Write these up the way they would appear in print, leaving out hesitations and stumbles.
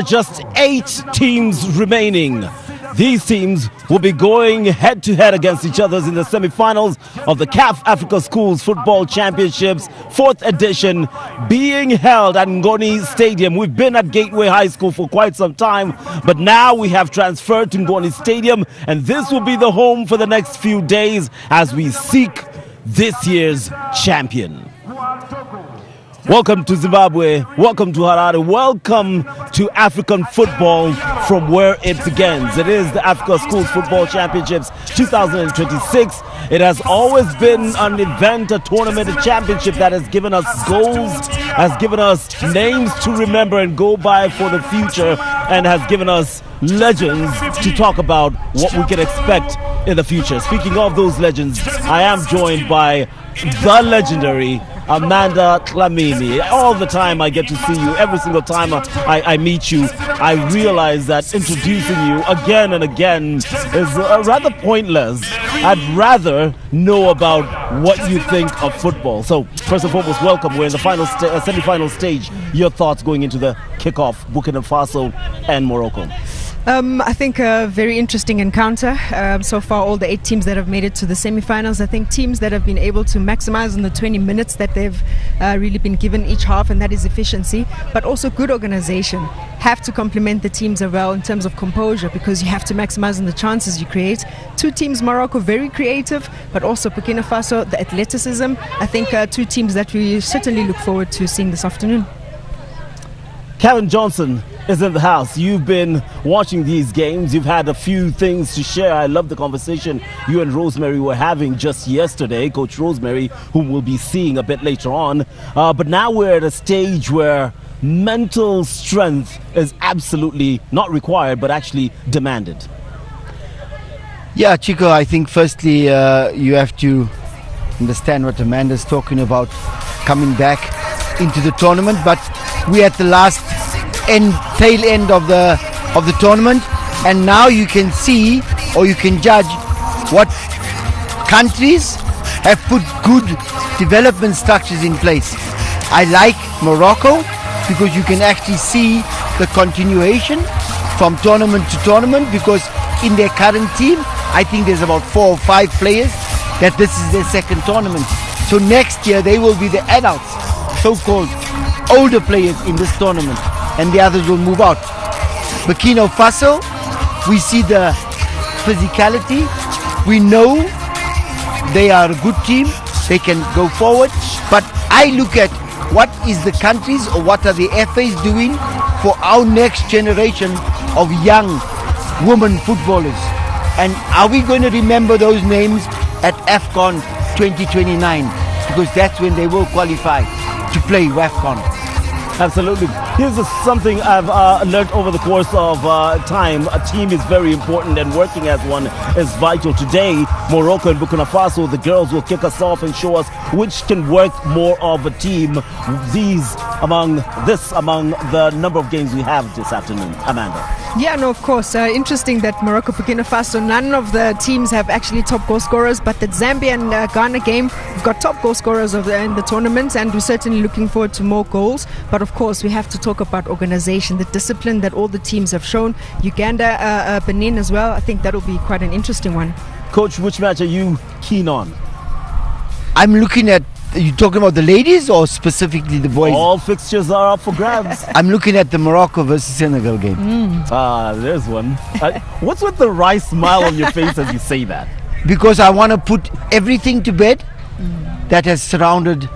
are just 8 teams remaining. These teams will be going head-to-head against each other in the semi-finals of the CAF Africa Schools Football Championships, 4th edition, being held at Ngoni Stadium. We've been at Gateway High School for quite some time, but now we have transferred to Ngoni Stadium, and this will be the home for the next few days as we seek this year's champion. Welcome to Zimbabwe, welcome to Harare, welcome to African football from where it begins. It is the Africa Schools Football Championships 2026. It has always been an event, a tournament, a championship that has given us goals, has given us names to remember and go by for the future, and has given us legends to talk about what we can expect in the future. Speaking of those legends, I am joined by the legendary Amanda Dlamini. All the time I get to see you, every single time I meet you, I realize that introducing you again and again is rather pointless. I'd rather know about what you think of football. So first and foremost, welcome. We're in the final semi-final stage. Your thoughts going into the kickoff, Burkina Faso and Morocco? I think a very interesting encounter. So far, all the 8 teams that have made it to the semi-finals, I think teams that have been able to maximize on the 20 minutes that they've really been given each half, and that is efficiency, but also good organization. Have to complement the teams as well in terms of composure, because you have to maximize on the chances you create. 2 teams, Morocco, very creative, but also Burkina Faso, the athleticism. I think 2 teams that we certainly look forward to seeing this afternoon. Kevin Johnson is in the house. You've been watching these games. You've had a few things to share. I love the conversation you and Rosemary were having just yesterday, Coach Rosemary, whom we'll be seeing a bit later on. But now we're at a stage where mental strength is absolutely not required, but actually demanded. Yeah, Chico, I think firstly you have to understand what Amanda's talking about, coming back into the tournament, but we're at the last tail end of the tournament, and now you can see, or you can judge, what countries have put good development structures in place. I like Morocco because you can actually see the continuation from tournament to tournament, because in their current team I think there's about 4 or 5 players that this is their second tournament. So next year they will be the adults, so-called older players in this tournament, and the others will move out. Burkina Faso, we see the physicality. We know they are a good team. They can go forward. But I look at what is the countries, or what are the FAs doing for our next generation of young women footballers. And are we going to remember those names at AFCON 2029? Because that's when they will qualify to play WAFCON. Absolutely. Here's something I've learned over the course of time. A team is very important, and working as one is vital. Today, Morocco and Burkina Faso, the girls will kick us off and show us which can work more of a team. Among the number of games we have this afternoon. Amanda. Yeah, no, of course. Interesting that Morocco, Burkina Faso, none of the teams have actually top goal scorers, but the Zambia and Ghana game, we've got top goal scorers in the tournament, and we're certainly looking forward to more goals. But of course, we have to talk about organization, the discipline that all the teams have shown. Uganda, Benin as well. I think that'll be quite an interesting one. Coach, which match are you keen on? I'm looking at, are you talking about the ladies or specifically the boys? All fixtures are up for grabs. I'm looking at the Morocco versus Senegal game. There's one. What's with the wry smile on your face as you say that? Because I want to put everything to bed that has surrounded,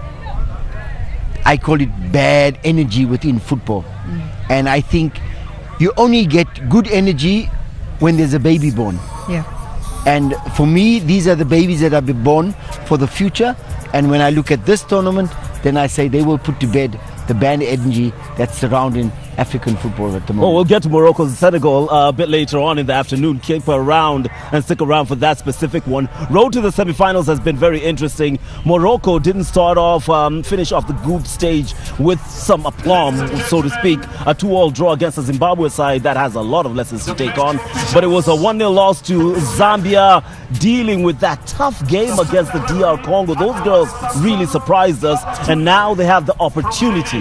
I call it bad energy within football. And I think you only get good energy when there's a baby born. Yeah. And for me, these are the babies that have been born for the future. And when I look at this tournament, then I say they will put to bed the bad energy that's surrounding African football at the moment. Well, we'll get to Morocco and Senegal a bit later on in the afternoon. Keep around and stick around for that specific one. Road to the semi-finals has been very interesting. Morocco didn't finish off the group stage with some aplomb, so to speak. A 2-2 draw against the Zimbabwe side that has a lot of lessons to take on. But it was a 1-0 loss to Zambia, dealing with that tough game against the DR Congo. Those girls really surprised us, and now they have the opportunity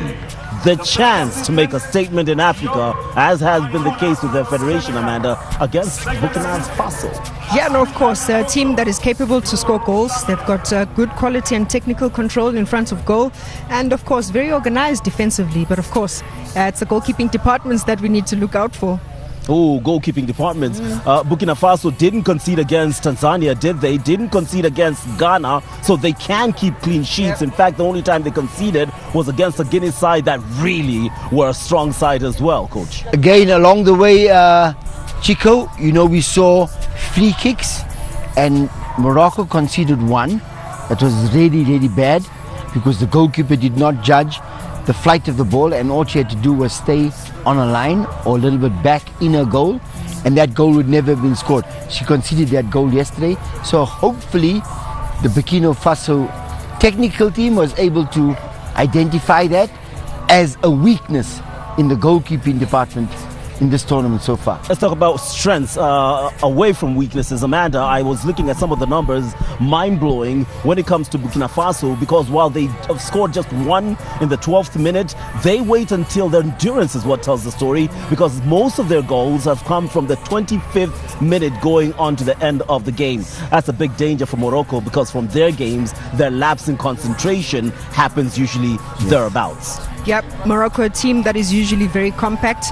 the chance to make a statement in Africa, as has been the case with their federation, Amanda, against Burkina Faso. Yeah, no, of course. A team that is capable to score goals. They've got good quality and technical control in front of goal. And, of course, very organized defensively. But, of course, it's the goalkeeping departments that we need to look out for. Oh, goalkeeping departments. Burkina Faso didn't concede against Tanzania, did they? Didn't concede against Ghana, so they can keep clean sheets. In fact, the only time they conceded was against a Guinea side that really were a strong side as well, Coach. Again, along the way, Chico, we saw free kicks, and Morocco conceded one. That was really, really bad because the goalkeeper did not judge the flight of the ball, and all she had to do was stay on a line or a little bit back in her goal, and that goal would never have been scored. She conceded that goal yesterday, so hopefully the Burkina Faso technical team was able to identify that as a weakness in the goalkeeping department in this tournament so far. Let's talk about strengths away from weaknesses. Amanda, I was looking at some of the numbers, mind-blowing when it comes to Burkina Faso, because while they have scored just one in the 12th minute, they wait until their endurance is what tells the story, because most of their goals have come from the 25th minute going on to the end of the game. That's a big danger for Morocco, because from their games, their lapse in concentration happens usually thereabouts. Yep, Morocco, a team that is usually very compact,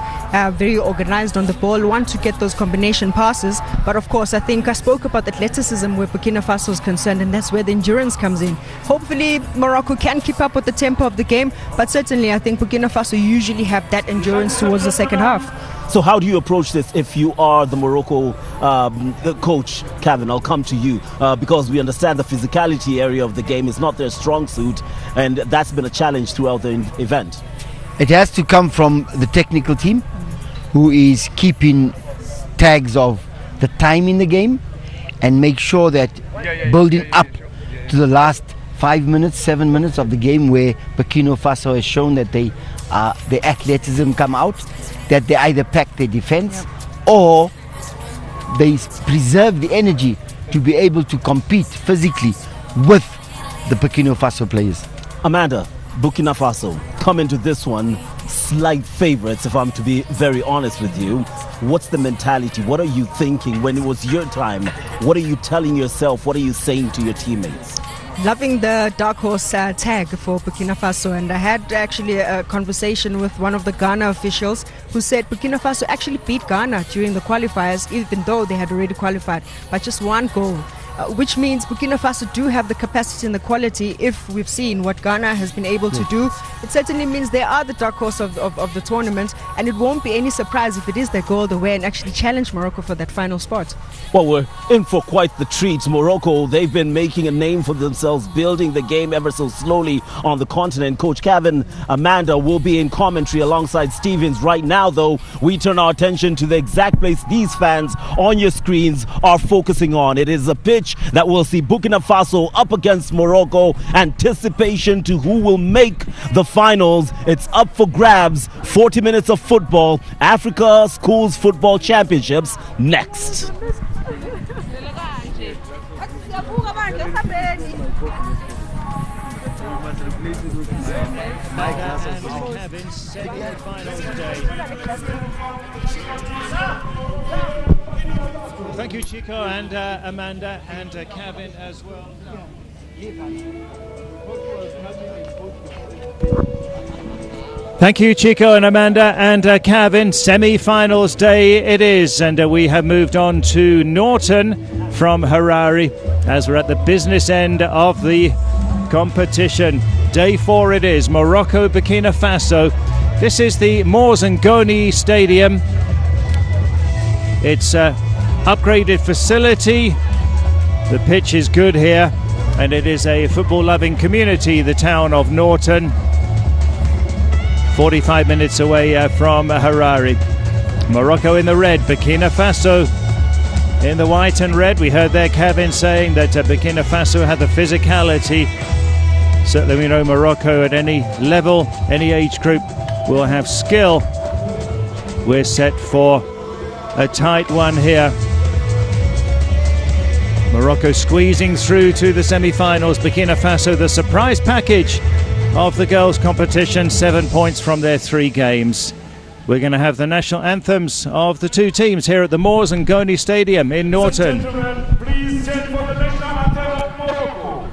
very organized on the ball, want to get those combination passes. But of course, I think I spoke about athleticism where Burkina Faso is concerned, and that's where the endurance comes in. Hopefully, Morocco can keep up with the tempo of the game, but certainly I think Burkina Faso usually have that endurance towards the second half. So how do you approach this if you are the Morocco coach, Kevin? I'll come to you because we understand the physicality area of the game is not their strong suit, and that's been a challenge throughout the event. It has to come from the technical team, who is keeping tags of the time in the game and make sure that building up to the last 5 minutes, 7 minutes of the game, where Burkina Faso has shown that the athleticism come out, that they either pack their defense or they preserve the energy to be able to compete physically with the Burkina Faso players. Amanda, Burkina Faso come into this one slight favorites, if I'm to be very honest with you. What's the mentality? What are you thinking when it was your time? What are you telling yourself? What are you saying to your teammates? Loving the dark horse tag for Burkina Faso, and I had actually a conversation with one of the Ghana officials who said Burkina Faso actually beat Ghana during the qualifiers, even though they had already qualified by just one goal. Which means Burkina Faso do have the capacity and the quality. If we've seen what Ghana has been able to do, it certainly means they are the dark horse of the tournament, and it won't be any surprise if it is their goal away and actually challenge Morocco for that final spot. Well, we're in for quite the treat. Morocco, they've been making a name for themselves, building the game ever so slowly on the continent. Coach Kevin, Amanda will be in commentary alongside Stevens. Right now, though, we turn our attention to the exact place these fans on your screens are focusing on. It is a pitch that will see Burkina Faso up against Morocco. Anticipation to who will make the finals. It's up for grabs. 40 minutes of football. Africa Schools Football Championships next. Thank you, Chico, and Amanda, and Kevin as well. Thank you, Chico and Amanda, and Kevin. Semi-finals day it is, and we have moved on to Norton from Harare as we're at the business end of the competition. Day 4 it is, Morocco, Burkina Faso. This is the Morzangoni Stadium. It's upgraded facility. The pitch is good here, and it is a football-loving community, the town of Norton, 45 minutes away from Harare. Morocco in the red, Burkina Faso in the white and red. We heard there Kevin saying that Burkina Faso had the physicality. Certainly we know Morocco at any level, any age group will have skill. We're set for a tight one here. Morocco squeezing through to the semi-finals. Burkina Faso, the surprise package of the girls' competition, 7 points from their 3 games. We're going to have the national anthems of the 2 teams here at the Moors and Goni Stadium in Norton. Gentlemen, please stand for the national anthem of Morocco.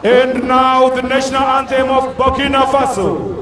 And now the national anthem of Burkina Faso.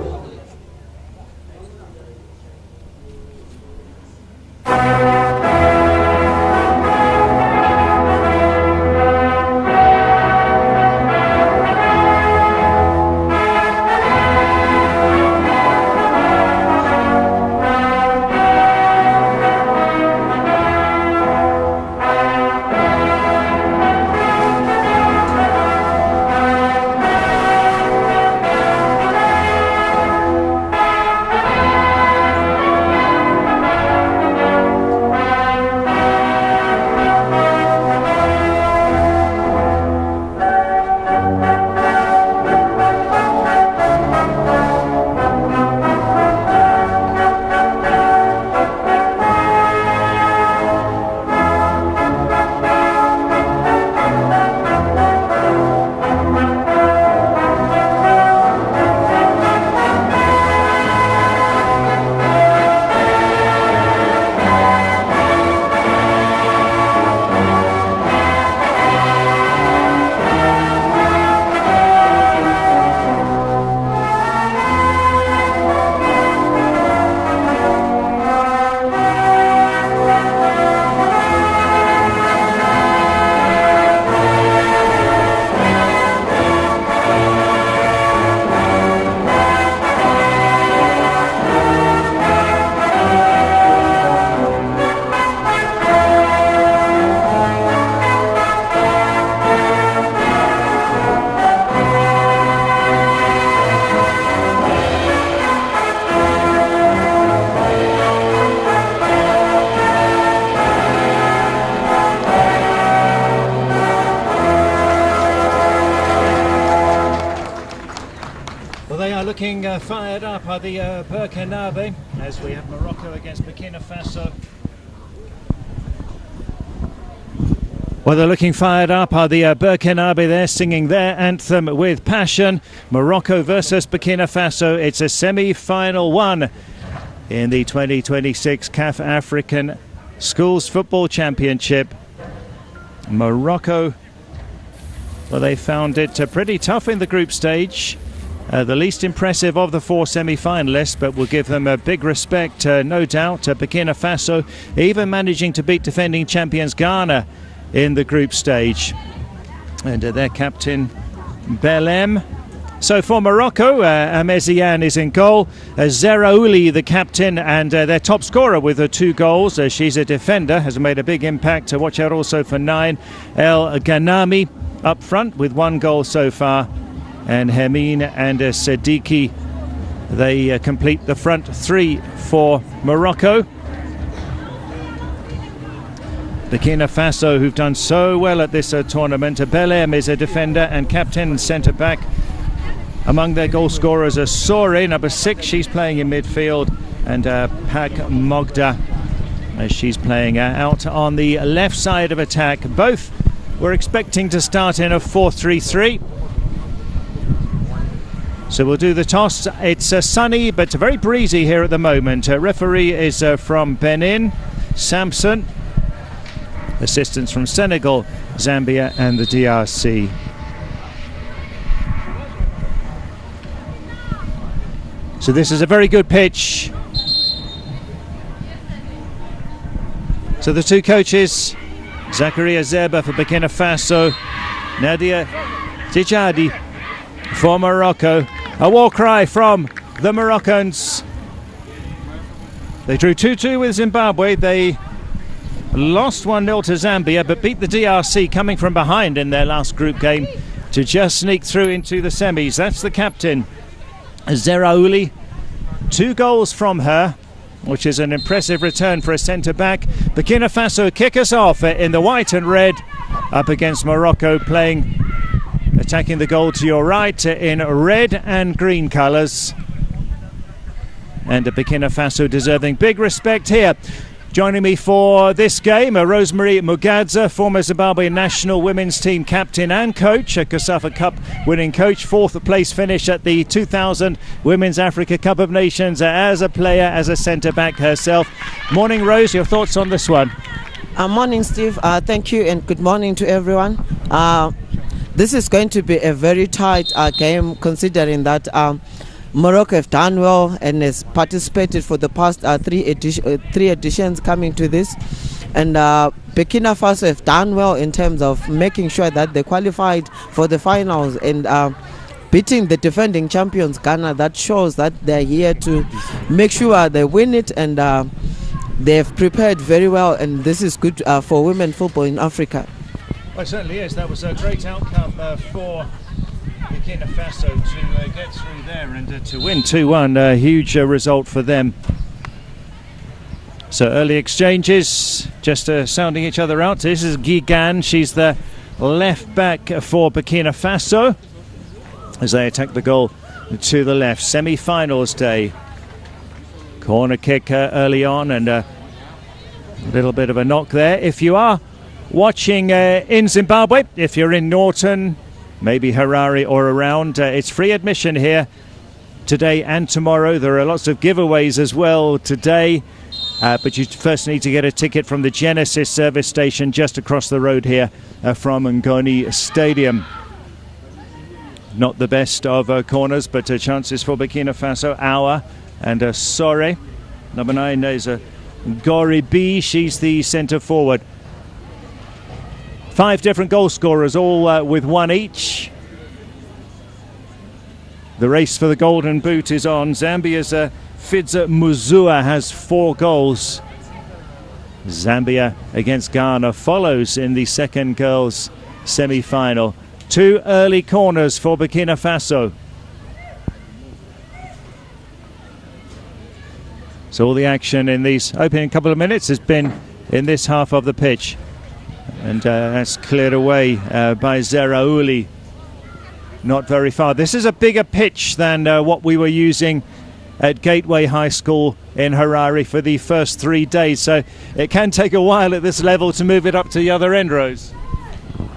Looking fired up are the Burkinabe as we have Morocco against Burkina Faso. Well, they're looking fired up are the Burkinabe. They're singing their anthem with passion. Morocco versus Burkina Faso. It's a semi-final one in the 2026 CAF African Schools Football Championship. Morocco, well, they found it pretty tough in the group stage. The least impressive of the 4 semi-finalists, but we'll give them a big respect, no doubt. Burkina Faso even managing to beat defending champions Ghana in the group stage. And their captain, Belem. So for Morocco, Ameziane is in goal. Zeraouli, the captain, and their top scorer with 2 goals. She's a defender, has made a big impact. To watch out also for 9, El Ghanami up front with 1 goal so far. And Hermine and Siddiqui, they complete the front 3 for Morocco. Burkina Faso, who've done so well at this tournament. Belem is a defender and captain and centre-back. Among their goal scorers are Sore, number 6, she's playing in midfield, and Pak Mogda, as she's playing out on the left side of attack. Both were expecting to start in a 4-3-3. So we'll do the toss. It's sunny but very breezy here at the moment. Referee is from Benin, Samson. Assistants from Senegal, Zambia and the DRC. So this is a very good pitch. So the two coaches, Zakaria Zeba for Burkina Faso, Nadia Tijadi for Morocco. A war cry from the Moroccans. They drew 2-2 with Zimbabwe. They lost 1-0 to Zambia, but beat the DRC coming from behind in their last group game to just sneak through into the semis. That's the captain, Zeraouli. 2 goals from her, which is an impressive return for a centre-back. Burkina Faso kick us off in the white and red up against Morocco, attacking the goal to your right in red and green colours. And Burkina Faso deserving big respect here. Joining me for this game, Rosemary Mugadza, former Zimbabwe national women's team captain and coach, a CAF Cup winning coach, 4th place finish at the 2000 Women's Africa Cup of Nations as a player, as a centre-back herself. Morning, Rose, your thoughts on this one? Morning, Steve. Thank you and good morning to everyone. This is going to be a very tight game, considering that Morocco have done well and has participated for the past 3 editions coming to this, and Burkina Faso have done well in terms of making sure that they qualified for the finals and beating the defending champions Ghana. That shows that they're here to make sure they win it, and they've prepared very well, and this is good for women football in Africa. Well, it certainly is. That was a great outcome for Burkina Faso to get through there and to win 2-1, a huge result for them. So early exchanges, just sounding each other out. This is Gigan, she's the left back for Burkina Faso as they attack the goal to the left. Semi-finals day. Corner kick early on and a little bit of a knock there. If you are watching in Zimbabwe, if you're in Norton, maybe Harare or around, it's free admission here today and tomorrow. There are lots of giveaways as well today, but you first need to get a ticket from the Genesis service station just across the road here from Ngoni Stadium. Not the best of corners, but chances for Burkina Faso. Awa and Sore. Number 9 is Gori B, she's the centre forward. 5 different goal scorers, all with 1 each. The race for the golden boot is on. Zambia's Fidza Muzua has 4 goals. Zambia against Ghana follows in the second girls semi-final. 2 early corners for Burkina Faso. So all the action in these opening couple of minutes has been in this half of the pitch. And that's cleared away by Zeraouli. Not very far. This is a bigger pitch than what we were using at Gateway High School in Harare for the first 3 days. So it can take a while at this level to move it up to the other end, Rose.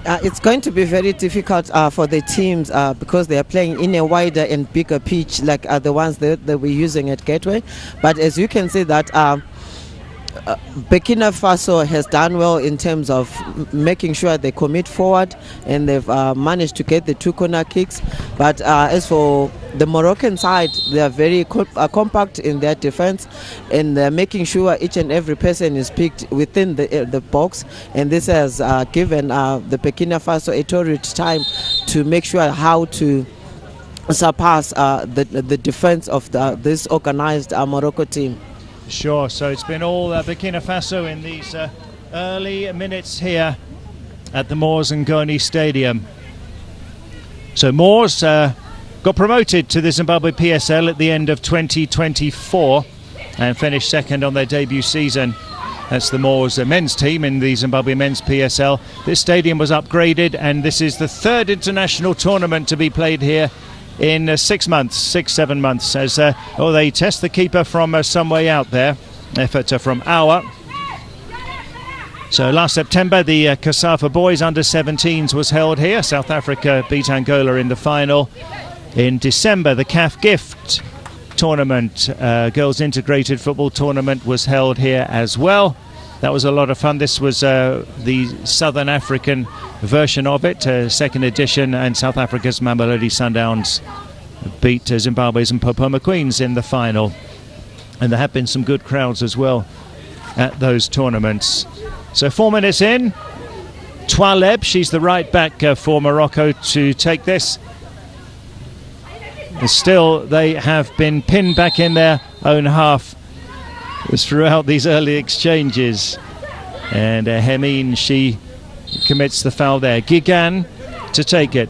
It's going to be very difficult for the teams because they are playing in a wider and bigger pitch like the ones that we're using at Gateway. But as you can see that Burkina Faso has done well in terms of making sure they commit forward, and they've managed to get the 2 corner kicks. But as for the Moroccan side, they are very compact in their defense, and they're making sure each and every person is picked within the box, and this has given the Burkina Faso a torrid time to make sure how to surpass the defense of this organized Morocco team. Sure, so it's been all Burkina Faso in these early minutes here at the Moors Ngoni Stadium. So Moors got promoted to the Zimbabwe PSL at the end of 2024 and finished second on their debut season. That's the Moors men's team in the Zimbabwe men's PSL. This stadium was upgraded, and this is the 3rd international tournament to be played here in 6 months, 6-7 months, as they test the keeper from some way out there. Effort from Awa. So last September the CAF boys under 17s was held here. South Africa beat Angola in the final. in December. The CAF Gift tournament, Girls Integrated Football Tournament, was held here as well. That was a lot of fun. This was the Southern African version of it, second edition, and South Africa's Mamelodi Sundowns beat Zimbabwe's Mpopoma Queens in the final. And there have been some good crowds as well at those tournaments. So 4 minutes in, Twaleb, she's the right back for Morocco to take this. And still, they have been pinned back in their own half throughout these early exchanges. And Hemin, she commits the foul there. Gigan to take it.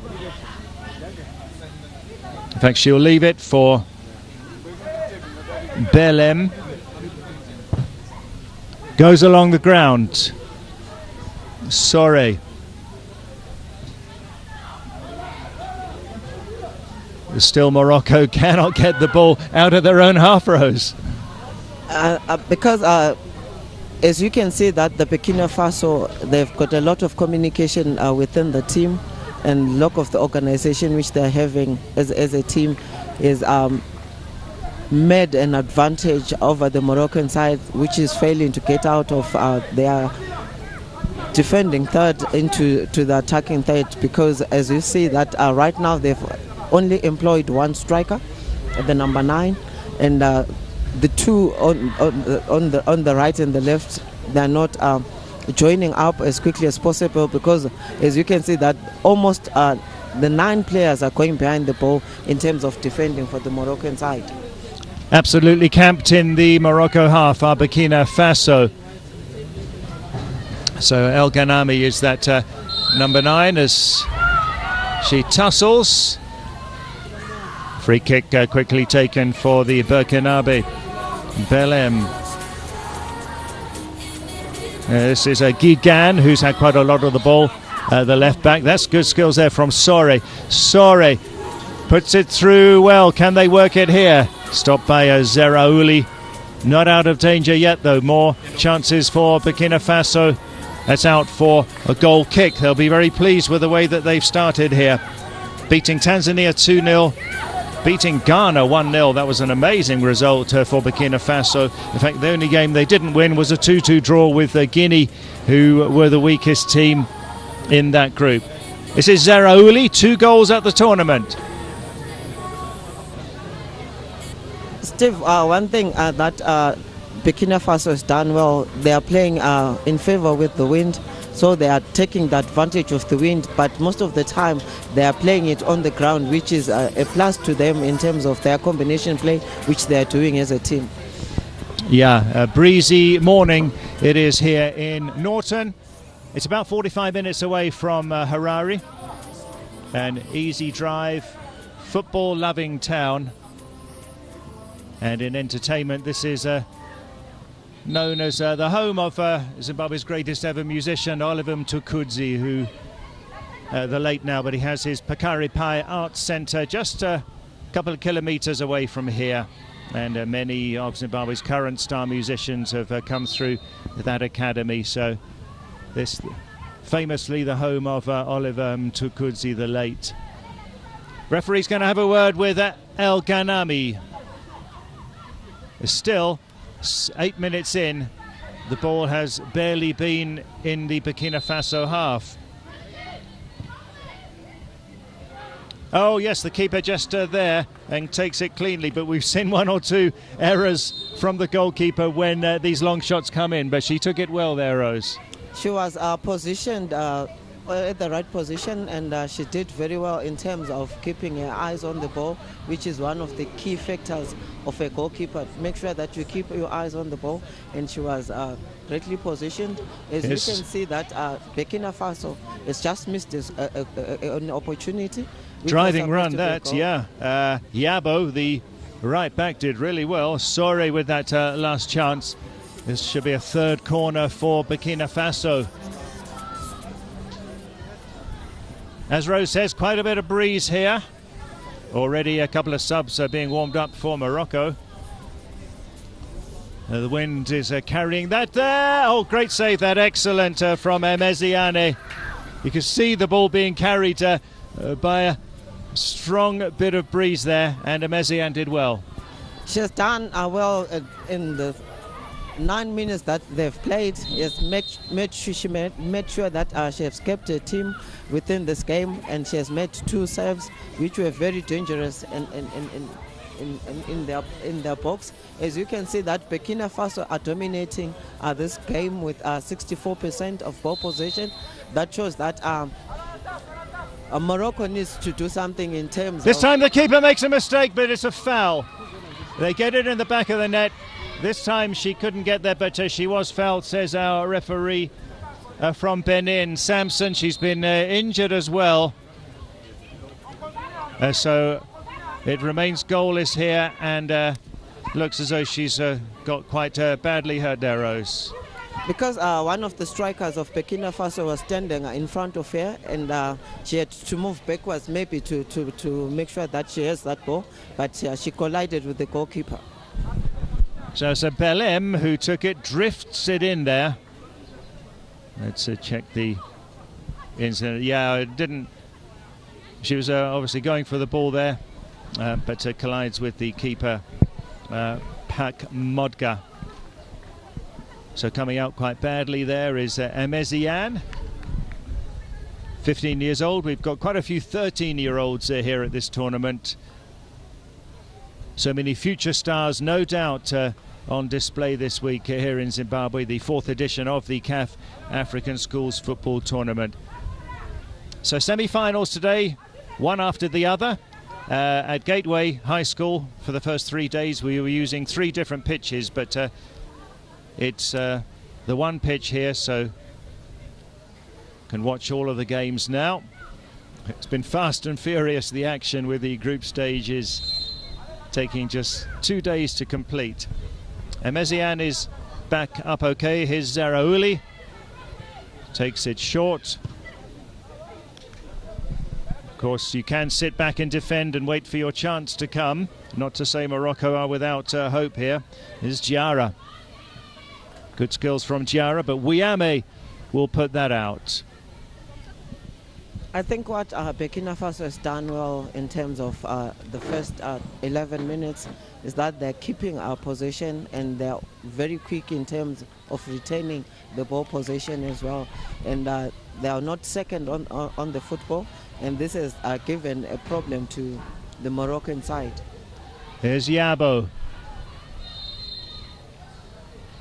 In fact, she'll leave it for Belem. Goes along the ground. Sore. Still Morocco cannot get the ball out of their own half rows. Because as you can see that the Burkina Faso, they've got a lot of communication within the team, and lot of the organization which they're having as a team is made an advantage over the Moroccan side, which is failing to get out of their defending third into the attacking third, because as you see that right now they've only employed one striker at the number 9, and the two on the right and the left, they're not joining up as quickly as possible, because as you can see that almost the 9 players are going behind the ball in terms of defending for the Moroccan side. Absolutely camped in the Morocco half are Burkina Faso. So El Ghanami is that number 9 as she tussles. Free kick quickly taken for the Burkinabe. Belem. This is Gigan, who's had quite a lot of the ball, the left back. That's good skills there from Sore. Sore puts it through well. Can they work it here? Stopped by Zeraouli. Not out of danger yet, though. More chances for Burkina Faso. That's out for a goal kick. They'll be very pleased with the way that they've started here. Beating Tanzania 2-0. Beating Ghana 1-0. That was an amazing result for Burkina Faso. In fact, the only game they didn't win was a 2-2 draw with Guinea, who were the weakest team in that group. This is Zeraouli, 2 goals at the tournament. Steve, one thing that Burkina Faso has done well, they are playing in favor with the wind, so they are taking the advantage of the wind, but most of the time they are playing it on the ground, which is a plus to them in terms of their combination play, which they are doing as a team. Yeah, a breezy morning it is here in Norton. It's about 45 minutes away from Harare. An easy drive, football-loving town. And in entertainment, this is known as the home of Zimbabwe's greatest ever musician, Oliver Mtukudzi, who, the late now, but he has his Pakari Pai Arts Centre just a couple of kilometres away from here. And many of Zimbabwe's current star musicians have come through that academy. So this famously the home of Oliver Mtukudzi, the late. Referee's going to have a word with El Ghanami. Still, 8 minutes in, the ball has barely been in the Burkina Faso half. Oh yes, the keeper just there and takes it cleanly, but we've seen 1 or 2 errors from the goalkeeper when these long shots come in, but she took it well there, Rose. She was positioned at the right position, and she did very well in terms of keeping her eyes on the ball, which is one of the key factors of a goalkeeper. Make sure that you keep your eyes on the ball, and she was greatly positioned. As you can see that Burkina Faso has just missed an opportunity. Driving run that, yeah. Yabo, the right back, did really well. Sore with that last chance. This should be a 3rd corner for Burkina Faso. As Rose says, quite a bit of breeze here. Already a couple of subs are being warmed up for Morocco. The wind is carrying that there. Oh, great save that, excellent from Meziane. You can see the ball being carried by Strong bit of breeze there, and Emeziane did well. She has done well in the 9 minutes that they've played. She made sure that she has kept her team within this game, and she has made 2 saves which were very dangerous in their box. As you can see, that Burkina Faso are dominating this game with 64% of ball possession. That shows that Morocco needs to do something in terms This of... time the keeper makes a mistake, but it's a foul. They get it in the back of the net. This time she couldn't get there, but she was fouled, says our referee from Benin, Samson. She's been injured as well. So it remains goalless here, and looks as though she's got quite badly hurt there, Rose. Because one of the strikers of Burkina Faso was standing in front of her, and she had to move backwards maybe to make sure that she has that ball, but she collided with the goalkeeper. So it's a Belem who took it, drifts it in there. Let's check the incident. Yeah, it didn't. She was obviously going for the ball there, but collides with the keeper, Pak Modga. So coming out quite badly there is Emeziane, 15 years old. We've got quite a few 13-year-olds here at this tournament. So many future stars, no doubt, on display this week here in Zimbabwe, the 4th edition of the CAF African Schools Football Tournament. So semi-finals today, one after the other. At Gateway High School, for the first 3 days, we were using 3 different pitches, but it's the one pitch here, so can watch all of the games now. It's been fast and furious, the action, with the group stages taking just 2 days to complete. Emeziane is back up okay. Here's Zaraouli. Takes it short. Of course, you can sit back and defend and wait for your chance to come. Not to say Morocco are without hope here. Here's Diarra. Good skills from Diarra, but Wiame will put that out. I think what Burkina Faso has done well in terms of the first 11 minutes is that they're keeping our possession, and they're very quick in terms of retaining the ball possession as well. And they are not second on the football, and this has given a problem to the Moroccan side. Here's Yabo.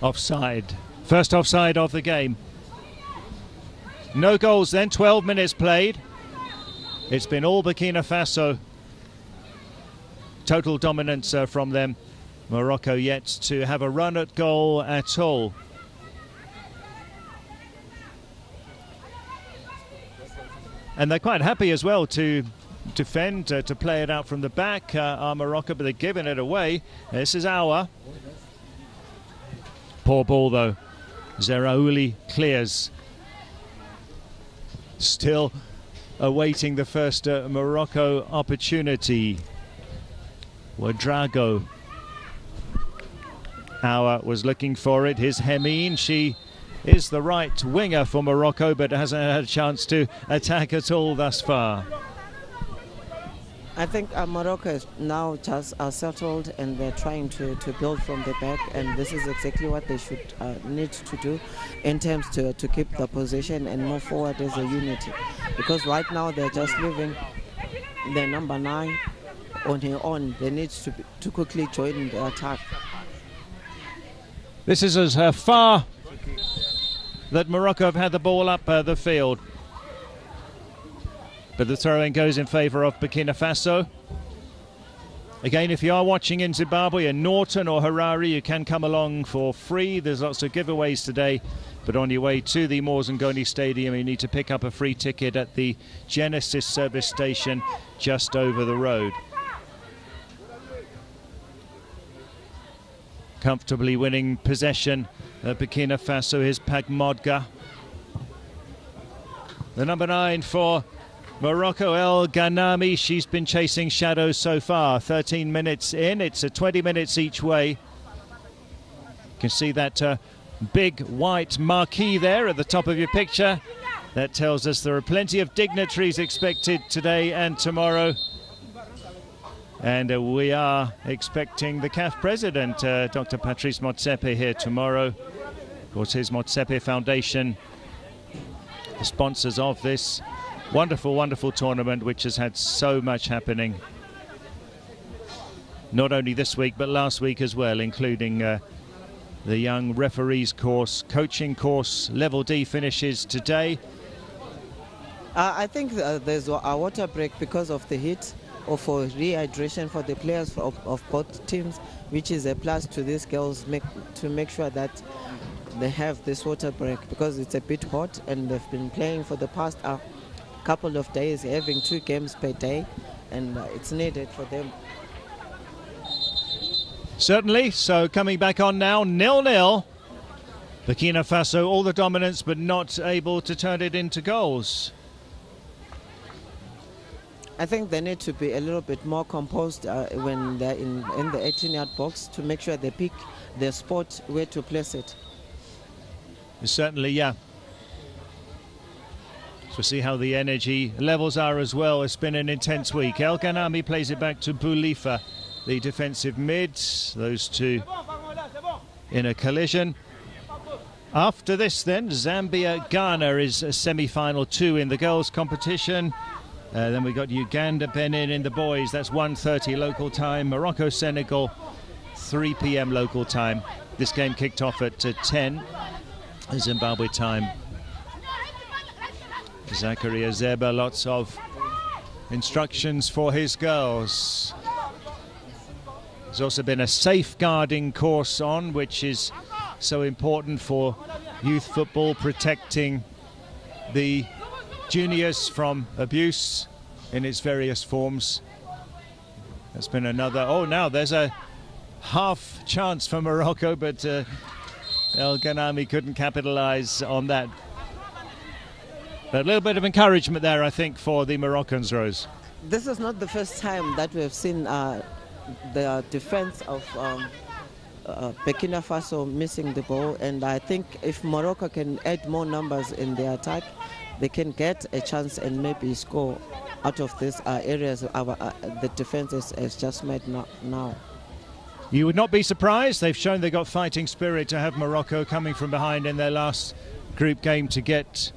Offside. First offside of the game. No goals then, 12 minutes played. It's been all Burkina Faso. Total dominance from them. Morocco yet to have a run at goal at all. And they're quite happy as well to defend, to play it out from the back, are Morocco, but they're giving it away. This is Awa. Poor ball though. Zaraouli clears. Still awaiting the first Morocco opportunity. Ouedraogo. Awa was looking for it. Here's Hemine. She is the right winger for Morocco, but hasn't had a chance to attack at all thus far. I think Morocco is now just settled, and they're trying to build from the back, and this is exactly what they should need to do in terms to keep the position and move forward as a unity. Because right now they're just leaving the number 9 on her own. They need to quickly join the attack. This is as far that Morocco have had the ball up the field. But the throw-in goes in favour of Burkina Faso. Again, if you are watching in Zimbabwe, in Norton or Harare, you can come along for free. There's lots of giveaways today. But on your way to the Morzangoni Stadium, you need to pick up a free ticket at the Genesis service station just over the road. Comfortably winning possession, Burkina Faso. Here's Pagmodga. The number 9 for Morocco, El Ghanami. She's been chasing shadows so far. 13 minutes in. It's 20 minutes each way. You can see that big white marquee there at the top of your picture. That tells us there are plenty of dignitaries expected today and tomorrow. And we are expecting the CAF president, Dr. Patrice Motsepe, here tomorrow. Of course, his Motsepe Foundation, the sponsors of this wonderful, wonderful tournament, which has had so much happening. Not only this week, but last week as well, including the young referees course, coaching course. Level D finishes today. I think there's a water break because of the heat, or for rehydration for the players of both teams, which is a plus to these girls to make sure that they have this water break, because it's a bit hot and they've been playing for the past couple of days, having 2 games per day, and it's needed for them. Certainly. So coming back on now, 0-0. Burkina Faso, all the dominance, but not able to turn it into goals. I think they need to be a little bit more composed when they're in the 18-yard box, to make sure they pick their spot where to place it. Certainly, yeah. So see how the energy levels are as well. It's been an intense week. El Ghanami plays it back to Bulifa, the defensive mid. Those two in a collision. After this then, Zambia-Ghana is a semi-final 2 in the girls competition. Then we got Uganda-Benin in the boys. That's 1:30 local time. Morocco-Senegal, 3 p.m. local time. This game kicked off at 10 Zimbabwe time. Zakaria Zeba, lots of instructions for his girls. There's also been a safeguarding course on, which is so important for youth football, protecting the juniors from abuse in its various forms. That's been another. Oh, now there's a half chance for Morocco, but El Ghanami couldn't capitalize on that. But a little bit of encouragement there, I think, for the Moroccans, Rose. This is not the first time that we've seen the defense of Burkina Faso missing the ball, and I think if Morocco can add more numbers in their attack, they can get a chance and maybe score out of these areas the defense has just made now. You would not be surprised. They've shown they've got fighting spirit to have Morocco coming from behind in their last group game to get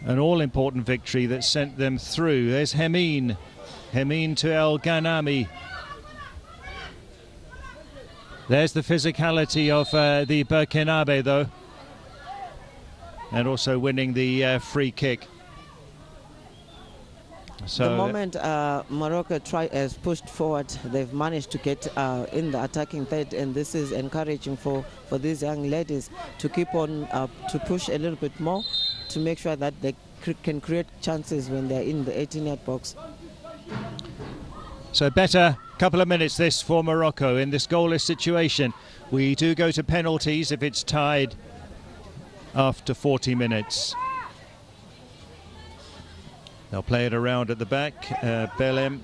an all-important victory that sent them through. There's Hemin to El Ghanami. There's the physicality of the Burkinabe, though, and also winning the free kick. So the moment Morocco has pushed forward, they've managed to get in the attacking third, and this is encouraging for these young ladies to keep on to push a little bit more, to make sure that they can create chances when they're in the 18-yard box. So better couple of minutes this for Morocco in this goalless situation. We do go to penalties if it's tied after 40 minutes. They'll play it around at the back. Belem,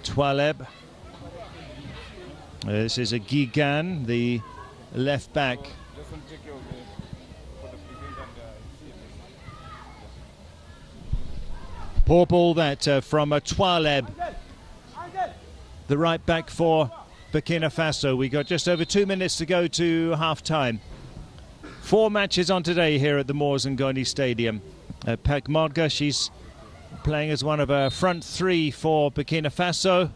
Twaleb. This is a Gigan, the left back. Poor ball that from Twaleb, the right back for Burkina Faso. We got just over 2 minutes to go to half-time. 4 matches on today here at the Moors Ngoni Stadium. Pak Modga, she's playing as one of our front 3 for Burkina Faso.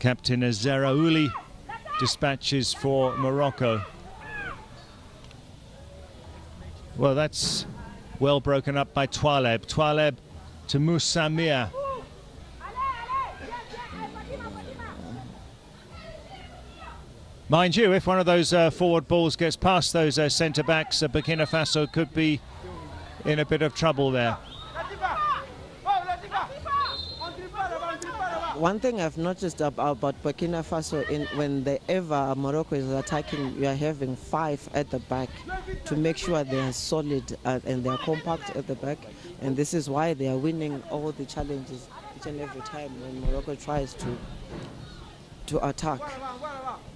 Captain Zaraouli dispatches for Morocco. Well, that's well broken up by Twaleb. Twaleb to Moussamia. Mind you, if one of those forward balls gets past those centre-backs, Burkina Faso could be in a bit of trouble there. One thing I've noticed about Burkina Faso, whenever Morocco is attacking, you are having 5 at the back to make sure they are solid and they are compact at the back. And this is why they are winning all the challenges each and every time when Morocco tries to attack.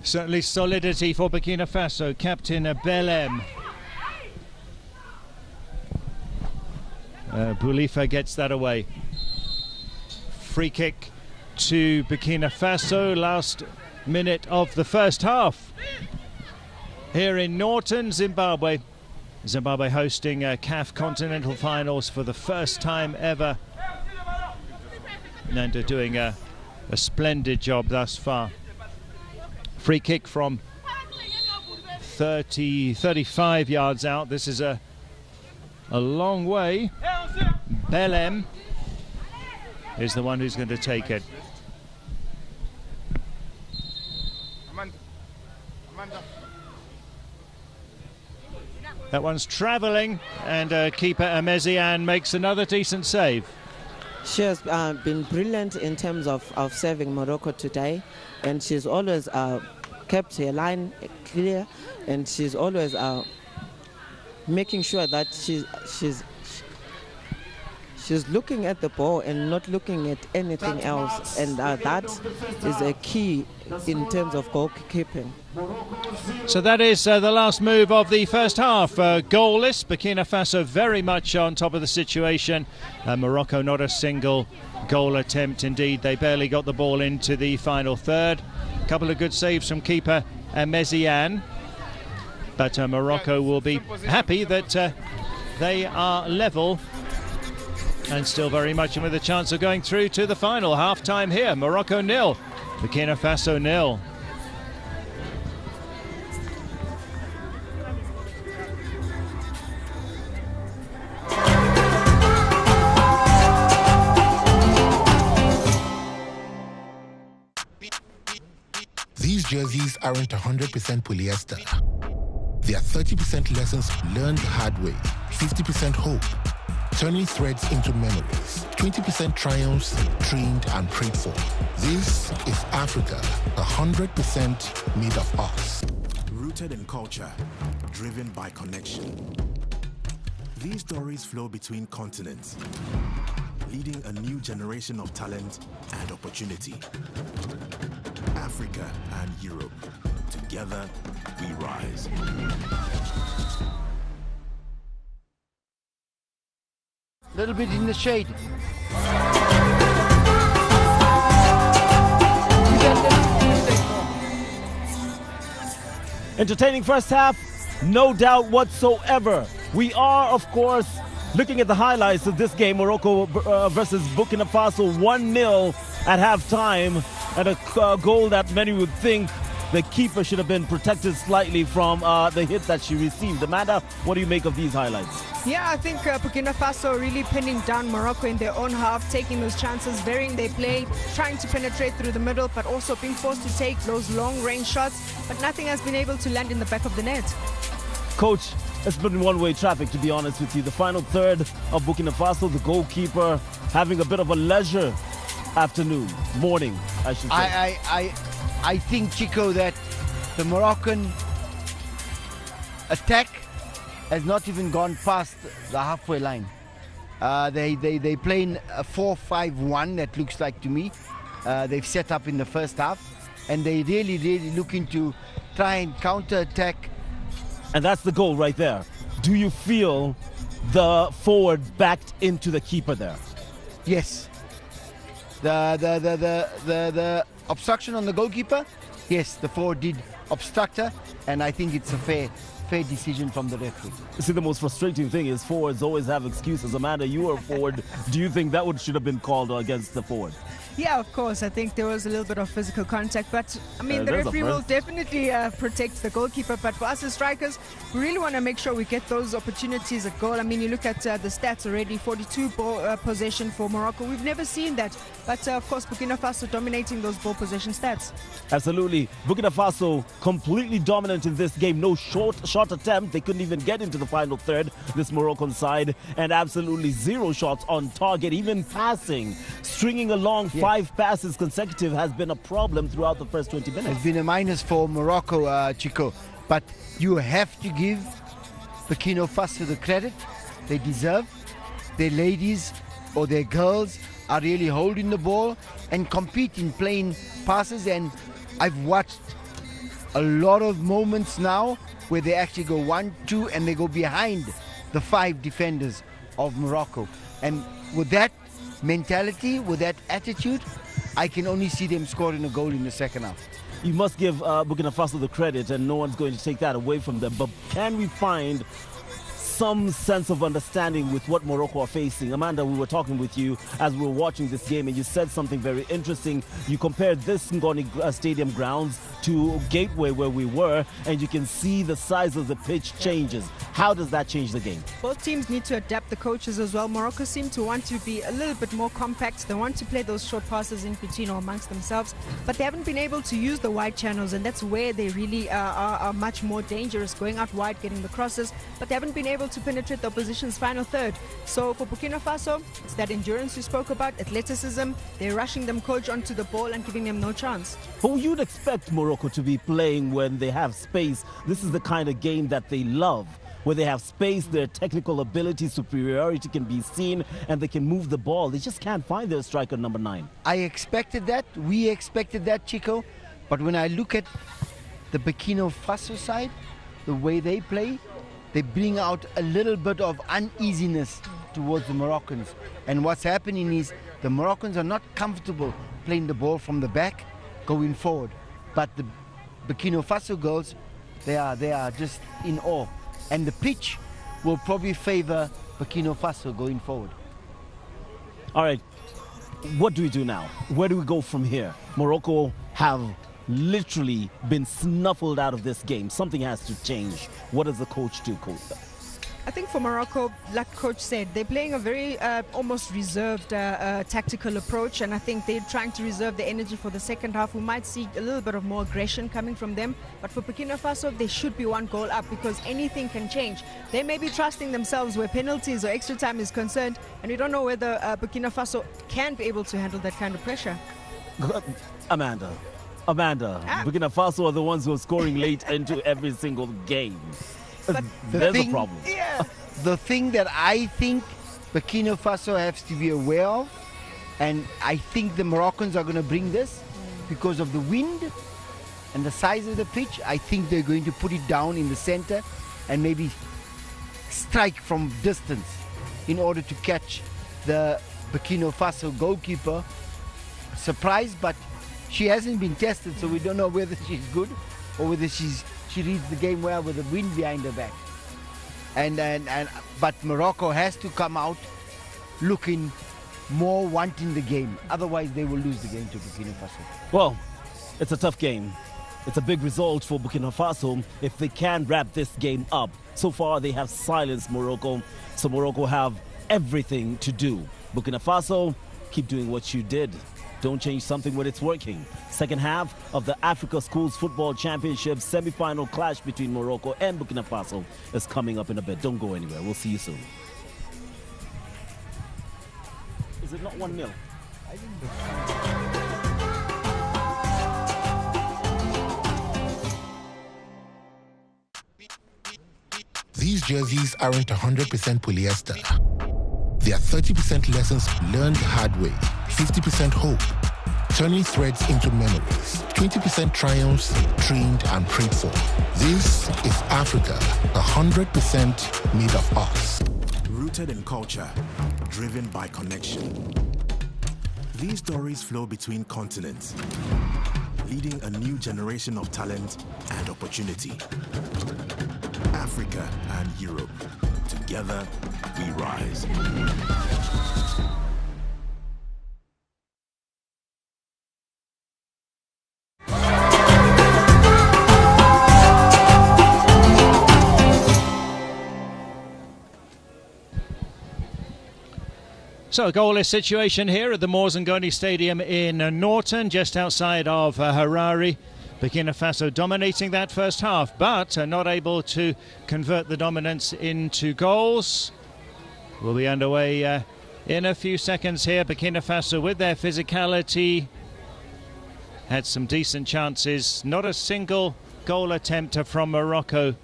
Certainly solidity for Burkina Faso. Captain Belem. Bulifa gets that away. free kick to Burkina Faso, last minute of the first half. Here in Norton, Zimbabwe. Zimbabwe hosting CAF Continental finals for the first time ever. And doing a splendid job thus far. Free kick from 35 yards out. This is a long way. Belem is the one who's going to take it. That one's travelling, and keeper Amezian makes another decent save. She has been brilliant in terms of serving Morocco today, and she's always kept her line clear, and she's always making sure that she's looking at the ball and not looking at anything else, and that is a key in terms of goalkeeping. So that is the last move of the first half. Goalless, Burkina Faso very much on top of the situation. Morocco not a single goal attempt. Indeed, they barely got the ball into the final third. A couple of good saves from keeper Mezian. But Morocco will be happy that they are level and still very much with a chance of going through to the final. Half-time here, Morocco 0, Burkina Faso 0. These jerseys aren't 100% polyester. They are 30% lessons learned the hard way, 50% hope, turning threads into memories, 20% triumphs dreamed and prayed for. This is Africa, 100% made of us. Rooted in culture, driven by connection. These stories flow between continents, leading a new generation of talent and opportunity. Africa and Europe, together we rise. Little bit in the shade. Entertaining first half, no doubt whatsoever. We are, of course, looking at the highlights of this game, Morocco versus Burkina Faso, 1-0 at halftime, and a goal that many would think the keeper should have been protected slightly from the hit that she received. Amanda, what do you make of these highlights? Yeah, I think Burkina Faso really pinning down Morocco in their own half, taking those chances, varying their play, trying to penetrate through the middle, but also being forced to take those long-range shots, but nothing has been able to land in the back of the net. Coach, it's been one-way traffic, to be honest with you. The final third of Burkina Faso, the goalkeeper having a bit of a leisure morning, I should say. I think, Chico, that the Moroccan attack has not even gone past the halfway line. They playing a 4-5-1, that looks like to me. They've set up in the first half, and they really looking to try and counter-attack. And that's the goal right there. Do you feel the forward backed into the keeper there? Yes. The obstruction on the goalkeeper, yes, the forward did obstruct her, and I think it's a fair decision from the referee. See, the most frustrating thing is forwards always have excuses. Amanda, you were a forward. Do you think that should have been called against the forward? Yeah, of course. I think there was a little bit of physical contact, but I mean, the referee will definitely protect the goalkeeper. But for us as strikers, we really want to make sure we get those opportunities at goal. I mean, you look at the stats already, 42 ball possession for Morocco. We've never seen that. But of course, Burkina Faso dominating those ball possession stats. Absolutely. Burkina Faso completely dominant in this game. No shot attempt. They couldn't even get into the final third, this Moroccan side. And absolutely zero shots on target. Even passing, stringing along 5 passes consecutive has been a problem throughout the first 20 minutes. It's been a minus for Morocco, Chico. But you have to give Burkina Faso the credit they deserve. Their ladies or their girls are really holding the ball and competing, playing passes. And I've watched a lot of moments now where they actually go 1-2 and they go behind the 5 defenders of Morocco. And with that, mentality, with that attitude, I can only see them scoring a goal in the second half. You must give Burkina Faso the credit, and no one's going to take that away from them. But can we find some sense of understanding with what Morocco are facing? Amanda, we were talking with you as we were watching this game, and you said something very interesting. You compared this Ngoni Stadium grounds to Gateway where we were, and you can see the size of the pitch changes. How does that change the game? Both teams need to adapt the coaches as well. Morocco seem to want to be a little bit more compact. They want to play those short passes in between or amongst themselves, but they haven't been able to use the wide channels, and that's where they really are much more dangerous, going out wide, getting the crosses, but they haven't been able to penetrate the opposition's final third. So for Burkina Faso, it's that endurance you spoke about, athleticism. They're rushing them coach onto the ball and giving them no chance. But you'd expect Morocco to be playing when they have space. This is the kind of game that they love, where they have space, their technical ability, superiority can be seen, and they can move the ball. They just can't find their striker number 9. I expected that. We expected that, Chico. But when I look at the Burkina Faso side, the way they play, they bring out a little bit of uneasiness towards the Moroccans. And what's happening is the Moroccans are not comfortable playing the ball from the back, going forward. But the Burkina Faso girls, they are just in awe. And the pitch will probably favor Burkina Faso going forward. All right, what do we do now? Where do we go from here? Morocco have literally been snuffled out of this game. Something has to change. What does the coach do, Coach? I think for Morocco, like Coach said, they're playing a very almost reserved tactical approach, and I think they're trying to reserve the energy for the second half. We might see a little bit of more aggression coming from them, but for Burkina Faso, they should be one goal up because anything can change. They may be trusting themselves where penalties or extra time is concerned, and we don't know whether Burkina Faso can be able to handle that kind of pressure. Amanda, Burkina Faso are the ones who are scoring late into every single game. But there's a problem. Yeah. The thing that I think Burkina Faso has to be aware of, and I think the Moroccans are going to bring this because of the wind and the size of the pitch. I think they're going to put it down in the center and maybe strike from distance in order to catch the Burkina Faso goalkeeper. Surprised, but she hasn't been tested, so we don't know whether she's good or whether she reads the game well with the wind behind her back. But Morocco has to come out looking more wanting the game. Otherwise, they will lose the game to Burkina Faso. Well, it's a tough game. It's a big result for Burkina Faso if they can wrap this game up. So far, they have silenced Morocco, so Morocco have everything to do. Burkina Faso, keep doing what you did. Don't change something when it's working. Second half of the Africa Schools Football Championship semi-final clash between Morocco and Burkina Faso is coming up in a bit. Don't go anywhere. We'll see you soon. Is it not 1-0? These jerseys aren't 100% polyester. They are 30% lessons learned the hard way, 50% hope, turning threads into memories, 20% triumphs dreamed and prayed for. This is Africa, 100% made of us. Rooted in culture, driven by connection. These stories flow between continents, leading a new generation of talent and opportunity. Africa and Europe, together we rise. So a goalless situation here at the Morzangoni Stadium in Norton, just outside of Harare. Burkina Faso dominating that first half, but not able to convert the dominance into goals. We'll be underway in a few seconds here. Burkina Faso with their physicality had some decent chances. Not a single goal attempt from Morocco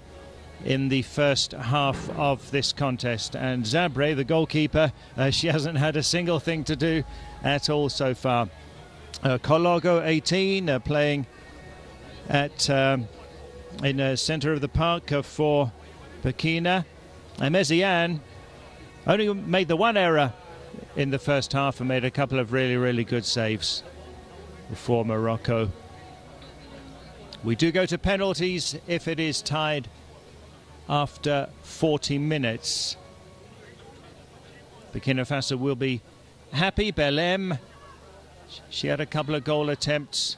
in the first half of this contest, and Zabre, the goalkeeper, she hasn't had a single thing to do at all so far. Kologo, 18, playing at in the centre of the park for Burkina. Meziane only made the one error in the first half and made a couple of really, really good saves for Morocco. We do go to penalties if it is tied after 40 minutes. Burkina Faso will be happy. Belém, she had a couple of goal attempts.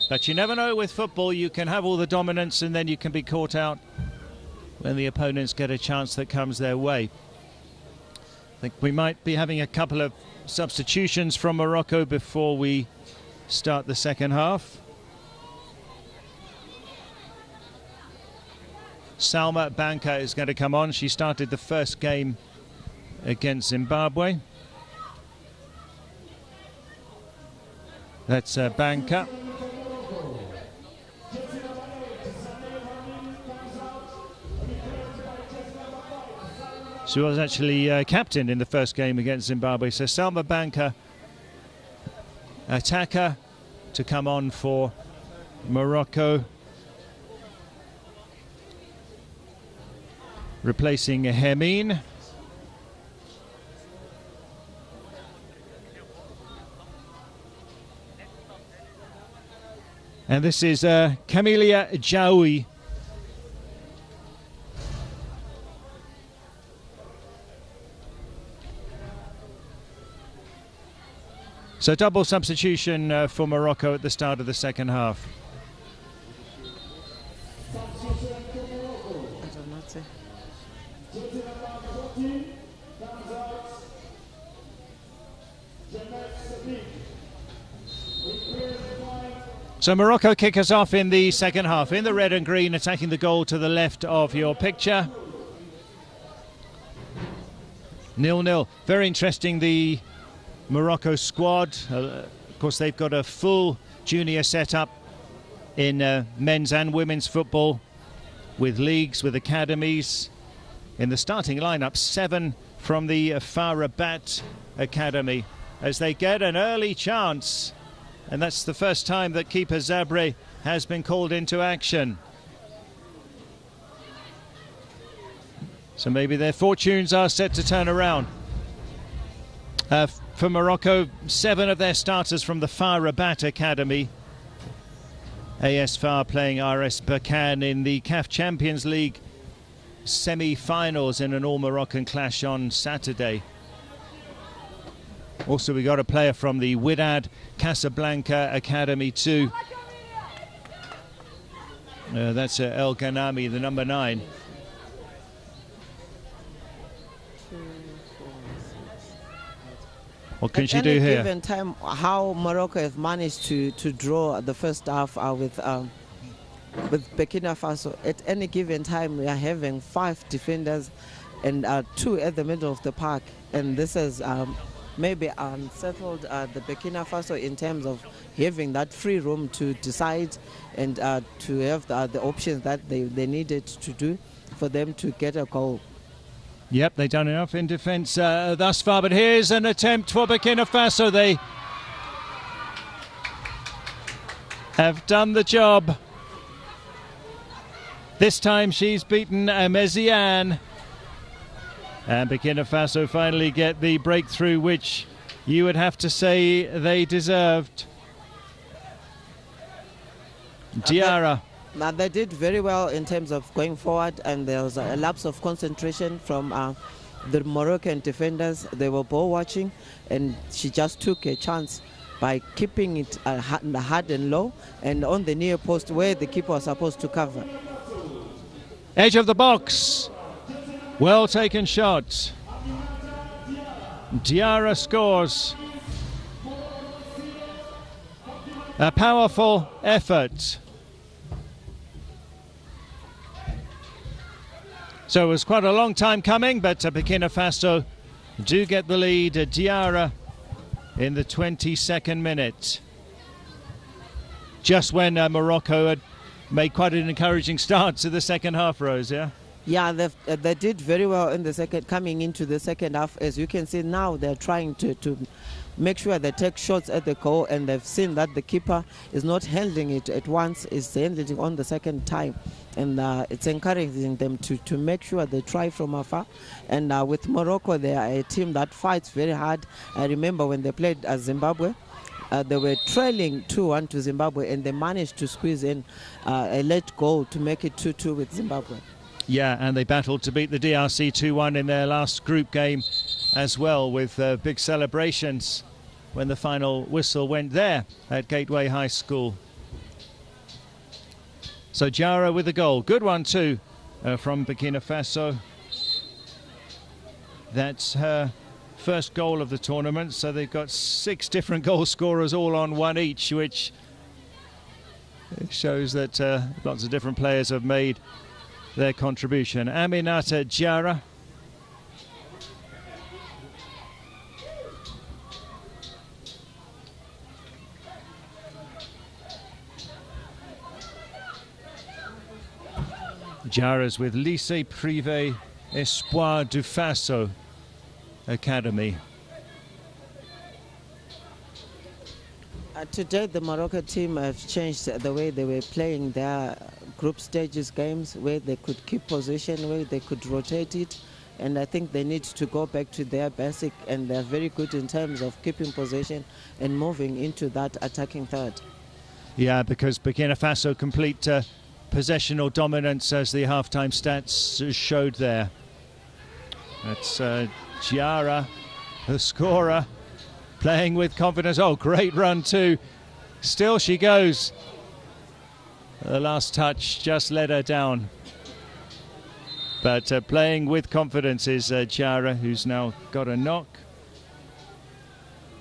But you never know with football, you can have all the dominance and then you can be caught out when the opponents get a chance that comes their way. I think we might be having a couple of substitutions from Morocco before we start the second half. Salma Banka is going to come on. She started the first game against Zimbabwe. That's Banka. She was actually captain in the first game against Zimbabwe. So Salma Banka, attacker, to come on for Morocco. Replacing Hermine. And this is Camelia Jaoui. So double substitution for Morocco at the start of the second half. So Morocco kick us off in the second half, in the red and green, attacking the goal to the left of your picture. 0-0. Very interesting, the Morocco squad. Of course, they've got a full junior setup in men's and women's football, with leagues, with academies. In the starting lineup, 7 from the Far Rabat Academy, as they get an early chance. And that's the first time that keeper Zabre has been called into action. So maybe their fortunes are set to turn around. For Morocco, 7 of their starters from the Far Rabat Academy. AS Far playing RS Berkane in the CAF Champions League semi-finals in an all-Moroccan clash on Saturday. Also, we got a player from the Wydad Casablanca Academy too. That's El Ghanami, the number 9. What can she do here? At any given time, how Morocco have managed to draw the first half with Burkina Faso. At any given time, we are having 5 defenders and 2 at the middle of the park, and this is maybe unsettled the Burkina Faso in terms of having that free room to decide and to have the options that they needed to do for them to get a goal. Yep, they've done enough in defence thus far, but here's an attempt for Burkina Faso. They have done the job. This time she's beaten Meziane. And Burkina Faso finally get the breakthrough, which you would have to say they deserved. Diarra. Now they did very well in terms of going forward, and there was a lapse of concentration from the Moroccan defenders. They were ball watching, and she just took a chance by keeping it hard and low and on the near post where the keeper was supposed to cover. Edge of the box. Well taken shot. Diarra scores. A powerful effort. So it was quite a long time coming, but Burkina Faso do get the lead. Diarra in the 22nd minute. Just when Morocco had made quite an encouraging start to the second half, Rose, yeah? Yeah, they did very well in the coming into the second half. As you can see now, they're trying to make sure they take shots at the goal, and they've seen that the keeper is not handling it at once, is handling it on the second time. And it's encouraging them to make sure they try from afar. And with Morocco, they are a team that fights very hard. I remember when they played Zimbabwe, they were trailing 2-1 to Zimbabwe, and they managed to squeeze in a late goal to make it 2-2 with Zimbabwe. Yeah, and they battled to beat the DRC 2-1 in their last group game as well, with big celebrations when the final whistle went there at Gateway High School. So Jara with the goal. Good one too from Burkina Faso. That's her first goal of the tournament. So they've got 6 different goal scorers all on one each, which shows that lots of different players have made their contribution. Aminata Jara. Jara's with Lycée Privé Espoir du Faso Academy. Today the Morocco team have changed the way they were playing their group stages games, where they could keep possession, where they could rotate it, and I think they need to go back to their basic, and they're very good in terms of keeping possession and moving into that attacking third. Yeah, because Burkina Faso complete possessional dominance, as the halftime stats showed there. That's Jara, the scorer, playing with confidence. Oh, great run too. Still she goes. The last touch just let her down. But playing with confidence is Jara, who's now got a knock.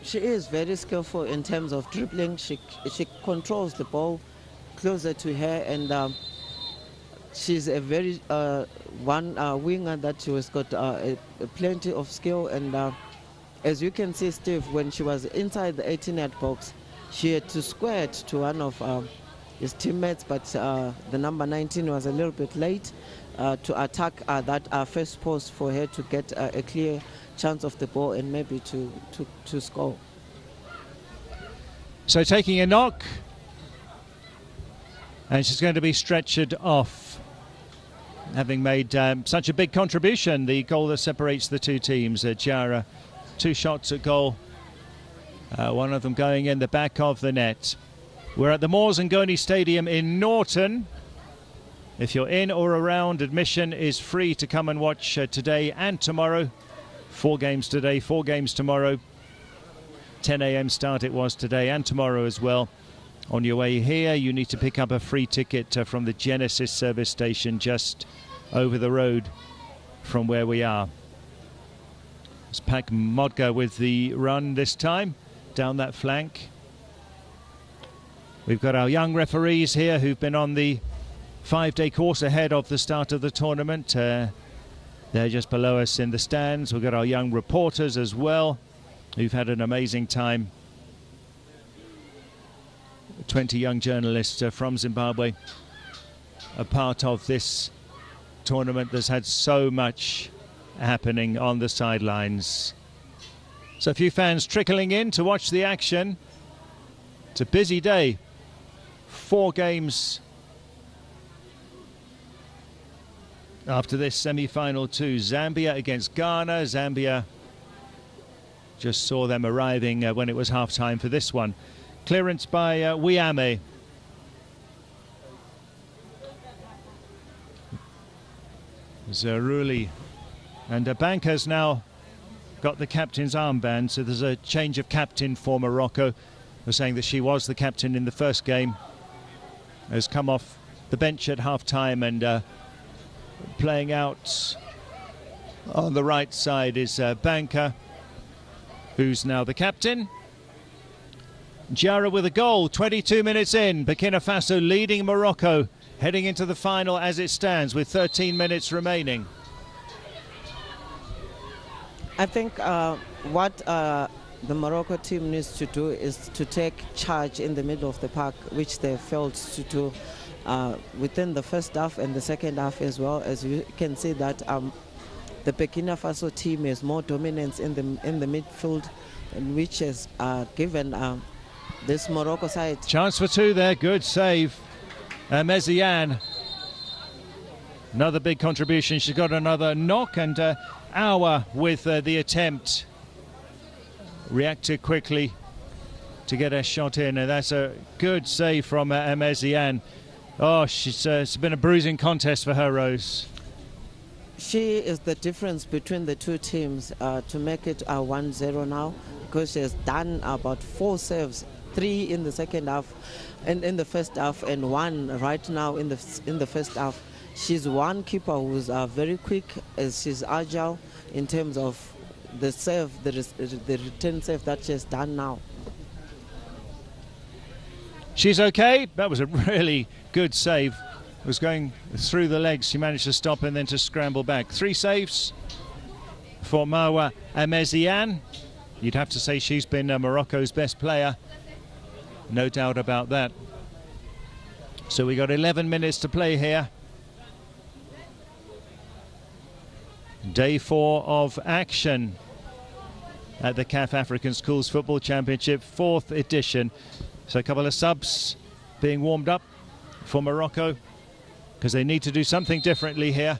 She is very skillful in terms of dribbling. She controls the ball closer to her, and she's a very winger that she has got plenty of skill. And as you can see, Steve, when she was inside the 18-yard box, she had to square it to one of his teammates, but the number 19 was a little bit late to attack that first post for her to get a clear chance of the ball and maybe to score. So taking a knock, and she's going to be stretchered off, having made such a big contribution. The goal that separates the two teams. Jara, 2 shots at goal, one of them going in the back of the net. We're at the Moores and Goni Stadium in Norton. If you're in or around, admission is free to come and watch today and tomorrow. 4 games today, 4 games tomorrow. 10 a.m. start it was today and tomorrow as well. On your way here, you need to pick up a free ticket from the Genesis service station just over the road from where we are. It's Pak Modga with the run this time down that flank. We've got our young referees here who've been on the 5-day course ahead of the start of the tournament. They're just below us in the stands. We've got our young reporters as well, who've had an amazing time. 20 young journalists from Zimbabwe, a part of this tournament that's had so much happening on the sidelines. So a few fans trickling in to watch the action. It's a busy day. 4 games after this semi-final too. Zambia against Ghana. Zambia just saw them arriving when it was half-time for this one. Clearance by Wiame. Zeruli. And Banka's now got the captain's armband, so there's a change of captain for Morocco. We're saying that she was the captain in the first game. Has come off the bench at half-time, and playing out on the right side is Banka, who's now the captain. Jara with a goal, 22 minutes in. Burkina Faso leading Morocco, heading into the final as it stands with 13 minutes remaining. I think what the Morocco team needs to do is to take charge in the middle of the park, which they failed to do within the first half and the second half as well. As you can see that the Burkina Faso team has more dominance in the midfield, and which has given this Morocco side. Chance for two there, good save. Meziane, another big contribution. She's got another knock, and Awa with the attempt. Reacted quickly to get a shot in, and that's a good save from Meziane. Oh, it's been a bruising contest for her, Rose. She is the difference between the two teams to make it 1-0 now, because she has done about 4 saves, 3 in the second half and in the first half, and 1 right now in the first half. She's one keeper who's very quick, as she's agile in terms of the save, the return save that she's done now. She's okay. That was a really good save. It was going through the legs. She managed to stop and then to scramble back. 3 saves for Marwa Meziane. You'd have to say she's been Morocco's best player. No doubt about that. So we got 11 minutes to play here. Day 4 of action at the CAF African Schools Football Championship, 4th edition. So a couple of subs being warmed up for Morocco, because they need to do something differently here.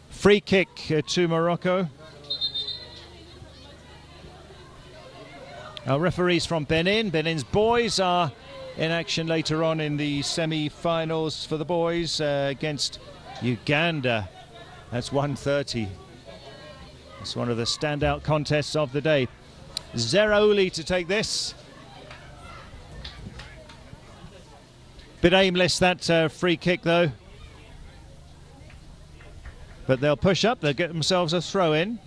Free kick to Morocco. Our referees from Benin. Benin's boys are in action later on in the semi-finals for the boys against Uganda. That's 1:30. It's one of the standout contests of the day. Zeraouli to take this. Bit aimless, that free kick though. But they'll push up, they'll get themselves a throw in.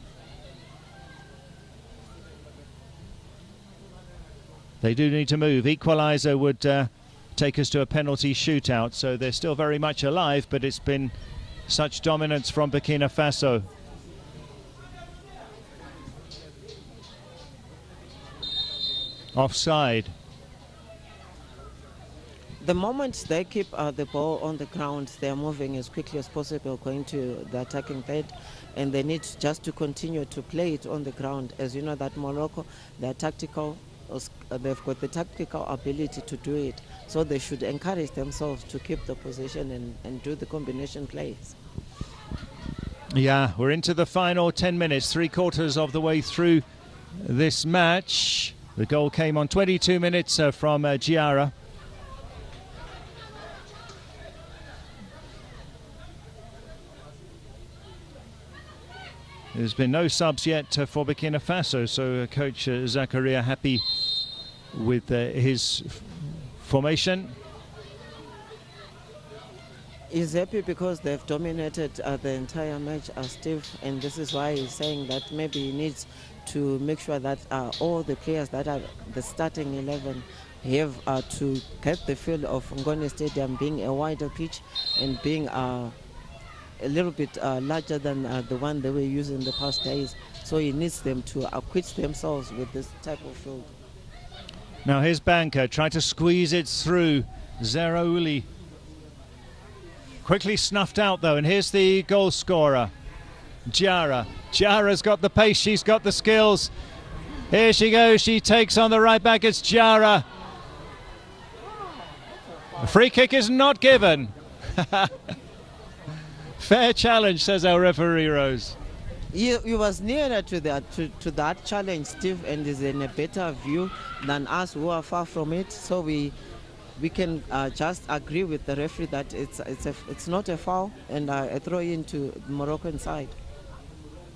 They do need to move. Equaliser would take us to a penalty shootout, so they're still very much alive, but it's been such dominance from Burkina Faso. Offside. The moment they keep the ball on the ground, they're moving as quickly as possible, going to the attacking third, and they need just to continue to play it on the ground. As you know that Morocco, they're tactical, they've got the tactical ability to do it, so they should encourage themselves to keep the position and do the combination plays. Yeah, we're into the final 10 minutes, 3/4 of the way through this match. The goal came on 22 minutes from Giara. There's been no subs yet for Burkina Faso, so Coach Zakaria happy with his formation. He's happy because they've dominated the entire match, Steve, and this is why he's saying that maybe he needs to make sure that all the players that are the starting 11 have to get the feel of Ngone Stadium being a wider pitch and being a little bit larger than the one they were using the past days. So he needs them to acquit themselves with this type of field. Now here's Banker, trying to squeeze it through. Zeraouli quickly snuffed out though, and here's the goal scorer, Giara. Giara's got the pace, she's got the skills. Here she goes, she takes on the right back, it's Giara. A free kick is not given. Fair challenge, says our referee, Rose. He was nearer to that challenge, Steve, and is in a better view than us who are far from it. So we can just agree with the referee that it's not a foul and a throw into the Moroccan side.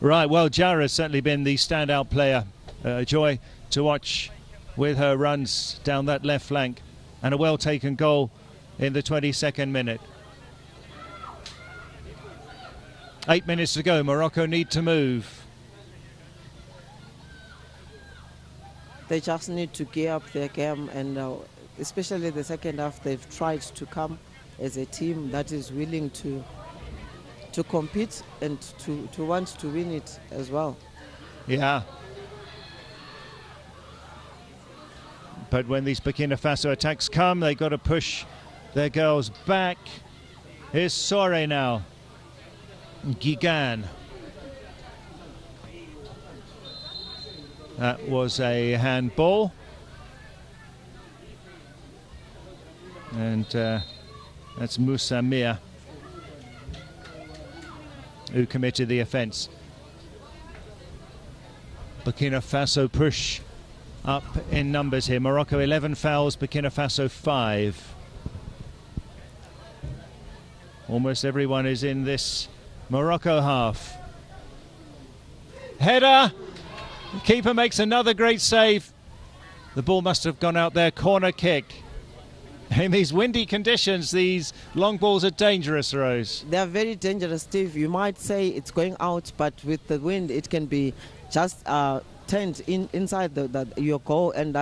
Right, well, Jara has certainly been the standout player. Joy to watch with her runs down that left flank, and a well-taken goal in the 22nd minute. 8 minutes to go. Morocco need to move. They just need to gear up their game, and especially the second half, they've tried to come as a team that is willing to compete and to want to win it as well. Yeah. But when these Burkina Faso attacks come, they've got to push their girls back. Here's Sore now. Gigan. That was a handball. And that's Musa Mia who committed the offence. Burkina Faso push up in numbers here. Morocco 11 fouls, Burkina Faso 5. Almost everyone is in this Morocco half. Header! The keeper makes another great save. The ball must have gone out there. Corner kick. In these windy conditions, these long balls are dangerous, Rose. They are very dangerous, Steve. You might say it's going out, but with the wind, it can be just turned inside your goal. And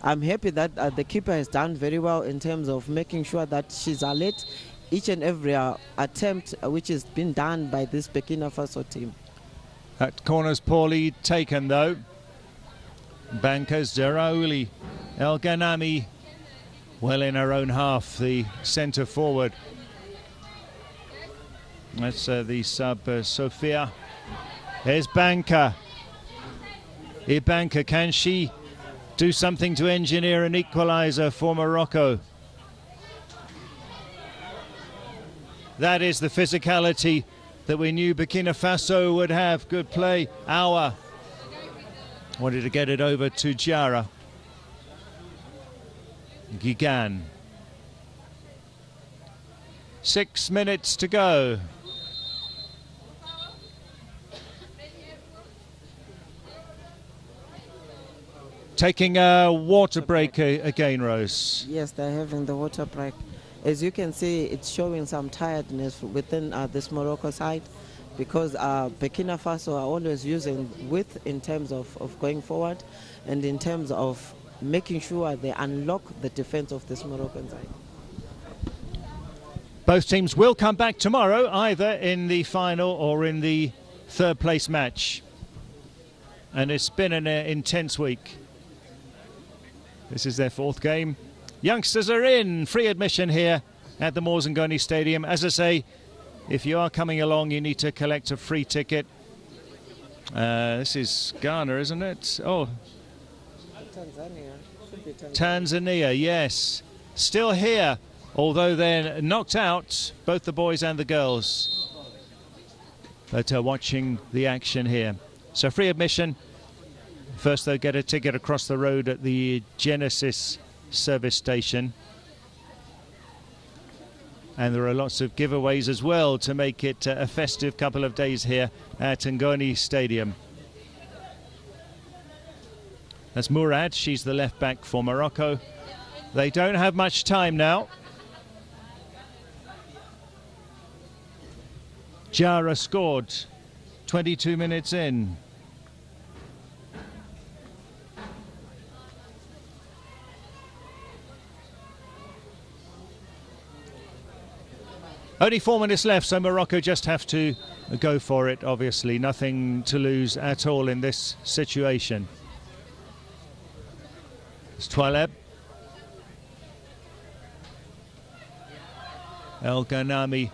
I'm happy that the keeper has done very well in terms of making sure that she's alert each and every attempt which has been done by this Burkina Faso team. That corner's poorly taken, though. Bankers, Zeraouli, El Ghanami, well in her own half, the centre forward. That's the sub, Sophia. Here's Banka. Ibanka, can she do something to engineer an equaliser for Morocco? That is the physicality that we knew Burkina Faso would have. Good play. Awa wanted to get it over to Jara. Gigan. 6 minutes to go. Taking a water break again, Rose. Yes, they're having the water break. As you can see, it's showing some tiredness within this Morocco side, because Burkina Faso are always using width in terms of going forward and in terms of making sure they unlock the defense of this Moroccan side. Both teams will come back tomorrow, either in the final or in the third place match. And it's been an intense week. This is their fourth game. Youngsters are in. Free admission here at the Morzangoni Stadium. As I say, if you are coming along, you need to collect a free ticket. This is Ghana, isn't it? Oh, Tanzania. Should be Tanzania, yes. Still here, although they're knocked out, both the boys and the girls. But watching the action here. So free admission. First, they'll get a ticket across the road at the Genesis service station. And there are lots of giveaways as well to make it a festive couple of days here at Ngoni Stadium. That's Murad, she's the left back for Morocco. They don't have much time now. Jara scored 22 minutes in. Only 4 minutes left, so Morocco just have to go for it, obviously. Nothing to lose at all in this situation. It's Twaleb. El Ghanami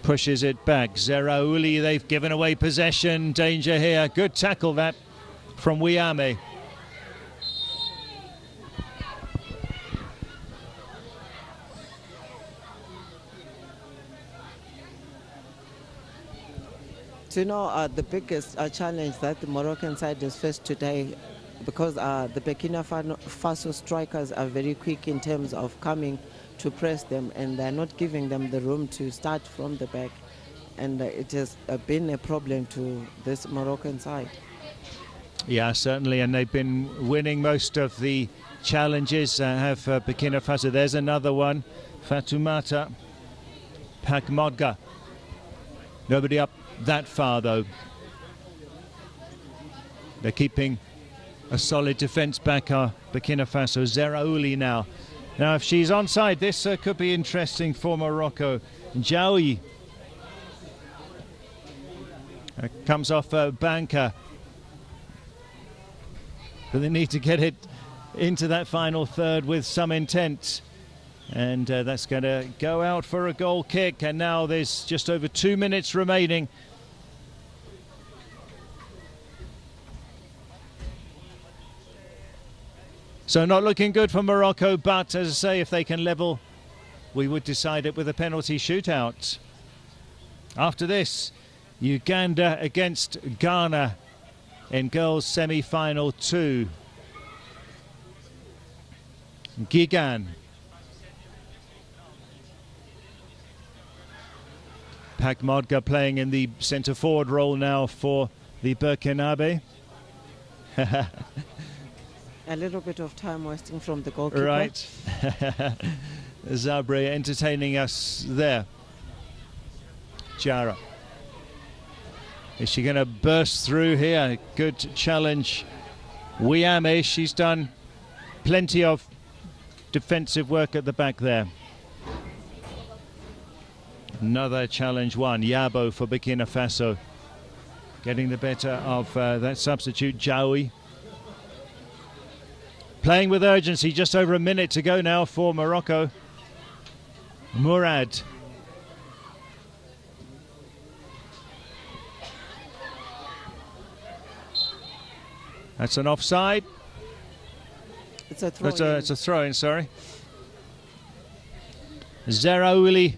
pushes it back. Zeraouli, they've given away possession. Danger here. Good tackle that from Wiame. You know, the biggest challenge that the Moroccan side has faced today, because the Burkina Faso strikers are very quick in terms of coming to press them, and they're not giving them the room to start from the back, and it has been a problem to this Moroccan side. Yeah, certainly, and they've been winning most of the challenges. Have Burkina Faso. There's another one, Fatoumata Pakmodga. Nobody up that far, though. They're keeping a solid defence back, Burkina Faso. Zeraouli now. Now, if she's onside, this could be interesting for Morocco. Jaoui comes off Banka. But they need to get it into that final third with some intent. And that's going to go out for a goal kick. And now there's just over 2 minutes remaining. So not looking good for Morocco, but as I say, if they can level, we would decide it with a penalty shootout. After this, Uganda against Ghana in girls semi-final 2. Gigan. Pak Modga playing in the centre forward role now for the Burkinabe. A little bit of time wasting from the goalkeeper. Right. Zabre entertaining us there. Jara. Is she going to burst through here? Good challenge. Wiame, she's done plenty of defensive work at the back there. Another challenge won. Yabo for Burkina Faso. Getting the better of that substitute, Jaoui. Playing with urgency, just over a minute to go now for Morocco. Murad. That's an offside. It's a throw-in. It's a throw-in, sorry. Zeraouli.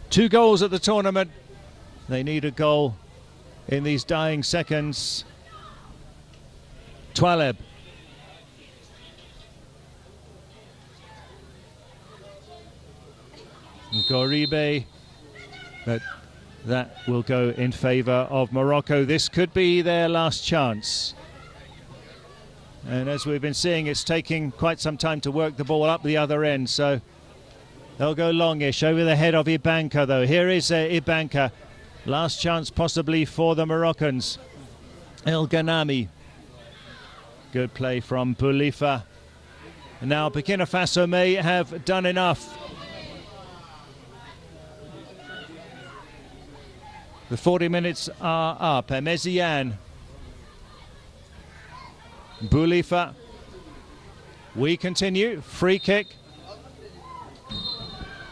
2 goals at the tournament. They need a goal in these dying seconds. Twaleb. Goribe, but that will go in favour of Morocco. This could be their last chance. And as we've been seeing, it's taking quite some time to work the ball up the other end, so they'll go longish over the head of Ibanka, though. Here is Ibanka. Last chance possibly for the Moroccans. El Ghanami. Good play from Boulifa. Now Burkina Faso may have done enough. The 40 minutes are up. Meziane. Boulifa. We continue. Free kick.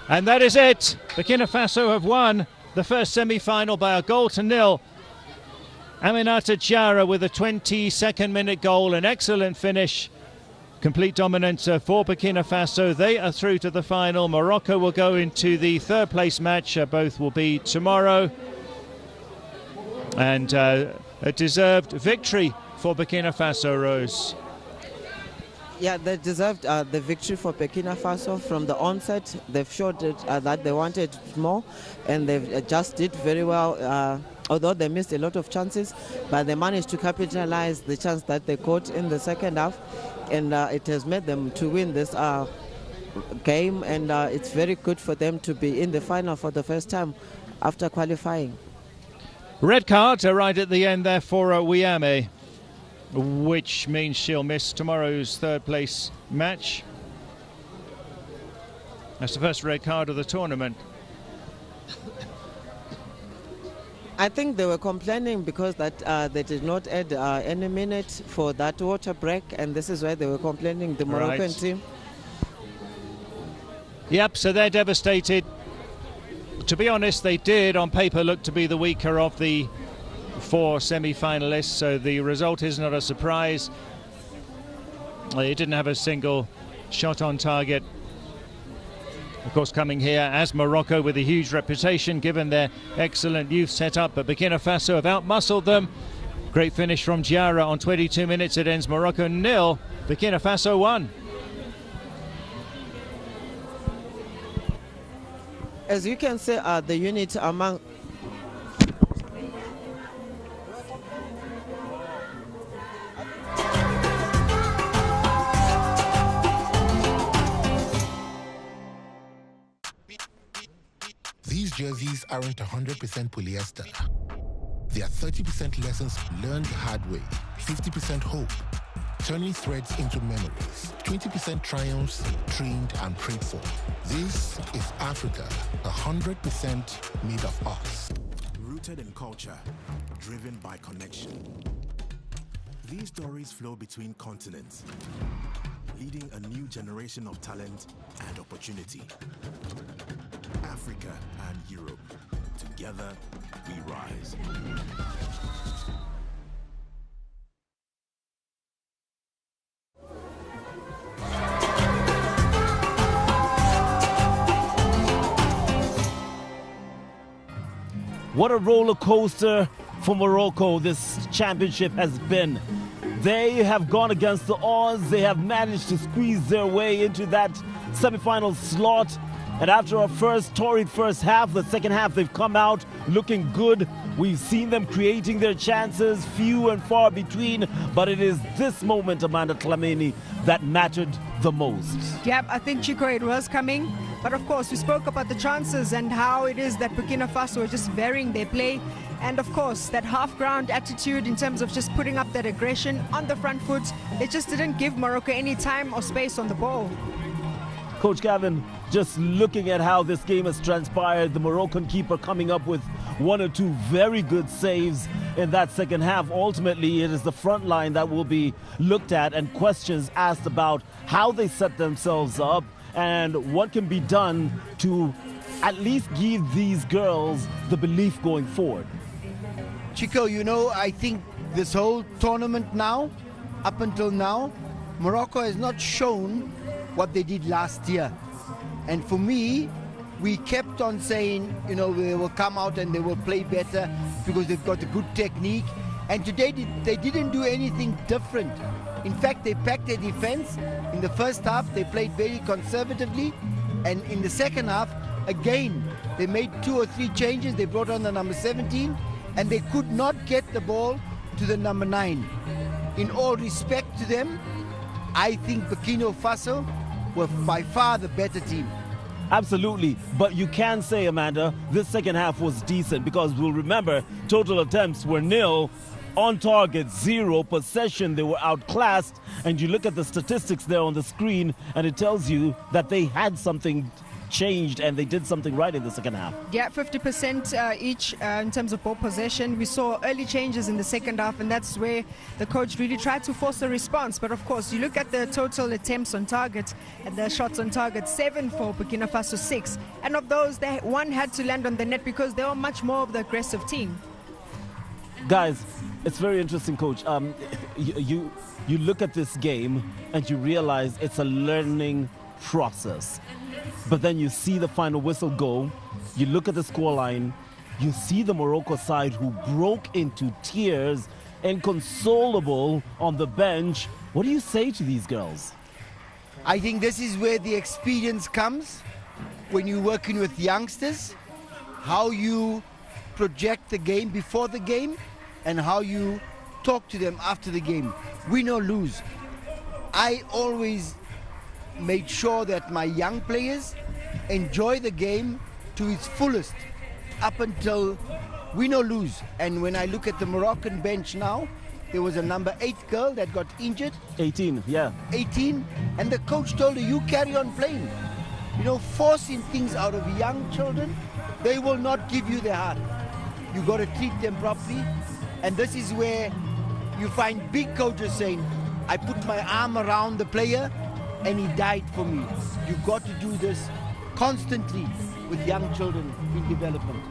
And that is it. Burkina Faso have won the first semi-final by a 1-0. Aminata Jara with a 22nd minute goal. An excellent finish. Complete dominance for Burkina Faso. They are through to the final. Morocco will go into the 3rd place match. Both will be tomorrow. And a deserved victory for Burkina Faso, Rose. Yeah, they deserved the victory for Burkina Faso from the onset. They've showed that they wanted more, and they just did very well, although they missed a lot of chances, but they managed to capitalize the chance that they caught in the second half, and it has made them to win this game, and it's very good for them to be in the final for the first time after qualifying. Red card right at the end there for Wiame, which means she'll miss tomorrow's 3rd place match. That's the first red card of the tournament. I think they were complaining because that they did not add any minute for that water break, and this is why they were complaining, the Moroccan team. Yep, so they're devastated. To be honest, they did on paper look to be the weaker of the 4 semi-finalists, so the result is not a surprise. They didn't have a single shot on target. Of course, coming here as Morocco with a huge reputation given their excellent youth setup, but Burkina Faso have outmuscled them. Great finish from Diarra on 22 minutes. It ends Morocco 0, Burkina Faso 1. As you can see, the unit among These jerseys aren't 100% polyester. They are 30% lessons learned the hard way, 50% hope, turning threads into memories, 20% triumphs dreamed and prayed for. This is Africa, 100% made of us. Rooted in culture, driven by connection. These stories flow between continents, leading a new generation of talent and opportunity. Africa and Europe, together we rise. What a roller coaster for Morocco this championship has been. They have gone against the odds. They have managed to squeeze their way into that semi-final slot. And after a torrid first half, the second half they've come out looking good. We've seen them creating their chances, few and far between. But it is this moment, Amanda Tlamini, that mattered the most. Yep, I think, Chico, it was coming. But of course, we spoke about the chances and how it is that Burkina Faso are just varying their play. And of course, that half-ground attitude in terms of just putting up that aggression on the front foot, it just didn't give Morocco any time or space on the ball. Coach Gavin, just looking at how this game has transpired, the Moroccan keeper coming up with one or two very good saves in that second half. Ultimately, it is the front line that will be looked at and questions asked about how they set themselves up and what can be done to at least give these girls the belief going forward. Chico, you know, I think this whole tournament now, up until now, Morocco has not shown what they did last year. And for me, we kept on saying, you know, they will come out and they will play better because they've got a good technique. And today they didn't do anything different. In fact, they packed their defense. In the first half, they played very conservatively. And in the second half, again, they made 2 or 3 changes. They brought on the number 17, and they could not get the ball to the number 9. In all respect to them, I think Burkina Faso were by far the better team. Absolutely, but you can say, Amanda, this second half was decent because we'll remember total attempts were 0, on target 0, possession they were outclassed, and you look at the statistics there on the screen and it tells you that they had something changed and they did something right in the second half. Yeah, 50% each in terms of ball possession. We saw early changes in the second half, and that's where the coach really tried to force a response. But of course, you look at the total attempts on target and the shots on target, 7 for Burkina Faso, 6. And of those, one had to land on the net because they were much more of the aggressive team. Guys, it's very interesting, Coach. You look at this game and you realize it's a learning process. But then you see the final whistle go, you look at the scoreline, you see the Morocco side who broke into tears, inconsolable on the bench. What do you say to these girls? I think this is where the experience comes when you're working with youngsters, how you project the game before the game and how you talk to them after the game. Win or lose. I always made sure that my young players enjoy the game to its fullest up until win or lose. And when I look at the Moroccan bench now, there was a number 8 girl that got injured. 18, yeah. 18, and the coach told her, you carry on playing. You know, forcing things out of young children, they will not give you their heart. You got to treat them properly. And this is where you find big coaches saying, I put my arm around the player and he died for me. You got to do this constantly with young children in development.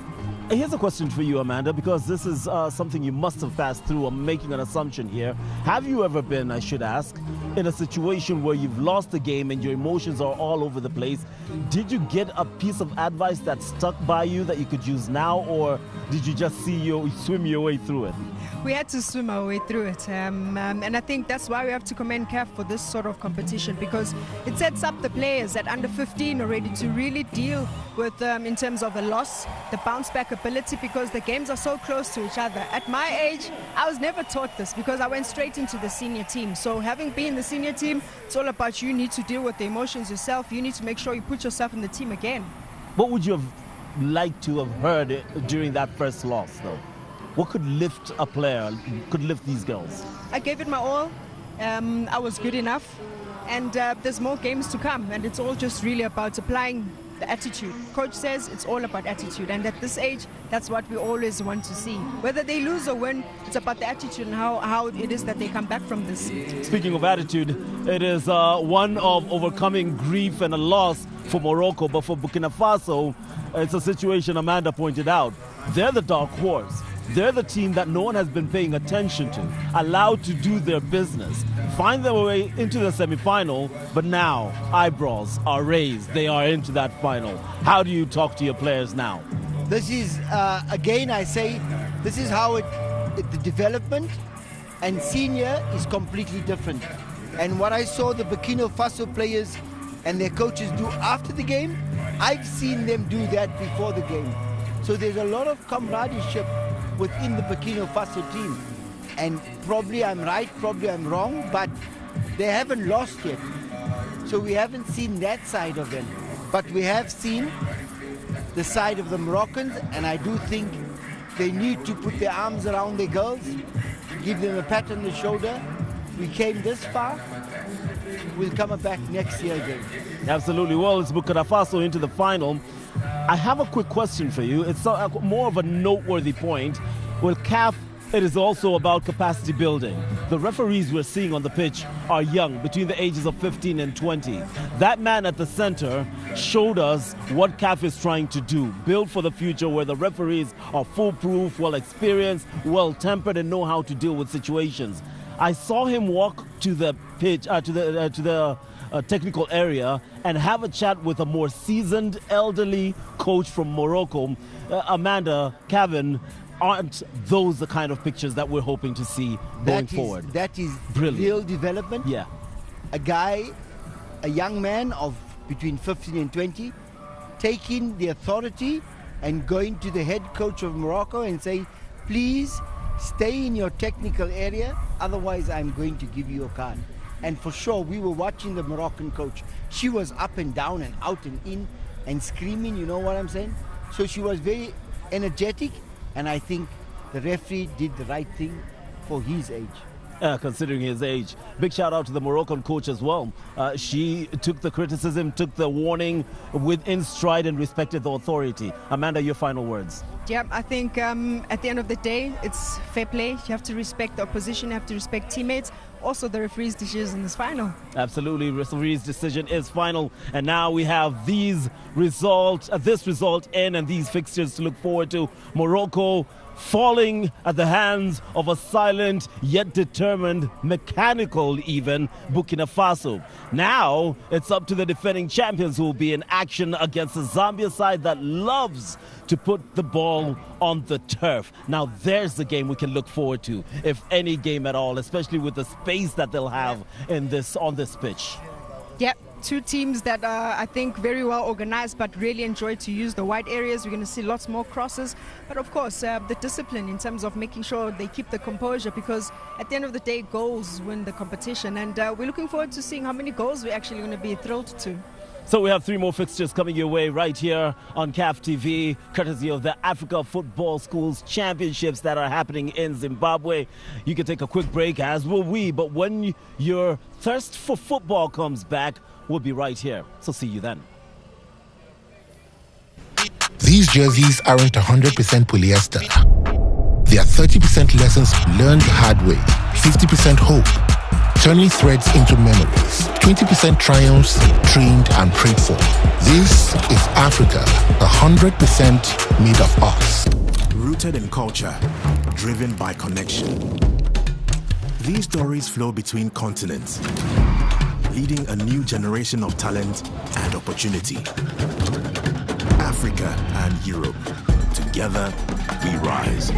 Here's a question for you, Amanda, because this is something you must have passed through. I'm making an assumption here. Have you ever been, I should ask, in a situation where you've lost the game and your emotions are all over the place? Did you get a piece of advice that stuck by you that you could use now, or did you just swim your way through it? We had to swim our way through it, and I think that's why we have to commend CAF for this sort of competition, because it sets up the players at under 15 already to really deal with, in terms of a loss, the bounce back ability, because the games are so close to each other. At my age, I was never taught this because I went straight into the senior team. So having been the senior team, it's all about you need to deal with the emotions yourself. You need to make sure you put yourself in the team again. What would you have liked to have heard during that first loss, though? What could lift a player, could lift these girls? I gave it my all. I was good enough. And there's more games to come. And it's all just really about applying the attitude. Coach says it's all about attitude, and at this age, that's what we always want to see. Whether they lose or win, it's about the attitude and how it is that they come back from this. Speaking of attitude, it is one of overcoming grief and a loss for Morocco, but for Burkina Faso, it's a situation Amanda pointed out. They're the dark horse. They're the team that no one has been paying attention to, allowed to do their business, find their way into the semi-final, but now eyebrows are raised. They are into that final. How do you talk to your players now? This is, again, I say, this is how the development and senior is completely different. And what I saw the Burkina Faso players and their coaches do after the game, I've seen them do that before the game. So there's a lot of camaraderie within the Burkina Faso team. And probably I'm right, probably I'm wrong, but they haven't lost yet. So we haven't seen that side of them. But we have seen the side of the Moroccans, and I do think they need to put their arms around their girls, give them a pat on the shoulder. We came this far, we'll come back next year again. Absolutely. Well, it's Burkina Faso into the final. I have a quick question for you. It's more of a noteworthy point. Well, CAF, it is also about capacity building. The referees we're seeing on the pitch are young, between the ages of 15 and 20. That man at the center showed us what CAF is trying to do. Build for the future where the referees are foolproof, well experienced, well tempered, and know how to deal with situations. I saw him walk to the pitch, to the technical area and have a chat with a more seasoned elderly coach from Morocco. Amanda, Kevin, aren't those the kind of pictures that we're hoping to see going forward? That is brilliant. Real development. Yeah. A young man of between 15 and 20, taking the authority and going to the head coach of Morocco and say, please stay in your technical area, otherwise I'm going to give you a card. And for sure, we were watching the Moroccan coach. She was up and down and out and in and screaming, you know what I'm saying? So she was very energetic, and I think the referee did the right thing for his age. Considering his age. Big shout out to the Moroccan coach as well. She took the criticism, took the warning within stride and respected the authority. Amanda, your final words. Yeah, I think at the end of the day, it's fair play. You have to respect the opposition, you have to respect teammates. Also, the referee's decision in this final. Absolutely, referee's decision is final. And now we have this result in and these fixtures to look forward to. Morocco falling at the hands of a silent yet determined, mechanical even, Burkina Faso. Now it's up to the defending champions who will be in action against the Zambia side that loves to put the ball on the turf. Now there's the game we can look forward to, if any game at all, especially with the space that they'll have on this pitch. Yeah, two teams that are, I think, very well organized but really enjoy to use the wide areas. We're going to see lots more crosses. But of course, the discipline in terms of making sure they keep the composure, because at the end of the day, goals win the competition. And we're looking forward to seeing how many goals we're actually going to be thrilled to. So we have 3 more fixtures coming your way right here on CAF TV, courtesy of the Africa Football Schools Championships that are happening in Zimbabwe. You can take a quick break, as will we, but when your thirst for football comes back, we'll be right here. So see you then. These jerseys aren't 100% polyester. They are 30% lessons learned the hard way, 50% hope, turning threads into memories, 20% triumphs trained and prayed for. This is Africa, 100% made of us. Rooted in culture, driven by connection. These stories flow between continents, leading a new generation of talent and opportunity. Africa and Europe, together we rise.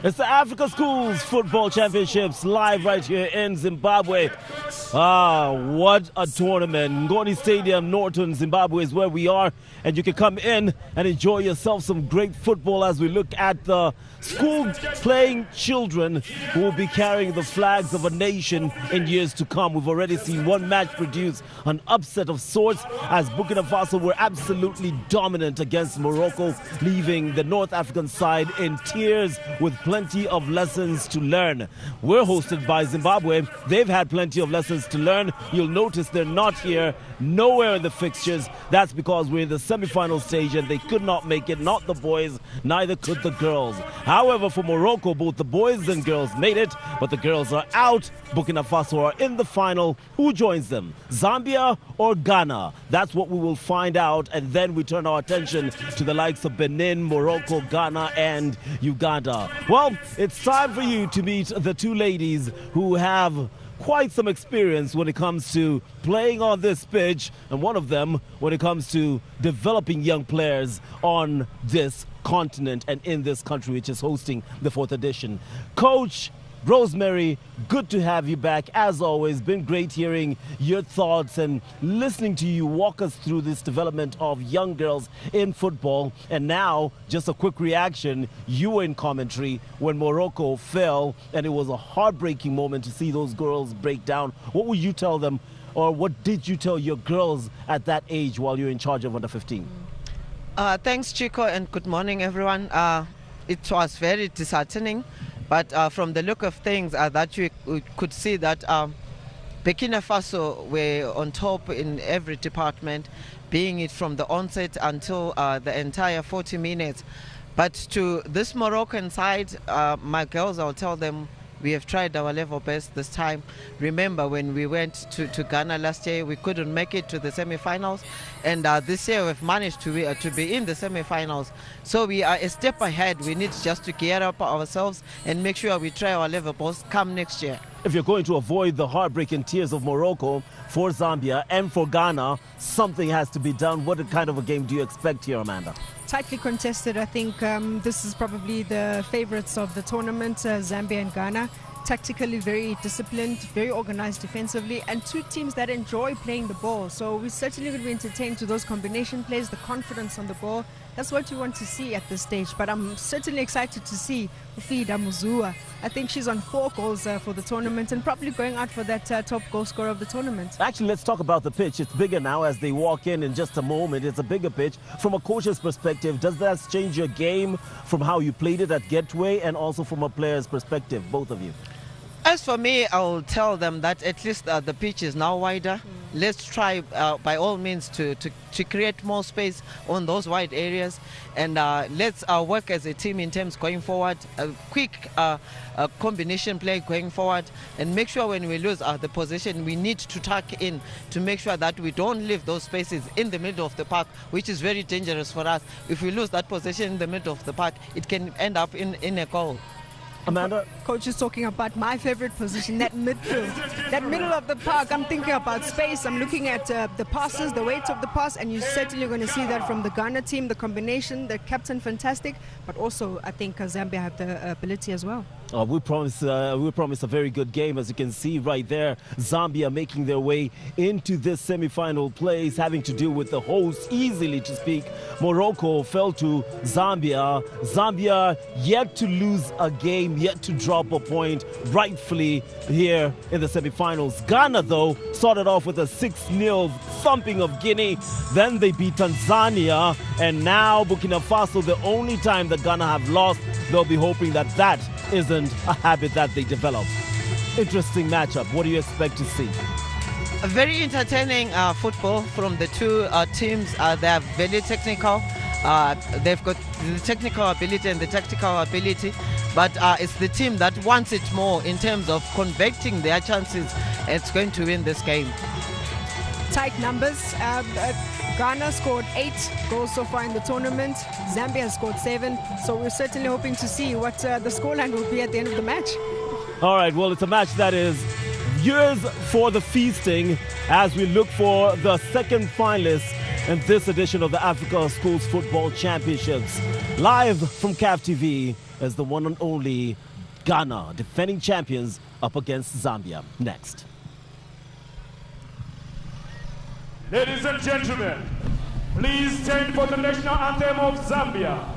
It's the Africa Schools Football Championships live right here in Zimbabwe. What a tournament. Ngoni Stadium, Norton, Zimbabwe is where we are. And you can come in and enjoy yourself some great football as we look at the school-playing children who will be carrying the flags of a nation in years to come. We've already seen one match produce an upset of sorts as Burkina Faso were absolutely dominant against Morocco, leaving the North African side in tears with plenty of lessons to learn. We're hosted by Zimbabwe. They've had plenty of lessons to learn. You'll notice they're not here, nowhere in the fixtures. That's because we're in the semi-final stage and they could not make it, not the boys, neither could the girls. However, for Morocco, both the boys and girls made it, but the girls are out. Burkina Faso are in the final. Who joins them? Zambia or Ghana? That's what we will find out, and then we turn our attention to the likes of Benin, Morocco, Ghana, and Uganda. Well, it's time for you to meet the two ladies who have quite some experience when it comes to playing on this pitch, and one of them when it comes to developing young players on this continent and in this country, which is hosting the 4th edition. Coach Rosemary, good to have you back. As always, been great hearing your thoughts and listening to you walk us through this development of young girls in football. And now, just a quick reaction. You were in commentary when Morocco fell, and it was a heartbreaking moment to see those girls break down. What would you tell them, or what did you tell your girls at that age while you're in charge of under 15? Thanks, Chico, and good morning, everyone. It was very disheartening. But from the look of things, that we could see that Burkina Faso were on top in every department, being it from the onset until the entire 40 minutes. But to this Moroccan side, my girls, I'll tell them, we have tried our level best this time. Remember when we went to Ghana last year, we couldn't make it to the semi-finals, and this year we've managed to be in the semi-finals. So we are a step ahead. We need just to gear up ourselves and make sure we try our level best come next year. If you're going to avoid the heartbreaking tears of Morocco, for Zambia and for Ghana, something has to be done. What kind of a game do you expect here, Amanda? Tightly contested. I think this is probably the favorites of the tournament, Zambia and Ghana. Tactically very disciplined, very organized defensively, and two teams that enjoy playing the ball. So we're certainly going to be entertained to those combination plays, the confidence on the ball. That's what we want to see at this stage. But I'm certainly excited to see Ufida Muzua. I think she's on 4 goals for the tournament and probably going out for that top goal scorer of the tournament. Actually, let's talk about the pitch. It's bigger now as they walk in just a moment. It's a bigger pitch. From a coach's perspective, does that change your game from how you played it at Gateway and also from a player's perspective, both of you? As for me, I'll tell them that at least the pitch is now wider. Let's try by all means to create more space on those wide areas, and let's work as a team in terms going forward, a quick combination play going forward, and make sure when we lose the possession, we need to tuck in to make sure that we don't leave those spaces in the middle of the park, which is very dangerous for us. If we lose that possession in the middle of the park, it can end up in a goal. Amanda? Coach is talking about my favorite position, that midfield. That middle of the park, I'm thinking about space. I'm looking at the passes, the weight of the pass, and you're certainly going to see that from the Ghana team, the combination, the captain, fantastic. But also, I think Zambia have the ability as well. We promise a very good game. As you can see right there, Zambia making their way into this semi-final place, having to deal with the host easily to speak. Morocco fell to Zambia. Zambia yet to lose a game, yet to drop a point, rightfully here in the semi-finals. Ghana, though, started off with a 6-0 thumping of Guinea. Then they beat Tanzania, and now Burkina Faso, the only time that Ghana have lost. They'll be hoping that that isn't a habit that they develop. Interesting matchup. What do you expect to see? A very entertaining football from the two teams. They are very technical. They've got the technical ability and the tactical ability. but it's the team that wants it more in terms of converting their chances. It's going to win this game. Tight numbers. Ghana scored 8 goals so far in the tournament. Zambia has scored 7. So we're certainly hoping to see what the scoreline will be at the end of the match. All right, well, it's a match that is years for the feasting as we look for the second finalists in this edition of the Africa Schools Football Championships. Live from CAF TV is the one and only Ghana, defending champions, up against Zambia. Next. Ladies and gentlemen, please stand for the national anthem of Zambia.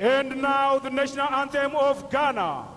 And now the national anthem of Ghana.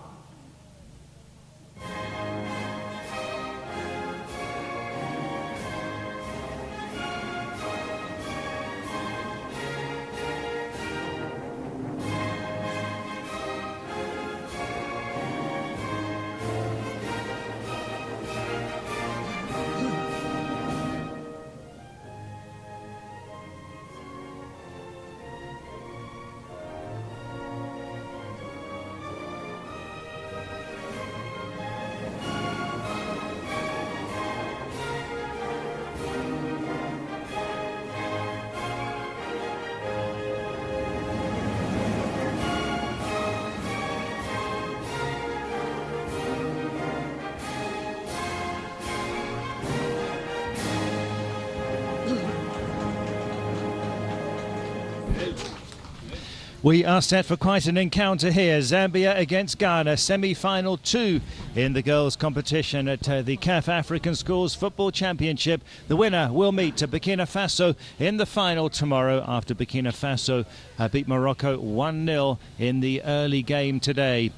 We are set for quite an encounter here. Zambia against Ghana, semi-final 2 in the girls' competition at the CAF African Schools Football Championship. The winner will meet Burkina Faso in the final tomorrow after Burkina Faso beat Morocco 1-0 in the early game today.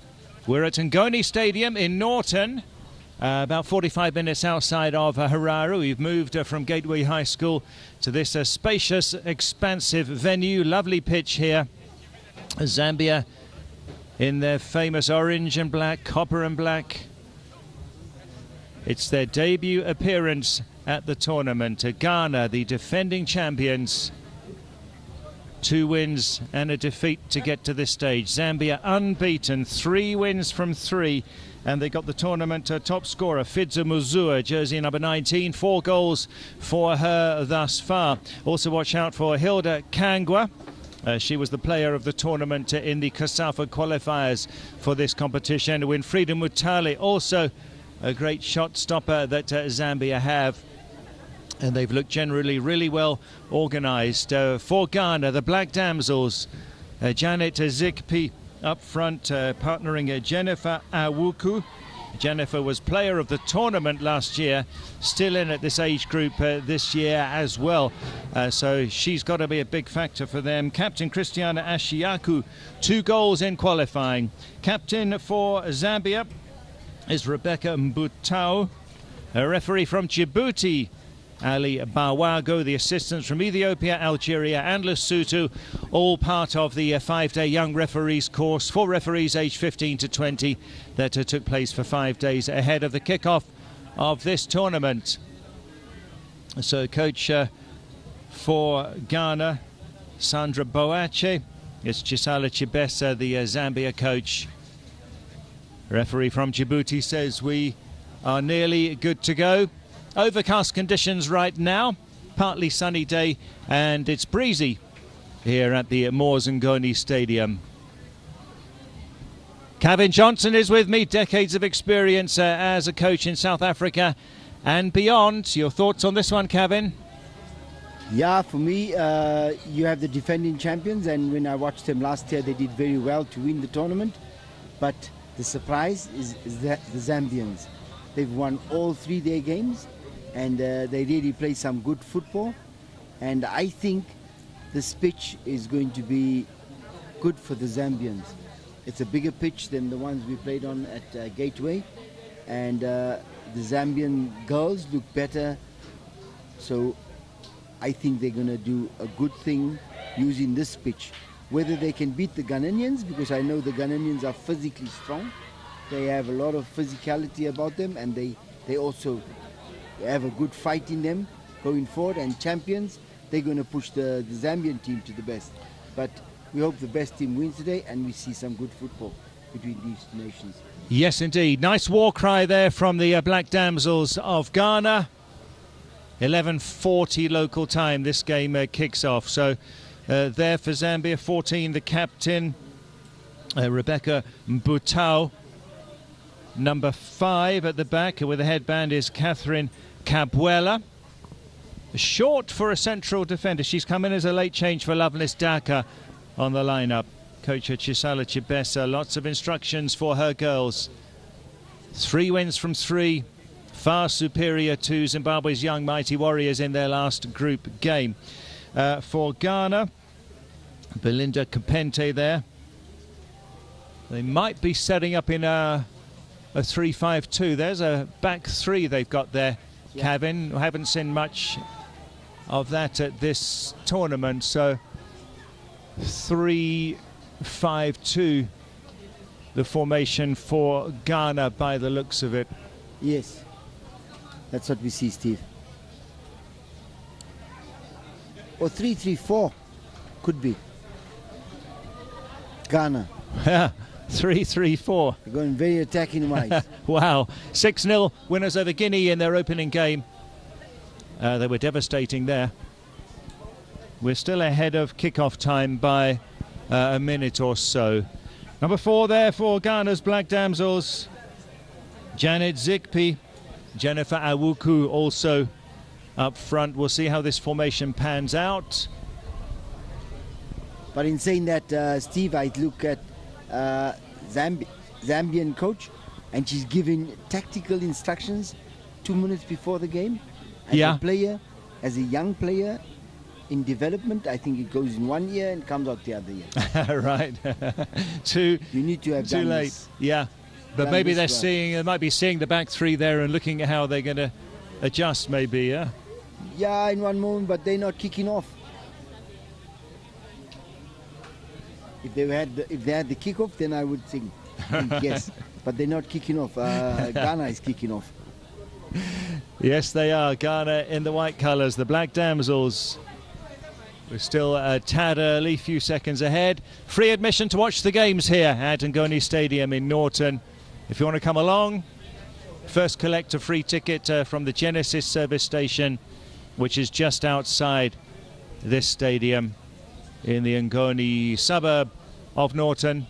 We're at Ngoni Stadium in Norton, about 45 minutes outside of Harare. We've moved from Gateway High School to this spacious, expansive venue. Lovely pitch here. Zambia in their famous orange and black, copper and black. It's their debut appearance at the tournament. Ghana, the defending champions. 2 wins and a defeat to get to this stage. Zambia unbeaten, 3 wins from 3. And they got the tournament top scorer, Fidza Muzua, jersey number 19. 4 goals for her thus far. Also watch out for Hilda Kangwa. She was the player of the tournament in the CAF qualifiers for this competition. Winfrieda Mutale, also a great shot stopper that Zambia have. And they've looked generally really well organised. For Ghana, the Black Damsels, Janet Zikpi up front, partnering Jennifer Awuku Jennifer was player of the tournament last year, still in at this age group this year as well. So she's got to be a big factor for them. Captain Christiana Ashiaku, 2 goals in qualifying. Captain for Zambia is Rebecca Mbutao. A referee from Djibouti, Ali Bawago. The assistants from Ethiopia, Algeria and Lesotho, all part of the 5-day young referees course for referees aged 15 to 20 that took place for 5 days ahead of the kickoff of this tournament. So coach for Ghana, Sandra Boache. It's Chisala Chibesa, the Zambia coach. Referee from Djibouti says we are nearly good to go. Overcast conditions right now, partly sunny day, and it's breezy here at the Moores Ngoni Stadium. Kevin Johnson is with me, decades of experience as a coach in South Africa and beyond. Your thoughts on this one, Kevin? Yeah, for me, you have the defending champions, and when I watched them last year, they did very well to win the tournament. But the surprise is the Zambians. They've won all 3 their games, and they really play some good football. And I think this pitch is going to be good for the Zambians. It's a bigger pitch than the ones we played on at Gateway, and the Zambian girls look better. So I think they're going to do a good thing using this pitch. Whether they can beat the Ghanaians, because I know the Ghanaians are physically strong. They have a lot of physicality about them, and they also have a good fight in them going forward. And champions, they're going to push the Zambian team to the best. But we hope the best team wins today, and we see some good football between these nations. Yes, indeed. Nice war cry there from the Black Damsels of Ghana. 11:40 local time, this game kicks off. So there for Zambia, 14, the captain, Rebecca Mbutao. Number 5 at the back with the headband is Catherine Kabwela. Short for a central defender. She's come in as a late change for Loveless Daka on the lineup. Coach Chisala Chibesa, lots of instructions for her girls. 3 wins from 3, far superior to Zimbabwe's young mighty warriors in their last group game. For Ghana, Belinda Kapente there. They might be setting up in a 3-5-2. There's a back 3 they've got there, yeah. Kevin. I haven't seen much of that at this tournament. So 3-5-2, the formation for Ghana by the looks of it. Yes, that's what we see, Steve. Or 3-3-4 could be Ghana. 3-3-4. They're going very attacking wise. Wow. 6-0 winners over Guinea in their opening game. They were devastating there. We're still ahead of kickoff time by a minute or so. Number 4 there for Ghana's Black Damsels, Janet Zikpi. Jennifer Awuku also up front. We'll see how this formation pans out. But in saying that, Steve, I look at Zambian coach, and she's giving tactical instructions 2 minutes before the game. As a player, as a young player in development, I think it goes in one ear and comes out the other ear. Right. You need to have too done late. This. Yeah. But maybe they might be seeing the back 3 there and looking at how they're going to adjust, maybe, yeah? Yeah, in one moment, but they're not kicking off. If they had the kickoff, then I would think yes. But they're not kicking off. Ghana is kicking off. Yes, they are. Ghana in the white colours. The Black Damsels. We're still a tad early, few seconds ahead. Free admission to watch the games here at Ngoni Stadium in Norton. If you want to come along, first collect a free ticket from the Genesis service station, which is just outside this stadium in the Ngoni suburb of Norton.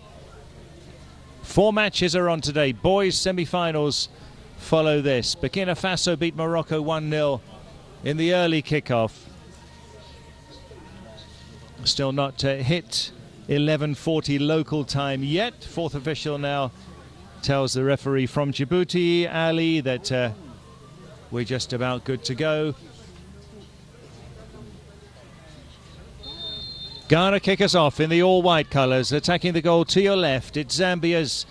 4 matches are on today. Boys semi-finals follow this. Burkina Faso beat Morocco 1-0 in the early kickoff. Still not hit 11:40 local time yet. 4th official now tells the referee from Djibouti, Ali, that we're just about good to go. Ghana kick us off in the all-white colours, attacking the goal to your left. It's Zambia's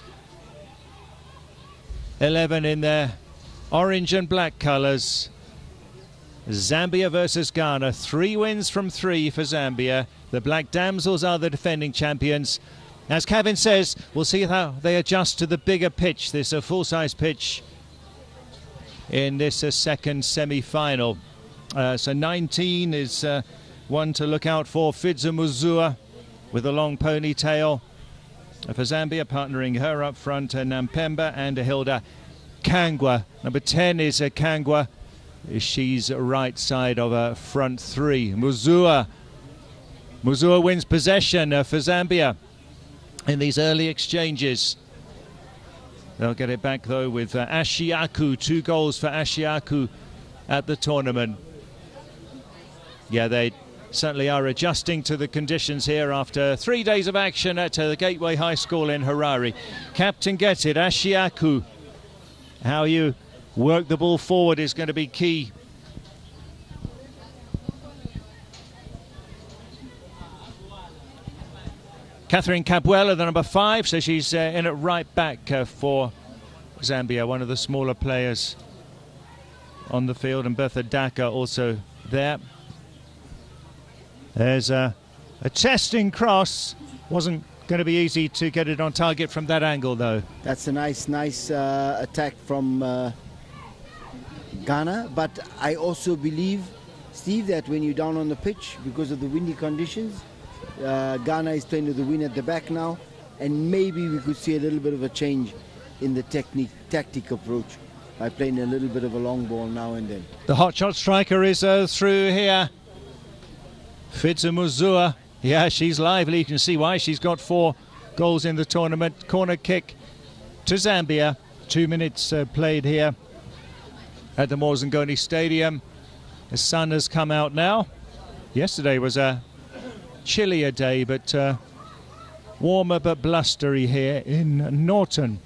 11 in their orange and black colours. Zambia versus Ghana, 3 wins from 3 for Zambia. The Black Damsels are the defending champions. As Kevin says, we'll see how they adjust to the bigger pitch, this full-size pitch in this second semi-final. So 19 is one to look out for. Fidza Muzua with a long ponytail for Zambia, partnering her up front, Nampemba and Hilda Kangwa. Number 10 is Kangwa. She's right side of a front 3. Muzua wins possession for Zambia in these early exchanges. They'll get it back though with Ashiaku. 2 goals for Ashiaku at the tournament. Yeah, they certainly are adjusting to the conditions here after 3 days of action at the Gateway High School in Harare. Captain gets it, Ashiaku. How you work the ball forward is going to be key. Catherine Cabuela, the number 5, so she's in at right back for Zambia, one of the smaller players on the field, and Bertha Daka also there. There's a testing cross. Wasn't going to be easy to get it on target from that angle, though. That's a nice attack from Ghana. But I also believe, Steve, that when you're down on the pitch, because of the windy conditions, Ghana is playing with the wind at the back now, and maybe we could see a little bit of a change in the tactic approach by playing a little bit of a long ball now and then. The hotshot striker is through here. Fidza Muzua, yeah, she's lively. You can see why. She's got 4 goals in the tournament. Corner kick to Zambia. 2 minutes played here at the Morzangoni Stadium. The sun has come out now. Yesterday was a chillier day, but warmer but blustery here in Norton.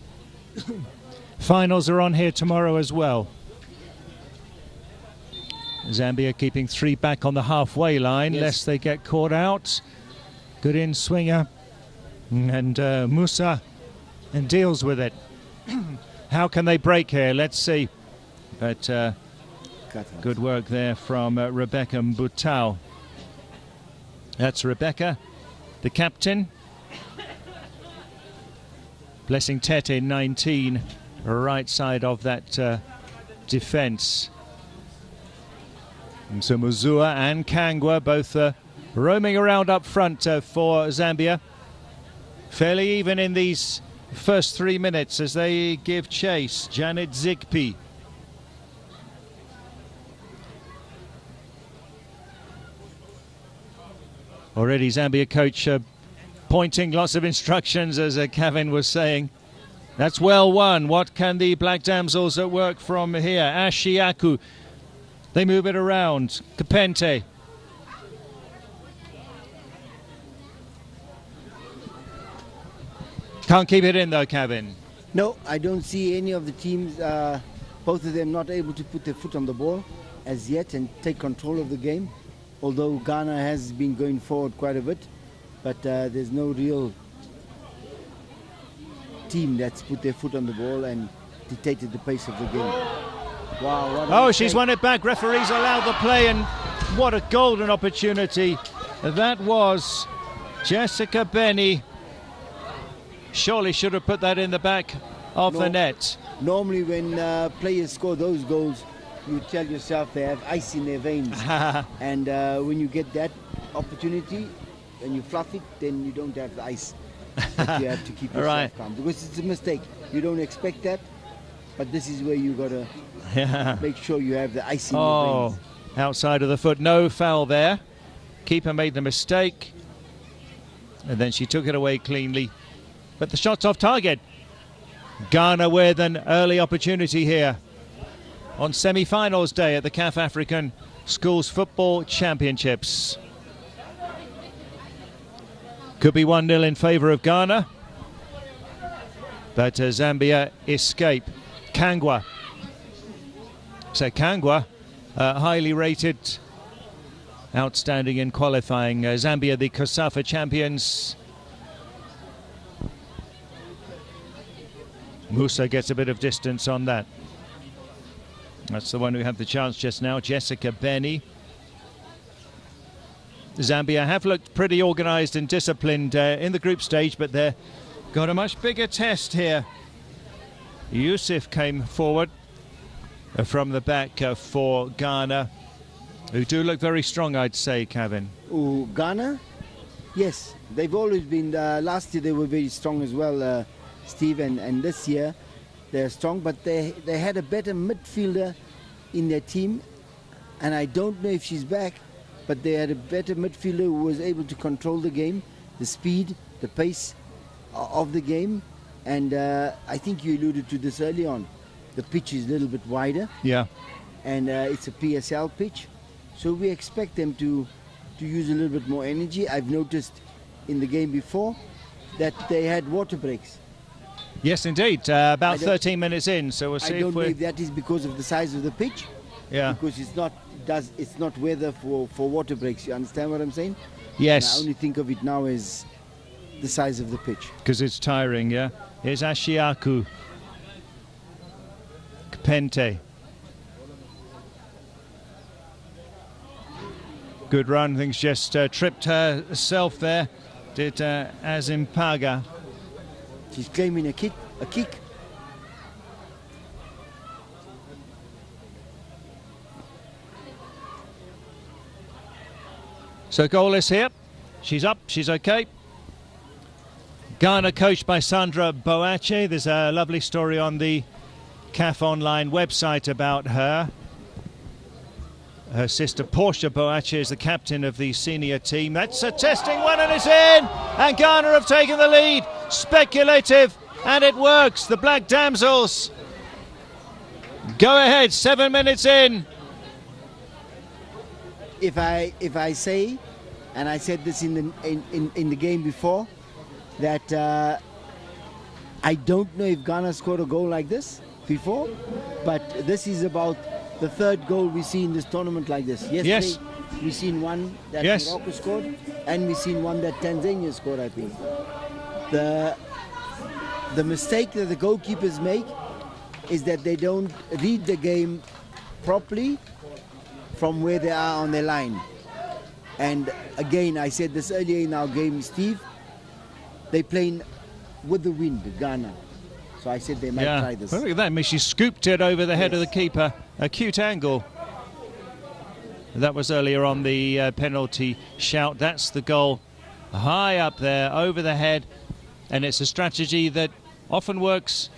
Finals are on here tomorrow as well. Zambia keeping 3 back on the halfway line, yes, lest they get caught out. Good in swinger, and Musa and deals with it. How can they break here? Let's see. But good work there from Rebecca Mbutao. That's Rebecca, the captain. Blessing Tete, 19, right side of that defence. So Muzua and Kangwa both roaming around up front for Zambia. Fairly even in these first 3 minutes as they give chase. Janet Zigpi. Already Zambia coach pointing lots of instructions, as Kevin was saying. That's well won. What can the Black Damsels at work from here? Ashiaku. They move it around. Kapente. Can't keep it in though, Kevin. No, I don't see any of the teams, both of them not able to put their foot on the ball as yet and take control of the game. Although Ghana has been going forward quite a bit, but there's no real team that's put their foot on the ball and dictated the pace of the game. Wow, oh, she's won it back. Referees allowed the play, and what a golden opportunity that was. Jessica Benny surely should have put that in the back of the net. Normally when players score those goals, you tell yourself they have ice in their veins. And when you get that opportunity and you fluff it, then you don't have the ice. But you have to keep yourself calm, because it's a mistake. You don't expect that, but this is where you got to make sure you have the ice in your veins. Outside of the foot, no foul there. Keeper made the mistake, and then she took it away cleanly. But the shot's off target. Ghana with an early opportunity here on semi-finals day at the CAF African Schools Football Championships. Could be 1-0 in favour of Ghana. But Zambia escape. Kangwa. So Kangwa, highly rated, outstanding in qualifying. Zambia, the CAF champions. Musa gets a bit of distance on that. That's the one who had the chance just now, Jessica Benny. Zambia have looked pretty organised and disciplined in the group stage, but they've got a much bigger test here. Yusuf came forward from the back for Ghana, who do look very strong, I'd say, Kevin. Oh, Ghana? Yes, they've always been. Last year they were very strong as well, Steve, and this year they're strong, but they had a better midfielder in their team, and I don't know if she's back, but they had a better midfielder who was able to control the game, the speed, the pace of the game, and I think you alluded to this early on. The pitch is a little bit wider, yeah, and it's a PSL pitch, so we expect them to use a little bit more energy. I've noticed in the game before that they had water breaks. Yes, indeed. About 13 minutes in, so we'll see I don't if know we. if that is because of the size of the pitch. Yeah. Because it's not weather for water breaks. You understand what I'm saying? Yes. And I only think of it now as the size of the pitch. Because it's tiring, yeah. Here's Ashiaku. Kpente. Good run. Things just tripped herself there. Did Azimpaga. She's claiming a kick. So goalless here. She's up. She's okay. Ghana coached by Sandra Boache. There's a lovely story on the CAF online website about her. Her sister Portia Boache is the captain of the senior team. That's a testing one and it's in! And Ghana have taken the lead. Speculative, and it works. The Black Damsels go ahead, 7 minutes in. If I say, and I said this in the game before, that I don't know if Ghana scored a goal like this before, but this is about the third goal we see in this tournament like this. Yesterday, we seen one that Morocco scored, and we seen one that Tanzania scored, I think. The mistake that the goalkeepers make is that they don't read the game properly from where they are on their line. And again, I said this earlier in our game, Steve, they playing with the wind, Ghana. So I said they might try this. Well, look at that. I mean, she scooped it over the head of the keeper. A cute angle. That was earlier on the penalty shout. That's the goal. High up there, over the head. And it's a strategy that often works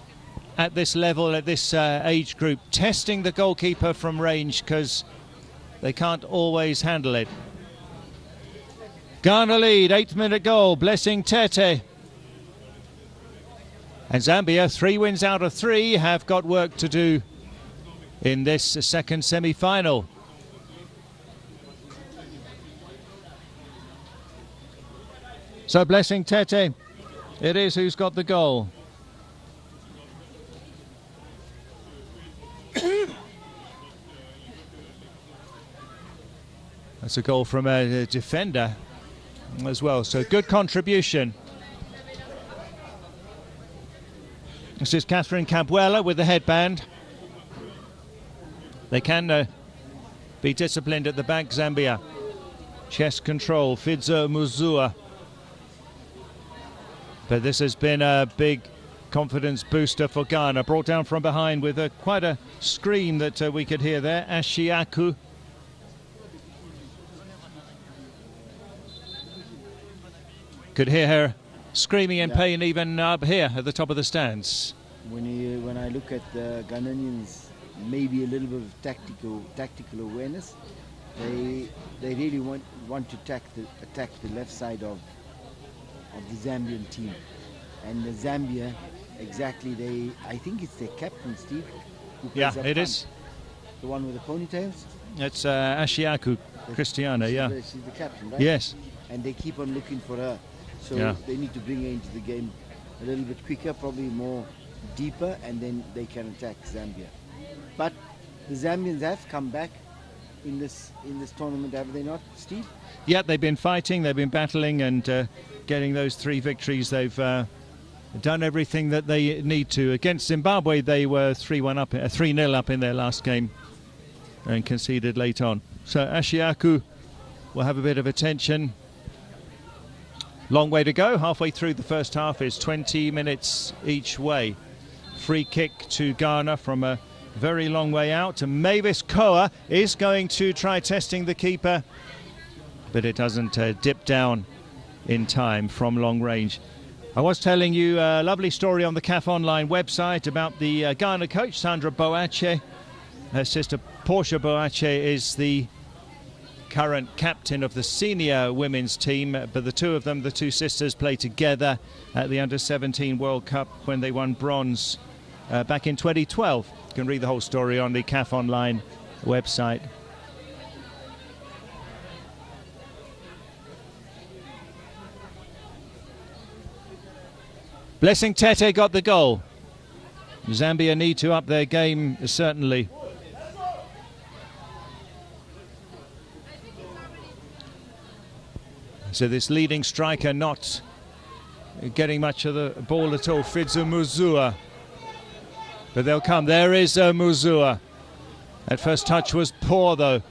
at this level, at this age group. Testing the goalkeeper from range because they can't always handle it. Ghana lead, 8th-minute goal. Blessing Tete. And Zambia, 3 wins out of 3, have got work to do in this second semi-final. So Blessing Tete, it is who's got the goal. That's a goal from a defender as well, so good contribution. This is Catherine Cabuela with the headband. They can be disciplined at the back, Zambia. Chest control, Fidzo Muzua. But this has been a big confidence booster for Ghana. Brought down from behind with quite a scream that we could hear there. Ashiaku. Could hear her screaming in pain even up here at the top of the stands. When I look at the Ghanaians, maybe a little bit of tactical awareness, they really want to attack the left side of the Zambian team. And the Zambia, exactly, I think it's their captain, Steve. Yeah, it is. The one with the ponytails? It's Ashiaku, Christiana, yeah. She's the captain, right? Yes. And they keep on looking for her. So they need to bring her into the game a little bit quicker, probably more deeper, and then they can attack Zambia. But the Zambians have come back in this tournament, have they not, Steve? Yeah, they've been fighting, they've been battling, and getting those 3 victories. They've done everything that they need to. Against Zimbabwe, they were 3-0 up in their last game and conceded late on. So Ashiaku will have a bit of attention. Long way to go. Halfway through the first half is 20 minutes each way. Free kick to Ghana from a very long way out. And Mavis Koa is going to try testing the keeper, but it doesn't dip down in time from long range. I was telling you a lovely story on the CAF Online website about the Ghana coach, Sandra Boache. Her sister Portia Boache is the current captain of the senior women's team, but the two of them, the two sisters, played together at the Under-17 World Cup when they won bronze back in 2012. You can read the whole story on the CAF Online website. Blessing Tete got the goal. Zambia need to up their game, certainly. So this leading striker not getting much of the ball at all, Fidzu Muzua. But they'll come. There is Muzua. That first touch was poor, though.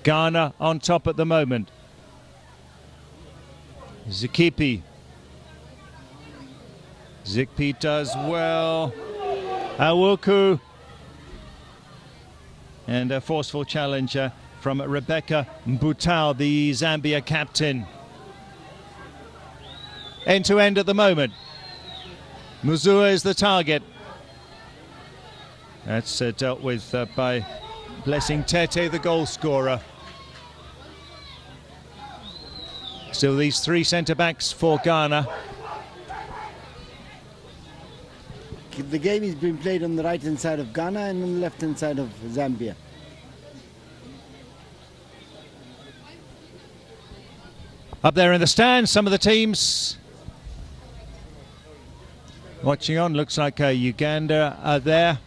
Ghana on top at the moment. Zikipi. Zikpi does well. Awuku. And a forceful challenger from Rebecca Mbutao, the Zambia captain. End to end at the moment. Muzua is the target. That's dealt with by Blessing Tete, the goal scorer. Still these 3 centre-backs for Ghana. The game is being played on the right-hand side of Ghana and on the left-hand side of Zambia. Up there in the stands, some of the teams watching on. Looks like Uganda are there.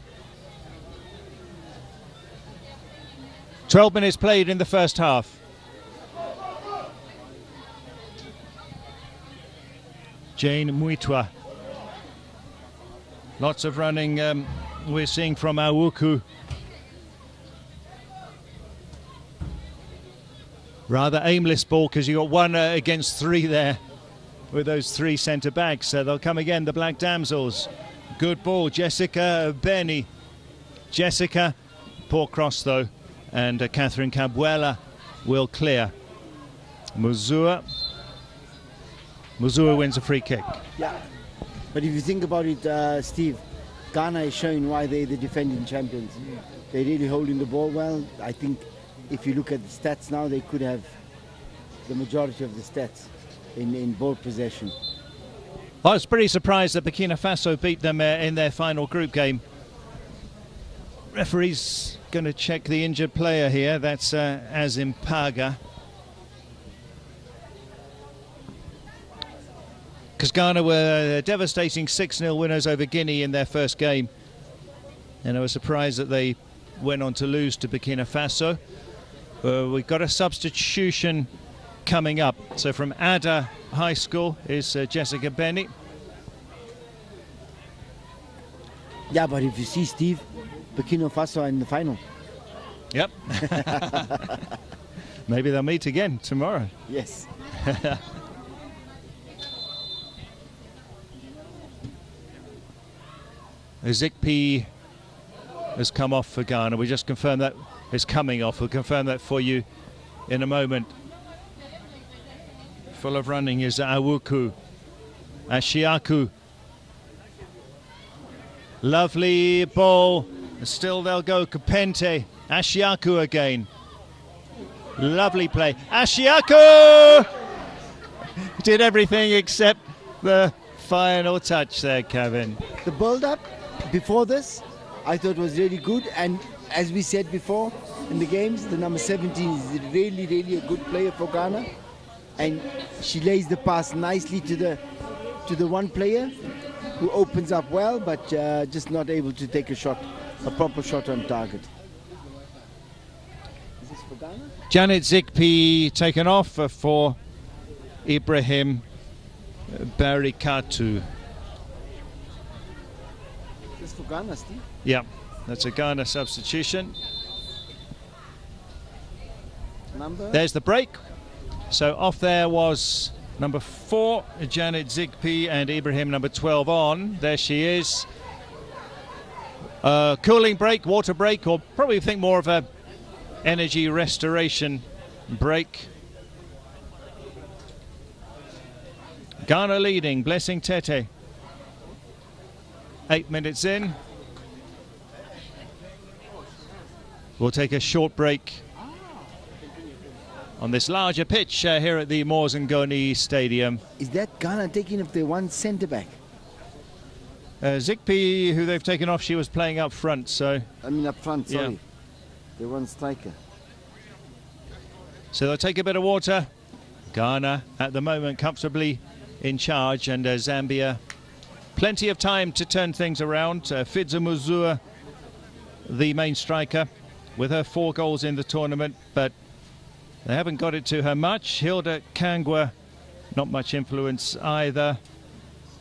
12 minutes played in the first half. Jane Muitwa. Lots of running we're seeing from Awuku. Rather aimless ball because you got 1 against 3 there with those 3 centre-backs. So they'll come again, the Black Damsels. Good ball, Jessica Benny. Jessica, poor cross though, and Catherine Cabuela will clear. Muzua wins a free kick. Yeah, but if you think about it, Steve, Ghana is showing why they're the defending champions. They're really holding the ball well. I think if you look at the stats now, they could have the majority of the stats in ball possession. I was pretty surprised that Burkina Faso beat them in their final group game. Referee's going to check the injured player here. That's Azimpaga. Because Ghana were devastating 6-0 winners over Guinea in their first game. And I was surprised that they went on to lose to Burkina Faso. We've got a substitution coming up. So from Ada High School is Jessica Benny. Yeah, but if you see, Steve, Burkina Faso are in the final. Yep. Maybe they'll meet again tomorrow. Yes. Zikpi has come off for Ghana. We just confirmed that is coming off. We'll confirm that for you in a moment. Full of running is Awuku. Ashiaku. Lovely ball. Still they'll go. Kapente. Ashiaku again. Lovely play. Ashiaku! Did everything except the final touch there, Kevin. The build-up before this, I thought was really good. And as we said before in the games, the number 17 is really, really a good player for Ghana. And she lays the pass nicely to to the one player who opens up well, but just not able to take a shot, a proper shot on target. Is this for Ghana? Janet Zikpi taken off for Ibrahim Barikatu. Is this for Ghana, Steve? Yeah, that's a Ghana substitution. Number? There's the break. So off there was number 4, Janet Zikpi, and Ibrahim number 12 on. There she is. Cooling break, water break, or probably think more of a energy restoration break. Ghana leading, Blessing Tete. 8 minutes in. We'll take a short break on this larger pitch here at the Morzengoni Stadium. Is that Ghana taking up their one centre back? Zikpi, who they've taken off, she was playing up front, so... I mean up front, sorry. Yeah. The one striker. So they'll take a bit of water. Ghana at the moment comfortably in charge, and Zambia plenty of time to turn things around. Fidza Muzua, the main striker, with her 4 goals in the tournament, but they haven't got it to her much. Hilda Kangwa, not much influence either.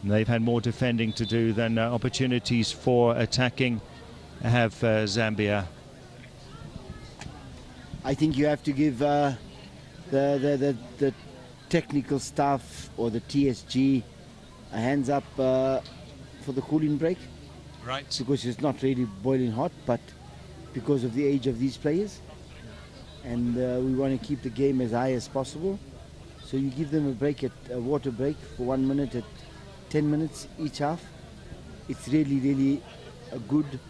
They've had more defending to do than opportunities for attacking have Zambia. I think you have to give the technical staff or the TSG a hands up for the cooling break. Right. Because it's not really boiling hot, but because of the age of these players. And we want to keep the game as high as possible. So you give them a water break for 1 minute at 10 minutes each half. It's really a good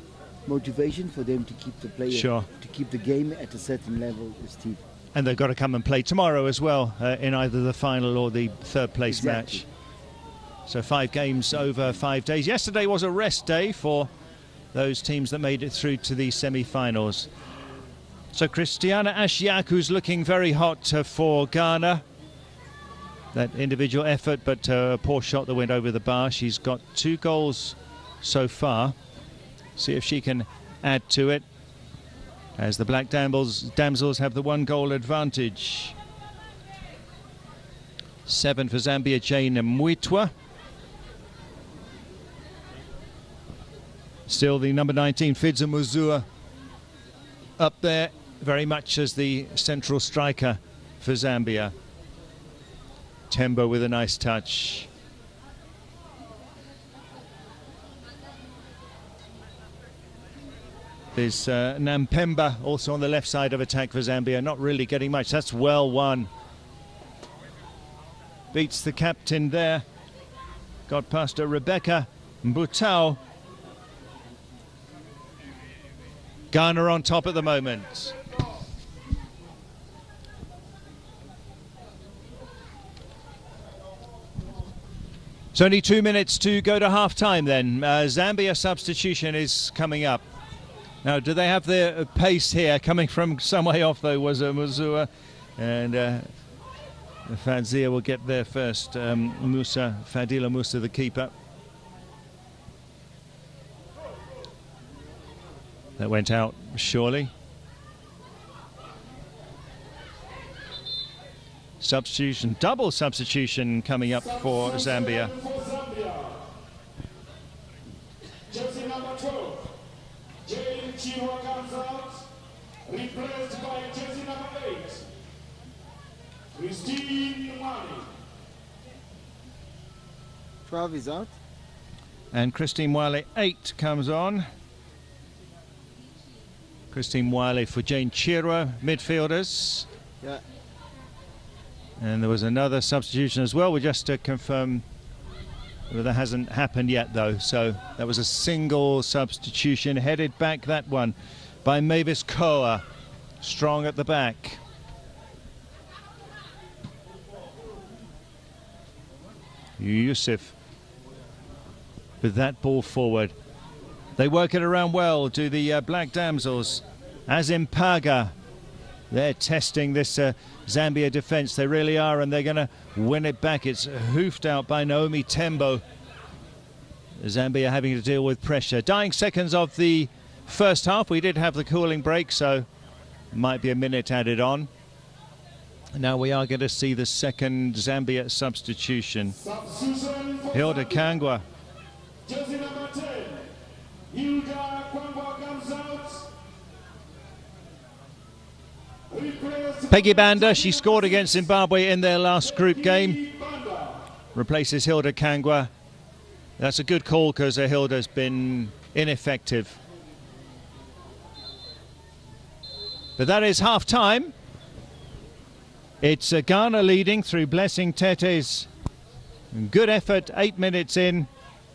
motivation for them to keep the player, to keep the game at a certain level, Steve. And they've got to come and play tomorrow as well in either the final or the third place match. So 5 games over 5 days. Yesterday was a rest day for those teams that made it through to the semi-finals. So Christiana Ashiaku's looking very hot for Ghana. That individual effort, but a poor shot that went over the bar. She's got 2 goals so far. See if she can add to it, as the Black Damsels have the 1 goal advantage. 7 for Zambia, Jane Mwitwa. Still the number 19, Fidza Muzua, up there very much as the central striker for Zambia. Tembo with a nice touch. There's Nampemba also on the left side of attack for Zambia, not really getting much. That's well won. Beats the captain there. Got past Rebecca Mbutao. Ghana on top at the moment. It's only 2 minutes to go to half-time then. Zambia substitution is coming up. Now, do they have the pace here? Coming from some way off, though, was Muzua. And Fadzia will get there first. Fadila Musa, the keeper. That went out, surely. Substitution, double substitution coming up for Zambia. Jersey number 12, Jane Chiwa comes out, replaced by jersey number 8, Christine Mwani. 12 is out. And Christine Mwale, 8 comes on. Christine Mwale for Jane Chirwa, midfielders. Yeah. And there was another substitution as well. We just to confirm that hasn't happened yet, though. So that was a single substitution, headed back, that one, by Mavis Koa. Strong at the back. Yusuf with that ball forward. They work it around well, do the Black Damsels. Azimpaga They're testing this Zambia defence. They really are, and they're going to win it back. It's hoofed out by Naomi Tembo. Zambia having to deal with pressure. Dying seconds of the first half. We did have the cooling break, so might be a minute added on. Now we are going to see the second Zambia substitution. Hilda Kangwa. Jersey number 10, Hilda Kangwa comes out. Peggy Banda, she scored against Zimbabwe in their last group game. Replaces Hilda Kangwa. That's a good call because Hilda's been ineffective. But that is half-time. It's Ghana leading through Blessing Tete's good effort 8 minutes in,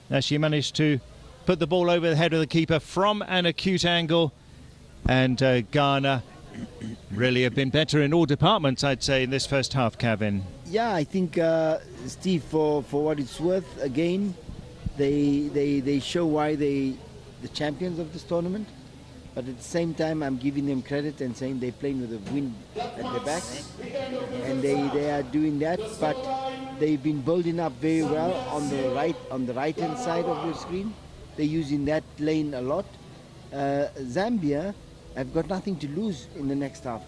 as she managed to put the ball over the head of the keeper from an acute angle. And Ghana really have been better in all departments, I'd say, in this first half, Kevin. Yeah, I think, Steve, for what it's worth, again, they show why they the champions of this tournament. But at the same time, I'm giving them credit and saying they're playing with a wind at their backs. And they are doing that, but they've been building up very well on the right-hand side of your screen. They're using that lane a lot. Zambia have got nothing to lose in the next half.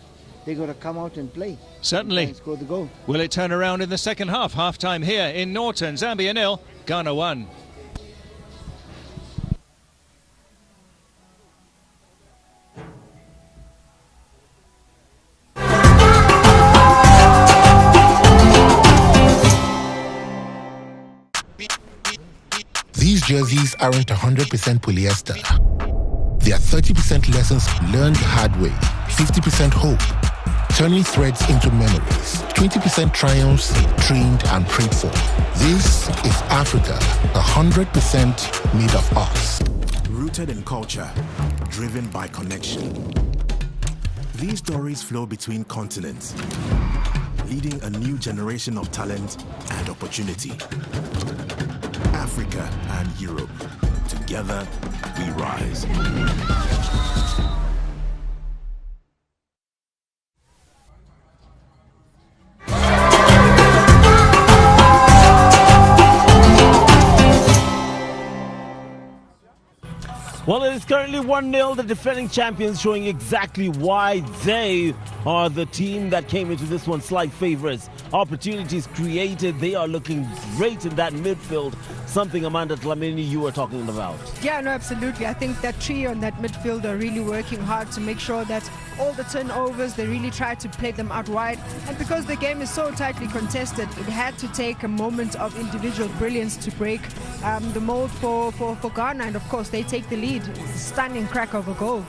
They've got to come out and play. Certainly. And score the goal. Will it turn around in the second half? Half-time here in Norton. Zambia 0, Ghana 1. These jerseys aren't 100% polyester. They are 30% lessons learned the hard way, 50% hope, turning threads into memories, 20% triumphs trained and prayed for. This is Africa, 100% made of us. Rooted in culture, driven by connection. These stories flow between continents, leading a new generation of talent and opportunity. Africa and Europe, together we rise. Well, it is currently 1-0, the defending champions showing exactly why they are the team that came into this one slight favorites. Opportunities created, they are looking great in that midfield. Something, Amanda Dlamini, you were talking about. Yeah, no, absolutely. I think that trio and that midfield are really working hard to make sure that all the turnovers, they really try to play them out wide. And because the game is so tightly contested, it had to take a moment of individual brilliance to break the mold for Ghana. And of course, they take the lead. Stunning crack of a goal.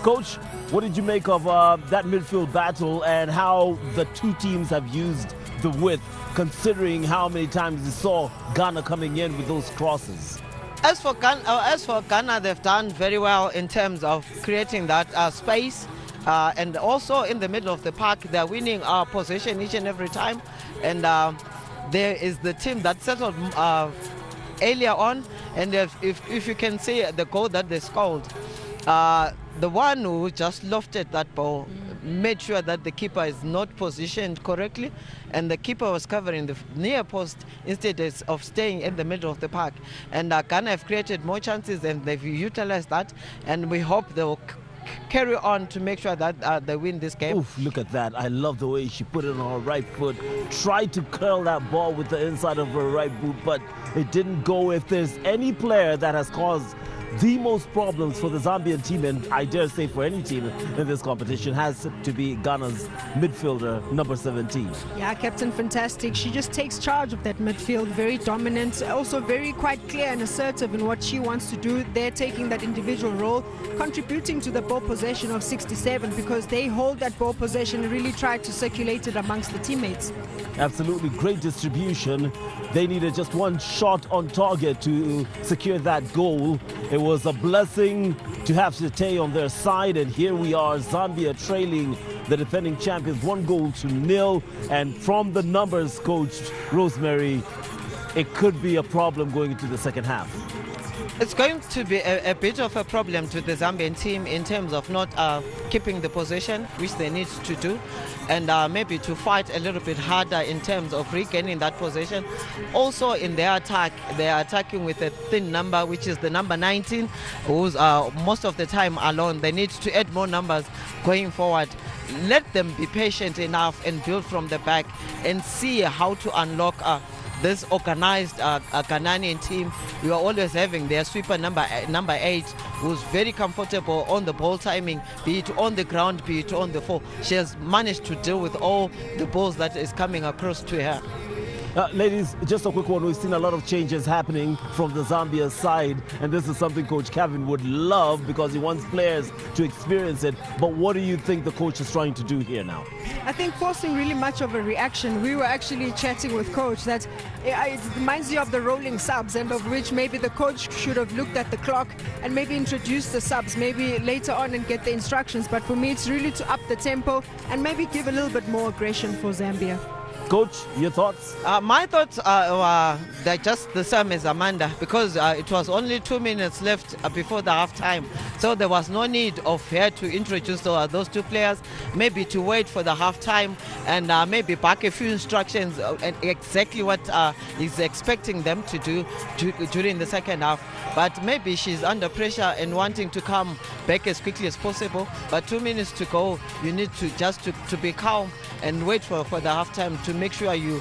Coach, what did you make of that midfield battle and how the two teams have used the width, considering how many times you saw Ghana coming in with those crosses? As for Ghana, they've done very well in terms of creating that space, and also in the middle of the park, they're winning our possession each and every time. And there is the team that settled earlier on, and if you can see the goal that they scored, the one who just lofted that ball made sure that the keeper is not positioned correctly, and the keeper was covering the near post instead of staying in the middle of the park. And Ghana have created more chances, and they've utilized that, and we hope they'll carry on to make sure that they win this game. Oof, look at that. I love the way she put it on her right foot, tried to curl that ball with the inside of her right boot, but it didn't go. If there's any player that has caused the most problems for the Zambian team, and I dare say for any team in this competition, has to be Ghana's midfielder, number 17. Yeah, Captain Fantastic. She just takes charge of that midfield, very dominant, also very quite clear and assertive in what she wants to do. They're taking that individual role, contributing to the ball possession of 67, because they hold that ball possession and really try to circulate it amongst the teammates. Absolutely great distribution. They needed just one shot on target to secure that goal. It was a blessing to have Tete on their side, and here we are, Zambia trailing the defending champions 1-0. And from the numbers, Coach Rosemary, it could be a problem going into the second half. It's going to be a bit of a problem to the Zambian team in terms of not keeping the possession, which they need to do, and maybe to fight a little bit harder in terms of regaining that possession. Also in their attack, they are attacking with a thin number, which is the number 19, who's most of the time alone. They need to add more numbers going forward. Let them be patient enough and build from the back and see how to unlock this organized Ghanaian team. We are always having their sweeper number 8, who's very comfortable on the ball timing, be it on the ground, be it on the floor. She has managed to deal with all the balls that is coming across to her. Ladies, just a quick one. We've seen a lot of changes happening from the Zambia side, and this is something Coach Kevin would love because he wants players to experience it. But what do you think the coach is trying to do here now? I think forcing really much of a reaction. We were actually chatting with coach that it reminds you of the rolling subs, and of which maybe the coach should have looked at the clock and maybe introduced the subs maybe later on and get the instructions. But for me, it's really to up the tempo and maybe give a little bit more aggression for Zambia. Coach, your thoughts? My thoughts are they're just the same as Amanda, because it was only 2 minutes left before the half time. So there was no need of her to introduce those two players, maybe to wait for the half time and maybe back a few instructions and exactly what he's expecting them to do during the second half. But maybe she's under pressure and wanting to come back as quickly as possible. But 2 minutes to go, you need to just to be calm and wait for the halftime to make sure you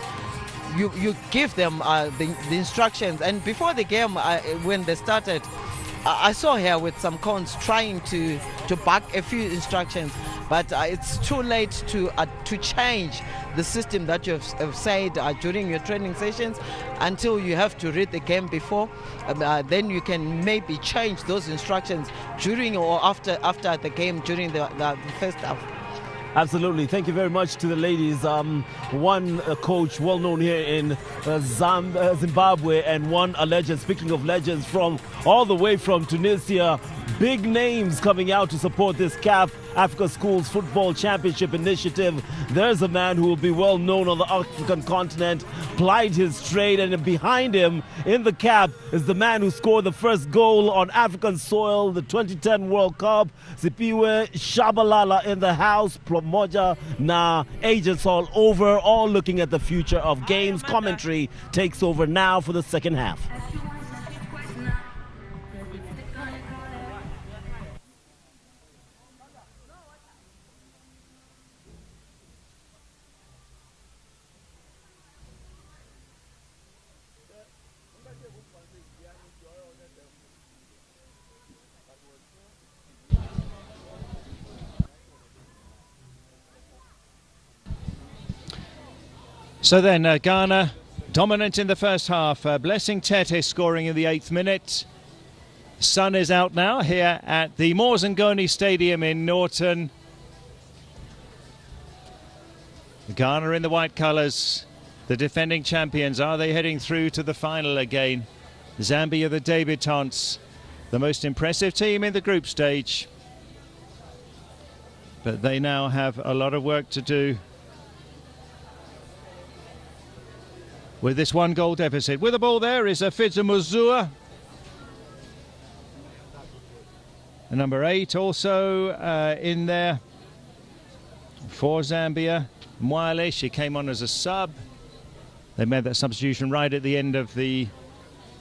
give them the instructions. And before the game, when they started, I saw her with some cones trying to back a few instructions, but it's too late to change the system that you have said during your training sessions until you have to read the game before. Then you can maybe change those instructions during or after the game during the first half. Absolutely. Thank you very much to the ladies. One coach well known here in Zimbabwe, and one a legend. Speaking of legends, from all the way from Tunisia, big names coming out to support this CAF Africa Schools Football Championship initiative. There's a man who will be well known on the African continent, plied his trade, and behind him in the cap is the man who scored the first goal on African soil, the 2010 World Cup. Sipiwe Shabalala in the house, Promoja na agents all over, all looking at the future of games. Commentary takes over now for the second half. So then Ghana dominant in the first half. Blessing Tete scoring in the 8th minute. Sun is out now here at the Morzangoni Stadium in Norton. Ghana in the white colours, the defending champions. Are they heading through to the final again? Zambia, the debutantes, the most impressive team in the group stage. But they now have a lot of work to do with this 1-goal deficit. With the ball there is Fidzimuzua. Number 8 also in there for Zambia. Mwale, she came on as a sub. They made that substitution right at the end of the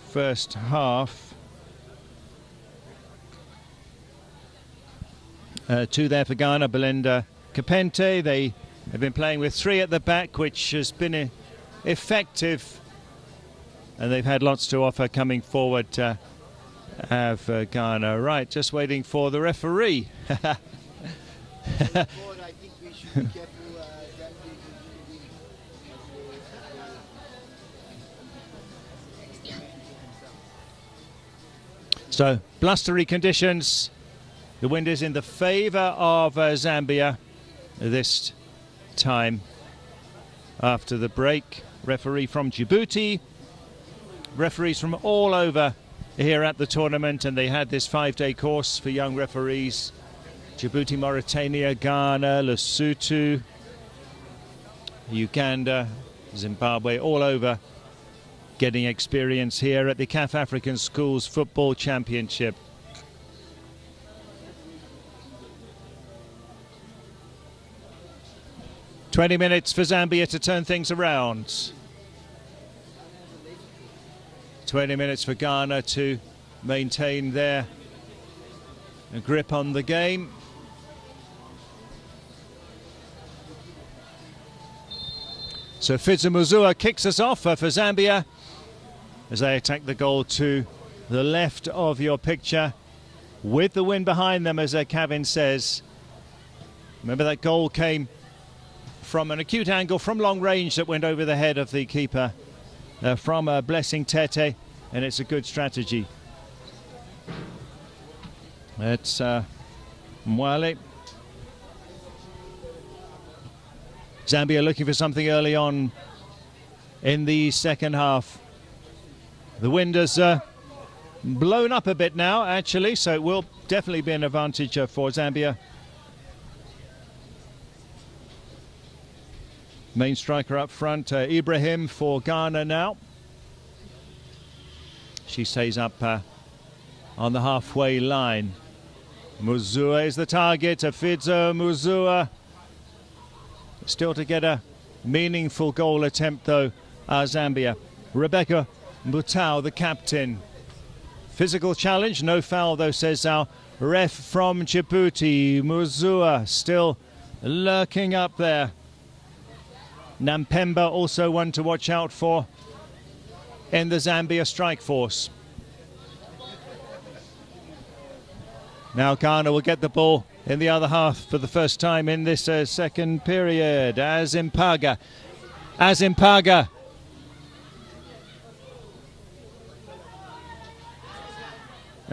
first half. 2 there for Ghana, Belinda Kapente. They have been playing with 3 at the back, which has been effective, and they've had lots to offer coming forward to have Ghana. Right, just waiting for the referee. So, blustery conditions. The wind is in the favour of Zambia this time. After the break, referee from Djibouti, referees from all over here at the tournament, and they had this 5-day course for young referees. Djibouti, Mauritania, Ghana, Lesotho, Uganda, Zimbabwe, all over getting experience here at the CAF African Schools Football Championship. "20 minutes for Zambia to turn things around. 20 minutes for Ghana to maintain their grip on the game. So Fizumuzua kicks us off for Zambia as they attack the goal to the left of your picture with the wind behind them, as Kevin says. Remember, that goal came from an acute angle from long range that went over the head of the keeper from Blessing Tete, and it's a good strategy. It's Mwale. Zambia looking for something early on in the second half. The wind has blown up a bit now, actually, so it will definitely be an advantage for Zambia. Main striker up front, Ibrahim for Ghana now. She stays up on the halfway line. Muzua is the target, Fidzo Muzua. Still to get a meaningful goal attempt, though, Zambia. Rebecca Mutau, the captain. Physical challenge, no foul, though, says our ref from Djibouti. Muzua still lurking up there. Nampemba also one to watch out for in the Zambia strike force. Now Ghana will get the ball in the other half for the first time in this second period. Azimpaga.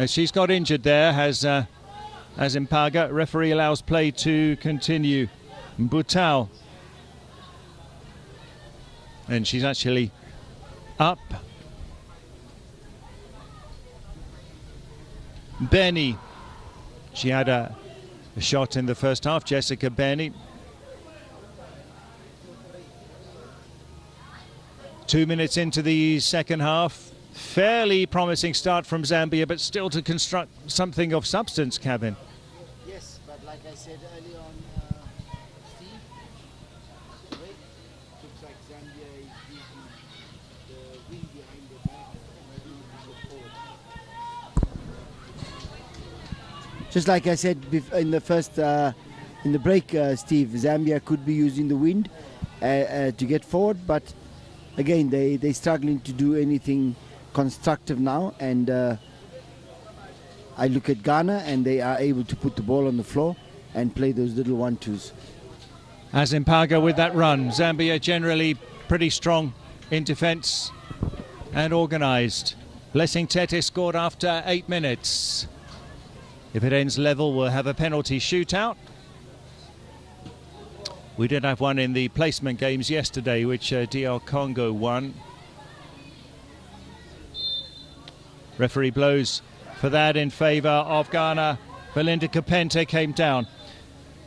She's got injured there, has Azimpaga. Referee allows play to continue. Mbutao. And she's actually up. Benny. She had a shot in the first half, Jessica Benny. 2 minutes into the second half. Fairly promising start from Zambia, but still to construct something of substance, Kevin. Yes, but like I said earlier on, Steve, looks like Zambia is using the wind behind the back. Just like I said in the first, in the break, Steve, Zambia could be using the wind to get forward, but again, they're struggling to do anything constructive now, and I look at Ghana and they are able to put the ball on the floor and play those little 1-2s. Azimpaga with that run. Zambia generally pretty strong in defence and organised. Blessing Tete scored after 8 minutes. If it ends level, we'll have a penalty shootout. We did have one in the placement games yesterday, which DR Congo won. Referee blows for that in favour of Ghana. Belinda Kapente came down.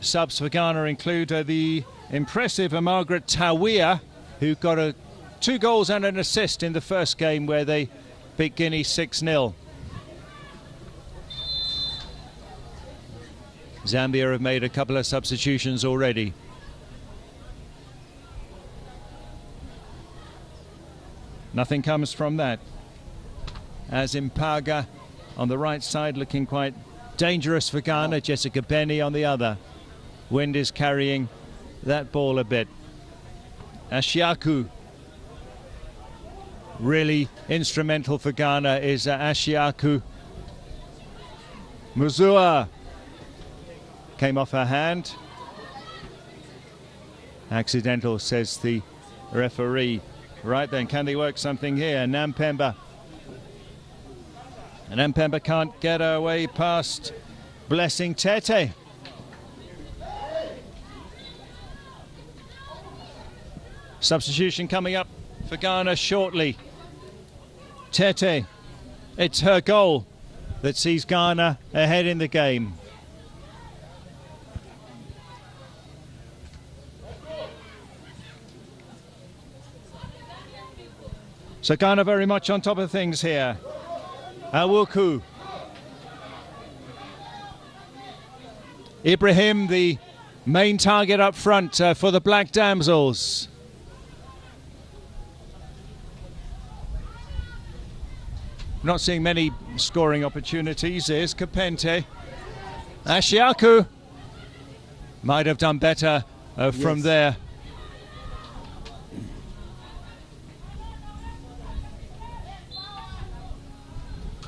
Subs for Ghana include the impressive Margaret Tawia, who got 2 goals and an assist in the first game where they beat Guinea 6-0. Zambia have made a couple of substitutions already. Nothing comes from that. Azimpaga on the right side looking quite dangerous for Ghana. Jessica Benny on the other. Wind is carrying that ball a bit. Ashiaku. Really instrumental for Ghana is Ashiaku. Muzua came off her hand. Accidental, says the referee. Right then, can they work something here? Nampemba. And Nampemba can't get her way past Blessing Tete. Substitution coming up for Ghana shortly. Tete, it's her goal that sees Ghana ahead in the game. So Ghana very much on top of things here. Awuku. Ibrahim, the main target up front for the Black Damsels. Not seeing many scoring opportunities. Here's Kapente. Ashiaku might have done better from there.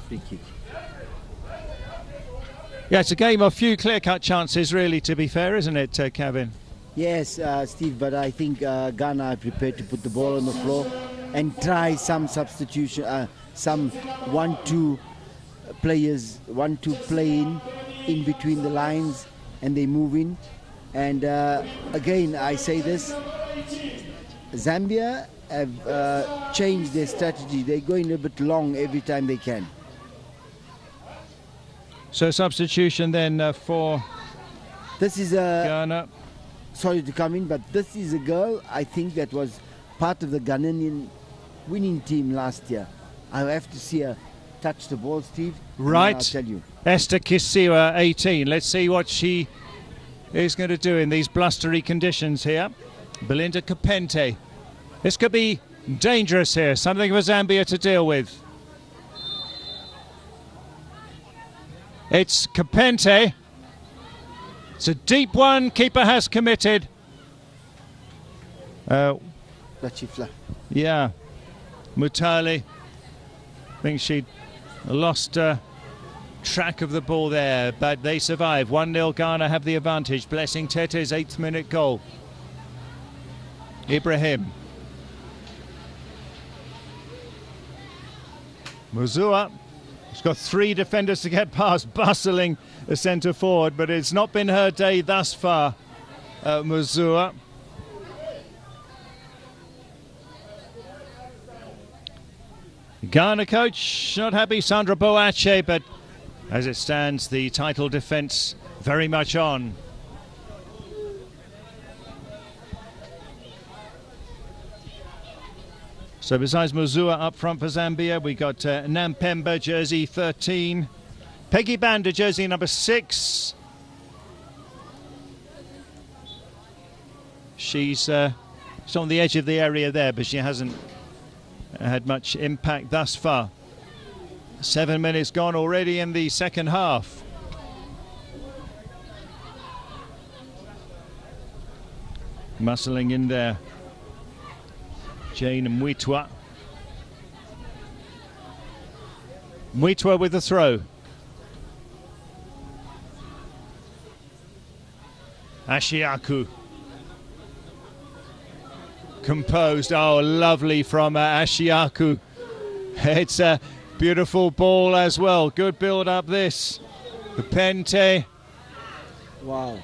Free kick. Yeah, it's a game of few clear-cut chances, really, to be fair, isn't it, Kevin? Yes, Steve, but I think Ghana are prepared to put the ball on the floor and try some substitution, some 1-2 players, 1-2 play in between the lines, and they move in. And again, I say this, Zambia have changed their strategy. They're going a bit long every time they can. So substitution then for this is Ghana. Sorry to come in, but this is a girl I think that was part of the Ghanaian winning team last year. I have to see her touch the ball, Steve. Right. I'll tell you. Esther Kisiwa, 18. Let's see what she is going to do in these blustery conditions here. Belinda Kapente. This could be dangerous here. Something for Zambia to deal with. It's Kapente. It's a deep one. Keeper has committed. Lachifla. Yeah. Mutale. I think she lost track of the ball there, but they survive. 1-0 Ghana have the advantage. Blessing Tete's 8th minute goal. Ibrahim. Muzua. She's got 3 defenders to get past, bustling the centre forward, but it's not been her day thus far, Muzua. Ghana coach not happy, Sandra Boache, but as it stands, the title defence very much on. So besides Muzua up front for Zambia, we got Nampemba, jersey 13. Peggy Banda, jersey number 6. She's on the edge of the area there, but she hasn't had much impact thus far. 7 minutes gone already in the second half. Muscling in there. Jane Mwitwa. Mwitwa with the throw. Ashiaku. Composed. Oh, lovely from Ashiaku. It's a beautiful ball as well. Good build up this. The Pente. Wow.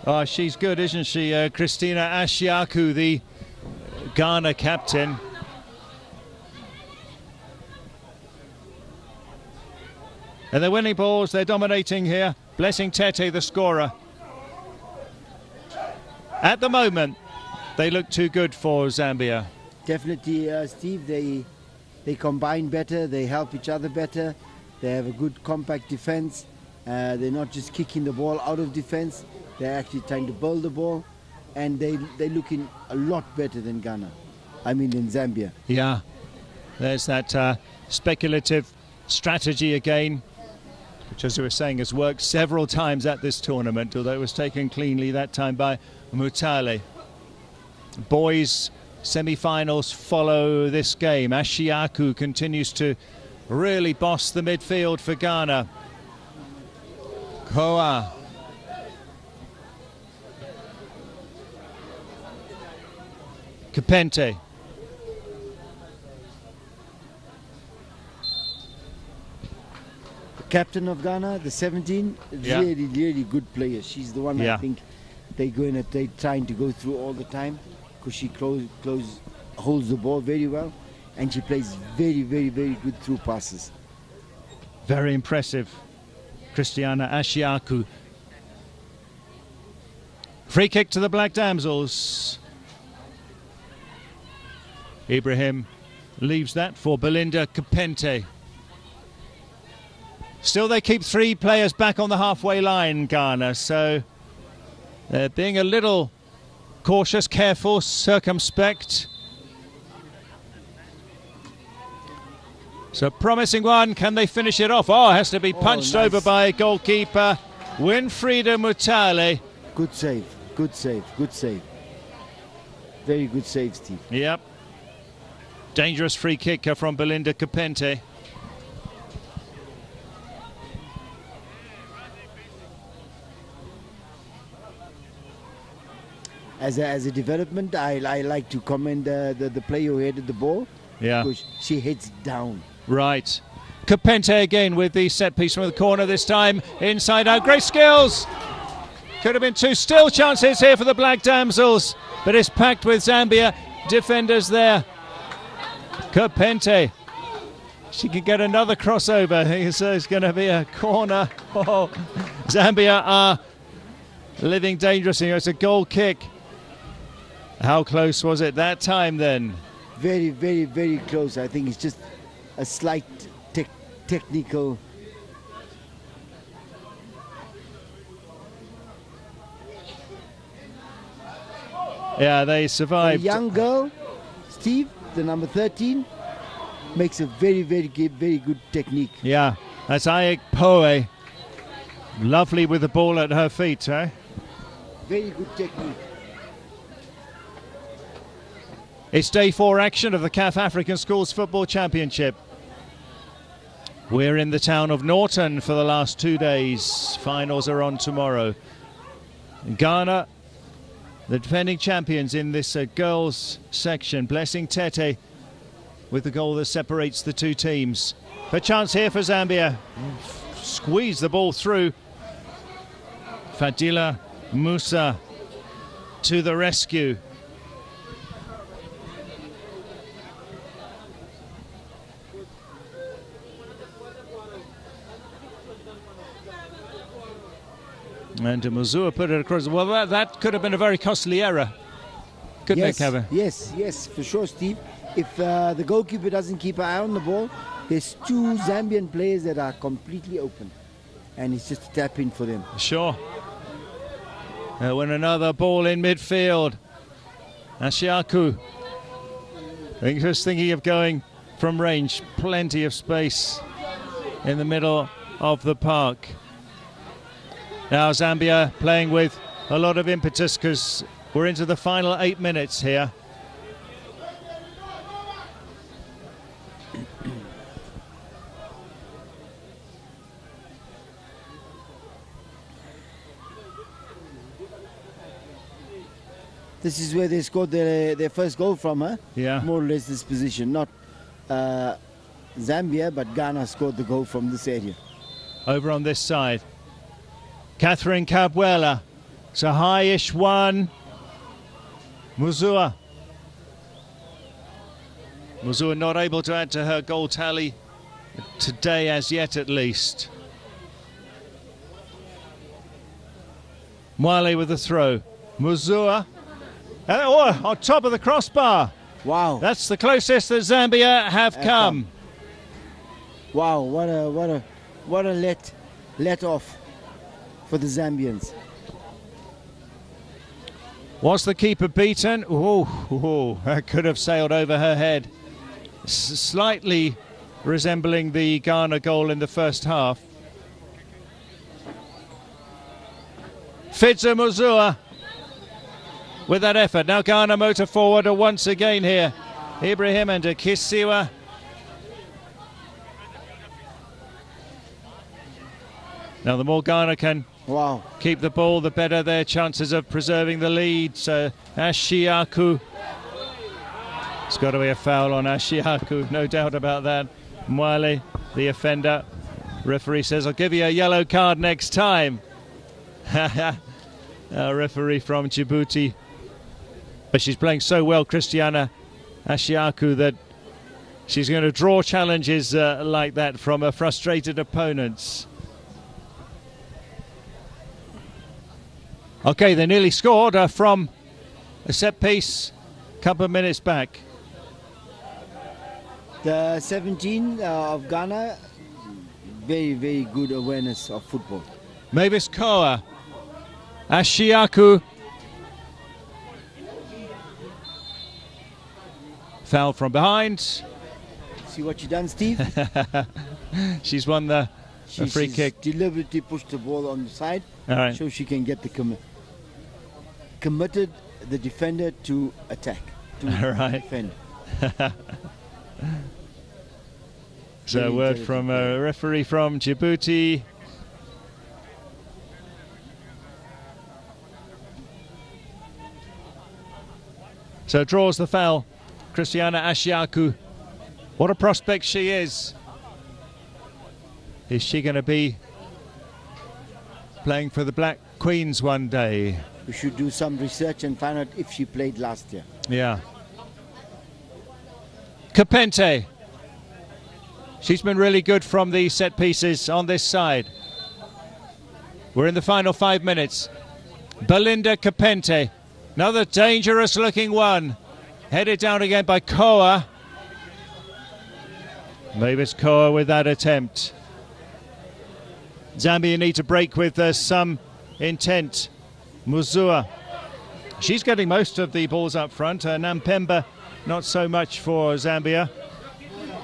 Oh, she's good, isn't she? Christina Ashiaku, the Ghana captain. And they're winning balls, they're dominating here. Blessing Tete, the scorer. At the moment, they look too good for Zambia. Definitely, Steve, they combine better, they help each other better. They have a good compact defense. They're not just kicking the ball out of defense. They're actually trying to build the ball, and they're looking a lot better than Ghana. I mean, than Zambia. Yeah, there's that speculative strategy again, which, as we were saying, has worked several times at this tournament, although it was taken cleanly that time by Mutale. Boys semi-finals follow this game. Ashiaku continues to really boss the midfield for Ghana. Koa. Kapente. The captain of Ghana, the 17, Yeah. really good player. She's the one Yeah. I think they're trying to go through all the time, because she holds the ball very well, and she plays very good through passes. Very impressive. Christiana Ashiaku. Free kick to the Black Damsels. Ibrahim leaves that for Belinda Kapente. Still, they keep 3 players back on the halfway line, Ghana, so they're being a little cautious, careful, circumspect. So promising one, can they finish it off? Oh, it has to be punched over by goalkeeper Winfrieda Mutale. Good save, good save, good save. Very good save, Steve. Yep. Dangerous free kick from Belinda Kapente. As a development, I like to commend the player who headed the ball. Yeah. Because she heads down. Right. Kapente again with the set piece from the corner this time. Inside out. Great skills. Could have been 2 still chances here for the Black Damsels. But it's packed with Zambia defenders there. Kapente. She could get another crossover. It's going to be a corner. Oh. Zambia are living dangerously. It's a goal kick. How close was it that time then? Very, very, very close. I think it's just a slight technical. Yeah, they survived. The young girl, Steve, the number 13, makes a very, very good technique. Yeah, that's Ayek Poe. Lovely with the ball at her feet, eh? Very good technique. It's day 4 action of the CAF African Schools Football Championship. We're in the town of Norton for the last 2 days. Finals are on tomorrow. Ghana, the defending champions in this girls section. Blessing Tete with the goal that separates the 2 teams. A chance here for Zambia. Squeeze the ball through. Fadila Musa to the rescue. And Muzua put it across. Well, that could have been a very costly error, couldn't it, Kevin? Yes, for sure, Steve. If the goalkeeper doesn't keep an eye on the ball, there's 2 Zambian players that are completely open. And it's just a tap in for them. Sure. When another ball in midfield. Ashiaku. I think he was thinking of going from range. Plenty of space in the middle of the park. Now Zambia playing with a lot of impetus because we're into the final 8 minutes here. This is where they scored their first goal from, huh? Yeah. More or less this position. Not Zambia, but Ghana scored the goal from this area. Over on this side. Catherine Cabwella. It's a high-ish one. Muzua. Muzua not able to add to her goal tally today as yet at least. Mwale with the throw. Muzua. On top of the crossbar. Wow. That's the closest that Zambia have come. Wow, what a let off for the Zambians. Was the keeper beaten? Oh, that could have sailed over her head. Slightly resembling the Ghana goal in the first half. Fidza Muzua with that effort. Now Ghana motor forward once again here. Ibrahim and Kisiwa. Now the more Ghana can keep the ball, the better their chances of preserving the lead. So Ashiaku. It's got to be a foul on Ashiaku, no doubt about that. Mwale, the offender. Referee says, I'll give you a yellow card next time. A referee from Djibouti. But she's playing so well, Christiana Ashiaku, that she's going to draw challenges like that from her frustrated opponents. Okay, they nearly scored from a set piece a couple of minutes back. The 17 of Ghana, very, very good awareness of football. Mavis Koa, Ashiaku. Foul from behind. See what you done, Steve? She's won the free kick. Deliberately pushed the ball on the side, All right. so she can get the committed the defender to attack, to defend. So a word from a referee from Djibouti. So draws the foul. Christiana Ashiaku. What a prospect she is. Is she going to be playing for the Black Queens one day? We should do some research and find out if she played last year. Yeah. Kapente. She's been really good from the set pieces on this side. We're in the final 5 minutes. Belinda Kapente. Another dangerous looking one. Headed down again by Koa. Mavis Koa with that attempt. Zambia need to break with some intent. Muzua. She's getting most of the balls up front. Nampemba, not so much for Zambia.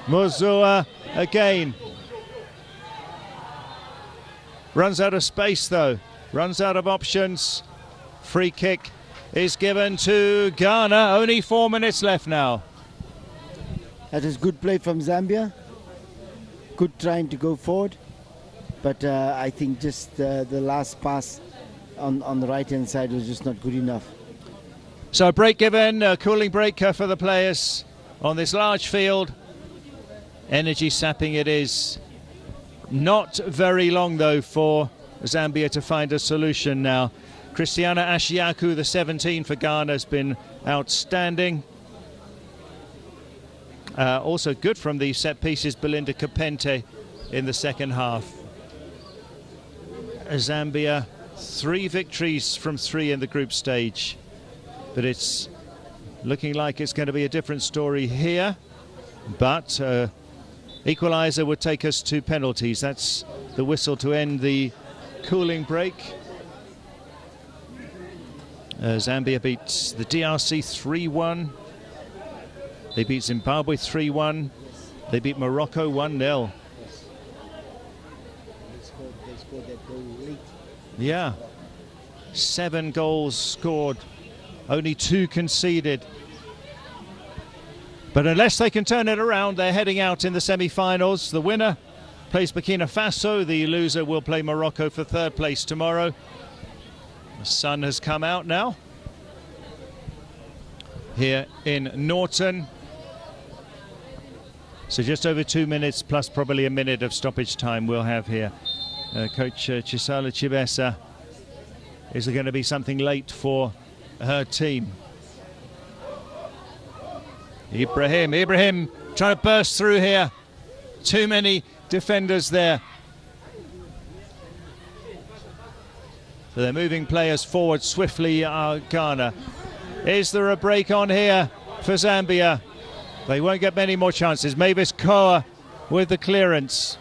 Muzua again. Runs out of space though. Runs out of options. Free kick is given to Ghana. Only 4 minutes left now. That is good play from Zambia. Good trying to go forward. But I think just the last pass on the right-hand side was just not good enough. So a break given, a cooling break for the players on this large field. Energy sapping it is. Not very long though for Zambia to find a solution now. Christiana Ashiaku, the 17 for Ghana, has been outstanding. Also good from the set pieces, Belinda Kapente in the second half. Zambia, 3 victories from 3 in the group stage. But it's looking like it's going to be a different story here. But equaliser would take us to penalties. That's the whistle to end the cooling break. Zambia beats the DRC 3-1. They beat Zimbabwe 3-1. They beat Morocco 1-0. They scored that goal late. Yeah. 7 goals scored. Only 2 conceded. But unless they can turn it around, they're heading out in the semi-finals. The winner plays Burkina Faso. The loser will play Morocco for 3rd place tomorrow. The sun has come out now here in Norton. So just over 2 minutes plus probably a minute of stoppage time we'll have here. Coach Chisala Chibesa, is there going to be something late for her team? Ibrahim trying to burst through here. Too many defenders there. So they're moving players forward swiftly, Ghana. Is there a break on here for Zambia? They won't get many more chances. Mavis Koa with the clearance.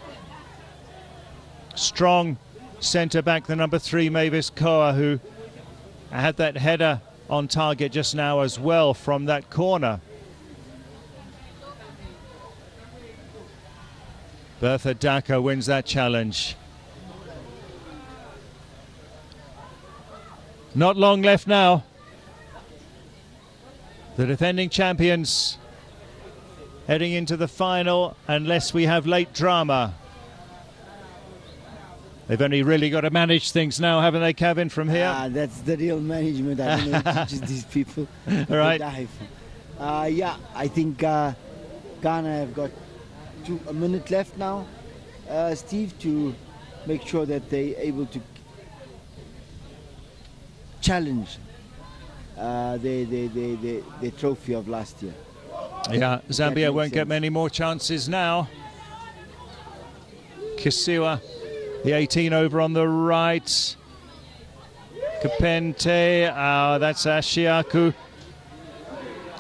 Strong centre-back, the number 3, Mavis Koa, who had that header on target just now as well from that corner. Bertha Daka wins that challenge. Not long left now. The defending champions heading into the final, unless we have late drama. They've only really got to manage things now, haven't they, Kevin, from here? That's the real management. I don't know who teaches these people. All right. Yeah, I think Ghana have got a minute left now, Steve, to make sure that they're able to challenge the trophy of last year. Yeah, Zambia won't get many more chances now. Kisiwa, the 18 over on the right. Kapente, that's Ashiaku.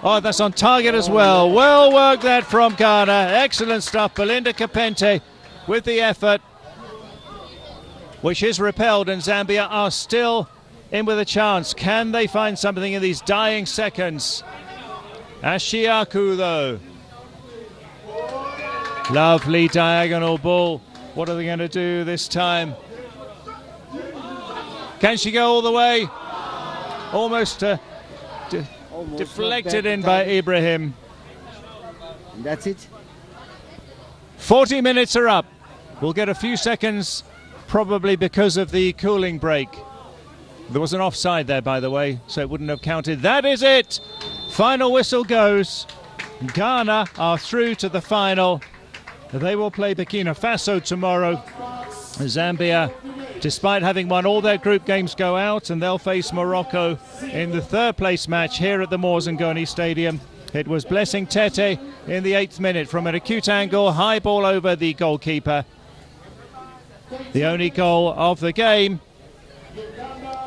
Oh, that's on target as well. Well worked that from Ghana. Excellent stuff. Belinda Kapente with the effort, which is repelled, and Zambia are still in with a chance. Can they find something in these dying seconds? Ashiaku, though. Lovely diagonal ball. What are they going to do this time? Can she go all the way? Almost deflected in by Ibrahim. And that's it. 40 minutes are up. We'll get a few seconds, probably because of the cooling break. There was an offside there, by the way, so it wouldn't have counted. That is it. Final whistle goes. Ghana are through to the final. They will play Burkina Faso tomorrow. Zambia, despite having won all their group games, go out, and they'll face Morocco in the third place match here at the Morzengoni Stadium. It was Blessing Tete in the 8th minute from an acute angle, high ball over the goalkeeper. The only goal of the game.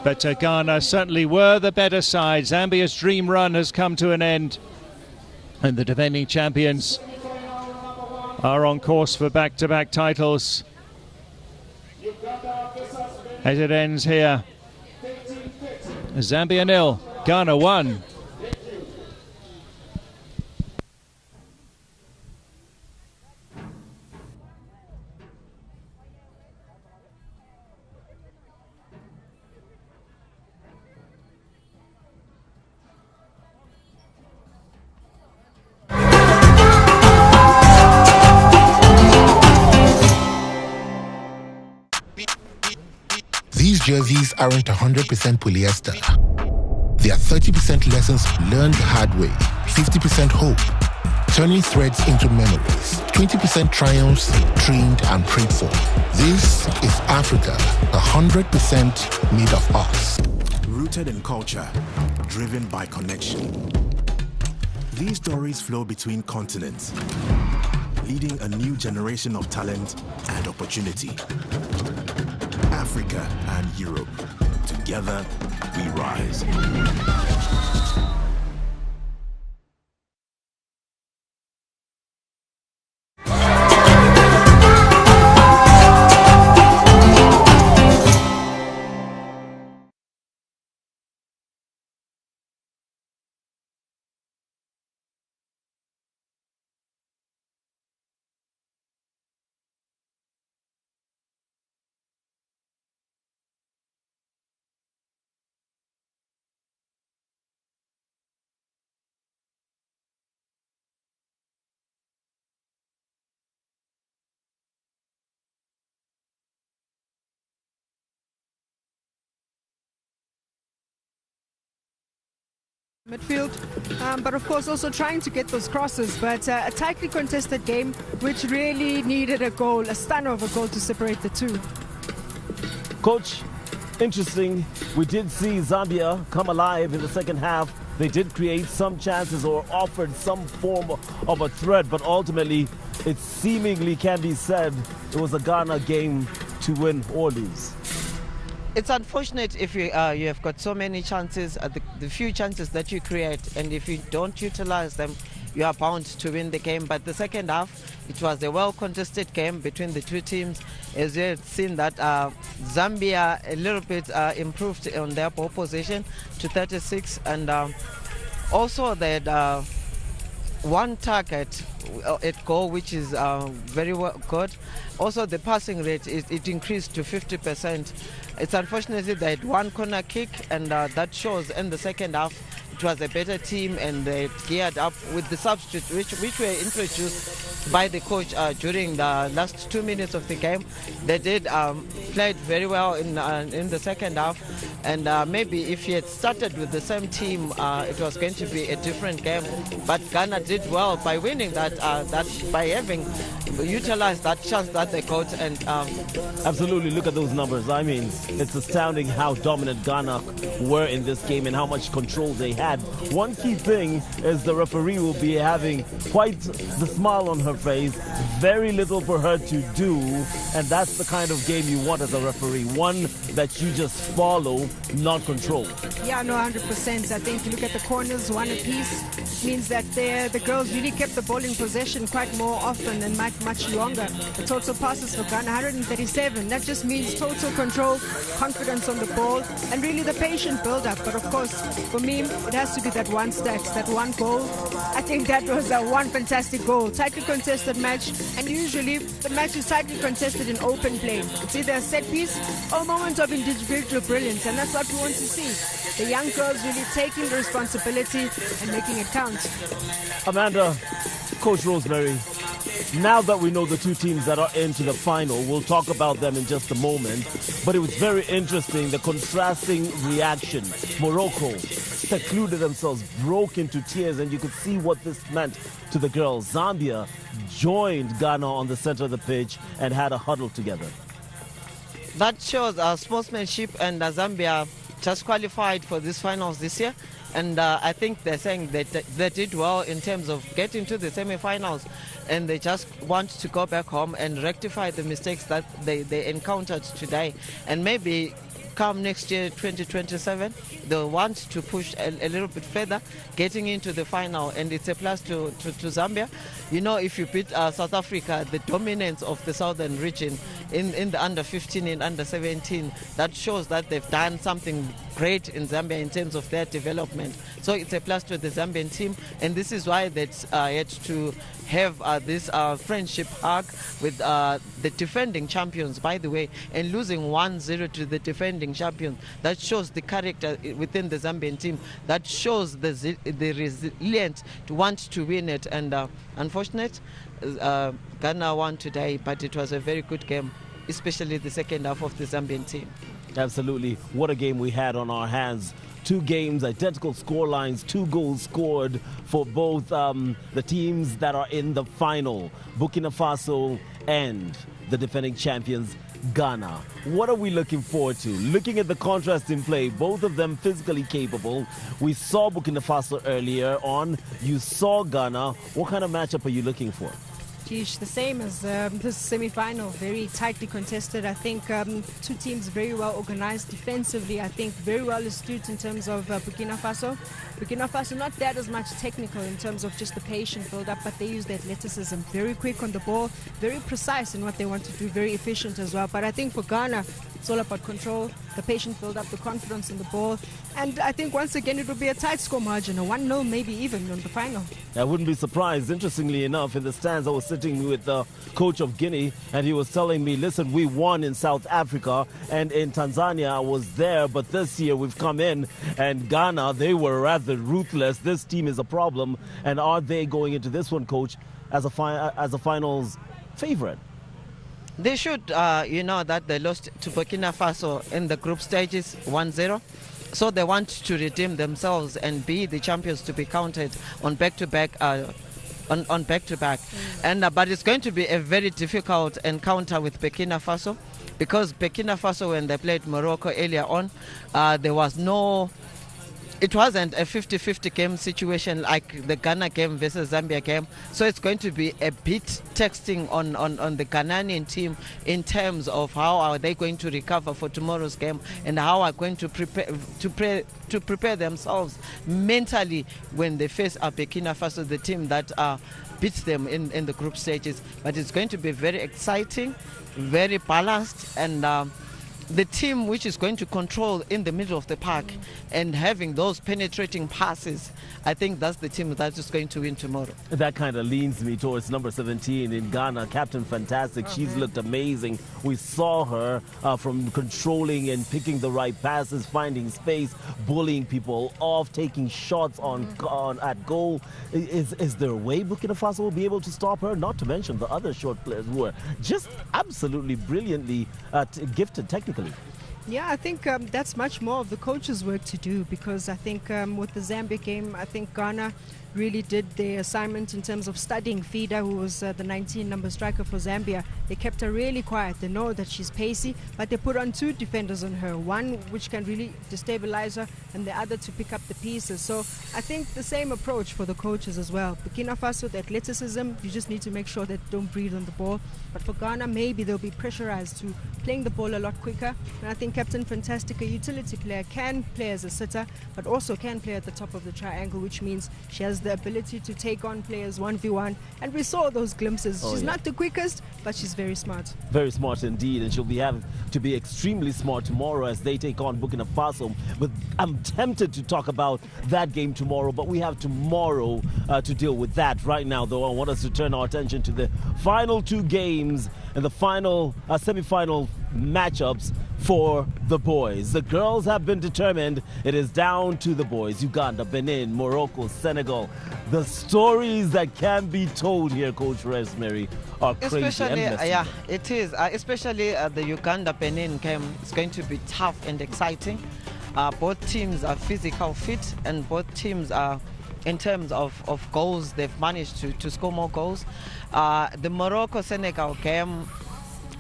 But Ghana certainly were the better side. Zambia's dream run has come to an end, and the defending champions are on course for back-to-back titles. As it ends here, Zambia 0, Ghana 1. These jerseys aren't 100% polyester. They are 30% lessons learned the hard way, 50% hope, turning threads into memories, 20% triumphs dreamed and prayed for. This is Africa, 100% made of us. Rooted in culture, driven by connection. These stories flow between continents, leading a new generation of talent and opportunity. Africa and Europe, together we rise. Midfield, but of course also trying to get those crosses, but a tightly contested game which really needed a goal, a stunner of a goal to separate the two. Coach, interesting. We did see Zambia come alive in the second half. They did create some chances or offered some form of a threat, but ultimately it seemingly can be said it was a Ghana game to win or lose. It's unfortunate if you have got so many chances, the few chances that you create, and if you don't utilize them, you are bound to win the game. But the second half, it was a well-contested game between the two teams. As you have seen that Zambia a little bit improved on their ball position to 36, and also they had one target at goal, which is very good. Also, the passing rate it increased to 50%. It's unfortunately they had one corner kick, and that shows in the second half it was a better team, and they geared up with the substitutes which were introduced by the coach during the last 2 minutes of the game. They did played very well in the second half, and maybe if he had started with the same team, it was going to be a different game. But Ghana did well by winning that by having utilized that chance that they got. And absolutely, look at those numbers. I mean, it's astounding how dominant Ghana were in this game and how much control they had. had. One key thing is the referee will be having quite the smile on her face, very little for her to do, and that's the kind of game you want as a referee, one that you just follow, not control. Yeah, no, 100%. I think you look at the corners, one apiece, means that the girls really kept the ball in possession quite more often and much longer. The total passes for Ghana, 137. That just means total control, confidence on the ball, and really the patient build-up. But of course, for me, it has to be that one stat, that one goal. I think that was one fantastic goal. Tightly contested match, and usually the match is tightly contested in open play. It's either a set piece or a moment of individual brilliance, and that's what we want to see. The young girls really taking the responsibility and making it count. Amanda, Coach Rosemary, now that we know the two teams that are into the final, we'll talk about them in just a moment, but it was very interesting, the contrasting reaction. Morocco secluded themselves, broke into tears, and you could see what this meant to the girls. Zambia joined Ghana on the center of the pitch and had a huddle together. That shows sportsmanship, and Zambia just qualified for these finals this year. And I think they're saying that they did well in terms of getting to the semi-finals, and they just want to go back home and rectify the mistakes that they encountered today. And maybe come next year, 2027, they'll want to push a little bit further, getting into the final, and it's a plus to Zambia. You know, if you beat South Africa, the dominance of the southern region in the under 15 and under 17, that shows that they've done something great in Zambia in terms of their development. So it's a plus to the Zambian team, and this is why they had to have this friendship hug with the defending champions, by the way, and losing 1-0 to the defending champions. That shows the character within the Zambian team. That shows the resilience to want to win it. And unfortunate, Ghana won today, but it was a very good game, especially the second half of the Zambian team. Absolutely. What a game we had on our hands. Two games, identical score lines, 2 goals scored for both the teams that are in the final, Burkina Faso and the defending champions, Ghana. What are we looking forward to? Looking at the contrast in play, both of them physically capable. We saw Burkina Faso earlier on. You saw Ghana. What kind of matchup are you looking for? Geesh, the same as this semi-final, very tightly contested. I think two teams very well organized defensively. I think very well astute in terms of Burkina Faso. Burkina Faso not that as much technical in terms of just the patient build-up, but they use the athleticism, very quick on the ball, very precise in what they want to do, very efficient as well. But I think for Ghana, it's all about control, the patient build-up, the confidence in the ball. And I think once again it will be a tight score margin, a 1-0 maybe even on the final. I wouldn't be surprised. Interestingly enough, in the stands I was sitting with the coach of Guinea, and he was telling me, listen, we won in South Africa and in Tanzania I was there, but this year we've come in and Ghana, they were rather ruthless. This team is a problem. And are they going into this one, coach, as a finals favorite? They should, you know, that they lost to Burkina Faso in the group stages 1-0. So they want to redeem themselves and be the champions to be counted on back-to-back. And but it's going to be a very difficult encounter with Burkina Faso, because Burkina Faso, when they played Morocco earlier on, there was no... It wasn't a 50-50 game situation like the Ghana game versus Zambia game. So it's going to be a bit testing on the Ghanaian team in terms of how are they going to recover for tomorrow's game and how are going to prepare themselves mentally when they face Burkina Faso, the team that beats them in the group stages. But it's going to be very exciting, very balanced, and the team which is going to control in the middle of the park and having those penetrating passes, I think that's the team that is going to win tomorrow. That kind of leans me towards number 17 in Ghana, Captain Fantastic. She's looked amazing. We saw her from controlling and picking the right passes, finding space, bullying people off, taking shots at goal. Is there a way Burkina Faso will be able to stop her? Not to mention the other short players who were just absolutely brilliantly gifted technically. Yeah, I think that's much more of the coach's work to do, because I think with the Zambia game, I think Ghana really did their assignment in terms of studying Fida, who was the 19-number striker for Zambia. They kept her really quiet. They know that she's pacey, but they put on two defenders on her, one which can really destabilize her and the other to pick up the pieces. So I think the same approach for the coaches as well. Burkina Faso, the athleticism, you just need to make sure that they don't breathe on the ball. But for Ghana, maybe they'll be pressurized to playing the ball a lot quicker. And I think Captain Fantastic, a utility player, can play as a sitter, but also can play at the top of the triangle, which means she has the ability to take on players 1v1. And we saw those glimpses. She's not the quickest, but she's very smart. Very smart indeed, and she'll be having to be extremely smart tomorrow as they take on Burkina Faso. But I'm tempted to talk about that game tomorrow, but we have tomorrow to deal with that. Right now, though, I want us to turn our attention to the final two games and the final semi-final matchups for the boys. The girls have been determined. It is down to the boys. Uganda, Benin, Morocco, Senegal. The stories that can be told here, Coach Rosemary, are crazy. Especially, yeah, it is. Especially the Uganda-Benin game is going to be tough and exciting. Both teams are physical fit, and both teams are, in terms of goals, they've managed to score more goals. The Morocco-Senegal game,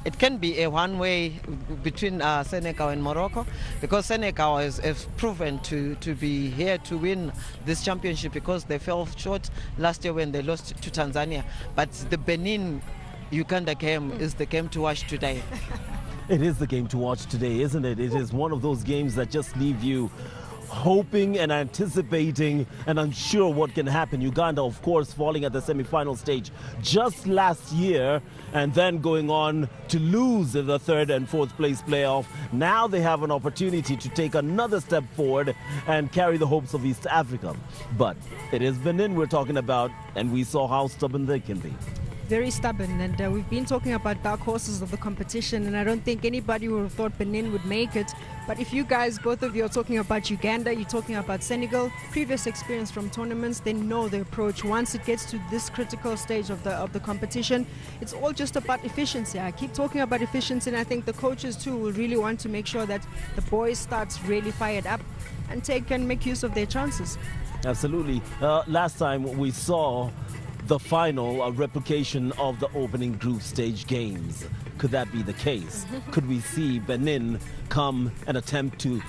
it can be a one-way between Senegal and Morocco, because Senegal has proven to be here to win this championship, because they fell short last year when they lost to Tanzania. But the Benin-Uganda game is the game to watch today. It is the game to watch today, isn't it? It is one of those games that just leave you hoping and anticipating and unsure what can happen. Uganda, of course, falling at the semi-final stage just last year and then going on to lose in the third and fourth place playoff. Now they have an opportunity to take another step forward and carry the hopes of East Africa. But it is Benin we're talking about, and we saw how stubborn they can be. Very stubborn, and we've been talking about dark horses of the competition, and I don't think anybody would have thought Benin would make it. But if you guys, both of you, are talking about Uganda, you're talking about Senegal, previous experience from tournaments, they know the approach. Once it gets to this critical stage of the competition, it's all just about efficiency. I keep talking about efficiency, and I think the coaches too will really want to make sure that the boys starts really fired up and make use of their chances. Absolutely. Last time we saw the final, a replication of the opening group stage games. Could that be the case? Could we see Benin come and attempt to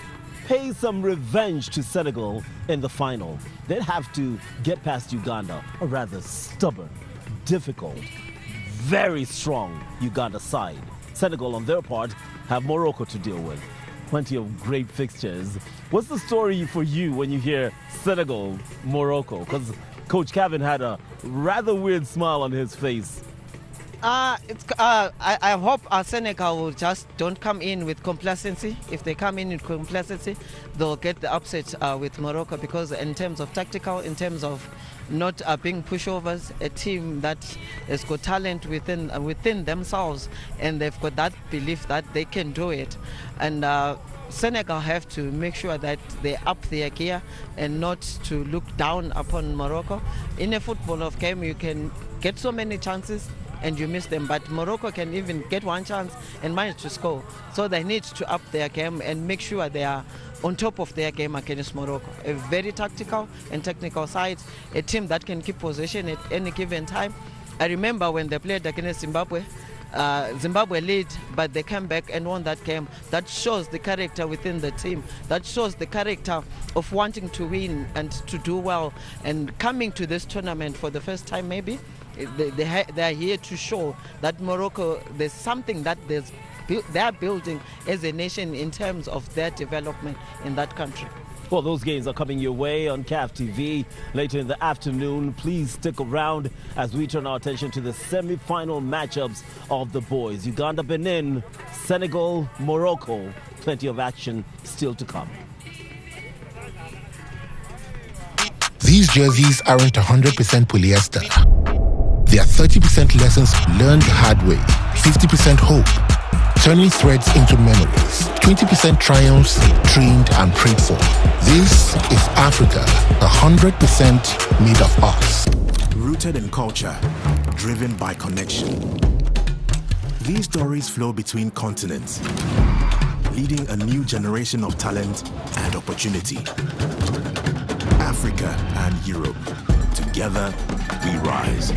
pay some revenge to Senegal in the final? They'd have to get past Uganda, a rather stubborn, difficult, very strong Uganda side. Senegal, on their part, have Morocco to deal with. Plenty of great fixtures. What's the story for you when you hear Senegal, Morocco? Because Coach Kevin had a rather weird smile on his face. I hope Senegal will just don't come in with complacency. If they come in with complacency, they'll get the upset with Morocco, because in terms of tactical, in terms of not being pushovers, a team that has got talent within themselves, and they've got that belief that they can do it. And Senegal have to make sure that they up their gear and not to look down upon Morocco. In a football game, you can get so many chances and you miss them, but Morocco can even get one chance and manage to score. So they need to up their game and make sure they are on top of their game against Morocco. A very tactical and technical side, a team that can keep possession at any given time. I remember when they played against Zimbabwe, Zimbabwe lead, but they came back and won that game. That shows the character within the team. That shows the character of wanting to win and to do well. And coming to this tournament for the first time, maybe, they are here to show that Morocco, there's something that they're building as a nation in terms of their development in that country. Well, those games are coming your way on CAF TV later in the afternoon. Please stick around as we turn our attention to the semi-final matchups of the boys. Uganda, Benin, Senegal, Morocco. Plenty of action still to come. These jerseys aren't 100% polyester. They are 30% lessons learned the hard way, 50% hope, turning threads into memories, 20% triumphs dreamed and prayed for. This is Africa, 100% made of us. Rooted in culture, driven by connection. These stories flow between continents, leading a new generation of talent and opportunity. Africa and Europe, together we rise.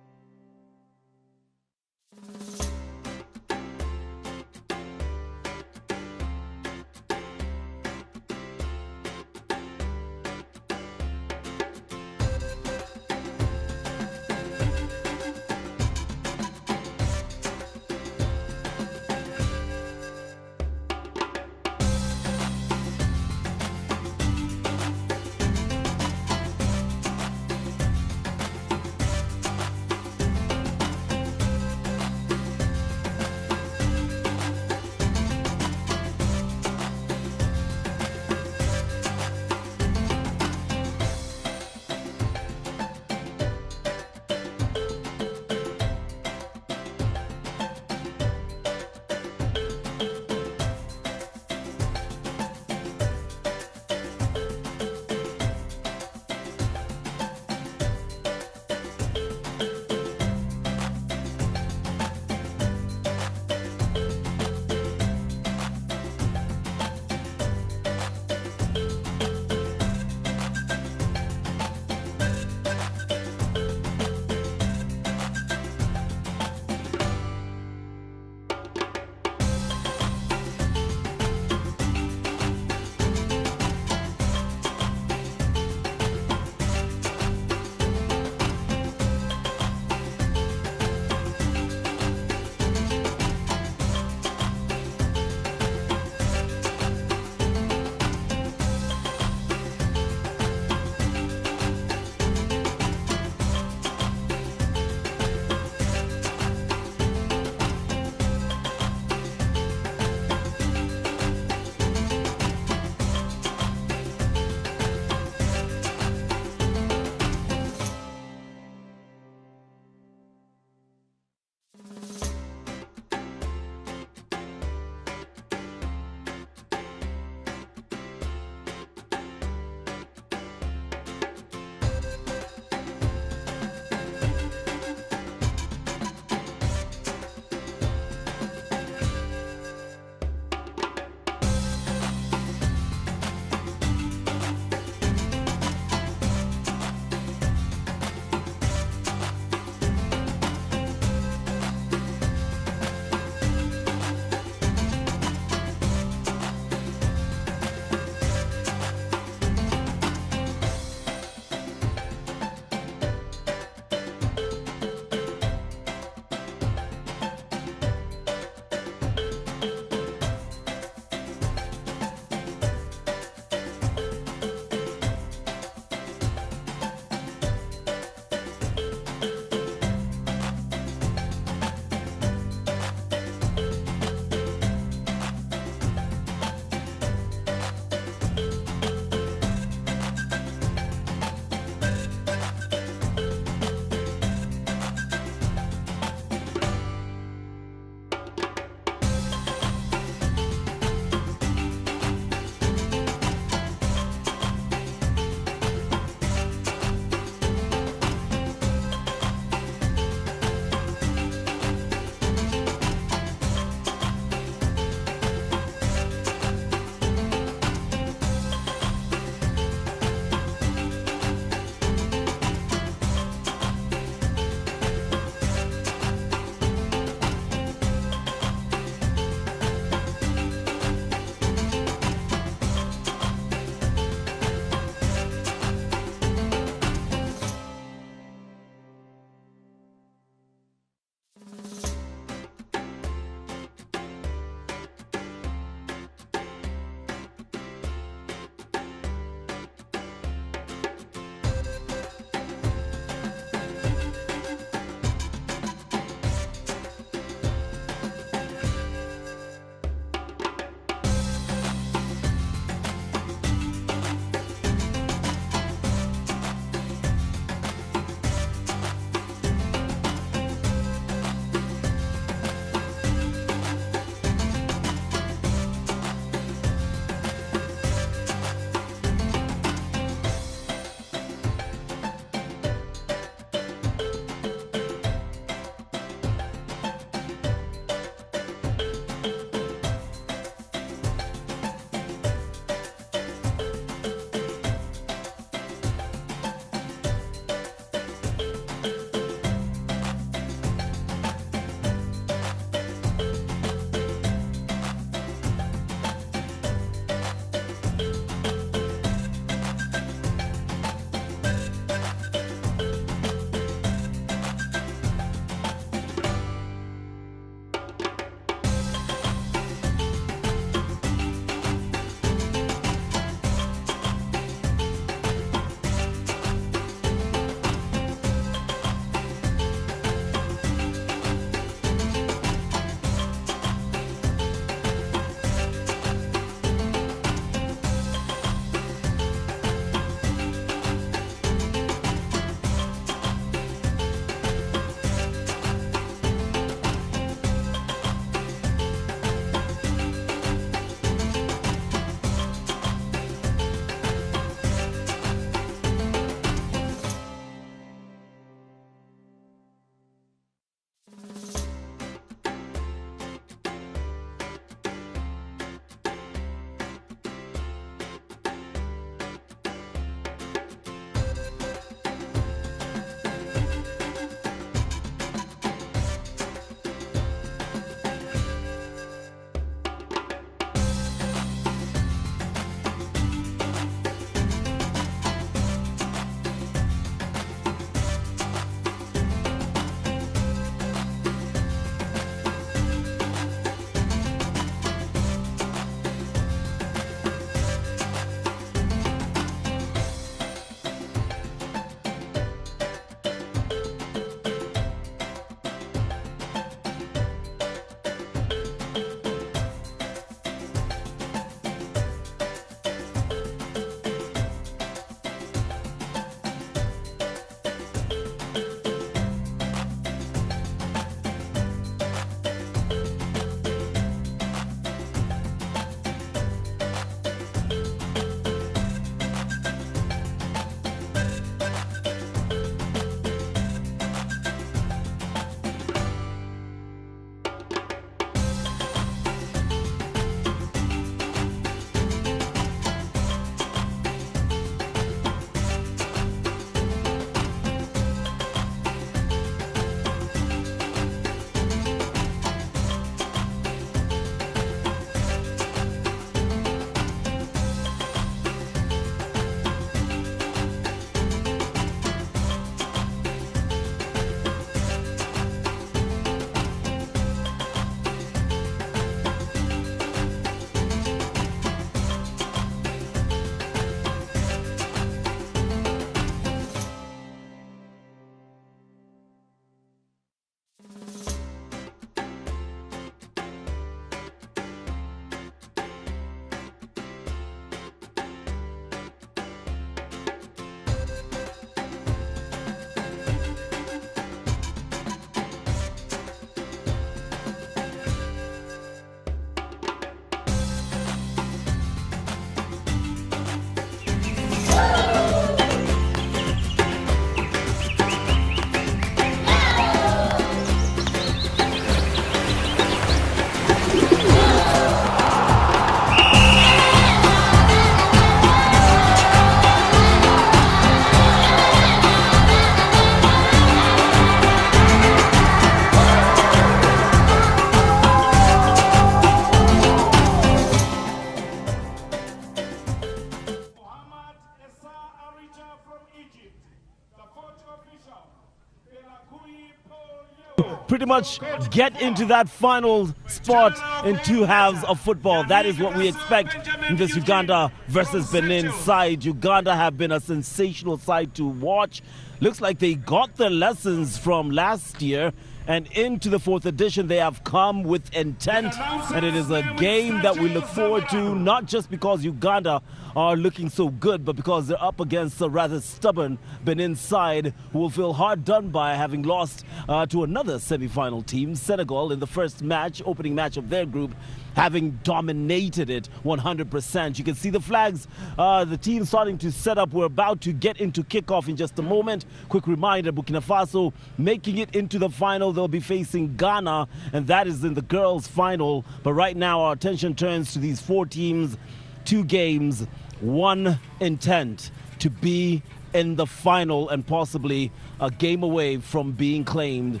pretty much get into that final spot in two halves of football. That is what we expect in this Uganda versus Benin side. Uganda have been a sensational side to watch. Looks like they got their lessons from last year, and into the fourth edition they have come with intent, and it is a game that we look forward to, not just because Uganda are looking so good, but because they're up against a rather stubborn Benin side who will feel hard done by, having lost to another semi-final team, Senegal, in the first match, opening match of their group, having dominated it 100%. You can see the flags, the team starting to set up. We're about to get into kickoff in just a moment. Quick reminder, Burkina Faso making it into the final. They'll be facing Ghana, and that is in the girls' final. But right now our attention turns to these four teams, 2 games, 1 intent: to be in the final and possibly a game away from being claimed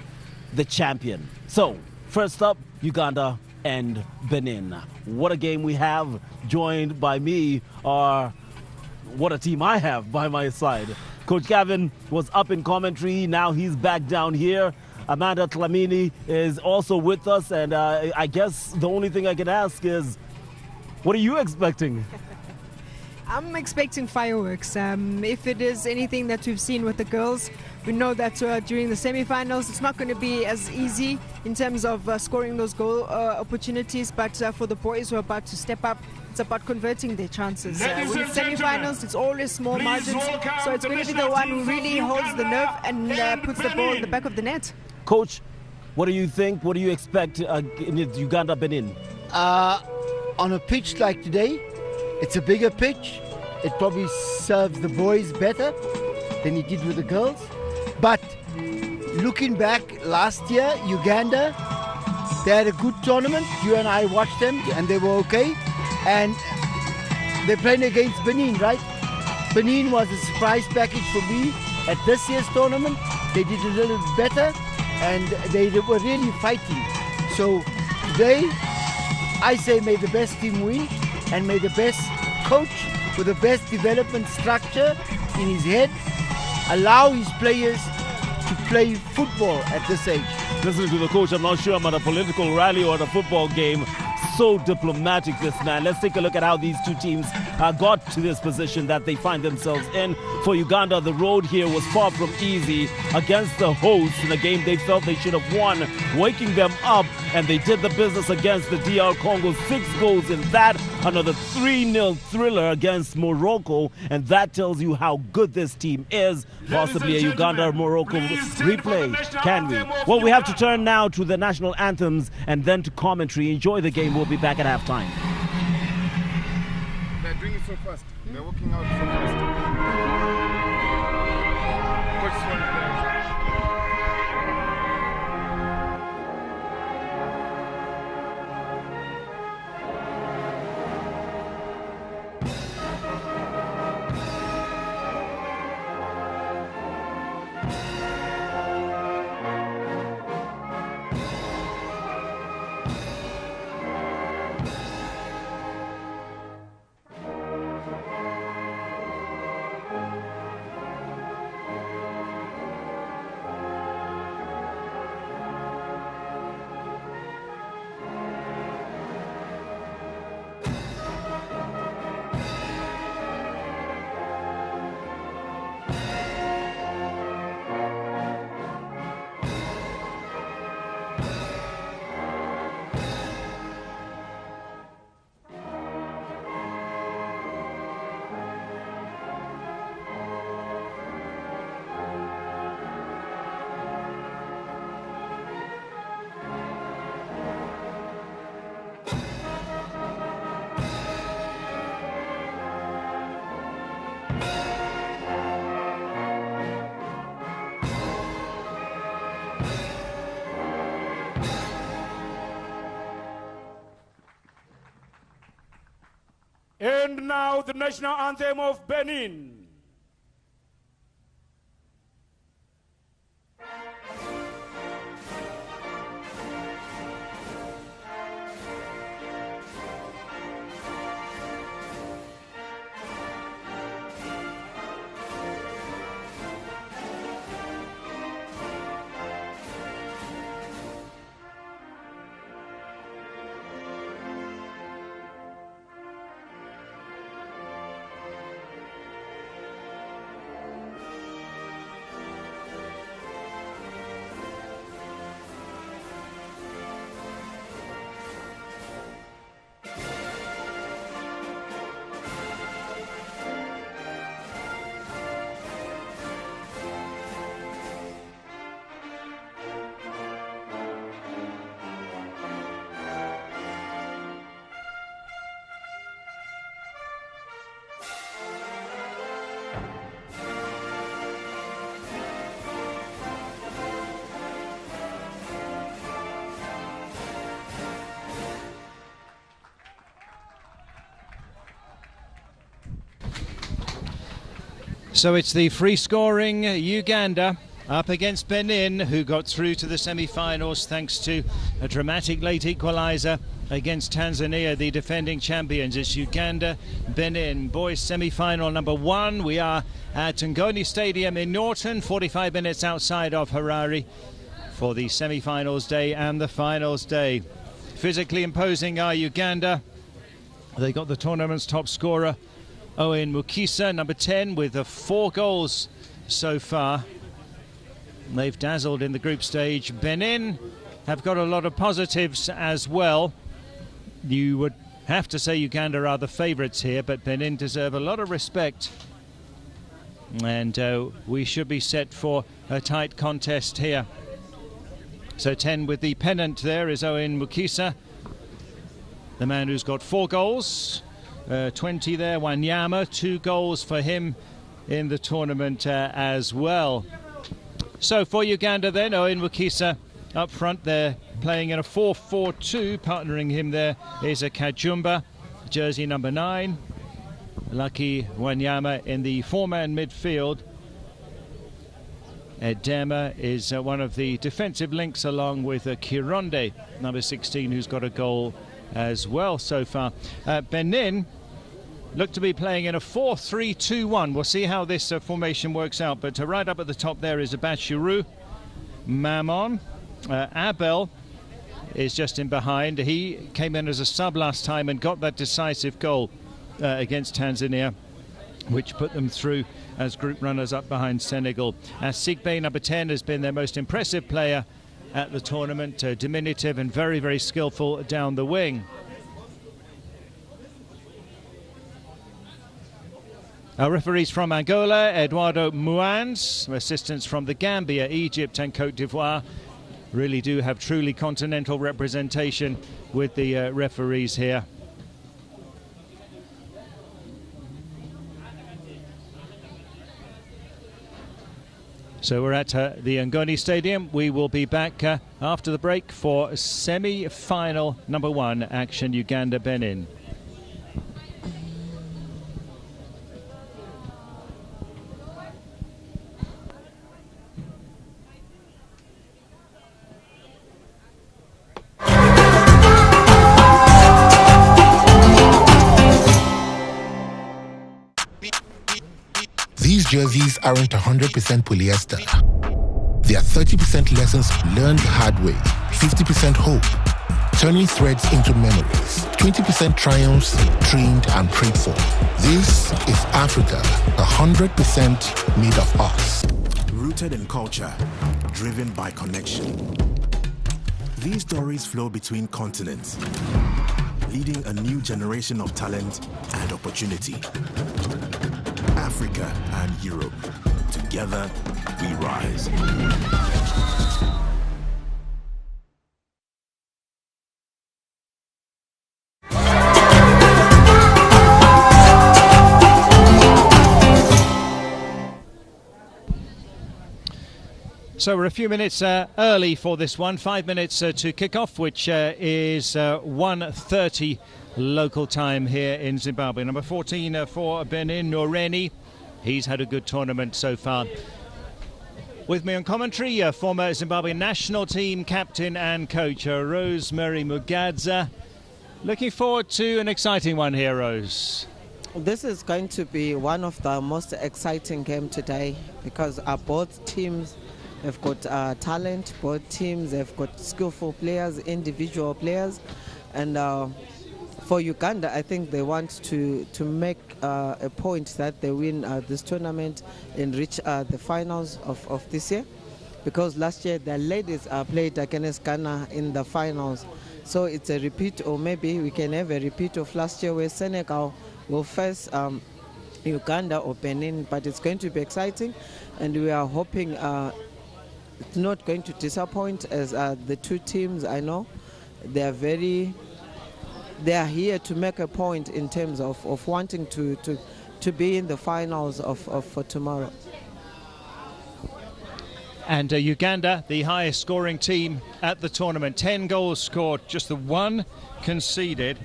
the champion. So, first up, Uganda and Benin. What a game we have. Joined by me are, what a team I have by my side. Coach Gavin was up in commentary, now he's back down here. Amanda Tlamini is also with us, and I guess the only thing I can ask is, what are you expecting? I'm expecting fireworks. If it is anything that we've seen with the girls, we know that during the semi-finals it's not going to be as easy in terms of scoring those goal opportunities, but for the boys who are about to step up, it's about converting their chances. With semi-finals, it's always small margins, so it's going to be the one who really holds the nerve and puts the ball in the back of the net. Coach, what do you think? What do you expect in Uganda-Benin? On a pitch like today, it's a bigger pitch. It probably serves the boys better than it did with the girls. But looking back last year, Uganda, they had a good tournament. You and I watched them and they were okay. And they're playing against Benin, right? Benin was a surprise package for me at this year's tournament. They did a little better and they were really fighting. So today, I say may the best team win, and may the best coach with the best development structure in his head allow his players to play football at this age. Listening to the coach, I'm not sure I'm at a political rally or at a football game. So diplomatic, this man. Let's take a look at how these two teams got to this position that they find themselves in. For Uganda, the road here was far from easy against the hosts in a game they felt they should have won, waking them up, and they did the business against the DR Congo. 6 goals in that, another 3-0 thriller against Morocco, and that tells you how good this team is. Possibly a Uganda-Morocco replay, can we? Well, we have to turn now to the national anthems and then to commentary. Enjoy the game. We'll be back at halftime. They're doing it so fast. They're working out so fast. And now the national anthem of Benin. So it's the free-scoring Uganda up against Benin, who got through to the semi-finals thanks to a dramatic late equaliser against Tanzania, the defending champions. It's Uganda-Benin boys semi-final number 1. We are at Ngoni Stadium in Norton, 45 minutes outside of Harare, for the semi-finals day and the finals day. Physically imposing are Uganda. They got the tournament's top scorer, Owen Mukisa, number 10, with 4 goals so far. They've dazzled in the group stage. Benin have got a lot of positives as well. You would have to say Uganda are the favourites here, but Benin deserve a lot of respect. And we should be set for a tight contest here. So 10 with the pennant there is Owen Mukisa, the man who's got 4 goals. 20 there, Wanyama, 2 goals for him in the tournament as well. So for Uganda then, Owen Mukisa up front there, playing in a 4-4-2. Partnering him there is a Kajumba, jersey number 9. Lucky Wanyama in the 4-man midfield. Edema is one of the defensive links, along with Kironde, number 16, who's got a goal as well so far. Benin look to be playing in a 4-3-2-1. We'll see how this formation works out, but right up at the top there is Abashiru, Mammon. Abel is just in behind. He came in as a sub last time and got that decisive goal against Tanzania, which put them through as group runners up behind Senegal. Sigbe, number 10, has been their most impressive player at the tournament, diminutive and very, very skillful down the wing. Our referees from Angola, Eduardo Muans. Assistants from the Gambia, Egypt and Cote d'Ivoire. Really do have truly continental representation with the referees here. So we're at the Ngoni Stadium. We will be back after the break for semi-final number 1 action, Uganda-Benin. These jerseys aren't 100% polyester. They are 30% lessons learned the hard way, 50% hope, turning threads into memories, 20% triumphs dreamed and prayed for. This is Africa, 100% made of us. Rooted in culture, driven by connection. These stories flow between continents, leading a new generation of talent and opportunity. Africa and Europe, together we rise. So we're a few minutes early for this one, 5 minutes to kick off, which is 1:30 local time here in Zimbabwe. Number 14 for Benin, Noreni. He's had a good tournament so far. With me on commentary, former Zimbabwe national team captain and coach, Rosemary Mugadza. Looking forward to an exciting one here, Rose. This is going to be one of the most exciting games today, because both teams have got talent, both teams have got skillful players, individual players, and for Uganda, I think they want to make a point that they win this tournament and reach the finals of this year, because last year the ladies played against Ghana in the finals. So it's a repeat, or maybe we can have a repeat of last year where Senegal will face Uganda or Benin, but it's going to be exciting, and we are hoping it's not going to disappoint, as the two teams, I know, they are here to make a point in terms of wanting to be in the finals for tomorrow. And Uganda, the highest scoring team at the tournament. 10 goals scored, just the one conceded.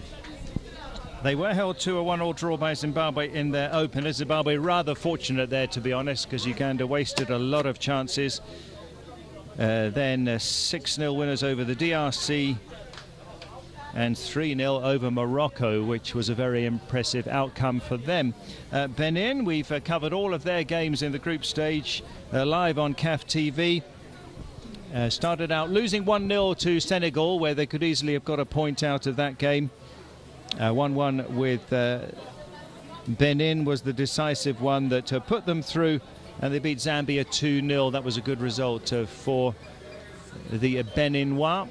They were held to a 1-1 draw by Zimbabwe in their opener. Zimbabwe rather fortunate there, to be honest, because Uganda wasted a lot of chances. Then 6-0 winners over the DRC and 3-0 over Morocco, which was a very impressive outcome for them. Benin, we've covered all of their games in the group stage live on CAF TV. Started out losing 1-0 to Senegal, where they could easily have got a point out of that game. 1-1 with Benin was the decisive one that put them through, and they beat Zambia 2-0. That was a good result for the Beninois,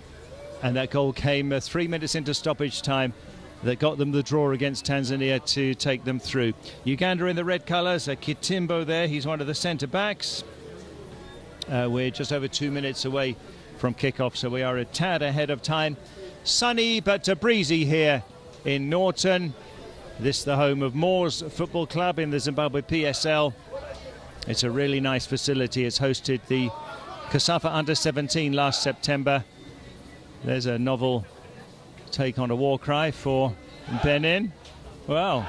and that goal came 3 minutes into stoppage time that got them the draw against Tanzania to take them through. Uganda in the red colours, Kitimbo there, he's one of the centre-backs. We're just over 2 minutes away from kickoff, so we are a tad ahead of time. Sunny but breezy here in Norton. This is the home of Moors Football Club in the Zimbabwe PSL. It's a really nice facility. It's hosted the CAF Under-17 last September. There's a novel take on a war cry for Benin. Well,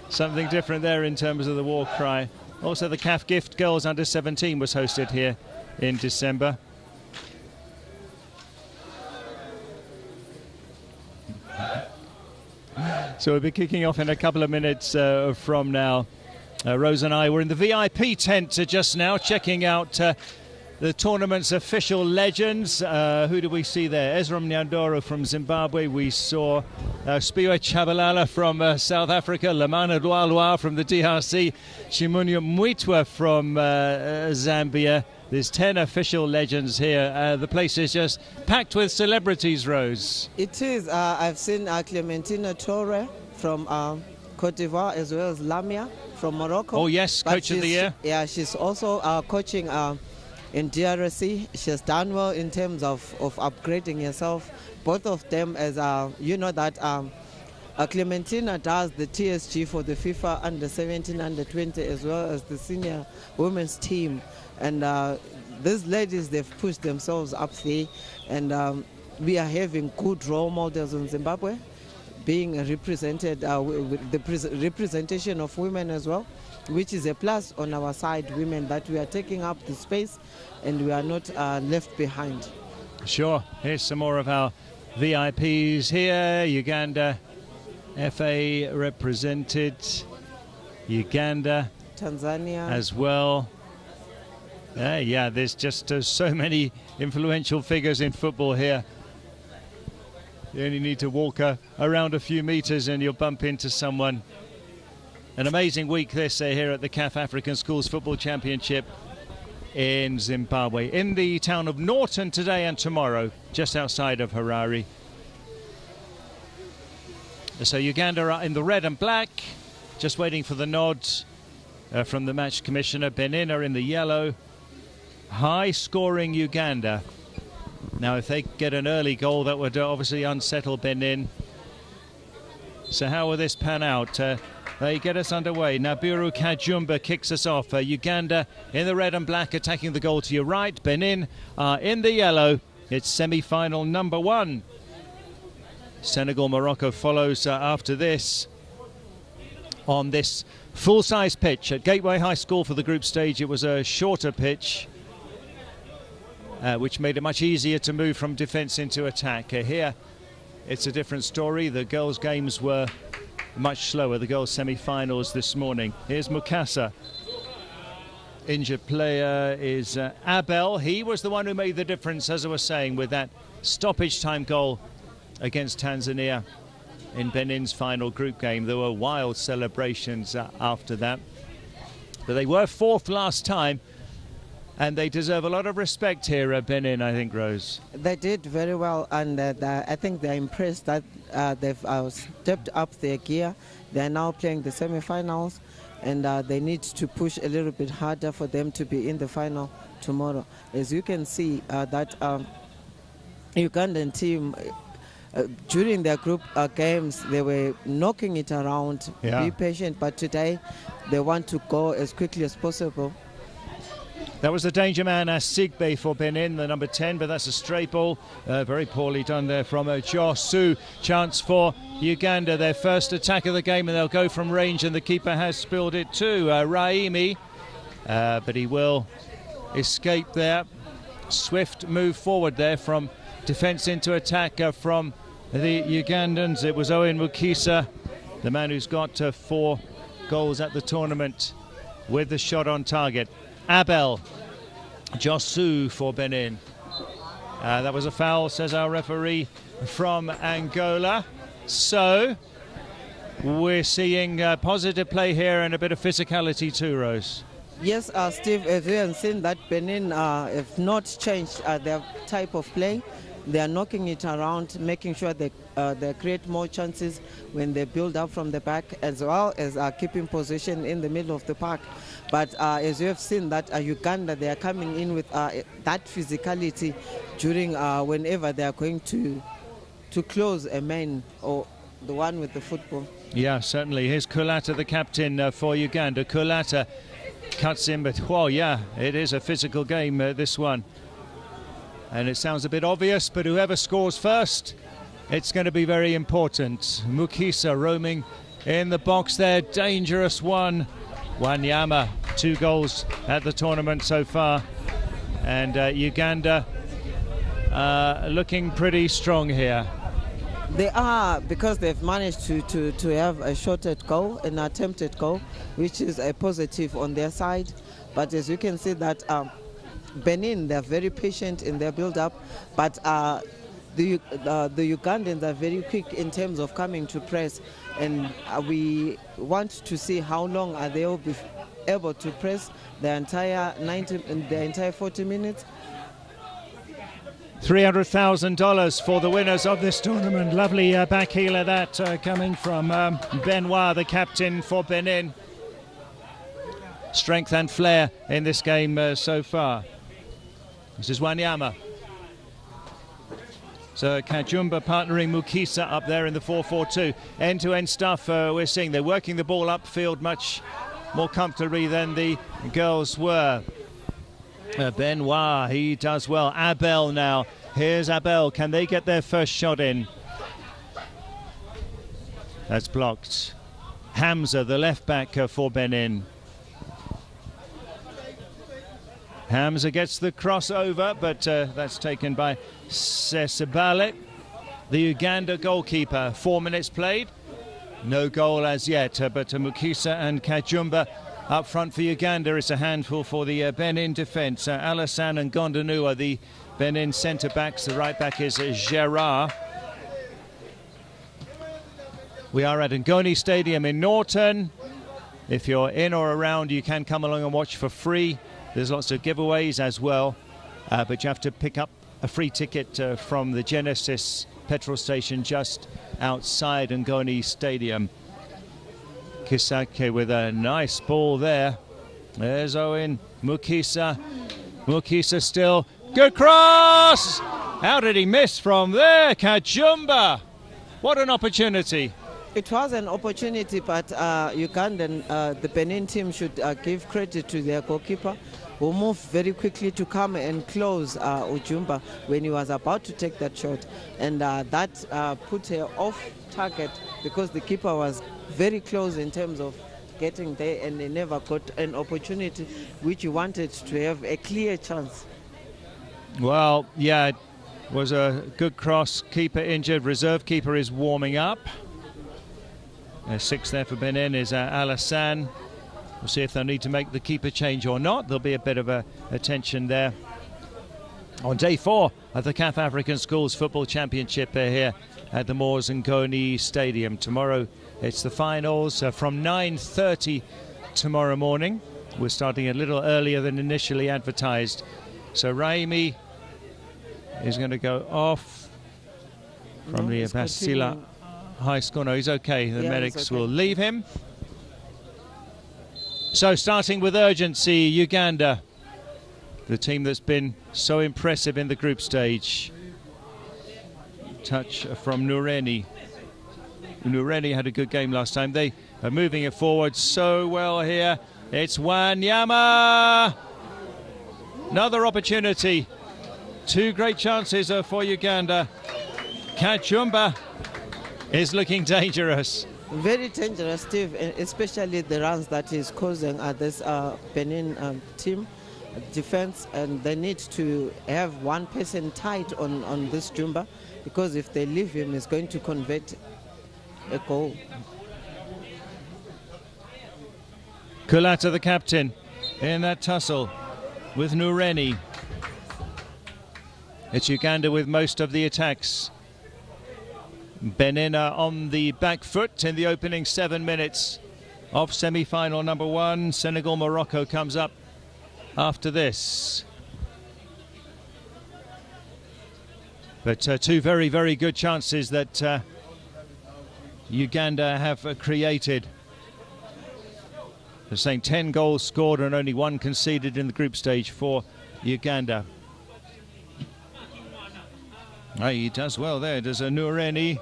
something different there in terms of the war cry. Also, the CAF Gift Girls Under-17 was hosted here in December. So we'll be kicking off in a couple of minutes from now. Rose and I were in the VIP tent just now, checking out the tournament's official legends. Who do we see there? Ezra Mnyandoro from Zimbabwe. We saw Spiwe Chabalala from South Africa, Lamana Lualua from the DRC, Chimunyo Mwitwa from Zambia. There's 10 official legends here. The place is just packed with celebrities, Rose. It is. I've seen Clementina Torre from Cote d'Ivoire, as well as Lamia from Morocco. Oh, yes, Coach of the Year. Yeah, she's also coaching in DRC. She's done well in terms of upgrading herself. Both of them, as you know, that Clementina does the TSG for the FIFA Under-17, Under-20, as well as the senior women's team. And these ladies, they've pushed themselves up there, and we are having good role models in Zimbabwe, being represented with the representation of women as well, which is a plus on our side, women, that we are taking up the space and we are not left behind. Sure. Here's some more of our VIPs here. Uganda, FA represented. Uganda. Tanzania. As well. Yeah, there's just so many influential figures in football here. You only need to walk around a few meters and you'll bump into someone. An amazing week this here at the CAF African Schools Football Championship in Zimbabwe. In the town of Norton today and tomorrow, just outside of Harare. So Uganda are in the red and black, just waiting for the nod from the match commissioner. Benin are in the yellow. High-scoring Uganda. Now, if they get an early goal, that would obviously unsettle Benin. So how will this pan out? They get us underway. Nabiru Kajumba kicks us off. Uganda in the red and black, attacking the goal to your right. Benin in the yellow. It's semi-final number 1. Senegal, Morocco follows after this on this full-size pitch at Gateway High School for the group stage. It was a shorter pitch, which made it much easier to move from defence into attack. Here, it's a different story. The girls' games were much slower, the girls' semi-finals this morning. Here's Mukasa. Injured player is Abel. He was the one who made the difference, as I was saying, with that stoppage time goal against Tanzania in Benin's final group game. There were wild celebrations after that. But they were 4th last time, and they deserve a lot of respect here at Benin, I think, Rose. They did very well, and I think they're impressed that they've stepped up their gear. They're now playing the semi-finals, and they need to push a little bit harder for them to be in the final tomorrow. As you can see, that Ugandan team, during their group games, they were knocking it around, be patient, but today they want to go as quickly as possible. That was the danger man, Sigbe for Benin, the number 10, but that's a stray ball. Very poorly done there from Josu. Chance for Uganda, their first attack of the game, and they'll go from range, and the keeper has spilled it too. Raimi, but he will escape there. Swift move forward there from defence into attack from the Ugandans. It was Owen Mukisa, the man who's got 4 goals at the tournament, with the shot on target. Abel Josu for Benin. That was a foul, says our referee from Angola. So we're seeing positive play here and a bit of physicality too, Rose. Yes, Steve, as we have seen that Benin have not changed their type of play. They are knocking it around, making sure they create more chances when they build up from the back, as well as keeping possession in the middle of the park. But as you have seen that Uganda, they are coming in with that physicality during whenever they are going to close a man or the one with the football. Yeah, certainly. Here's Kulata, the captain for Uganda. Kulata cuts in, but well, yeah, it is a physical game, this one. And it sounds a bit obvious, but whoever scores first, it's going to be very important. Mukisa roaming in the box there, dangerous one. Wanyama, 2 goals at the tournament so far. And Uganda looking pretty strong here. They are, because they've managed to have a shot at goal, an attempted goal, which is a positive on their side. But as you can see that Benin, they're very patient in their build-up, but the Ugandans are very quick in terms of coming to press, and we want to see how long are they will be able to press the entire 40 minutes. $300,000 for the winners of this tournament. Lovely back heeler that coming from Benoit, the captain for Benin. Strength and flair in this game so far. This is Wanyama. So Kajumba partnering Mukisa up there in the 4-4-2. End-to-end stuff we're seeing. They're working the ball upfield much more comfortably than the girls were. Benoit, he does well. Abel now. Here's Abel. Can they get their first shot in? That's blocked. Hamza, the left back for Benin. Hamza gets the crossover, but that's taken by Sesebale, the Uganda goalkeeper. 4 minutes played, no goal as yet, but Mukisa and Kajumba up front for Uganda. It's a handful for the Benin defence. Alassane and Gondonu are the Benin centre-backs. The right back is Gerard. We are at Ngoni Stadium in Norton. If you're in or around, you can come along and watch for free. There's lots of giveaways as well, but you have to pick up a free ticket from the Genesis petrol station just outside Ngoni Stadium. Kisake with a nice ball there. There's Owen Mukisa. Mukisa still. Good cross! How did he miss from there? Kajumba! What an opportunity. It was an opportunity, but Ugandan, the Benin team should give credit to their goalkeeper, who moved very quickly to come and close Ujumba when he was about to take that shot. And that put her off target because the keeper was very close in terms of getting there, and they never got an opportunity which he wanted to have a clear chance. Well, yeah, it was a good cross. Keeper injured. Reserve keeper is warming up. 6 there for Benin is Alassane. We'll see if they'll need to make the keeper change or not. There'll be a bit of a tension there. On day 4 of the CAF African Schools Football Championship here at the Moors Ngoni Stadium. Tomorrow it's the finals from 9:30 tomorrow morning. We're starting a little earlier than initially advertised. So Raimi is going to go off from the Basila High School. No, he's okay. The medics will leave him. So starting with urgency, Uganda, the team that's been so impressive in the group stage. Touch from Nureni. Nureni had a good game last time. They are moving it forward so well here. It's Wanyama. Another opportunity. Two great chances for Uganda. Kachumba is looking dangerous. Very dangerous, Steve, especially the runs that he's causing at this Benin team defense, and they need to have one person tight on this Jumba, because if they leave him, he's going to convert a goal. Kulata, the captain, in that tussle with Nureni. It's Uganda with most of the attacks. Benin on the back foot in the opening 7 minutes of semi-final number 1. Senegal, Morocco comes up after this. But two very, very good chances that Uganda have created. They're saying 10 goals scored and only 1 conceded in the group stage for Uganda. Oh, he does well there, does a Nureni.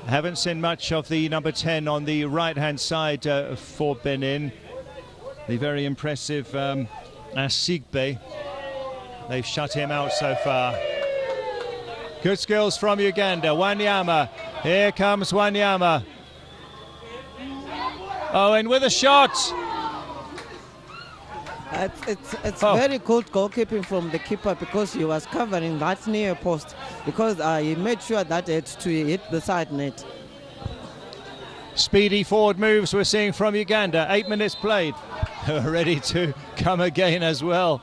Haven't seen much of the number 10 on the right-hand side for Benin. The very impressive Asigbe. They've shut him out so far. Good skills from Uganda. Wanyama. Here comes Wanyama. Owen with a shot. It's very good goalkeeping from the keeper, because he was covering that near post, because he made sure that it to hit the side net. Speedy forward moves we're seeing from Uganda. 8 minutes played. Ready to come again as well.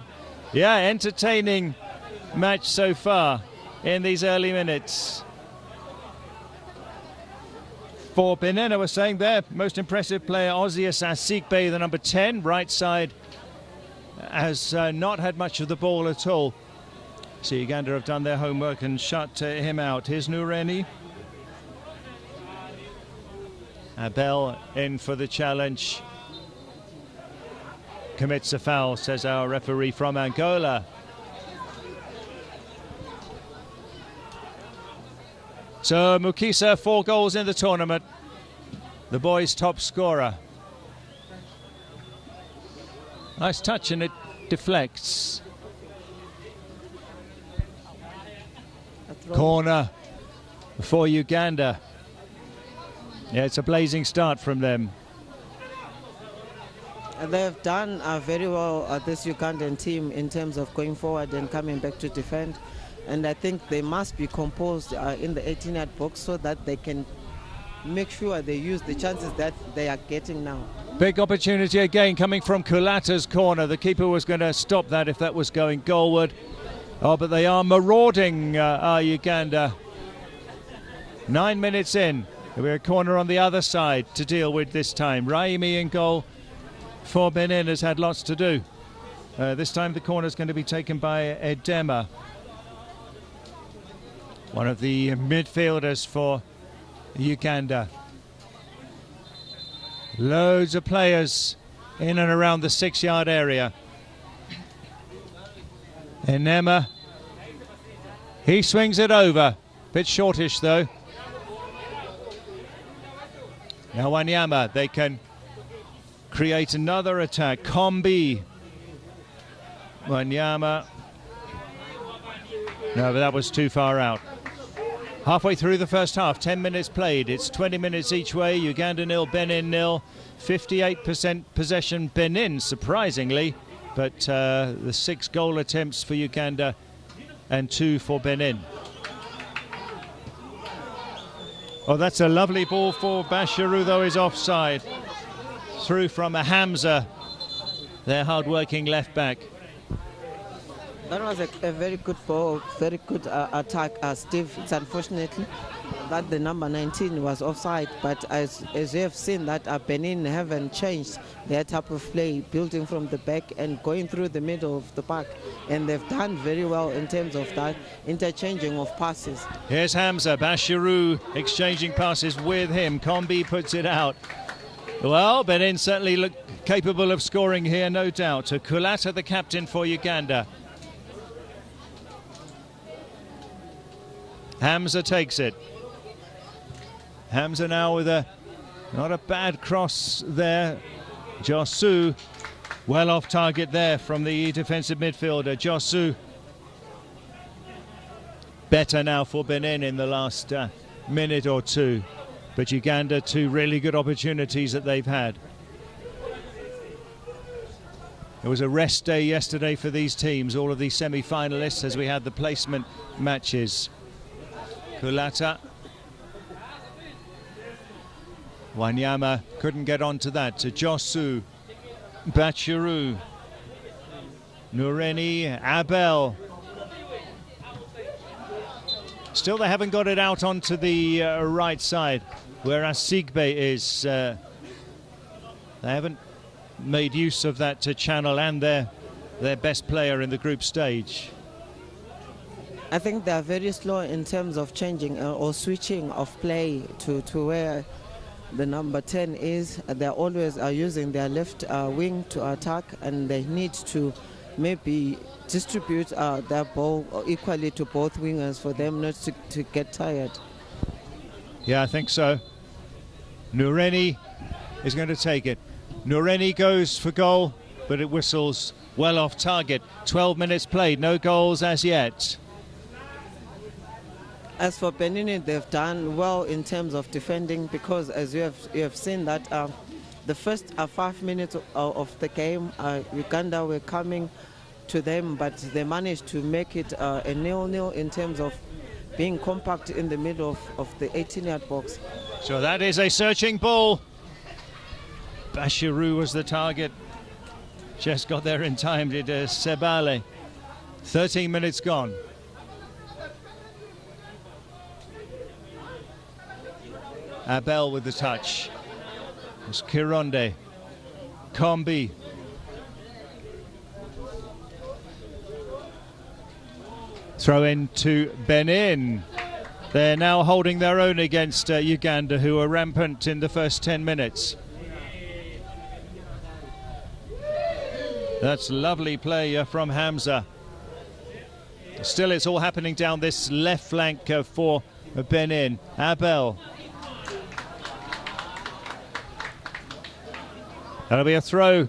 Yeah, entertaining match so far in these early minutes. For Benin, I was saying their most impressive player, Ozias Asigbe, the number 10, right side, has not had much of the ball at all. So Uganda have done their homework and shut him out. Here's Nureni. Abel in for the challenge. Commits a foul, says our referee from Angola. So Mukisa, 4 goals in the tournament. The boys' top scorer. Nice touch, and it deflects. Corner for Uganda. Yeah, it's a blazing start from them. They've done very well at this Ugandan team in terms of going forward and coming back to defend. And I think they must be composed in the 18-yard box, so that they can make sure they use the chances that they are getting now. Big opportunity again coming from Kulata's corner. The keeper was going to stop that if that was going goalward. Oh, but they are marauding Uganda. 9 minutes in. We're a corner on the other side to deal with this time. Raimi in goal for Benin has had lots to do. This time the corner is going to be taken by Edema, one of the midfielders for Uganda. Loads of players in and around the 6-yard area. Enema, he swings it over. Bit shortish though. Now Wanyama, they can create another attack. Kombi. Wanyama. No, but that was too far out. Halfway through the first half, 10 minutes played. It's 20 minutes each way. Uganda 0, Benin 0. 58% possession Benin, surprisingly. But the 6 goal attempts for Uganda and 2 for Benin. Oh, that's a lovely ball for Bashiru, though, is offside. Through from a Hamza, their hard-working left-back. That was a very good ball, very good attack, Steve. It's unfortunately that the number 19 was offside, but as you have seen that Benin haven't changed their type of play, building from the back and going through the middle of the park, and they've done very well in terms of that interchanging of passes. Here's Hamza, Bashiru exchanging passes with him. Kombi puts it out. Well, Benin certainly look capable of scoring here, no doubt. To Kulata, the captain for Uganda. Hamza takes it. Hamza now with not a bad cross there Josu, well off target there from the defensive midfielder. Josu, better now for Benin in the last minute or two. But Uganda, two really good opportunities that they've had. It was a rest day yesterday for these teams, all of these semi-finalists, as we had the placement matches. Kulata. Wanyama couldn't get onto that. To Josu, Bachiru, Nureni, Abel. Still, they haven't got it out onto the right side, where Asigbe is. They haven't made use of that channel and their best player in the group stage. I think they are very slow in terms of changing or switching of play to where the number 10 is. They always are using their left wing to attack, and they need to maybe distribute their ball equally to both wingers for them not to get tired. Yeah, I think so. Nureni is going to take it. Nureni goes for goal, but it whistles well off target. 12 minutes played, no goals as yet. As for Benin, they've done well in terms of defending, because as you have seen that the first 5 minutes of the game, Uganda were coming to them, but they managed to make it a 0-0 in terms of being compact in the middle of the 18-yard box. So that is a searching ball. Bashiru was the target. Just got there in time, did Sebale. 13 minutes gone. Abel with the touch. It was Kironde. Kombi. Throw in to Benin. They're now holding their own against Uganda, who are rampant in the first 10 minutes. That's lovely play from Hamza. Still, it's all happening down this left flank for Benin. Abel. That'll be a throw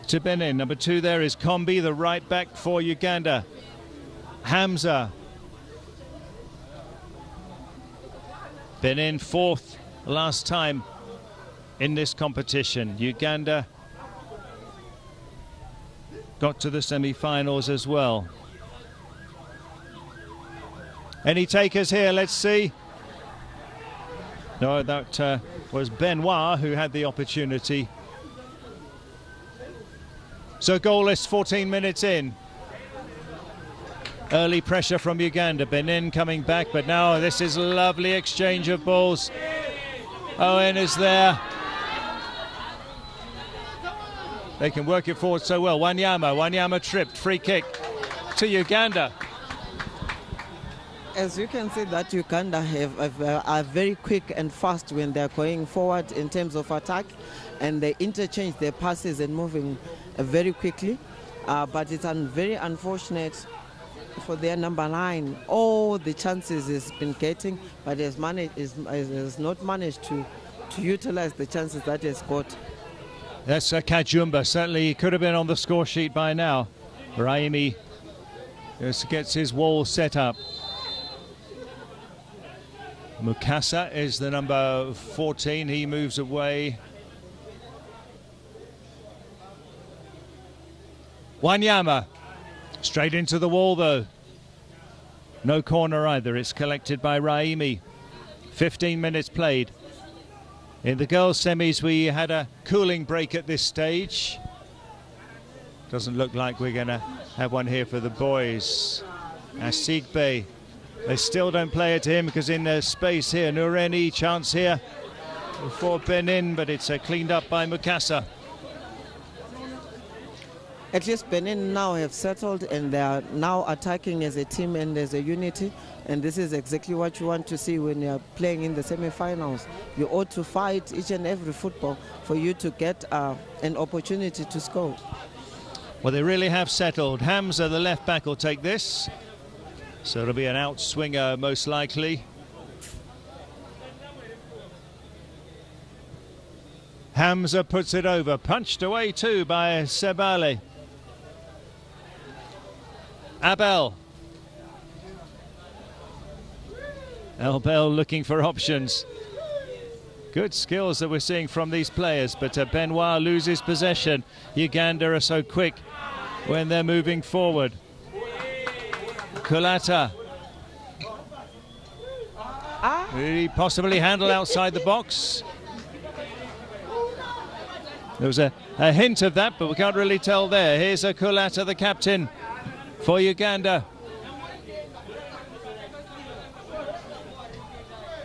to Benin. Number 2 there is Kombi, the right back for Uganda. Hamza. Benin 4th last time in this competition. Uganda got to the semi-finals as well. Any takers here? Let's see. No, that was Benoit who had the opportunity. So goalless 14 minutes in. Early pressure from Uganda. Benin coming back, but now this is a lovely exchange of balls. Owen is there. They can work it forward so well. Wanyama tripped. Free kick to Uganda. As you can see that Uganda are very quick and fast when they're going forward in terms of attack, and they interchange their passes and moving very quickly. But it's very unfortunate for their number 9. All the chances he's been getting, but has not managed to utilize the chances that he's got. That's Kajumba. Certainly he could have been on the score sheet by now. Raimi just gets his wall set up. Mukasa is the number 14. He moves away. Wanyama. Straight into the wall, though. No corner either. It's collected by Raimi. 15 minutes played. In the girls' semis, we had a cooling break at this stage. Doesn't look like we're going to have one here for the boys. Asigbe. They still don't play it to him because in their space here. Nureni, chance here for Benin, but it's cleaned up by Mukasa. At least Benin now have settled, and they are now attacking as a team and as a unity, and this is exactly what you want to see when you are playing in the semi-finals. You ought to fight each and every football for you to get an opportunity to score. Well, they really have settled. Hamza, the left back, will take this, so it'll be an out swinger most likely. Hamza puts it over, punched away too by Sebale. Abel. Elbel looking for options. Good skills that we're seeing from these players, but Benoit loses possession. Uganda are so quick when they're moving forward. Kulata. Did he possibly handle outside the box? There was a hint of that, but we can't really tell there. Here's Kulata, the captain for Uganda.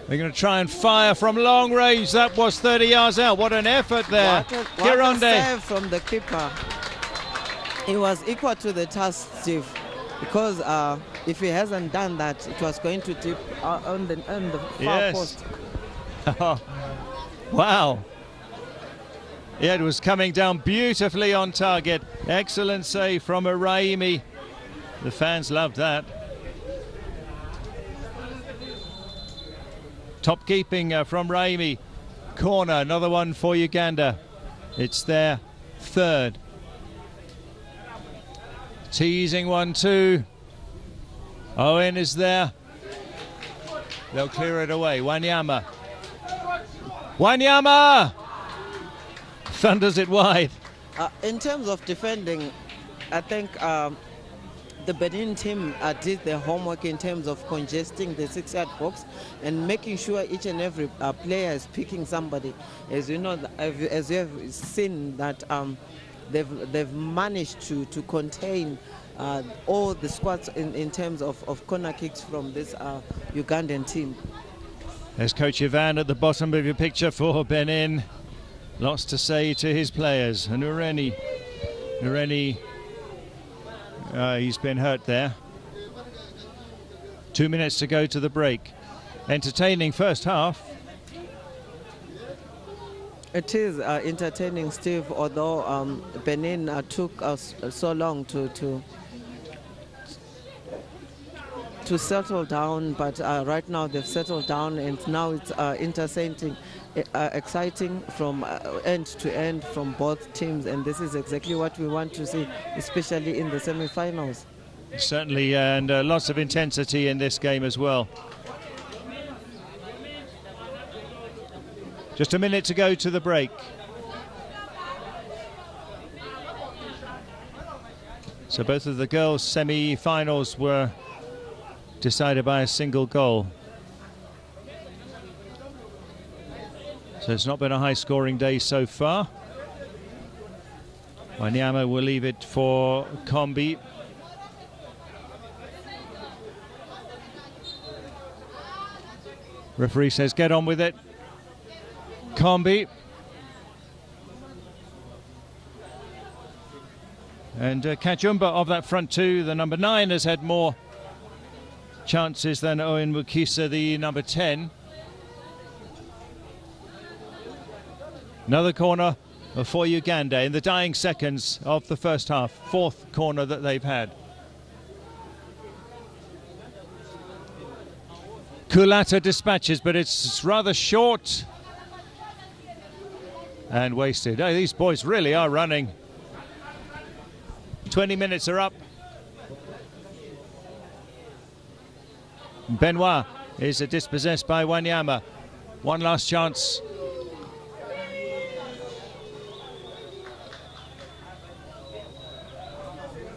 They're going to try and fire from long range. That was 30 yards out. What an effort there. What a save from the keeper. He was equal to the task, Steve, because if he hasn't done that, it was going to tip on the far post. Wow. Yeah, it was coming down beautifully on target. Excellent save from Raimi. The fans loved that. Top keeping from Raimi. Corner, another one for Uganda. It's their third. Teasing 1-2. Owen is there. They'll clear it away. Wanyama. Wanyama! Thunders it wide. In terms of defending, I think the Benin team did their homework in terms of congesting the 6-yard box and making sure each and every player is picking somebody. As you know, as you have seen that they've managed to contain all the squads in terms of corner kicks from this Ugandan team. There's Coach Ivan at the bottom of your picture for Benin. Lots to say to his players. And Ureni, he's been hurt there. 2 minutes to go to the break. Entertaining first half. It is entertaining, Steve, although Benin took us so long to settle down, but right now they've settled down, and now it's exciting from end to end from both teams, and this is exactly what we want to see, especially in the semi-finals. Certainly, and lots of intensity in this game as well. Just a minute to go to the break. So both of the girls' semi-finals were decided by a single goal. So it's not been a high-scoring day so far. Wanyama will leave it for Kombi. Referee says get on with it. Kombi. And Kajumba of that front two, the number 9, has had more chances than Owen Mukisa, the number 10. Another corner for Uganda in the dying seconds of the first half. Fourth corner that they've had. Kulata dispatches, but it's rather short and wasted. Hey, these boys really are running. 20 minutes are up. Benoit is dispossessed by Wanyama. One last chance.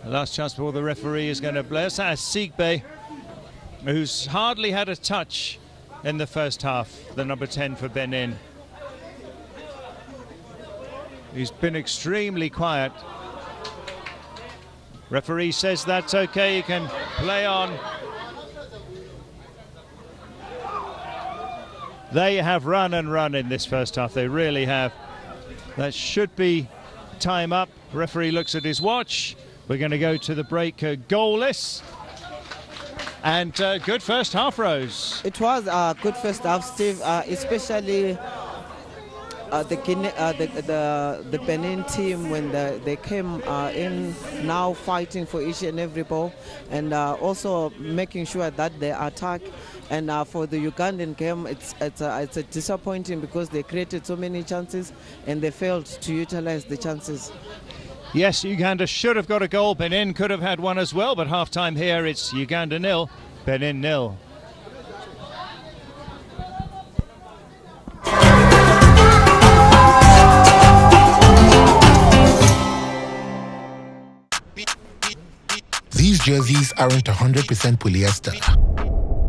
The last chance before the referee is going to bless. Sigbe, who's hardly had a touch in the first half, the number 10 for Benin. He's been extremely quiet. Referee says that's okay, you can play on. They have run and run in this first half, they really have. That should be time up. Referee looks at his watch. We're going to go to the break goalless. And good first half, Rose. It was a good first half, Steve, especially the Benin team, when they came in now fighting for each and every ball, and also making sure that they attack. And for the Ugandan game, it's a disappointing because they created so many chances and they failed to utilize the chances. Yes, Uganda should have got a goal. Benin could have had one as well, but half-time here, it's Uganda 0, Benin 0. These jerseys aren't 100% polyester.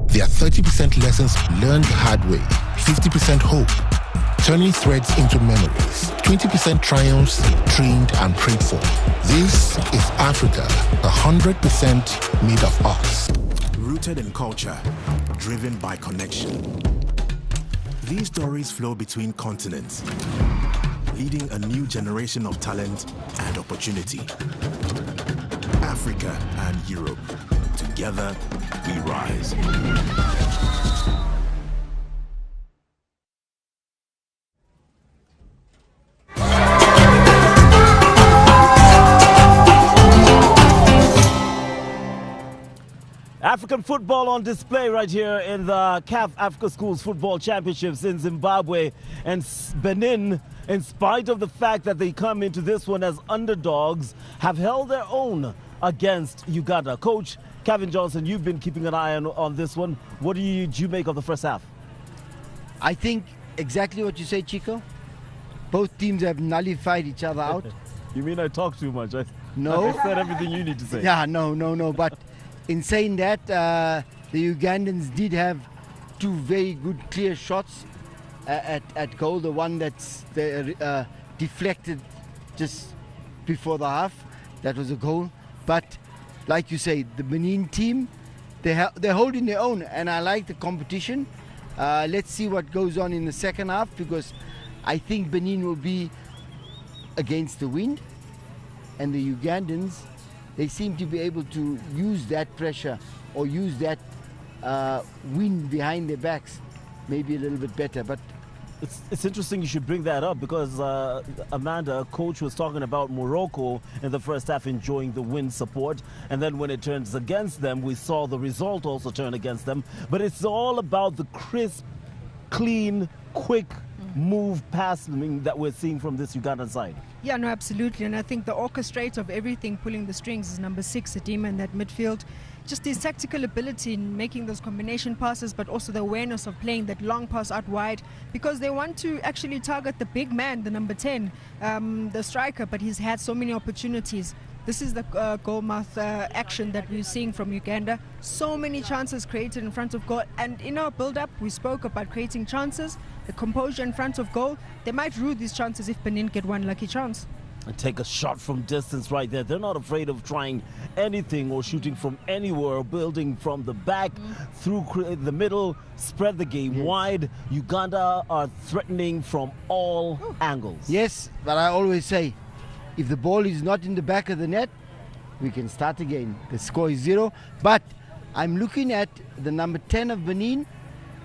They are 30% lessons learned the hard way, 50% hope, turning threads into memories, 20% triumphs trained and prayed for. This is Africa, 100% made of us. Rooted in culture, driven by connection. These stories flow between continents, leading a new generation of talent and opportunity. Africa and Europe, together we rise. African football on display right here in the CAF Africa Schools Football Championships in Zimbabwe. And Benin, in spite of the fact that they come into this one as underdogs, have held their own against Uganda. Coach Kevin Johnson, you've been keeping an eye on this one. What do you make of the first half? I think exactly what you say, Chico. Both teams have nullified each other out. You mean I talk too much? No. I said everything you need to say. Yeah, no. But in saying that, the Ugandans did have two very good clear shots at goal. The one that's deflected just before the half, that was a goal. But like you say, the Benin team, they're holding their own, and I like the competition. Let's see what goes on in the second half, because I think Benin will be against the wind, and the Ugandans, they seem to be able to use that pressure or use that wind behind their backs maybe a little bit better. But it's interesting you should bring that up, because Amanda, coach, was talking about Morocco in the first half enjoying the wind support, and then when it turns against them, we saw the result also turn against them. But it's all about the crisp, clean, quick move passing that we're seeing from this Ugandan side. Yeah, no, absolutely. And I think the orchestrator of everything, pulling the strings, is number 6, Adima, in that midfield. Just his tactical ability in making those combination passes, but also the awareness of playing that long pass out wide, because they want to actually target the big man, the number 10, the striker, but he's had so many opportunities. This is the goal-mouth action that we're seeing from Uganda. So many chances created in front of goal. And in our build-up, we spoke about creating chances, the composure in front of goal. They might rue these chances if Benin get one lucky chance. And take a shot from distance right there. They're not afraid of trying anything or shooting from anywhere, or building from the back through the middle, spread the game wide. Uganda are threatening from all angles. yes, but I always say, if the ball is not in the back of the net, we can start again. The score is 0. But I'm looking at the number 10 of Benin.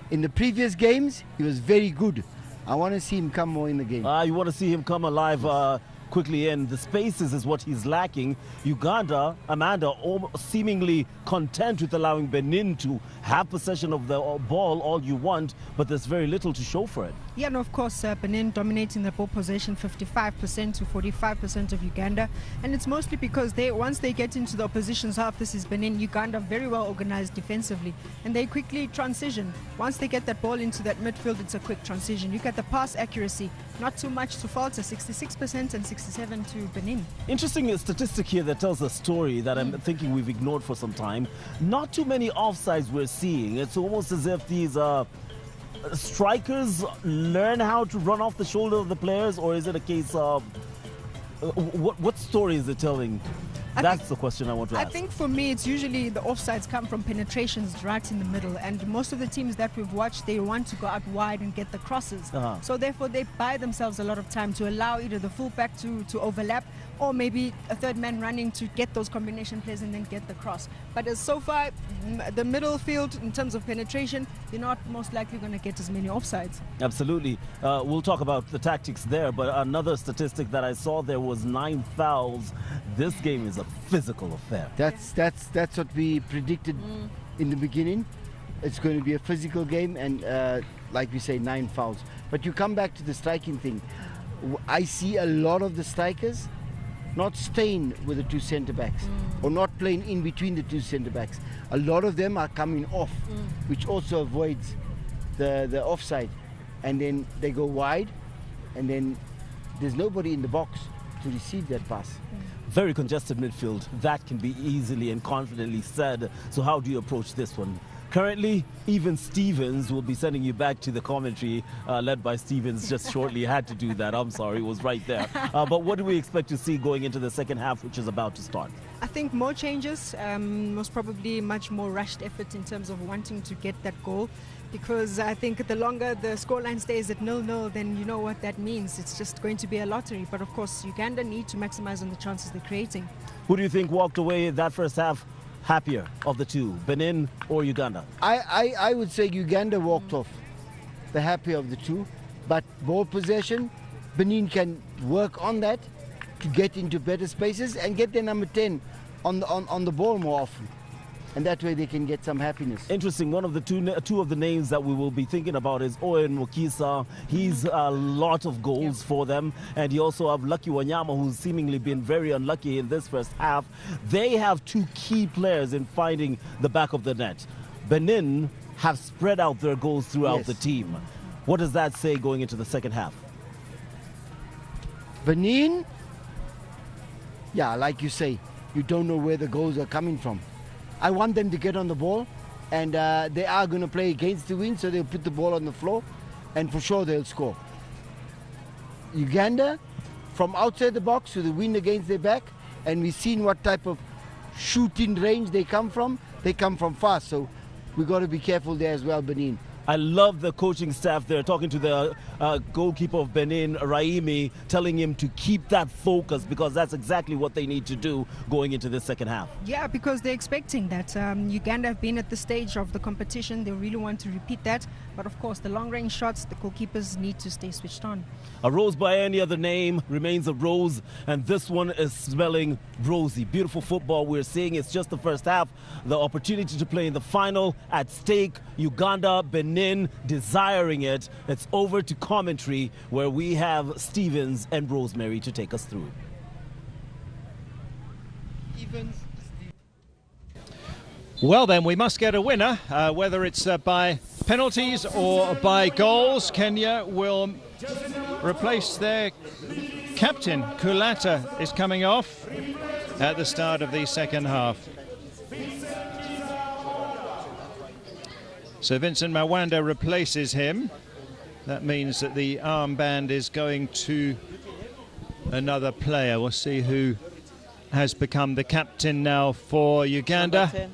In the previous games, he was very good. I want to see him come more in the game. You want to see him come alive quickly in. The spaces is what he's lacking. Uganda, Amanda, seemingly content with allowing Benin to have possession of the ball all you want, but there's very little to show for it. Yeah, and of course, Benin dominating the ball possession 55% to 45% of Uganda. And it's mostly because once they get into the opposition's half, this is Benin, Uganda very well organized defensively. And they quickly transition. Once they get that ball into that midfield, it's a quick transition. You get the pass accuracy, not too much to falter, 66% and 67% to Benin. Interesting statistic here that tells a story that I'm thinking we've ignored for some time. Not too many offsides we're seeing. It's almost as if these strikers learn how to run off the shoulder of the players, or is it a case of what story is it telling? That's the question I want to ask. I think for me, it's usually the offsides come from penetrations right in the middle, and most of the teams that we've watched, they want to go out wide and get the crosses. So therefore, they buy themselves a lot of time to allow either the fullback to overlap, or maybe a third man running to get those combination plays and then get the cross. But as so far, the middle field in terms of penetration, you're not most likely going to get as many offsides. Absolutely. We'll talk about the tactics there, but another statistic that I saw there was 9 fouls. This game is a physical affair. That's what we predicted in the beginning. It's going to be a physical game, and like we say, 9 fouls. But you come back to the striking thing. I see a lot of the strikers not staying with the 2 centre backs or not playing in between the 2 centre backs. A lot of them are coming off, which also avoids the offside, and then they go wide, and then there's nobody in the box to receive that pass. Very congested midfield. That can be easily and confidently said. So how do you approach this one? Currently, even Stevens will be sending you back to the commentary, led by Stevens just shortly. Had to do that. I'm sorry, it was right there. But what do we expect to see going into the second half, which is about to start? I think more changes, most probably much more rushed effort in terms of wanting to get that goal, because I think the longer the scoreline stays at 0-0, then you know what that means. It's just going to be a lottery. But of course, Uganda need to maximize on the chances they're creating. Who do you think walked away that first half happier of the two, Benin or Uganda? I would say Uganda walked off the happier of the two, but ball possession, Benin can work on that to get into better spaces and get their number 10 on the ball more often, and that way they can get some happiness. Interesting. One of the two of the names that we will be thinking about is Owen Mukisa. He's a lot of goals for them, and you also have Lucky Wanyama, who's seemingly been very unlucky in this first half. They have 2 key players in finding the back of the net. Benin have spread out their goals throughout the team. What does that say going into the second half? Benin, yeah, like you say, you don't know where the goals are coming from. I want them to get on the ball, and they are going to play against the wind, so they'll put the ball on the floor, and for sure they'll score. Uganda, from outside the box with the wind against their back, and we've seen what type of shooting range they come from. They come from fast, so we've got to be careful there as well, Benin. I love the coaching staff there, talking to the goalkeeper of Benin, Raimi, telling him to keep that focus, because that's exactly what they need to do going into the second half. Yeah, because they're expecting that. Uganda have been at the stage of the competition. They really want to repeat that. But of course, the long-range shots, the goalkeepers need to stay switched on. A rose by any other name remains a rose, and this one is smelling rosy. Beautiful football we're seeing. It's just the first half. The opportunity to play in the final at stake. Uganda, Benin desiring it. It's over to commentary, where we have Stevens and Rosemary to take us through. Well then, we must get a winner, whether it's by penalties or by goals. Kenya will replace their captain. Kulata is coming off at the start of the second half. So Vincent Mawanda replaces him. That means that the armband is going to another player. We'll see who has become the captain now for Uganda.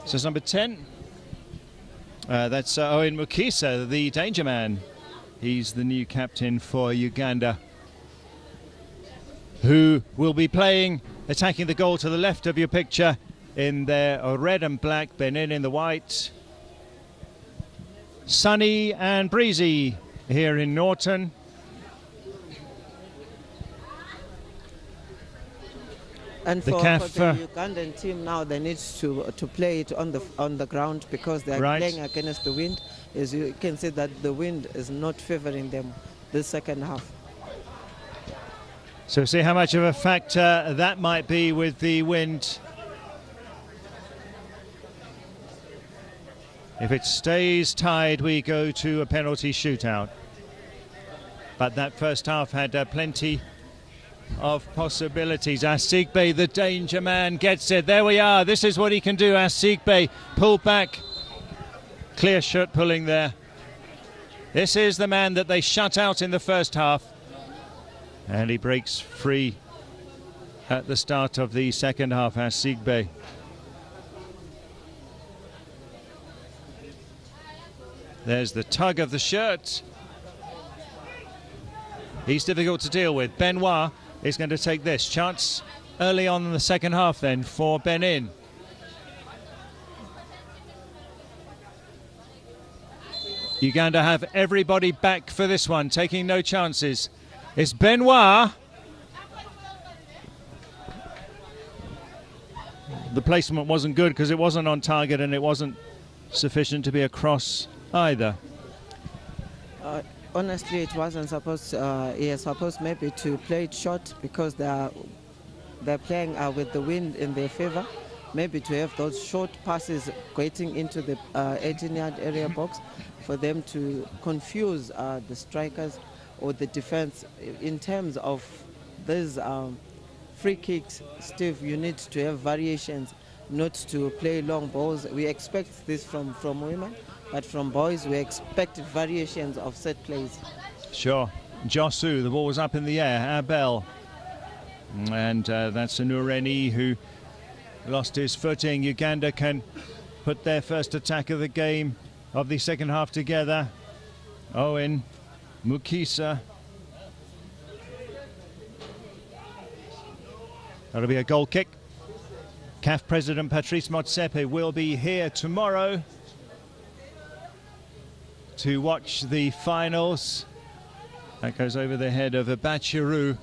So it's number 10. That's Owen Mukisa, the danger man. He's the new captain for Uganda, who will be playing, attacking the goal to the left of your picture in their red and black, Benin in the white. Sunny and breezy here in Norton. And the for CAF, the Ugandan team now, they need to play it on the ground, because they are playing against the wind. As you can see that the wind is not favoring them this second half. So see how much of a factor that might be with the wind. If it stays tied, we go to a penalty shootout. But that first half had plenty of possibilities. Asigbe, the danger man, gets it. There we are. This is what he can do. Asigbe, pull back. Clear shot pulling there. This is the man that they shut out in the first half. And he breaks free at the start of the second half, Asigbe. There's the tug of the shirt. He's difficult to deal with. Benoit is going to take this. Chance early on in the second half then for Benin. Uganda have everybody back for this one, taking no chances. It's Benoit. The placement wasn't good because it wasn't on target and it wasn't sufficient to be a cross either. Honestly, it wasn't supposed. He is supposed maybe to play it short because they're playing with the wind in their favor. Maybe to have those short passes getting into the 18-yard area box for them to confuse the strikers or the defense. In terms of these free kicks, Steve, you need to have variations, not to play long balls. We expect this from women, but from boys we expect variations of set plays. Sure. Josu, the ball was up in the air. Abel. And that's Nureni who lost his footing. Uganda can put their first attack of the game, of the second half together. Owen, Mukisa. That'll be a goal kick. CAF President Patrice Motsepe will be here tomorrow to watch the finals. That goes over the head of Abachiru.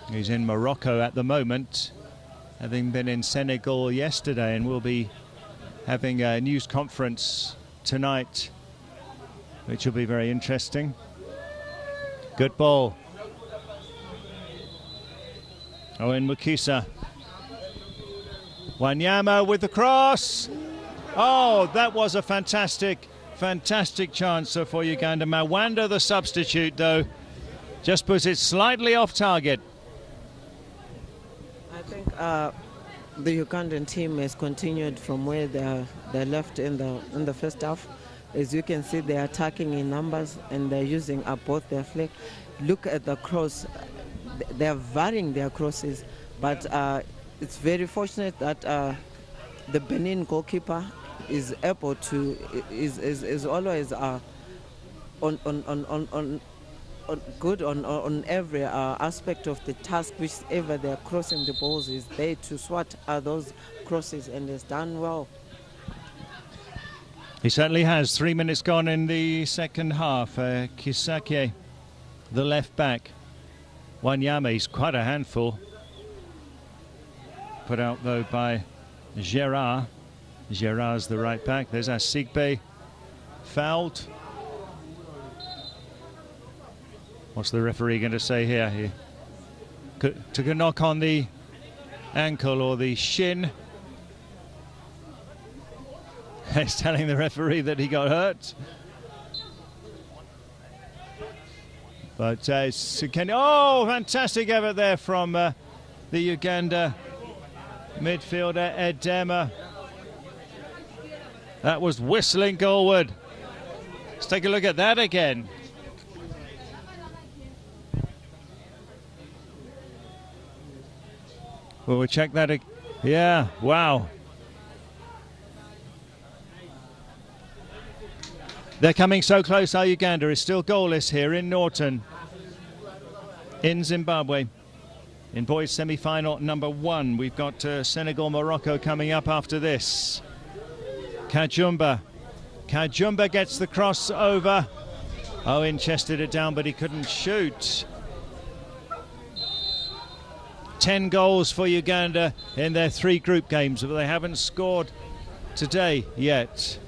He's in Morocco at the moment, having been in Senegal yesterday, and will be having a news conference tonight, which will be very interesting. Good ball. Owen Mukisa. Wanyama with the cross. Oh, that was a fantastic chance for Uganda. Mawanda, the substitute, though, just puts it slightly off target. I think the Ugandan team has continued from where they left in the first half. As you can see, they're attacking in numbers and they're using both their flank. Look at the cross. They're varying their crosses, but it's very fortunate that the Benin goalkeeper is able to is always good on every aspect of the task. Whichever they're crossing the balls, is there to swat those crosses, and has done well. He certainly has. 3 minutes gone in the second half. Kisake, the left back. Wanyama, he's quite a handful. Put out though by Gerard. Gerard's the right back. There's Asigbe, fouled. What's the referee going to say here? He took a knock on the ankle or the shin. He's telling the referee that he got hurt. But oh, fantastic effort there from the Uganda midfielder, Edema. That was whistling goalward. Let's take a look at that again. Well, we'll check that. Yeah, wow. They're coming so close. Our Uganda is still goalless here in Norton, in Zimbabwe. In boys semi-final number 1, we've got Senegal, Morocco coming up after this. Kajumba gets the cross over. Owen chested it down, but he couldn't shoot. 10 goals for Uganda in their 3 group games, but they haven't scored today yet.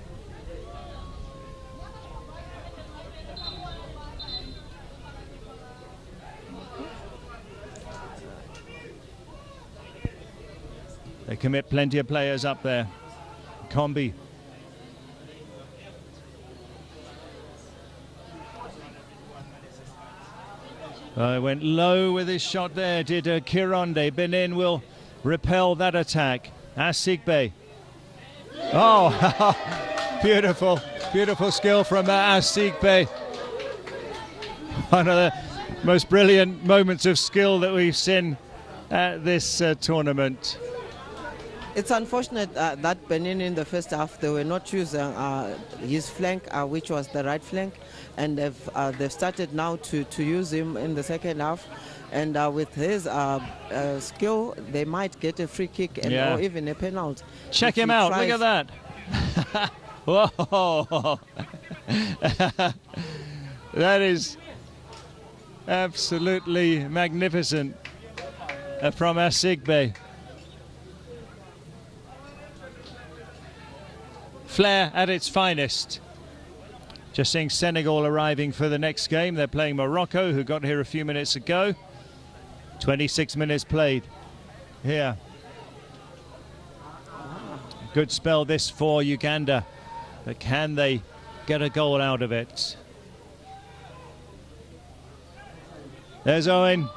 They commit plenty of players up there. Kombi. Went low with his shot there, did Kironde. Benin will repel that attack. Asigbe. Oh, beautiful skill from Asigbe. One of the most brilliant moments of skill that we've seen at this tournament. It's unfortunate that Benin in the first half, they were not using his flank, which was the right flank, and they've started now to use him in the second half. And with his skill, they might get a free kick and or even a penalty. Check him out, look at that. Whoa! That is absolutely magnificent from Asigbe. Flair at its finest. Just seeing Senegal arriving for the next game. They're playing Morocco, who got here a few minutes ago. 26 minutes played here. Good spell this for Uganda, but can they get a goal out of it? There's Owen,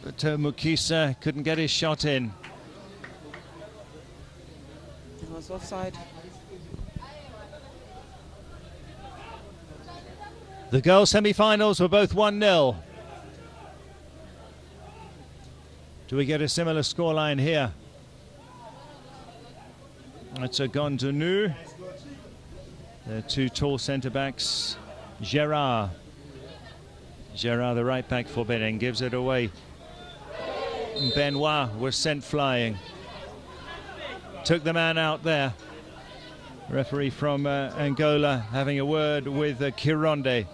but Mukisa couldn't get his shot in. It was offside. The girls' semi-finals were both 1-0. Do we get a similar scoreline here? It's a Gondonu. The two tall centre-backs. Gerard, the right back for Benin, gives it away. Benoit was sent flying. Took the man out there. Referee from Angola having a word with Kironde.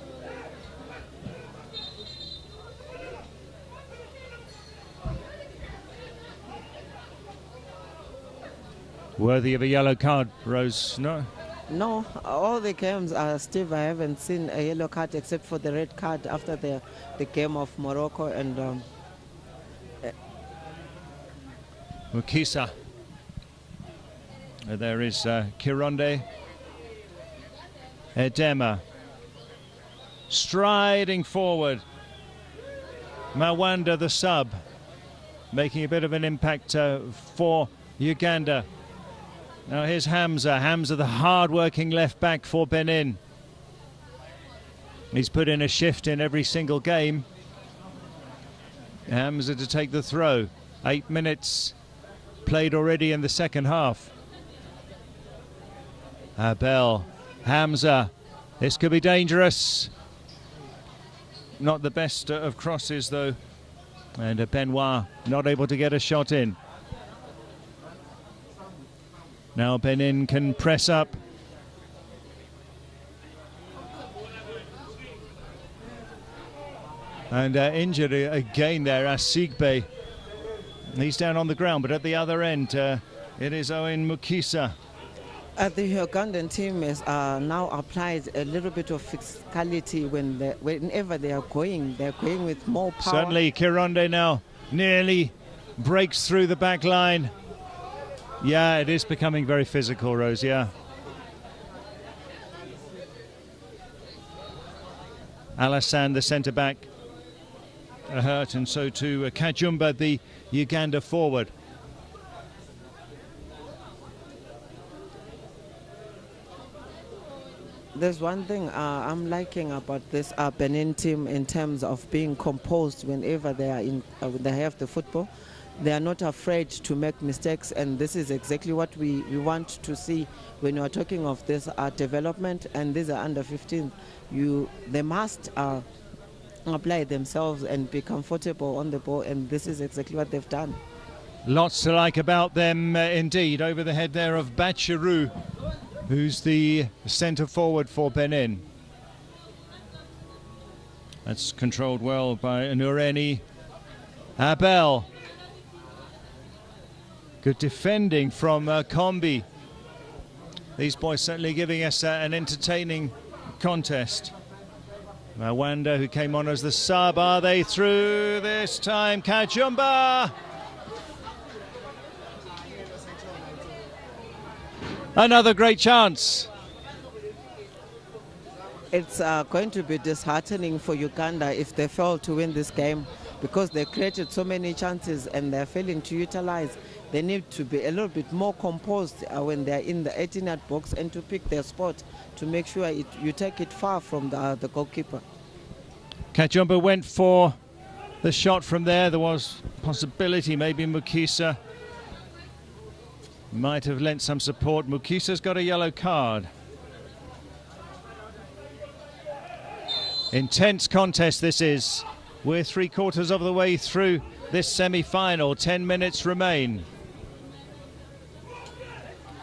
Worthy of a yellow card, Rose, no? No, all the games, Steve, I haven't seen a yellow card except for the red card after the game of Morocco and Mukisa. There is Kironde. Edema. Striding forward. Mawanda, the sub, making a bit of an impact for Uganda. Now here's Hamza. Hamza, the hard-working left back for Benin. He's put in a shift in every single game. Hamza to take the throw. 8 minutes played already in the second half. Abel, Hamza. This could be dangerous. Not the best of crosses, though. And Benoit not able to get a shot in. Now Benin can press up. And injured again there, Asigbe. He's down on the ground, but at the other end, it is Owen Mukisa. The Ugandan team has now applied a little bit of physicality whenever they are going. They're going with more power. Certainly, Kironde now nearly breaks through the back line. Yeah, it is becoming very physical, Rose, yeah. Alassane, the centre-back, hurt, and so too Kajumba, the Uganda forward. There's one thing I'm liking about this Benin team in terms of being composed whenever they are they have the football. They are not afraid to make mistakes, and this is exactly what we want to see when you are talking of this development. And these are under 15. They must apply themselves and be comfortable on the ball, and this is exactly what they've done. Lots to like about them indeed. Over the head there of Bachiru, who's the centre forward for Benin. That's controlled well by Nureni. Abel. Good defending from Kombi. These boys certainly giving us an entertaining contest. Mawanda, who came on as the sub, are they through this time? Kajumba! Another great chance. It's going to be disheartening for Uganda if they fail to win this game, because they created so many chances and they're failing to utilize. They need to be a little bit more composed when they're in the 18-yard box and to pick their spot to make sure you take it far from the goalkeeper. Kajumba went for the shot from there. There was possibility maybe Mukisa might have lent some support. Mukisa's got a yellow card. Intense contest this is. We're 3/4 of the way through this semi-final. 10 minutes remain.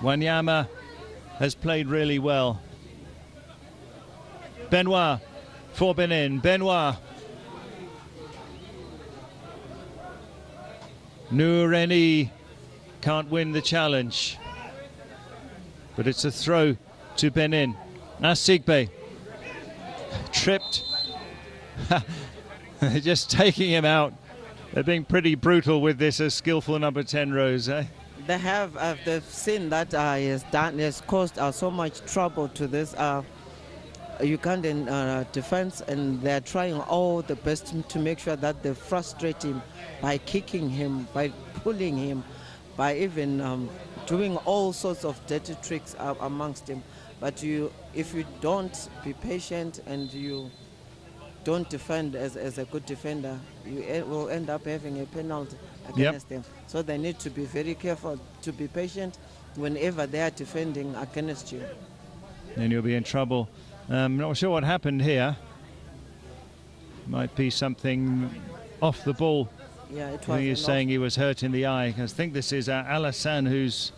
Wanyama has played really well. Benoit for Benin. Benoit. Noureni can't win the challenge, but it's a throw to Benin. Asigbe tripped. Just taking him out. They're being pretty brutal with this skillful number 10, Rose. They have, they've seen that has caused so much trouble to this Ugandan defense, and they're trying all the best to make sure that they frustrate him by kicking him, by pulling him, by even doing all sorts of dirty tricks amongst him. But if you don't be patient and you don't defend as a good defender, you will end up having a penalty against them. So they need to be very careful, to be patient whenever they are defending against you. Then you'll be in trouble. Not sure what happened here. Might be something off the ball. Yeah, it was. I think he's saying he was hurt in the eye. I think this is Alassane, who's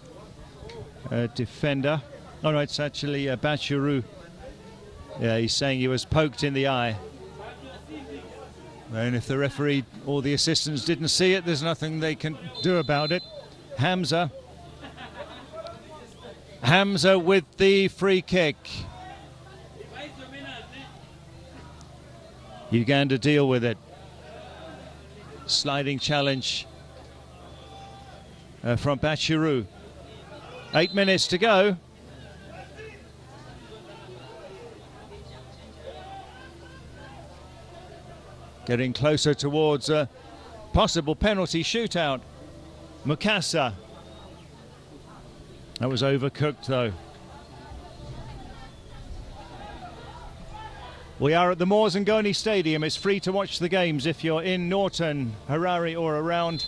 a defender. Oh, no, it's actually Bachiru. Yeah, he's saying he was poked in the eye. And if the referee or the assistants didn't see it, there's nothing they can do about it. Hamza with the free kick. Uganda deal with it. Sliding challenge from Bachiru. 8 minutes to go. Getting closer towards a possible penalty shootout. Mukasa. That was overcooked though. We are at the Moors and Ngoni Stadium. It's free to watch the games if you're in Norton, Harare or around.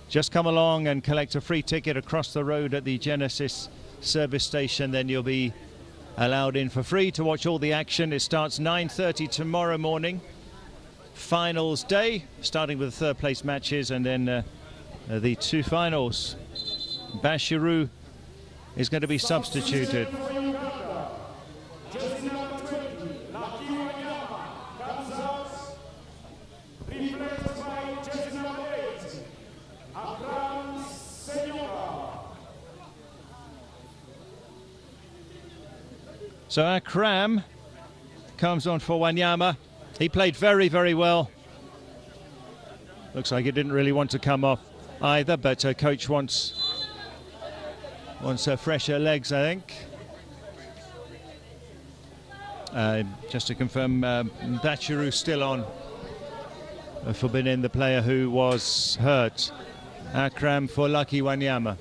Just come along and collect a free ticket across the road at the Genesis service station. Then you'll be allowed in for free to watch all the action. It starts 9:30 tomorrow morning. Finals day, starting with the third place matches and then the two finals. Bashiru is going to be substituted. So Akram comes on for Wanyama. He played very, very well. Looks like he didn't really want to come off either, but coach wants fresher legs, I think. Just to confirm, Bachiru still on for Benin, the player who was hurt. Akram for Lucky Wanyama.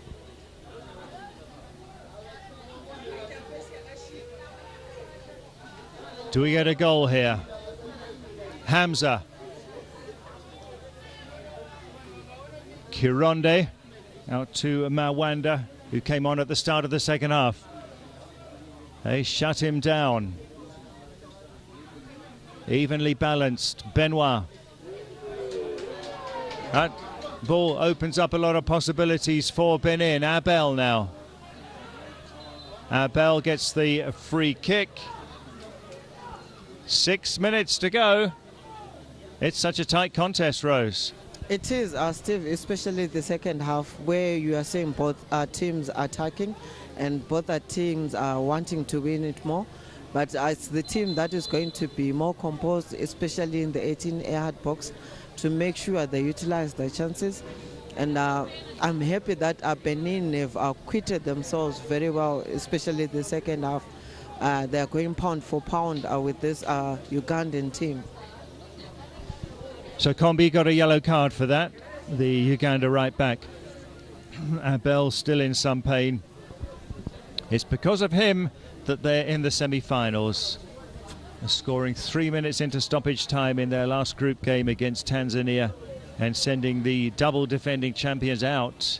Do we get a goal here? Hamza. Kironde out to Mawanda, who came on at the start of the second half. They shut him down. Evenly balanced. Benoit. That ball opens up a lot of possibilities for Benin. Abel now. Abel gets the free kick. 6 minutes to go. It's such a tight contest, Rose. It is, Steve, especially the second half, where you are seeing both teams attacking and both teams are wanting to win it more. But it's the team that is going to be more composed, especially in the 18-yard box, to make sure they utilize their chances. And I'm happy that Benin have acquitted themselves very well, especially the second half. They're going pound for pound with this Ugandan team. So Kombi got a yellow card for that, the Uganda right back. Abel still in some pain. It's because of him that they're in the semi-finals. Scoring 3 minutes into stoppage time in their last group game against Tanzania and sending the double defending champions out.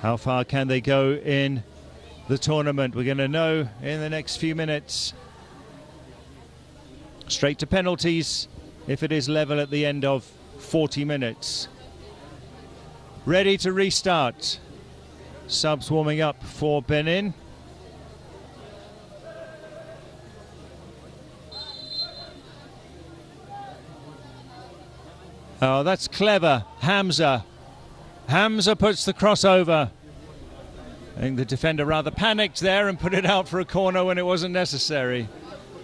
How far can they go in the tournament? We're going to know in the next few minutes. Straight to penalties if it is level at the end of 40 minutes. Ready to restart. Subs warming up for Benin. Oh, that's clever. Hamza puts the crossover. I think the defender rather panicked there and put it out for a corner when it wasn't necessary.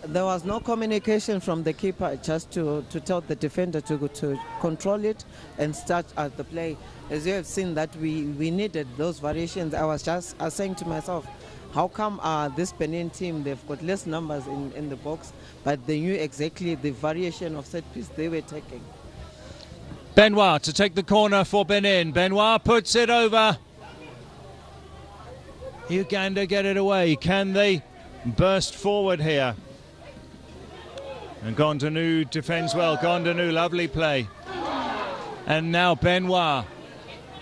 There was no communication from the keeper, just to tell the defender to control it and start at the play. As you have seen that we needed those variations. I was just saying to myself, how come this Benin team, they've got less numbers in the box, but they knew exactly the variation of set piece they were taking. Benoit to take the corner for Benin. Benoit puts it over. Uganda get it away. Can they burst forward here? And Gondonu defends well. Gondonu, lovely play. And now Benoit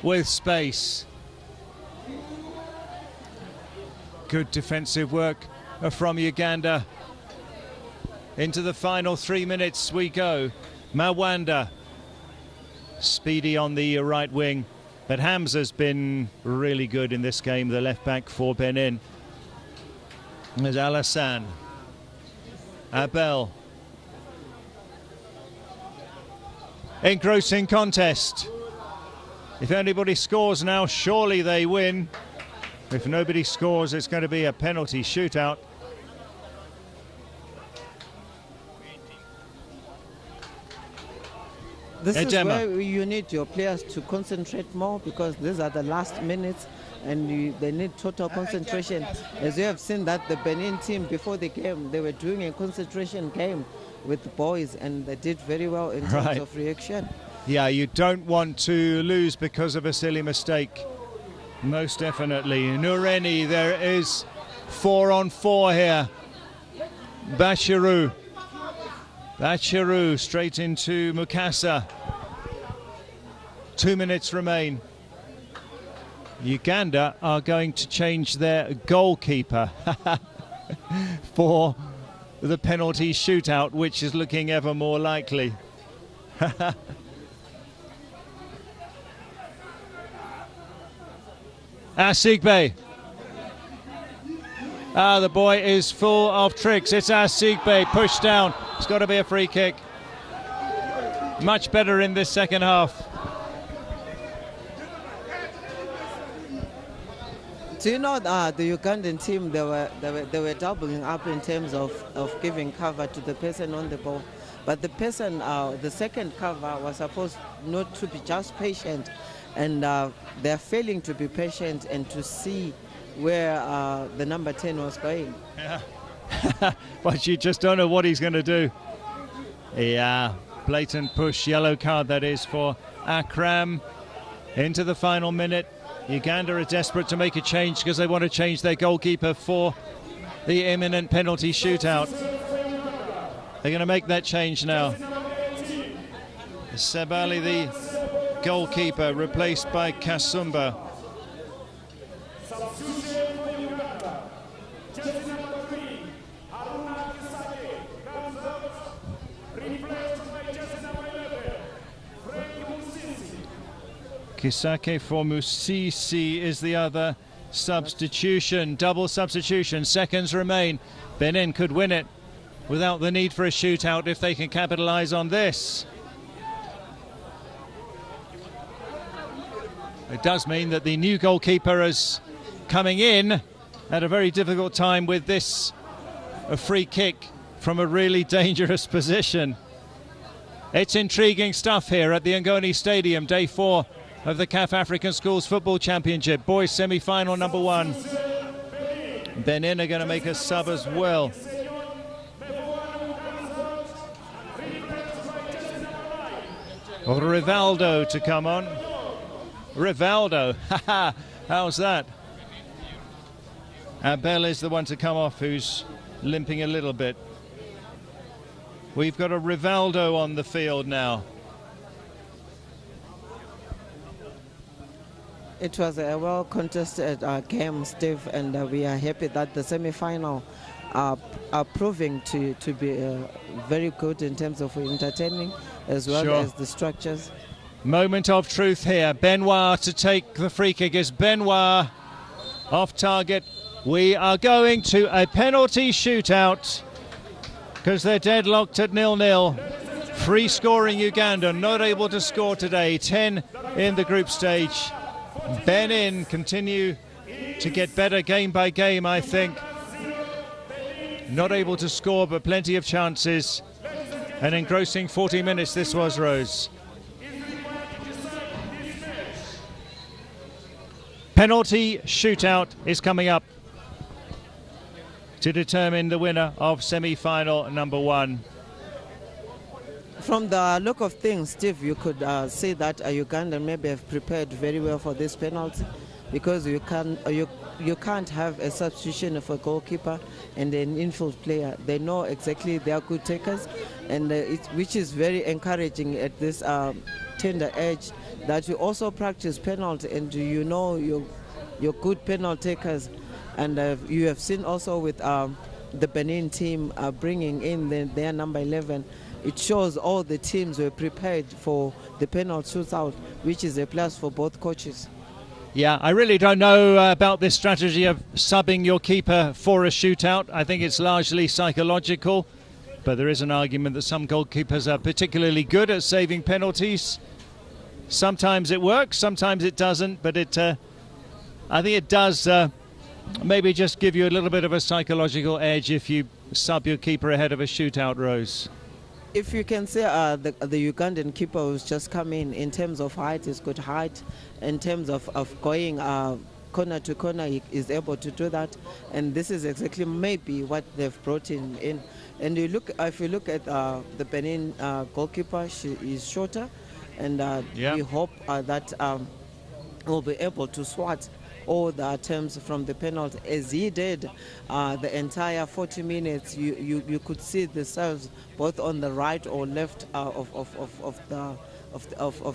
with space. Good defensive work from Uganda. Into the final 3 minutes we go. Mawanda, speedy on the right wing. But Hamza's been really good in this game, the left back for Benin. There's Alassane. Abel. Engrossing contest. If anybody scores now, surely they win. If nobody scores, it's going to be a penalty shootout. This is where you need your players to concentrate more, because these are the last minutes and they need total concentration. As you have seen that the Benin team before the game, they were doing a concentration game with the boys and they did very well in terms of reaction. Yeah, you don't want to lose because of a silly mistake. Most definitely. Noureni, there is 4-on-4 here. Bashiru straight into Mukasa. 2 minutes remain. Uganda are going to change their goalkeeper for the penalty shootout, which is looking ever more likely. Asigbe. The boy is full of tricks. It's Asigbe, pushed down. It's got to be a free kick. Much better in this second half. Do you know the Ugandan team, they were doubling up in terms of giving cover to the person on the ball. But the person, the second cover was supposed not to be just patient. And they're failing to be patient and to see where the number 10 was going. Yeah. But you just don't know what he's going to do. Yeah, blatant push, yellow card that is for Akram. Into the final minute. Uganda are desperate to make a change because they want to change their goalkeeper for the imminent penalty shootout. They're going to make that change now. Sebali, the goalkeeper, replaced by Kasumba. Kisake for Musisi is the other substitution. Double substitution. Seconds remain. Benin could win it without the need for a shootout if they can capitalise on this. It does mean that the new goalkeeper is coming in at a very difficult time with this a free kick from a really dangerous position. It's intriguing stuff here at the Ngoni Stadium, day 4 of the CAF African Schools Football Championship. Boys semi-final number 1. Benin are going to make a sub as well. Rivaldo to come on. Rivaldo, haha, how's that? Abel is the one to come off, who's limping a little bit. We've got a Rivaldo on the field now. It was a well-contested game, Steve, and we are happy that the semi-final are proving to be very good in terms of entertaining as well as the structures. Moment of truth here. Benoit to take the free kick. Is Benoit off target. We are going to a penalty shootout because they're deadlocked at 0-0. Free scoring Uganda, not able to score today. 10 in the group stage. Benin continue to get better game by game, I think. Not able to score, but plenty of chances. An engrossing 40 minutes this was, Rose. Penalty shootout is coming up to determine the winner of semi-final number 1. From the look of things, Steve, you could say that Uganda maybe have prepared very well for this penalty, because you can't have a substitution of a goalkeeper and an infield player. They know exactly they are good takers, and which is very encouraging at this tender age, that you also practice penalty and you know you're good penalty takers. And you have seen also with the Benin team bringing in their number 11. It shows all the teams were prepared for the penalty shootout, which is a plus for both coaches. Yeah, I really don't know about this strategy of subbing your keeper for a shootout. I think it's largely psychological, but there is an argument that some goalkeepers are particularly good at saving penalties. Sometimes it works, sometimes it doesn't, but I think it does maybe just give you a little bit of a psychological edge if you sub your keeper ahead of a shootout, Rose. If you can say the Ugandan keeper who's just come in terms of height, is good height. In terms of going corner to corner, he is able to do that. And this is exactly maybe what they've brought in. And if you look at the Benin goalkeeper, she is shorter. And we hope that we'll be able to swat all the attempts from the penalty, as he did the entire 40 minutes. You could see the serves both on the right or left of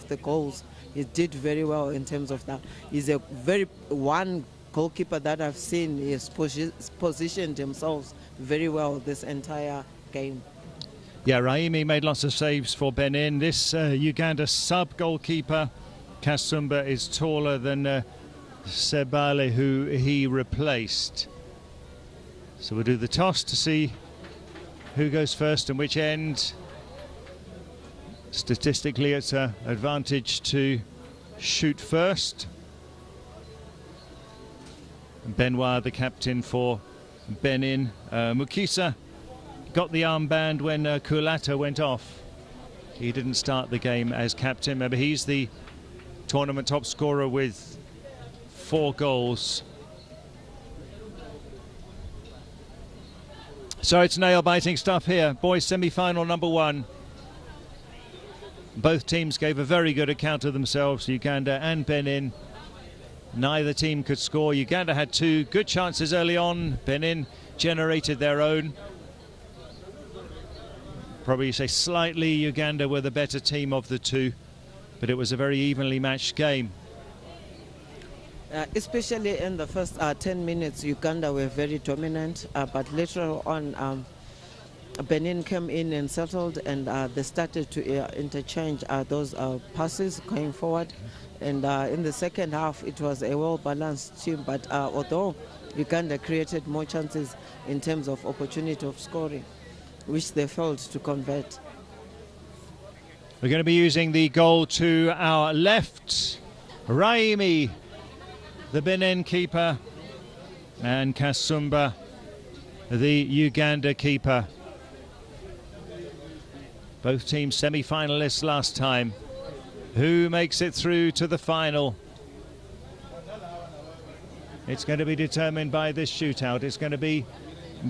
the goals. He did very well in terms of that. He's a one goalkeeper that I've seen. He has positioned himself very well this entire game. Yeah, Raimi made lots of saves for Benin. This Uganda sub goalkeeper Kasumba is taller than Sebale, who he replaced. So we'll do the toss to see who goes first and which end. Statistically, it's an advantage to shoot first. Benoit, the captain for Benin. Mukisa got the armband when Kulata went off. He didn't start the game as captain. Remember, he's the tournament top scorer with 4 goals. So it's nail-biting stuff here. Boys semi-final number 1. Both teams gave a very good account of themselves, Uganda and Benin. Neither team could score. Uganda had 2 good chances early on. Benin generated their own. Probably say slightly Uganda were the better team of the 2, but it was a very evenly matched game. Especially in the first 10 minutes, Uganda were very dominant, but later on Benin came in and settled, and they started to interchange those passes going forward. And in the second half, it was a well-balanced team, but although Uganda created more chances in terms of opportunity of scoring, which they failed to convert. We're going to be using the goal to our left. Raimi, the Benin keeper, and Kasumba, the Uganda keeper. Both teams semi-finalists last time. Who makes it through to the final? It's going to be determined by this shootout. It's going to be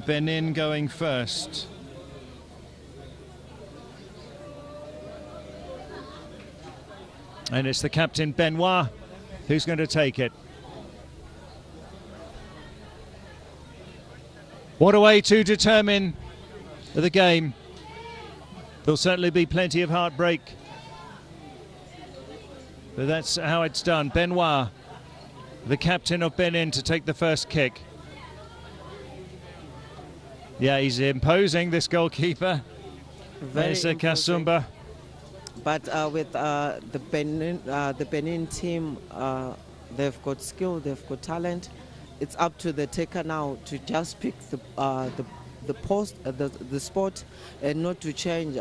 Benin going first. And it's the captain, Benoit, who's going to take it. What a way to determine the game. There'll certainly be plenty of heartbreak, but that's how it's done. Benoit, the captain of Benin, to take the first kick. Yeah, he's imposing, this goalkeeper. There's Kasumba. But with the Benin team, they've got skill, they've got talent, it's up to the taker now to just pick the post, the spot, and not to change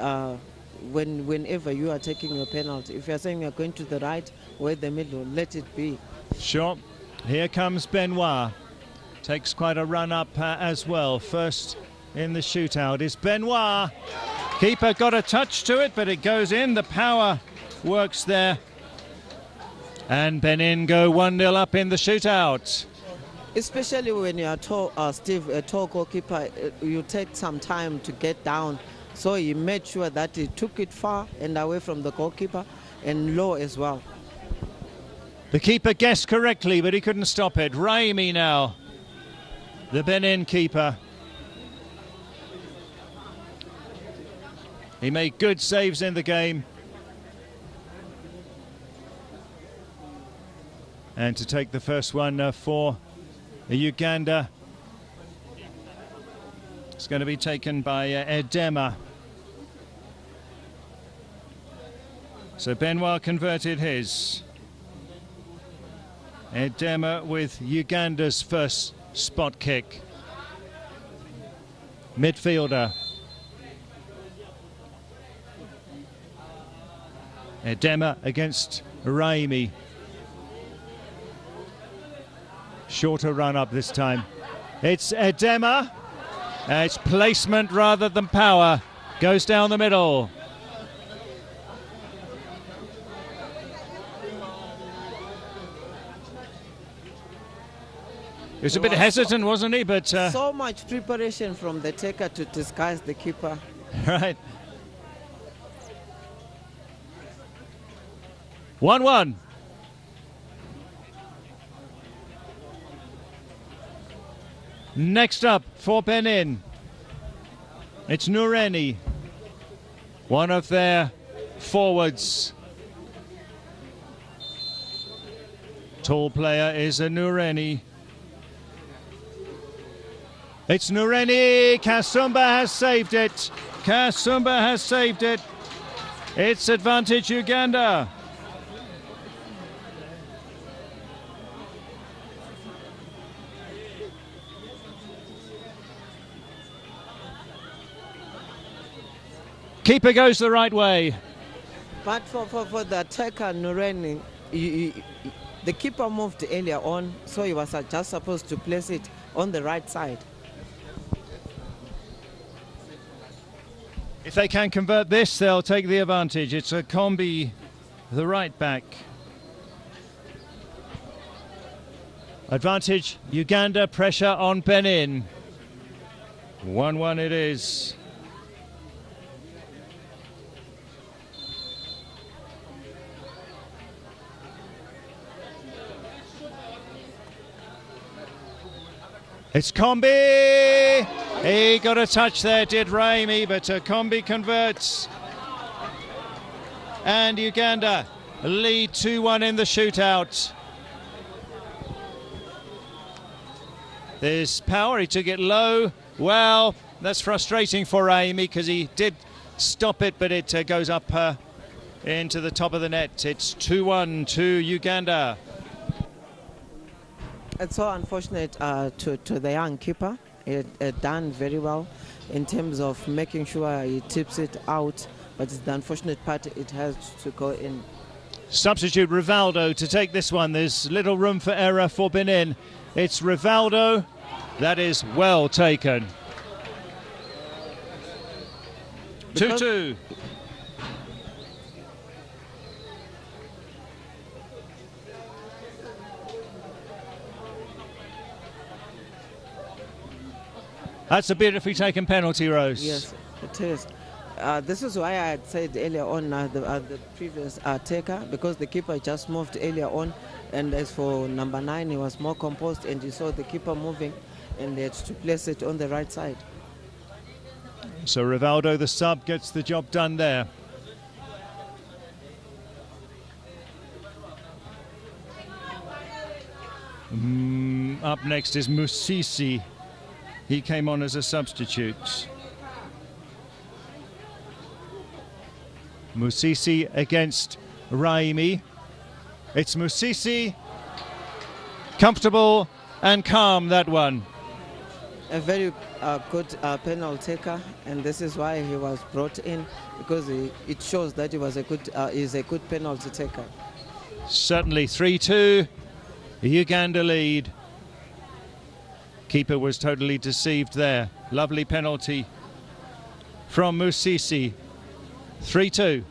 whenever you are taking your penalty. If you are saying you're going to the right or the middle, let it be. Sure. Here comes Benoit. Takes quite a run up as well. First in the shootout is Benoit. Keeper got a touch to it, but it goes in. The power works there. And Benin go 1-0 up in the shootout. Especially when you are tall, Steve, a tall goalkeeper, you take some time to get down. So he made sure that he took it far and away from the goalkeeper and low as well. The keeper guessed correctly, but he couldn't stop it. Raimi now, the Benin keeper. He made good saves in the game. And to take the first one for Uganda, it's going to be taken by Edema. So Benoit converted his. Edema with Uganda's first spot kick. Midfielder. Edema against Raimi. Shorter run up this time. It's Edema. It's placement rather than power. Goes down the middle. He was a bit hesitant, wasn't he? But so much preparation from the taker to disguise the keeper. Right. 1-1. Next up for Benin, it's Nureni, one of their forwards. Tall player is a Nureni. It's Nureni. Kasumba has saved it. Kasumba has saved it. It's advantage Uganda. Keeper goes the right way. But for the attacker, Nureni, the keeper moved earlier on, so he was just supposed to place it on the right side. If they can convert this, they'll take the advantage. It's a Combi, the right back. Advantage Uganda, pressure on Benin. 1-1 it is. It's Combi! He got a touch there, did Raimi, but Combi converts. And Uganda lead 2-1 in the shootout. There's power, he took it low. Well, that's frustrating for Raimi because he did stop it, but it goes up into the top of the net. It's 2-1 to Uganda. It's so unfortunate to the young keeper. He done very well in terms of making sure he tips it out, but it's the unfortunate part, it has to go in. Substitute Rivaldo to take this one. There's little room for error for Benin. It's Rivaldo. That is well taken. 2-2. That's a beautifully taken penalty, Rose. Yes, it is. This is why I had said earlier on the previous taker, because the keeper just moved earlier on, and as for number 9, he was more composed, and you saw the keeper moving, and they had to place it on the right side. So Rivaldo, the sub, gets the job done there. Up next is Musisi. He came on as a substitute. Musisi against Raimi. It's Musisi. Comfortable and calm, that one. A very good penalty taker, and this is why he was brought in, because it shows that he was is a good penalty taker. Certainly 3-2, Uganda lead. Keeper was totally deceived there. Lovely penalty from Musisi. 3-2.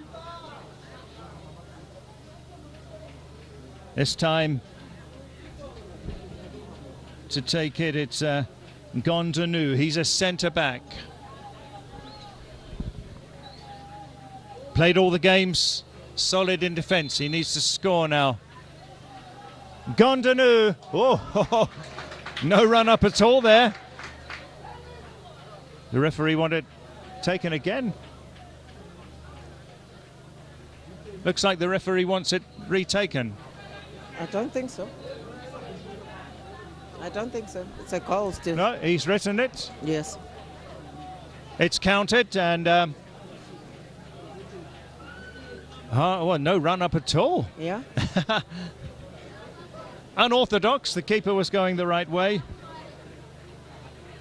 This time to take it, it's Gondanu. He's a centre back. Played all the games, solid in defence. He needs to score now. Gondanu. Oh, no run up at all there. The referee wanted it taken again. Looks like the referee wants it retaken. I don't think so. I don't think so. It's a goal still. No, he's written it. Yes. It's counted, and well, no run up at all. Yeah. Unorthodox. The keeper was going the right way.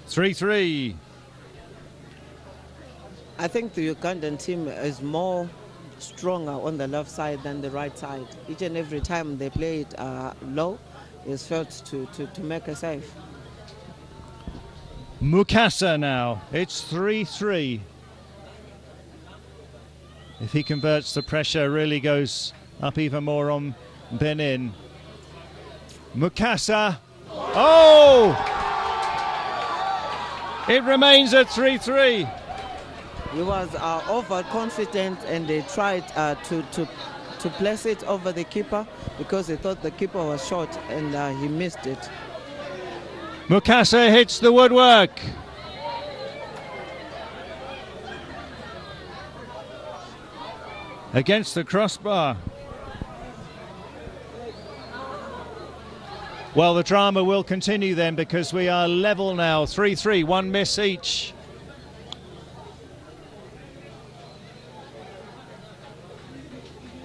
3-3. I think the Ugandan team is more stronger on the left side than the right side. Each and every time they play it low, is felt to make a save. Mukasa now. It's 3-3. If he converts, the pressure really goes up even more on Benin. Mukasa. Oh! It remains at 3-3. He was overconfident, and they tried to place it over the keeper because they thought the keeper was short, and he missed it. Mukasa hits the woodwork. Against the crossbar. Well, the drama will continue then, because we are level now. 3-3, one miss each.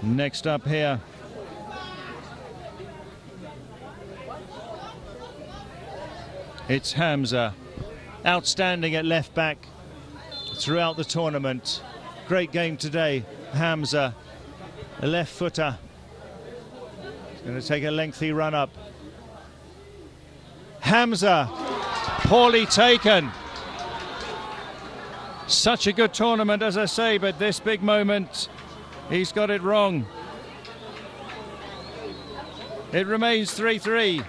Next up here. It's Hamza. Outstanding at left back throughout the tournament. Great game today. Hamza, a left footer. He's going to take a lengthy run up. Hamza, poorly taken. Such a good tournament, as I say, but this big moment, he's got it wrong. It remains 3-3.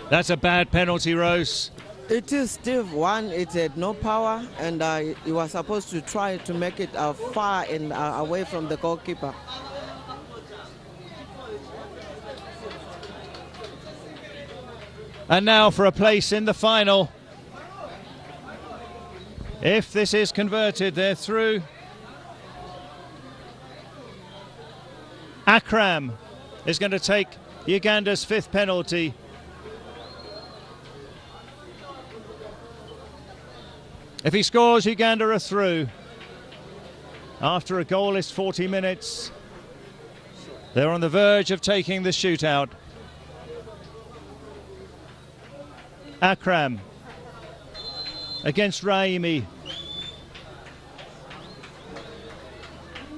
That's a bad penalty, Rose. It is Steve. One, it had no power, and he was supposed to try to make it far and away from the goalkeeper. And now for a place in the final. If this is converted, they're through. Akram is going to take Uganda's fifth penalty. If he scores, Uganda are through. After a goalless 40 minutes, they're on the verge of taking the shootout. Akram against Raimi.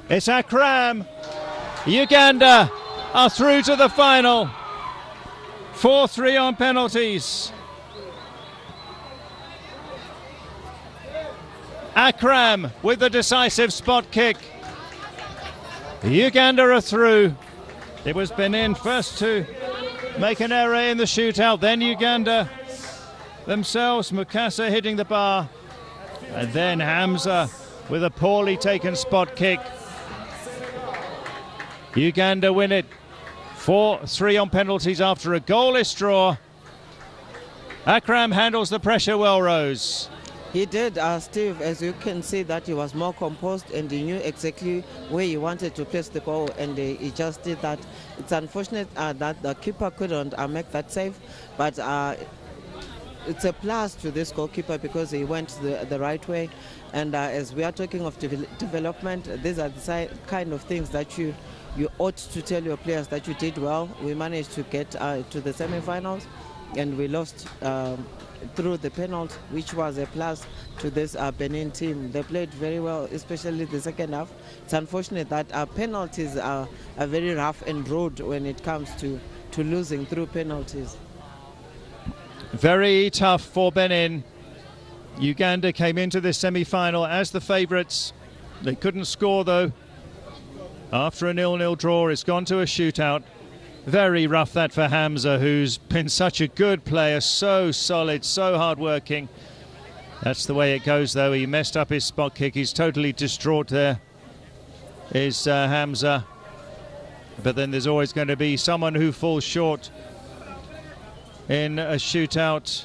It's Akram. Uganda are through to the final. 4-3 on penalties. Akram with the decisive spot kick. Uganda are through. It was Benin first to make an error in the shootout, then Uganda themselves. Mukasa hitting the bar, and then Hamza with a poorly taken spot kick. Uganda win it 4-3 on penalties after a goalless draw. Akram handles the pressure well, Rose. He did, Steve. As you can see, that he was more composed, and he knew exactly where he wanted to place the ball, and he just did that. It's unfortunate that the keeper couldn't make that save, but it's a plus to this goalkeeper because he went the right way. And as we are talking of development, these are the kind of things that you you ought to tell your players that you did well. We managed to get to the semi-finals, and we lost through the penalty, which was a plus to this Benin team. They played very well, especially the second half. It's unfortunate that penalties are very rough and road when it comes to losing through penalties. Very tough for Benin. Uganda came into this semi-final as the favourites. They couldn't score though. After a 0-0 draw, it's gone to a shootout. Very rough that for Hamza, who's been such a good player, so solid, so hard-working. That's the way it goes though. He messed up his spot kick. He's totally distraught there, is Hamza. But then there's always going to be someone who falls short in a shootout.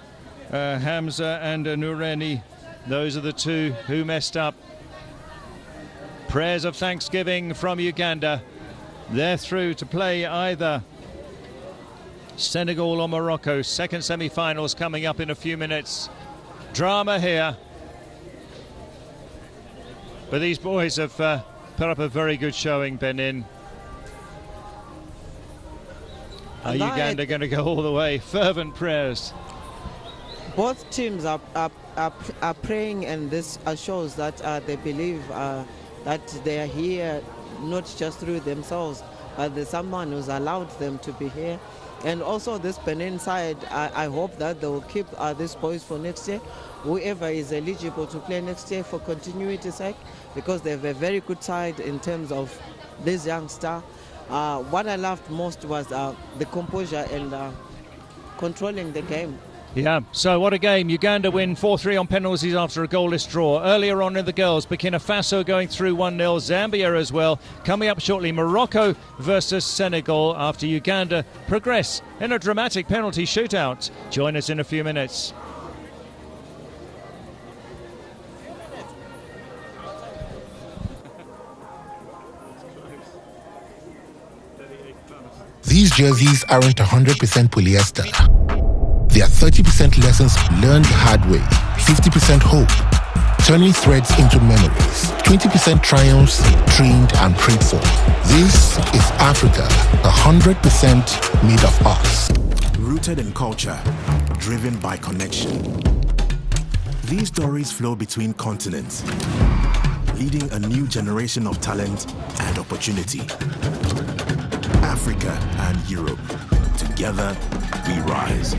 Hamza and Nureni, those are the two who messed up. Prayers of thanksgiving from Uganda. They're through to play either Senegal or Morocco. Second semi-finals coming up in a few minutes. Drama here. But these boys have put up a very good showing, Benin. Are Uganda going to go all the way? Fervent prayers. Both teams are praying, and this shows that they believe that they are here not just through themselves, but there's someone who's allowed them to be here. And also this Benin side, I hope that they will keep these boys for next year, whoever is eligible to play next year, for continuity's sake, because they have a very good side in terms of this youngster. What I loved most was the composure and controlling the game. Yeah, so what a game. Uganda win 4-3 on penalties after a goalless draw. Earlier on in the girls, Burkina Faso going through 1-0, Zambia as well. Coming up shortly, Morocco versus Senegal after Uganda progress in a dramatic penalty shootout. Join us in a few minutes. These jerseys aren't 100% polyester. They are 30% lessons learned the hard way, 50% hope, turning threads into memories, 20% triumphs trained and prayed for. This is Africa, 100% made of us. Rooted in culture, driven by connection. These stories flow between continents, leading a new generation of talent and opportunity. Africa and Europe, together we rise.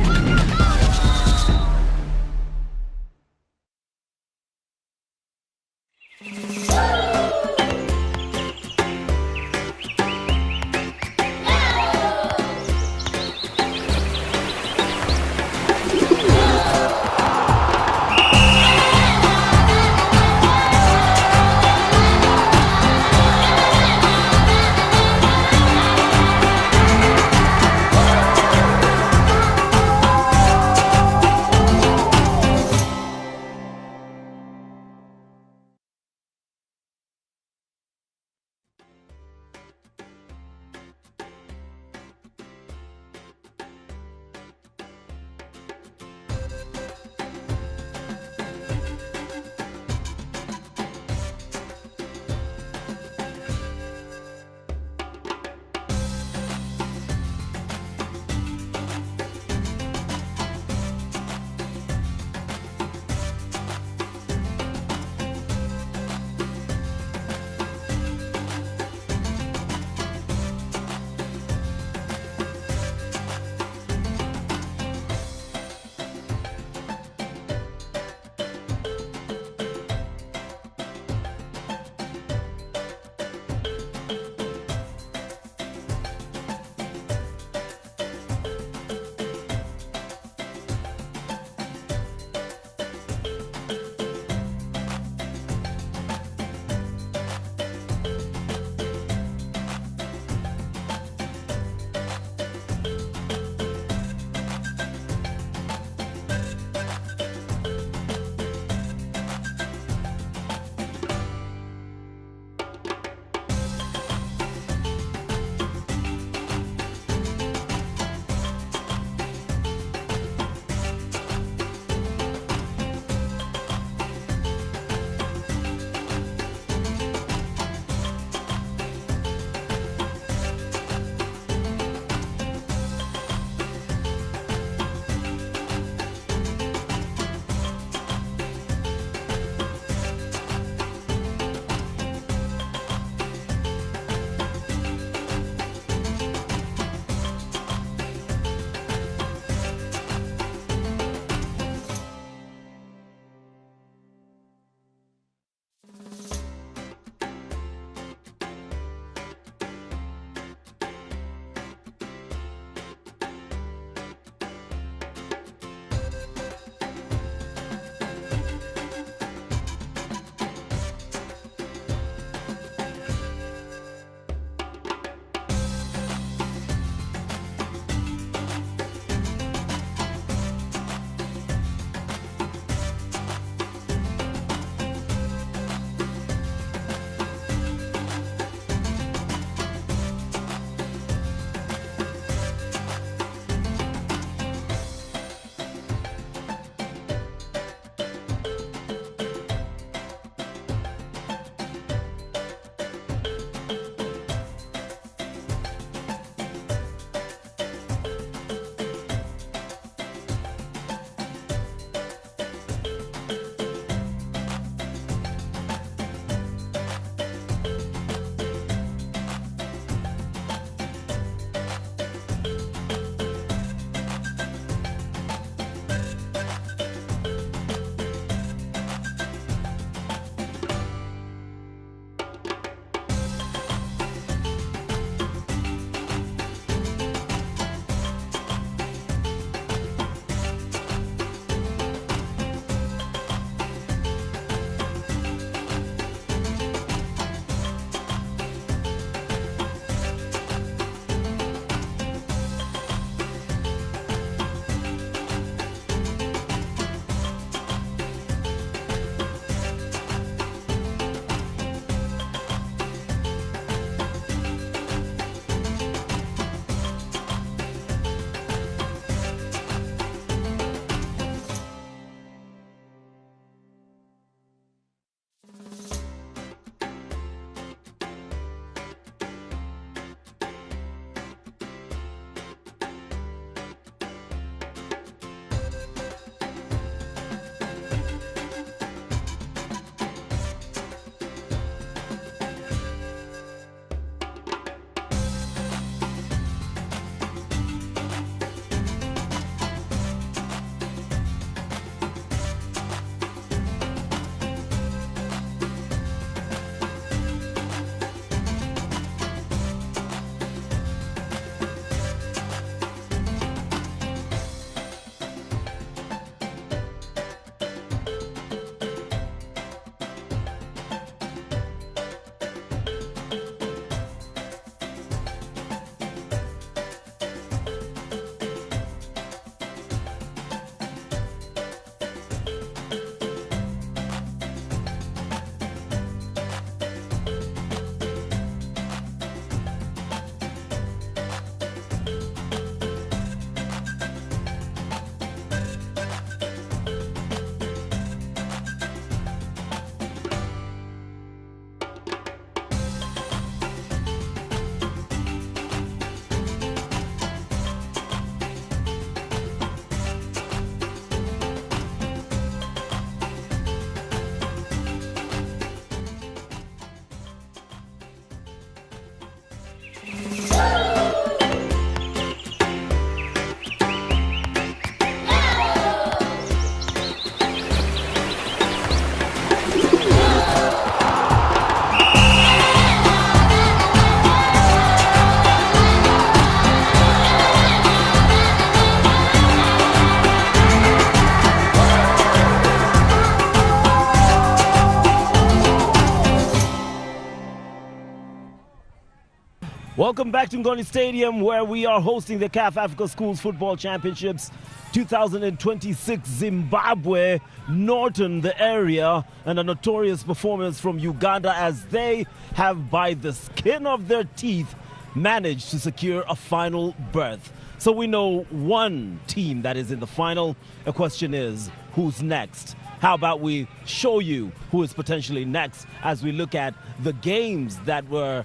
Welcome back to Ngoni Stadium, where we are hosting the CAF Africa Schools Football Championships 2026. Zimbabwe, Norton, the area, and a notorious performance from Uganda, as they have, by the skin of their teeth, managed to secure a final berth. So we know one team that is in the final. The question is, who's next? How about we show you who is potentially next as we look at the games that were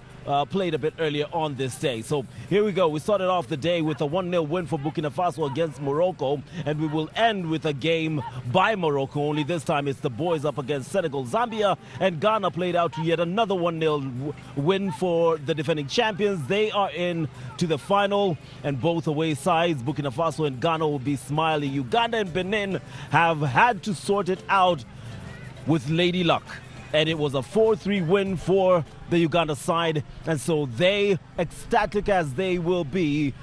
played a bit earlier on this day. So here we go. We started off the day with a 1-0 win for Burkina Faso against Morocco, and we will end with a game by Morocco, only this time it's the boys up against Senegal. Zambia and Ghana played out to yet another 1-0 win for the defending champions. They are in to the final, and both away sides, Burkina Faso and Ghana, will be smiling. Uganda and Benin have had to sort it out with lady luck, and it was a 4-3 win for the Uganda side, and so they, ecstatic as they will be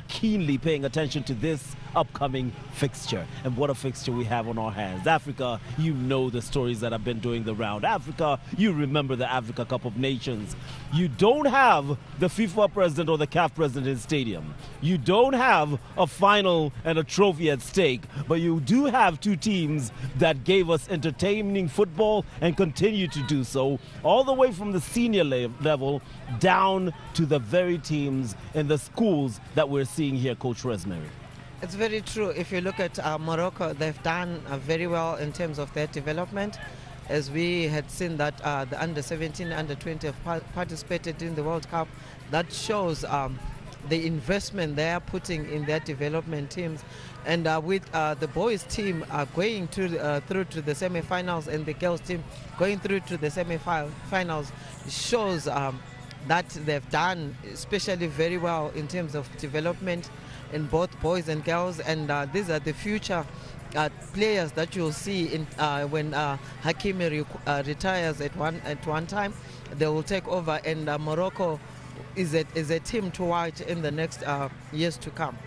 keenly paying attention to this upcoming fixture. And what a fixture we have on our hands. Africa, you know the stories that have been doing the round. Africa, you remember the Africa Cup of Nations. You don't have the FIFA president or the CAF president in stadium. You don't have a final and a trophy at stake, but you do have two teams that gave us entertaining football and continue to do so, all the way from the senior level down to the very teams in the schools that we're seeing here, Coach Rosemary. It's very true. If you look at Morocco, they've done very well in terms of their development. As we had seen that the under-17, under-20 have participated in the World Cup. That shows the investment they are putting in their development teams. And with the boys team going through to the semi-finals, and the girls team going through to the semi-finals, shows that they've done especially very well in terms of development in both boys and girls. And these are the future players that you'll see in, when Hakimi retires at one time. They will take over, and Morocco is a team to watch in the next years to come.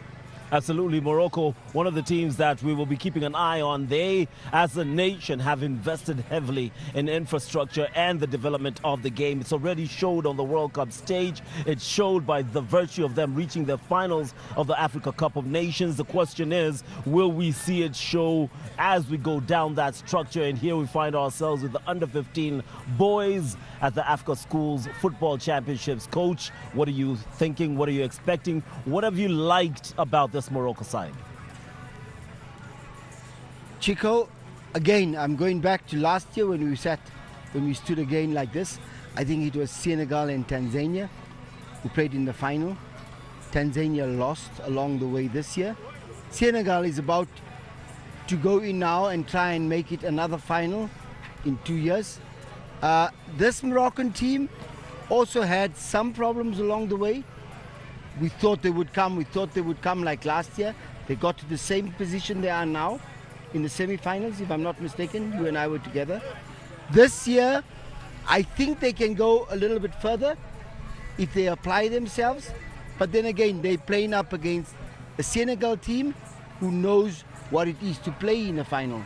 Absolutely. Morocco, one of the teams that we will be keeping an eye on. They, as a nation, have invested heavily in infrastructure and the development of the game. It's already showed on the World Cup stage. It showed by the virtue of them reaching the finals of the Africa Cup of Nations. The question is, will we see it show as we go down that structure? And here we find ourselves with the under-15 boys at the Africa Schools Football Championships. Coach, what are you thinking? What are you expecting? What have you liked about this Morocco side? Chico, again, I'm going back to last year when we stood again like this. I think it was Senegal and Tanzania who played in the final. Tanzania lost along the way this year. Senegal is about to go in now and try and make it another final in 2 years. This Moroccan team also had some problems along the way. We thought they would come like last year. They got to the same position they are now in the semi-finals, if I'm not mistaken. You and I were together. This year, I think they can go a little bit further if they apply themselves. But then again, they're playing up against a Senegal team who knows what it is to play in a final.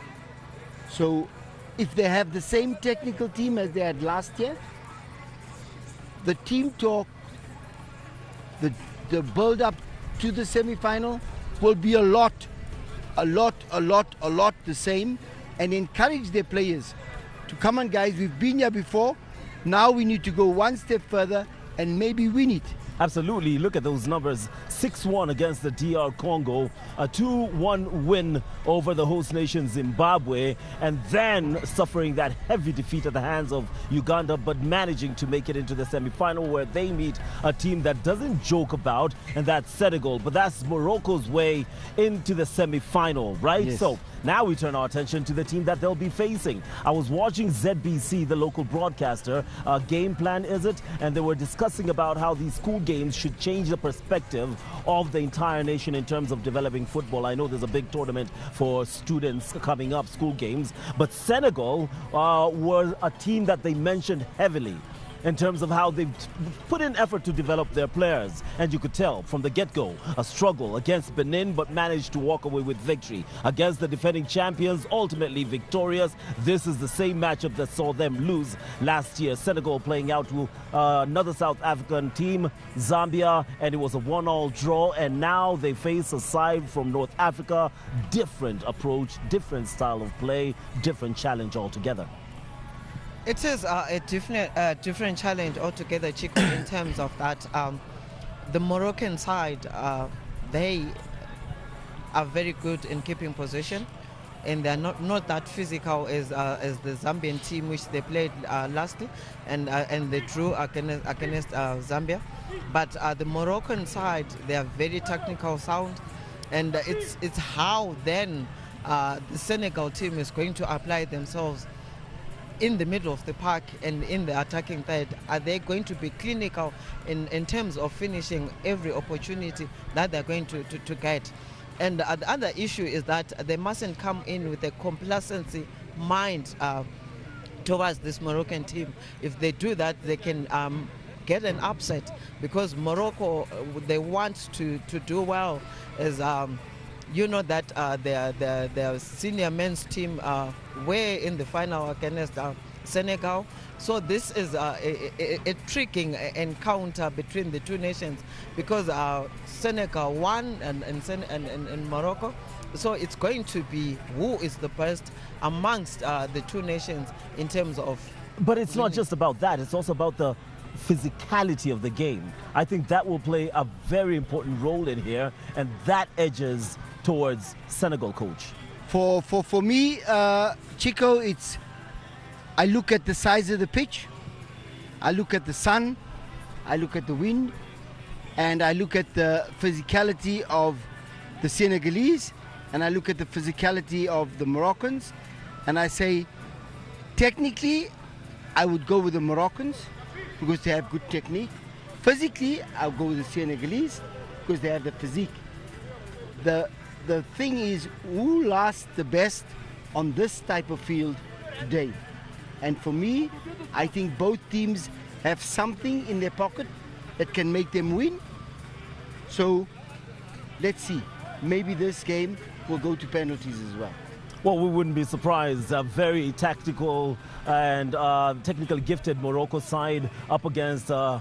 So if they have the same technical team as they had last year, the team talk, the build-up to the semi-final will be a lot the same, and encourage their players to come on, guys, we've been here before, now we need to go one step further and maybe win it. Absolutely. Look at those numbers. 6-1 against the DR Congo, a 2-1 win over the host nation Zimbabwe, and then suffering that heavy defeat at the hands of Uganda, but managing to make it into the semi-final, where they meet a team that doesn't joke about, and that's Senegal. But that's Morocco's way into the semi-final, right? Yes. So now we turn our attention to the team that they'll be facing. I was watching ZBC, the local broadcaster, Game Plan is it? And they were discussing about how these school games should change the perspective of the entire nation in terms of developing football. I know there's a big tournament for students coming up, school games, but Senegal were a team that they mentioned heavily. in terms of how they've put in effort to develop their players. And you could tell from the get-go, a struggle against Benin, but managed to walk away with victory. Against the defending champions, ultimately victorious. This is the same matchup that saw them lose last year. Senegal playing out to another South African team, Zambia, and it was a 1-1 draw. And now they face a side from North Africa. Different approach, different style of play, different challenge altogether. It is a different challenge altogether, Chico, in terms of that. The Moroccan side, they are very good in keeping possession, and they're not that physical as the Zambian team, which they played lastly, and they drew against Zambia. But the Moroccan side, they are very technical sound, and it's how then the Senegal team is going to apply themselves in the middle of the park and in the attacking third. Are they going to be clinical in terms of finishing every opportunity that they're going to get? And the other issue is that they mustn't come in with a complacency mind towards this Moroccan team. If they do that, they can get an upset, because Morocco, they want to do well, as you know that their senior men's team were in the final against Senegal. So this is a tricking encounter between the two nations, because Senegal won and Morocco. So it's going to be who is the best amongst the two nations in terms of... But it's not just about that, it's also about the physicality of the game. I think that will play a very important role in here, and that edges towards Senegal, coach. For me, Chico, I look at the size of the pitch, I look at the sun, I look at the wind, and I look at the physicality of the Senegalese, and I look at the physicality of the Moroccans, and I say, technically, I would go with the Moroccans because they have good technique. Physically, I'll go with the Senegalese because they have the physique. The thing is, who lasts the best on this type of field today? And for me, I think both teams have something in their pocket that can make them win. So let's see. Maybe this game will go to penalties as well. Well, we wouldn't be surprised. A very tactical and technically gifted Morocco side up against a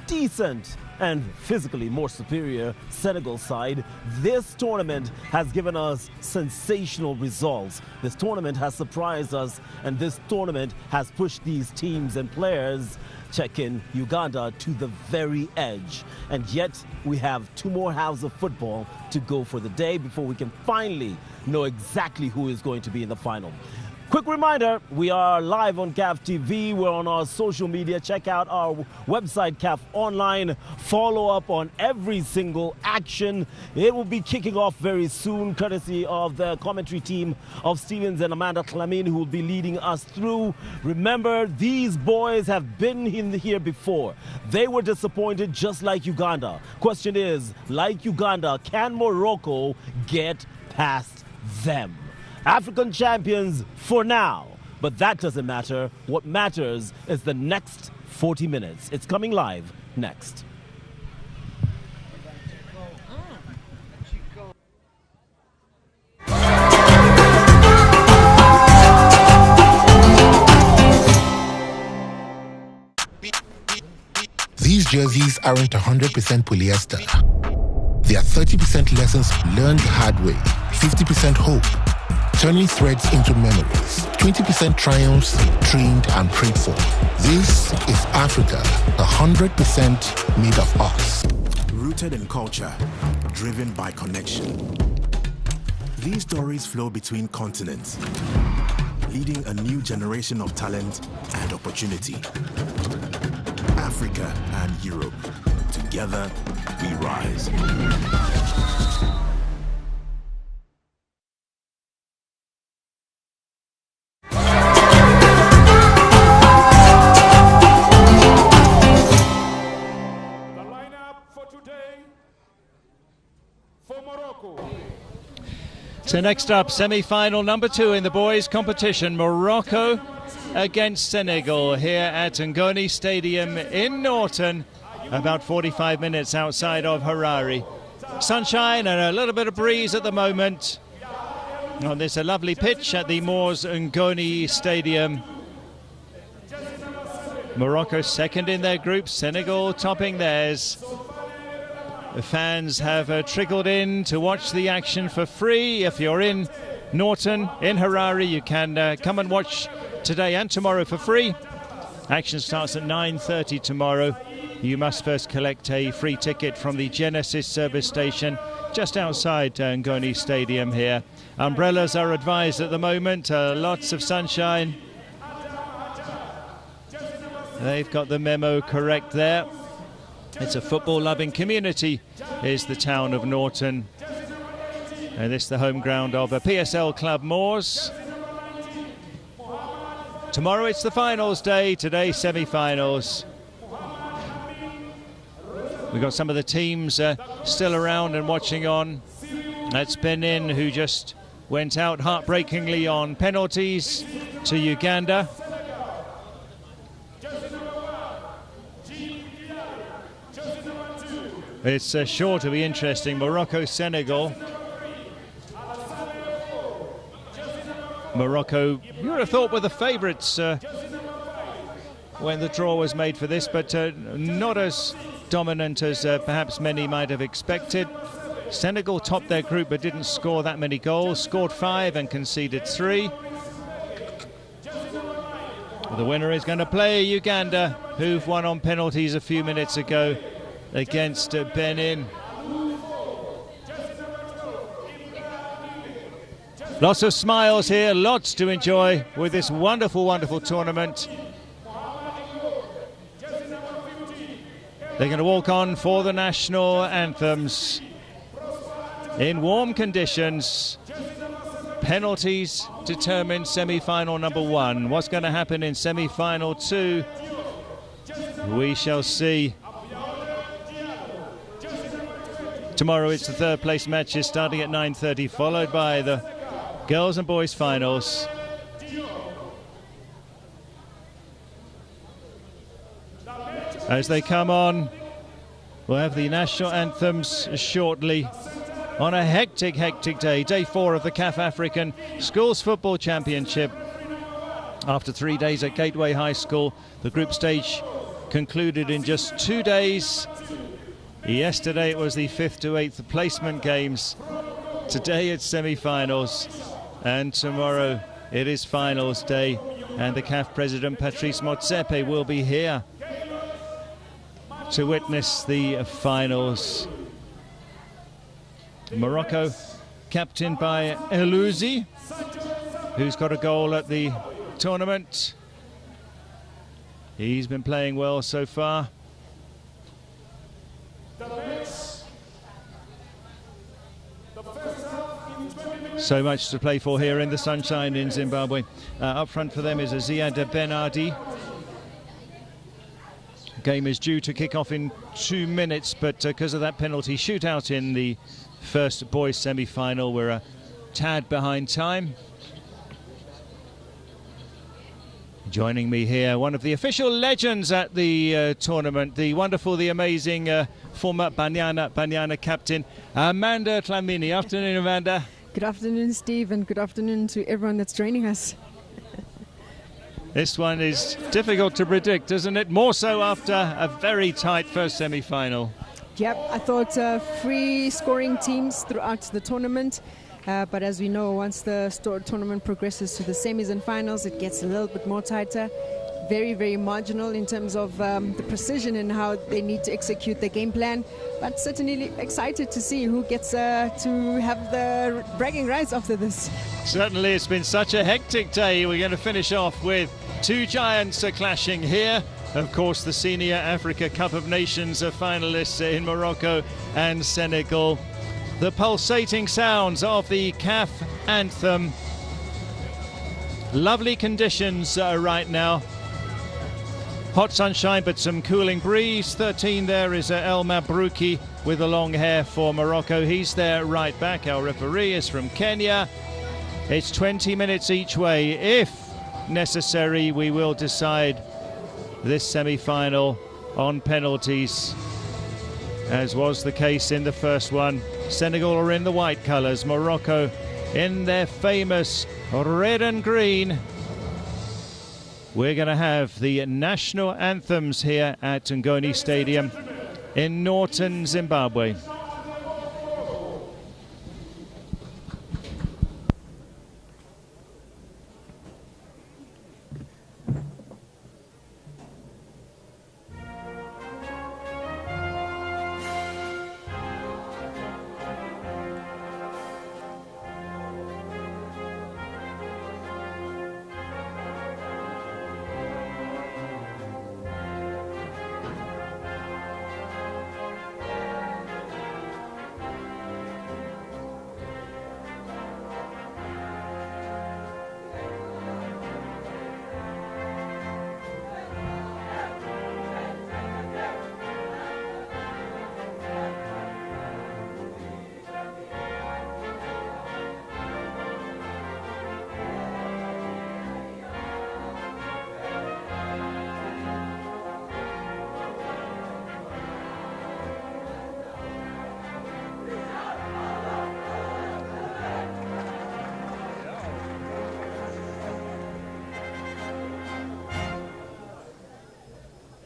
decent and physically more superior Senegal side. This tournament has given us sensational results. This tournament has surprised us, and this tournament has pushed these teams and players, check in Uganda, to the very edge. And yet we have 2 more halves of football to go for the day before we can finally know exactly who is going to be in the final. Quick reminder, we are live on CAF TV. We're on our social media. Check out our website, CAF Online. Follow up on every single action. It will be kicking off very soon, courtesy of the commentary team of Stevens and Amanda Clamin, who will be leading us through. Remember, these boys have been in here before. They were disappointed just like Uganda. Question is, like Uganda, can Morocco get past them? African champions for now, but that doesn't matter. What matters is the next 40 minutes. It's coming live next. These jerseys aren't 100% polyester. They are 30% lessons learned the hard way, 50% hope, turning threads into memories, 20% triumphs dreamed and prayed for. This is Africa, 100% made of us. Rooted in culture, driven by connection. These stories flow between continents, leading a new generation of talent and opportunity. Africa and Europe, together we rise. So next up, semi-final number 2 in the boys' competition. Morocco against Senegal here at Ngoni Stadium in Norton, about 45 minutes outside of Harare. Sunshine and a little bit of breeze at the moment on this lovely pitch at the Moors Ngoni Stadium. Morocco second in their group, Senegal topping theirs. The fans have trickled in to watch the action for free. If you're in Norton, in Harare, you can come and watch today and tomorrow for free. Action starts at 9:30 tomorrow. You must first collect a free ticket from the Genesis service station just outside Ngoni Stadium here. Umbrellas are advised at the moment, lots of sunshine. They've got the memo correct there. It's a football-loving community, is the town of Norton. And this is the home ground of a PSL club Moors. Tomorrow it's the finals day, today semi-finals. We've got some of the teams still around and watching on. That's Benin, who just went out heartbreakingly on penalties to Uganda. It's sure to be interesting. Morocco, Senegal. Morocco, you would have thought, were the favourites when the draw was made for this, but not as dominant as perhaps many might have expected. Senegal topped their group but didn't score that many goals, scored 5 and conceded 3. The winner is going to play Uganda, who've won on penalties a few minutes ago against Benin. Lots of smiles here, lots to enjoy with this wonderful, wonderful tournament. They're going to walk on for the national anthems in warm conditions. Penalties determine semi-final number 1. What's going to happen in semi-final 2? We shall see. Tomorrow it's the third place matches starting at 9:30, followed by the girls and boys finals. As they come on, we'll have the national anthems shortly on a hectic, hectic day. Day 4 of the CAF African Schools Football Championship. After 3 days at Gateway High School, the group stage concluded in just 2 days. Yesterday it was the 5th to 8th placement games. Today it's semi-finals, and tomorrow it is finals day. And the CAF president Patrice Motsepe will be here to witness the finals. Morocco, captained by Elouzi, who's got a goal at the tournament. He's been playing well so far. So much to play for here in the sunshine in Zimbabwe. Up front for them is Ziad Benardi. Game is due to kick off in 2 minutes, but because of that penalty shootout in the first boys semi-final, we're a tad behind time. Joining me here, one of the official legends at the tournament, the wonderful, the amazing former Banyana captain, Amanda Tlamini. Afternoon, Amanda. Good afternoon, Steve, and good afternoon to everyone that's joining us. This one is difficult to predict, isn't it? More so after a very tight first semi-final. Yep, I thought free scoring teams throughout the tournament. But as we know, once the tournament progresses to the semis and finals, it gets a little bit more tighter. Very, very marginal in terms of the precision and how they need to execute the game plan. But certainly excited to see who gets to have the bragging rights after this. Certainly, it's been such a hectic day. We're going to finish off with 2 giants clashing here. Of course, the Senior Africa Cup of Nations finalists in Morocco and Senegal. The pulsating sounds of the CAF anthem. Lovely conditions right now. Hot sunshine, but some cooling breeze. 13 there is El Mabrouki with the long hair for Morocco. He's there right back. Our referee is from Kenya. It's 20 minutes each way. If necessary, we will decide this semi-final on penalties, as was the case in the first one. Senegal are in the white colours, Morocco in their famous red and green. We're going to have the national anthems here at Ngoni Stadium in Norton, Zimbabwe.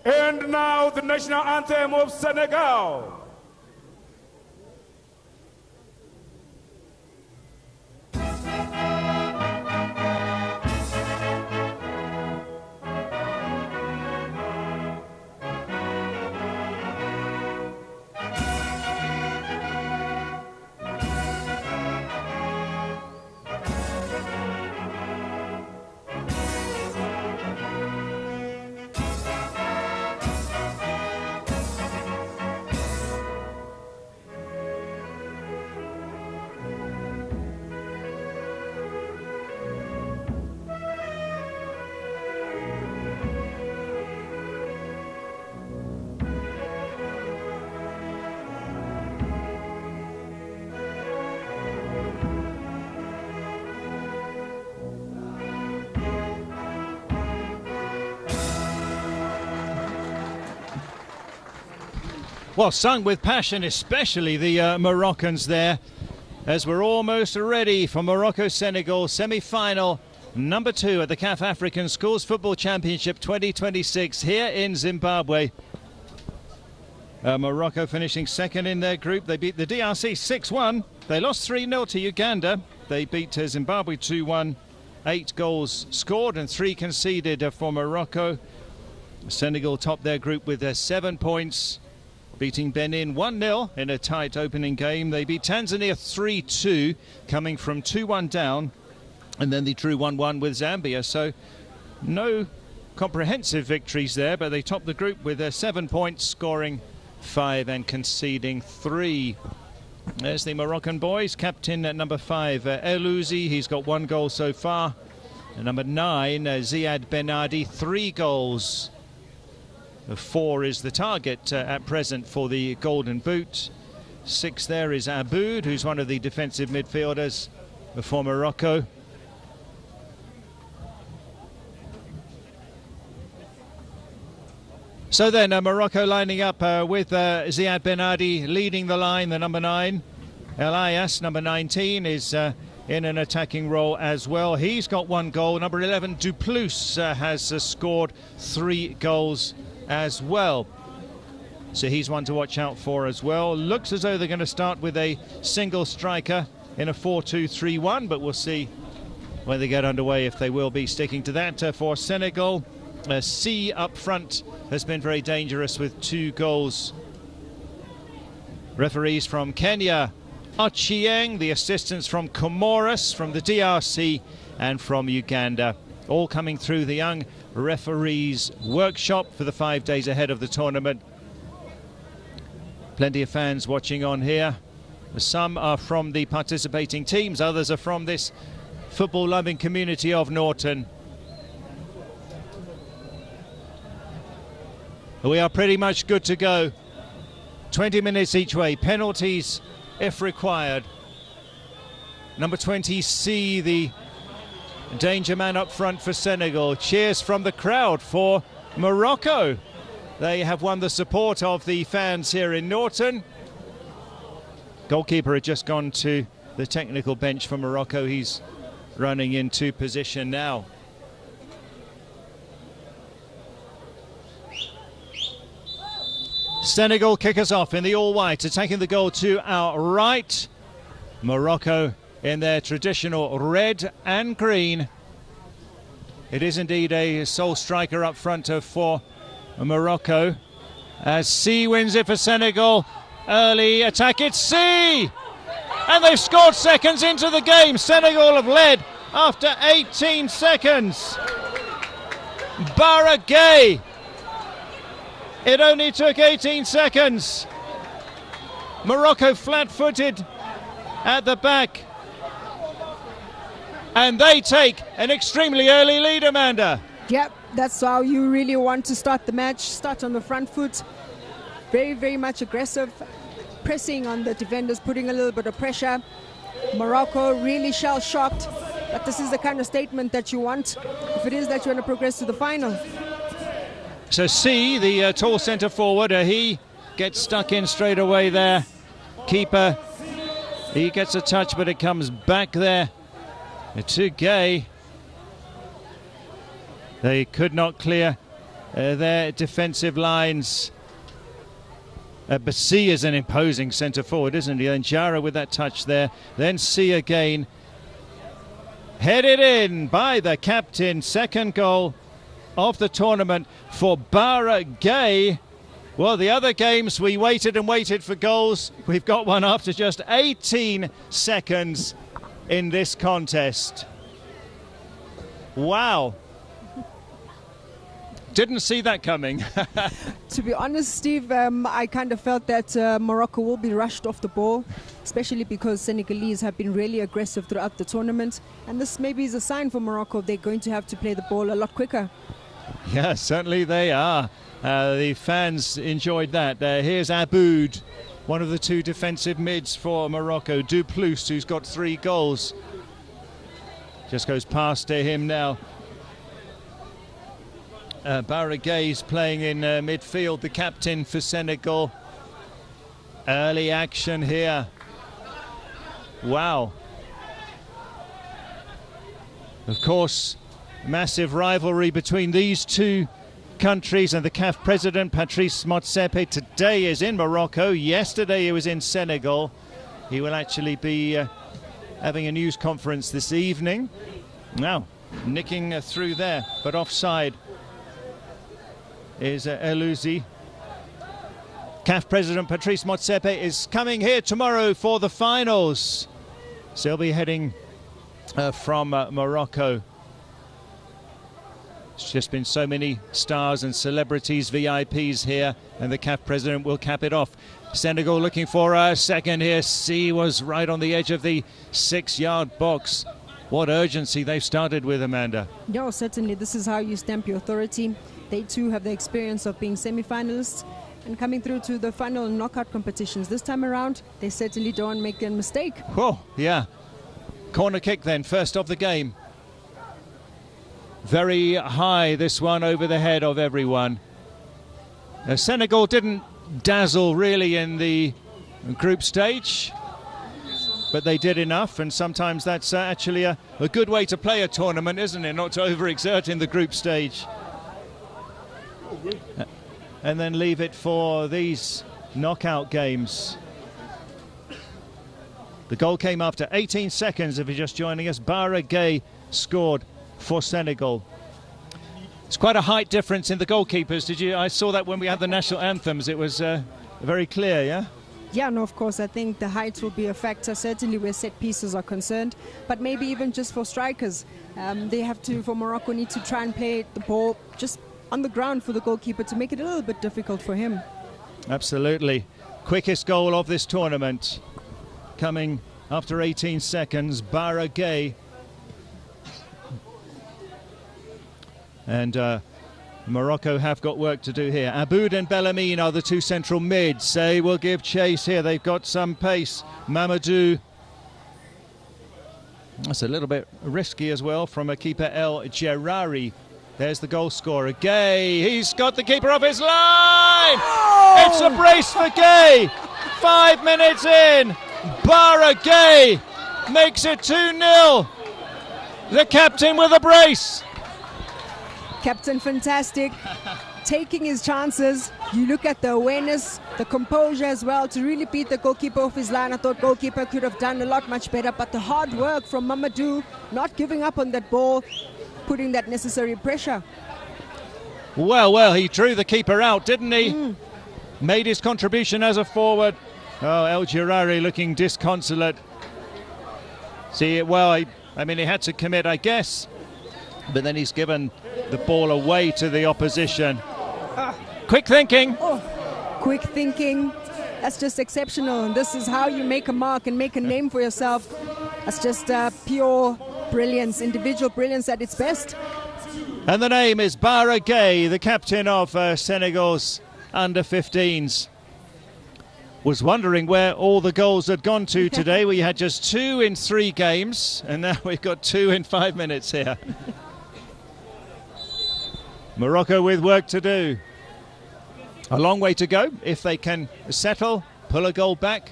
And now the national anthem of Senegal. Well, sung with passion, especially the Moroccans there, as we're almost ready for Morocco-Senegal semi-final number 2 at the CAF African Schools Football Championship 2026 here in Zimbabwe. Morocco finishing second in their group. They beat the DRC 6-1. They lost 3-0 to Uganda. They beat Zimbabwe 2-1. 8 goals scored and 3 conceded for Morocco. Senegal topped their group with 7 points, beating Benin 1-0 in a tight opening game. They beat Tanzania 3-2, coming from 2-1 down, and then they drew 1-1 with Zambia. So no comprehensive victories there, but they topped the group with 7 points, scoring 5 and conceding 3. There's the Moroccan boys. Captain at number 5, Elouzi, he's got 1 goal so far. And number 9, Ziad Benadi, 3 goals. 4 is the target at present for the Golden Boot. 6 there is Aboud, who's one of the defensive midfielders for Morocco. So then Morocco lining up with Ziad Benadi leading the line, the number 9. Elias, number 19, is in an attacking role as well. He's got 1 goal. Number 11, Duplous, has scored 3 goals as well. So he's one to watch out for as well. Looks as though they're going to start with a single striker in a 4-2-3-1, but we'll see when they get underway if they will be sticking to that. For Senegal, C up front has been very dangerous with 2 goals. Referees from Kenya, Ochieng, the assistants from Comoros, from the DRC and from Uganda, all coming through the young referees workshop for the 5 days ahead of the tournament. Plenty of fans watching on here. Some are from the participating teams, others are from this football loving community of Norton. We are pretty much good to go. 20 minutes each way, penalties if required. Number 20, C, the danger man up front for Senegal. Cheers from the crowd for Morocco. They have won the support of the fans here in Norton. Goalkeeper had just gone to the technical bench for Morocco. He's running into position now. Senegal kick us off in the all-white, attacking the goal to our right. Morocco in their traditional red and green. It is indeed a sole striker up front for Morocco. As C wins it for Senegal. Early attack, it's C! And they've scored seconds into the game. Senegal have led after 18 seconds. Bara Gueye. It only took 18 seconds. Morocco flat-footed at the back. And they take an extremely early lead, Amanda. Yep, that's how you really want to start the match. Start on the front foot. Very, very much aggressive. Pressing on the defenders, putting a little bit of pressure. Morocco really shell-shocked. But this is the kind of statement that you want if it is that you want to progress to the final. So C, the tall centre forward, he gets stuck in straight away there. Keeper, he gets a touch, but it comes back there to Gueye. They could not clear their defensive lines. But C is an imposing centre forward, isn't he? And Jara with that touch there. Then C again. Headed in by the captain. Second goal of the tournament for Bara Gueye. Well, the other games we waited and waited for goals. We've got one after just 18 seconds in this contest. Wow. Didn't see that coming. To be honest, Steve, I kind of felt that Morocco will be rushed off the ball, especially because Senegalese have been really aggressive throughout the tournament. And this maybe is a sign for Morocco. They're going to have to play the ball a lot quicker. Yeah, certainly they are. The fans enjoyed that. Here's Aboud, one of the two defensive mids for Morocco. Duplous, who's got 3 goals. Just goes past to him now. Bara Gueye's playing in midfield, the captain for Senegal. Early action here. Wow. Of course, massive rivalry between these two countries, and the CAF president, Patrice Motsepe, today is in Morocco. Yesterday he was in Senegal. He will actually be having a news conference this evening. Now, nicking through there, but offside is Elouzi. CAF president Patrice Motsepe is coming here tomorrow for the finals. So he'll be heading from Morocco. It's just been so many stars and celebrities, VIPs here, and the CAF president will cap it off. Senegal looking for a second here. C was right on the edge of the 6-yard box. What urgency they've started with, Amanda. No, certainly. This is how you stamp your authority. They too have the experience of being semi-finalists and coming through to the final knockout competitions. This time around, they certainly don't make a mistake. Oh, yeah. Corner kick then, first of the game. Very high, this one, over the head of everyone. Senegal didn't dazzle really in the group stage, but they did enough, and sometimes that's actually a good way to play a tournament, isn't it? Not to overexert in the group stage. And then leave it for these knockout games. The goal came after 18 seconds, if you're just joining us. Bara Gueye scored for Senegal. It's quite a height difference in the goalkeepers. I saw that when we had the national anthems. It was very clear, yeah? Yeah, no, of course. I think the height will be a factor, certainly where set pieces are concerned, but maybe even just for strikers. They have to, for Morocco, need to try and play the ball just on the ground for the goalkeeper to make it a little bit difficult for him. Absolutely. Quickest goal of this tournament coming after 18 seconds. Bara Gueye. And Morocco have got work to do here. Aboud and Bellamine are the two central mids. They will give chase here. They've got some pace. Mamadou That's a little bit risky as well from a keeper El Gerari. There's the goal scorer, Gay. He's got the keeper off his line. Oh! It's a brace for Gay. 5 minutes in, Bara Gay makes it 2-0. The captain with a brace. Captain fantastic, taking his chances. You look at the awareness, the composure as well to really beat the goalkeeper off his line. I thought goalkeeper could have done a lot much better, but the hard work from Mamadou, not giving up on that ball, putting that necessary pressure. Well, he drew the keeper out, didn't he? Made his contribution as a forward. Oh, El Gerari looking disconsolate. See, well, I mean, he had to commit, I guess, but then he's given the ball away to the opposition. Quick thinking. Oh, quick thinking. That's just exceptional. And this is how you make a mark and make a name for yourself. That's just pure brilliance, individual brilliance at its best. And the name is Bara Gay, the captain of Senegal's under-15s. Was wondering where all the goals had gone to today. We had just 2 in 3 games, and now we've got 2 in 5 minutes here. Morocco with work to do. A long way to go if they can settle, pull a goal back.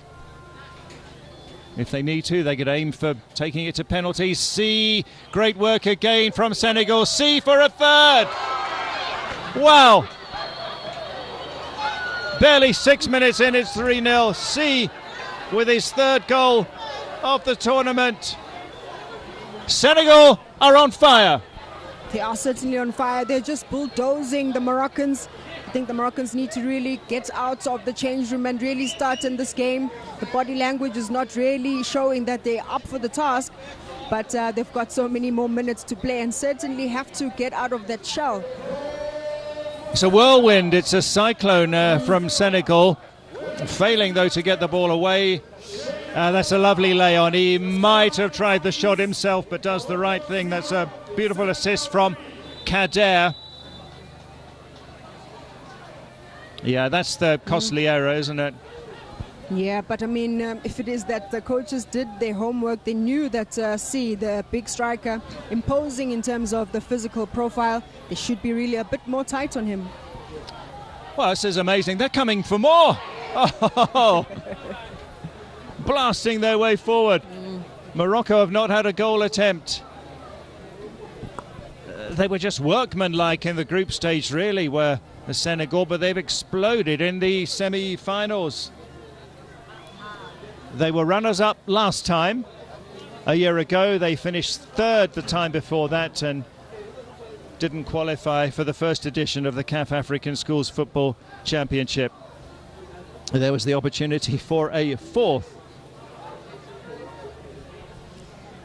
If they need to, they could aim for taking it to penalties. C, great work again from Senegal. C for a third. Wow. Barely 6 minutes in, it's 3-0. C with his third goal of the tournament. Senegal are on fire. They are certainly on fire. They're just bulldozing the Moroccans. I think the Moroccans need to really get out of the change room and really start in this game. The body language is not really showing that they're up for the task, but they've got so many more minutes to play and certainly have to get out of that shell. It's a whirlwind, it's a cyclone from Senegal. Failing, though, to get the ball away. That's a lovely lay-on. He might have tried the shot himself, but does the right thing. That's a beautiful assist from Kader. Yeah, that's the costly error, isn't it? Yeah, but I mean, if it is that the coaches did their homework, they knew that C, the big striker, imposing in terms of the physical profile, they should be really a bit more tight on him. Well, this is amazing. They're coming for more. Oh, blasting their way forward. Morocco have not had a goal attempt. They were just workmanlike in the group stage, really, were the Senegal, but they've exploded in the semi-finals. They were runners-up last time. A year ago, they finished third the time before that and didn't qualify for the first edition of the CAF African Schools Football Championship. There was the opportunity for a fourth.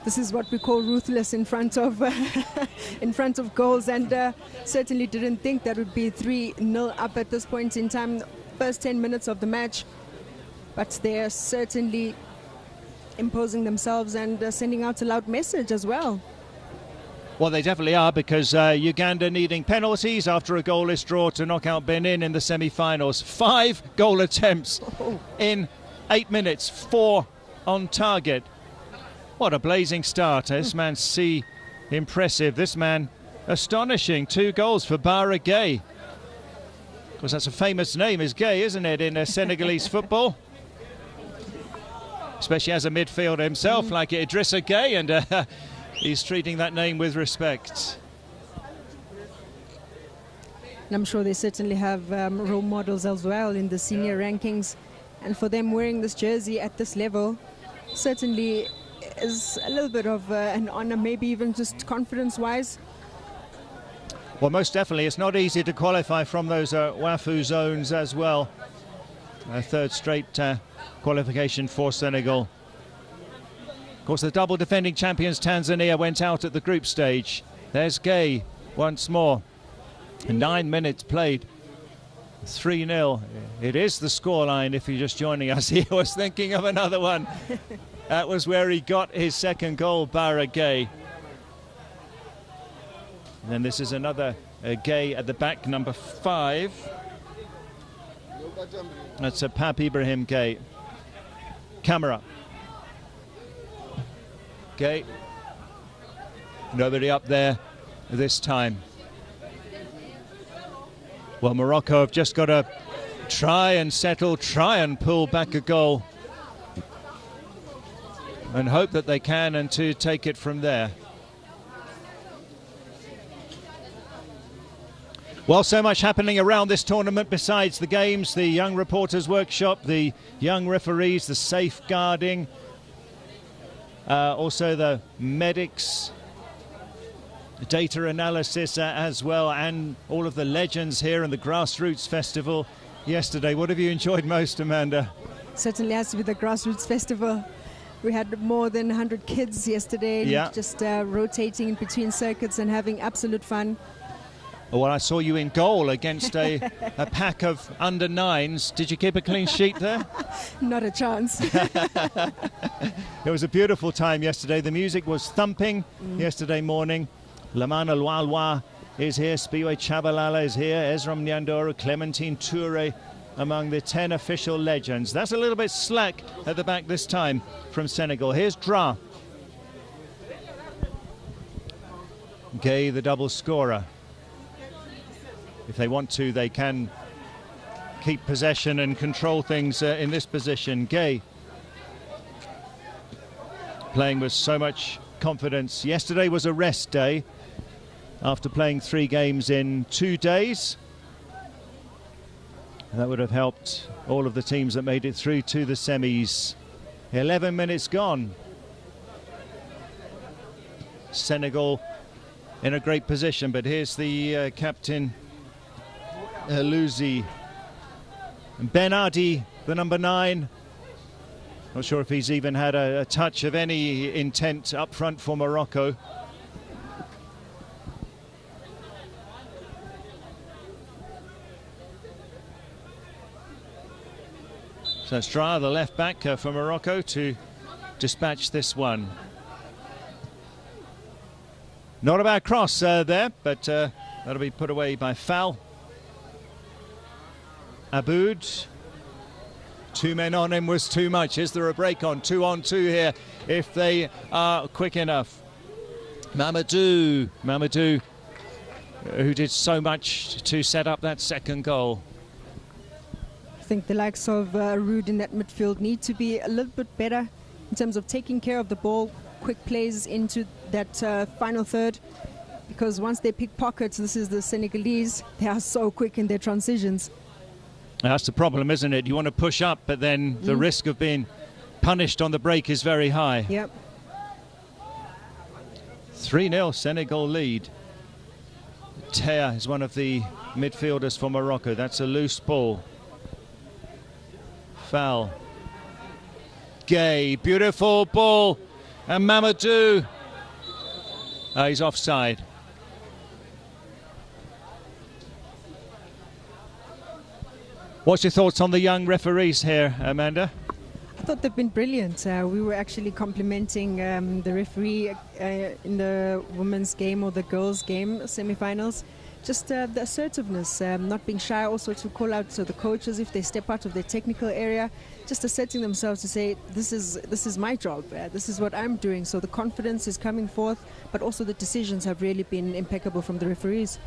This is what we call ruthless in front of in front of goals, and certainly didn't think that would be 3-0 up at this point in time, first 10 minutes of the match. But they're certainly imposing themselves and sending out a loud message as well. Well, they definitely are, because Uganda needing penalties after a goalless draw to knock out Benin in the semi-finals. 5 goal attempts in 8 minutes, 4 on target. What a blazing start. This man C, impressive. This man astonishing. 2 goals for Bara Gay. Of course, that's a famous name, is Gay, isn't it, in Senegalese football? Especially as a midfielder himself, like Idrissa Gay, and he's treating that name with respect. And I'm sure they certainly have role models as well in the senior rankings. And for them, wearing this jersey at this level certainly is a little bit of an honor, maybe even just confidence-wise. Well, most definitely. It's not easy to qualify from those WAFU zones as well. A third straight qualification for Senegal. Of course, the double defending champions Tanzania went out at the group stage. There's Gay once more. 9 minutes played. 3-0. It is the scoreline if you're just joining us. He was thinking of another one. That was where he got his second goal, Bara Gay. And then this is another Gay at the back, number 5. That's a Pap Ibrahim Gay. Camera. Gay Nobody up there this time. Well, Morocco have just got to try and settle, try and pull back a goal, and hope that they can, and to take it from there. Well, so much happening around this tournament besides the games, the young reporters workshop, the young referees, the safeguarding, also the medics, data analysis as well, and all of the legends here and the grassroots festival yesterday. What have you enjoyed most, Amanda? Certainly has to be the grassroots festival. We had more than 100 kids yesterday, just rotating in between circuits and having absolute fun. Well, I saw you in goal against a pack of under nines. Did you keep a clean sheet there? Not a chance. It was a beautiful time yesterday. The music was thumping yesterday morning. Lamana Lualwa is here, Spiwe Chabalala is here, Ezram Nyandoro, Clementine Toure among the 10 official legends. That's a little bit slack at the back this time from Senegal. Here's Dra. Gay, the double scorer. If they want to, they can keep possession and control things in this position. Gay playing with so much confidence. Yesterday was a rest day after playing 3 games in 2 days. That would have helped all of the teams that made it through to the semis. 11 minutes gone. Senegal in a great position, but here's the captain, Luzi. Benadi, the number 9. Not sure if he's even had a touch of any intent up front for Morocco. So it's Dra, the left back for Morocco, to dispatch this one. Not a bad cross there, but that'll be put away by foul. Aboud. 2 men on him was too much. Is there a break on? 2-on-2 here if they are quick enough. Mamadou, who did so much to set up that second goal. I think the likes of Rude in that midfield need to be a little bit better in terms of taking care of the ball, quick plays into that final third, because once they pick pockets, this is the Senegalese, they are so quick in their transitions. That's the problem, isn't it? You want to push up, but then the risk of being punished on the break is very high. Yep. 3-0 Senegal lead. Tea is one of the midfielders for Morocco. That's a loose ball. Foul. Gay, beautiful ball. And Mamadou. He's offside. What's your thoughts on the young referees here, Amanda? I thought they've been brilliant. We were actually complimenting the referee in the women's game or the girls' game semi-finals. Just the assertiveness, not being shy, also to call out to the coaches if they step out of their technical area, just asserting themselves to say, this is my job, this is what I'm doing. So the confidence is coming forth, but also the decisions have really been impeccable from the referees.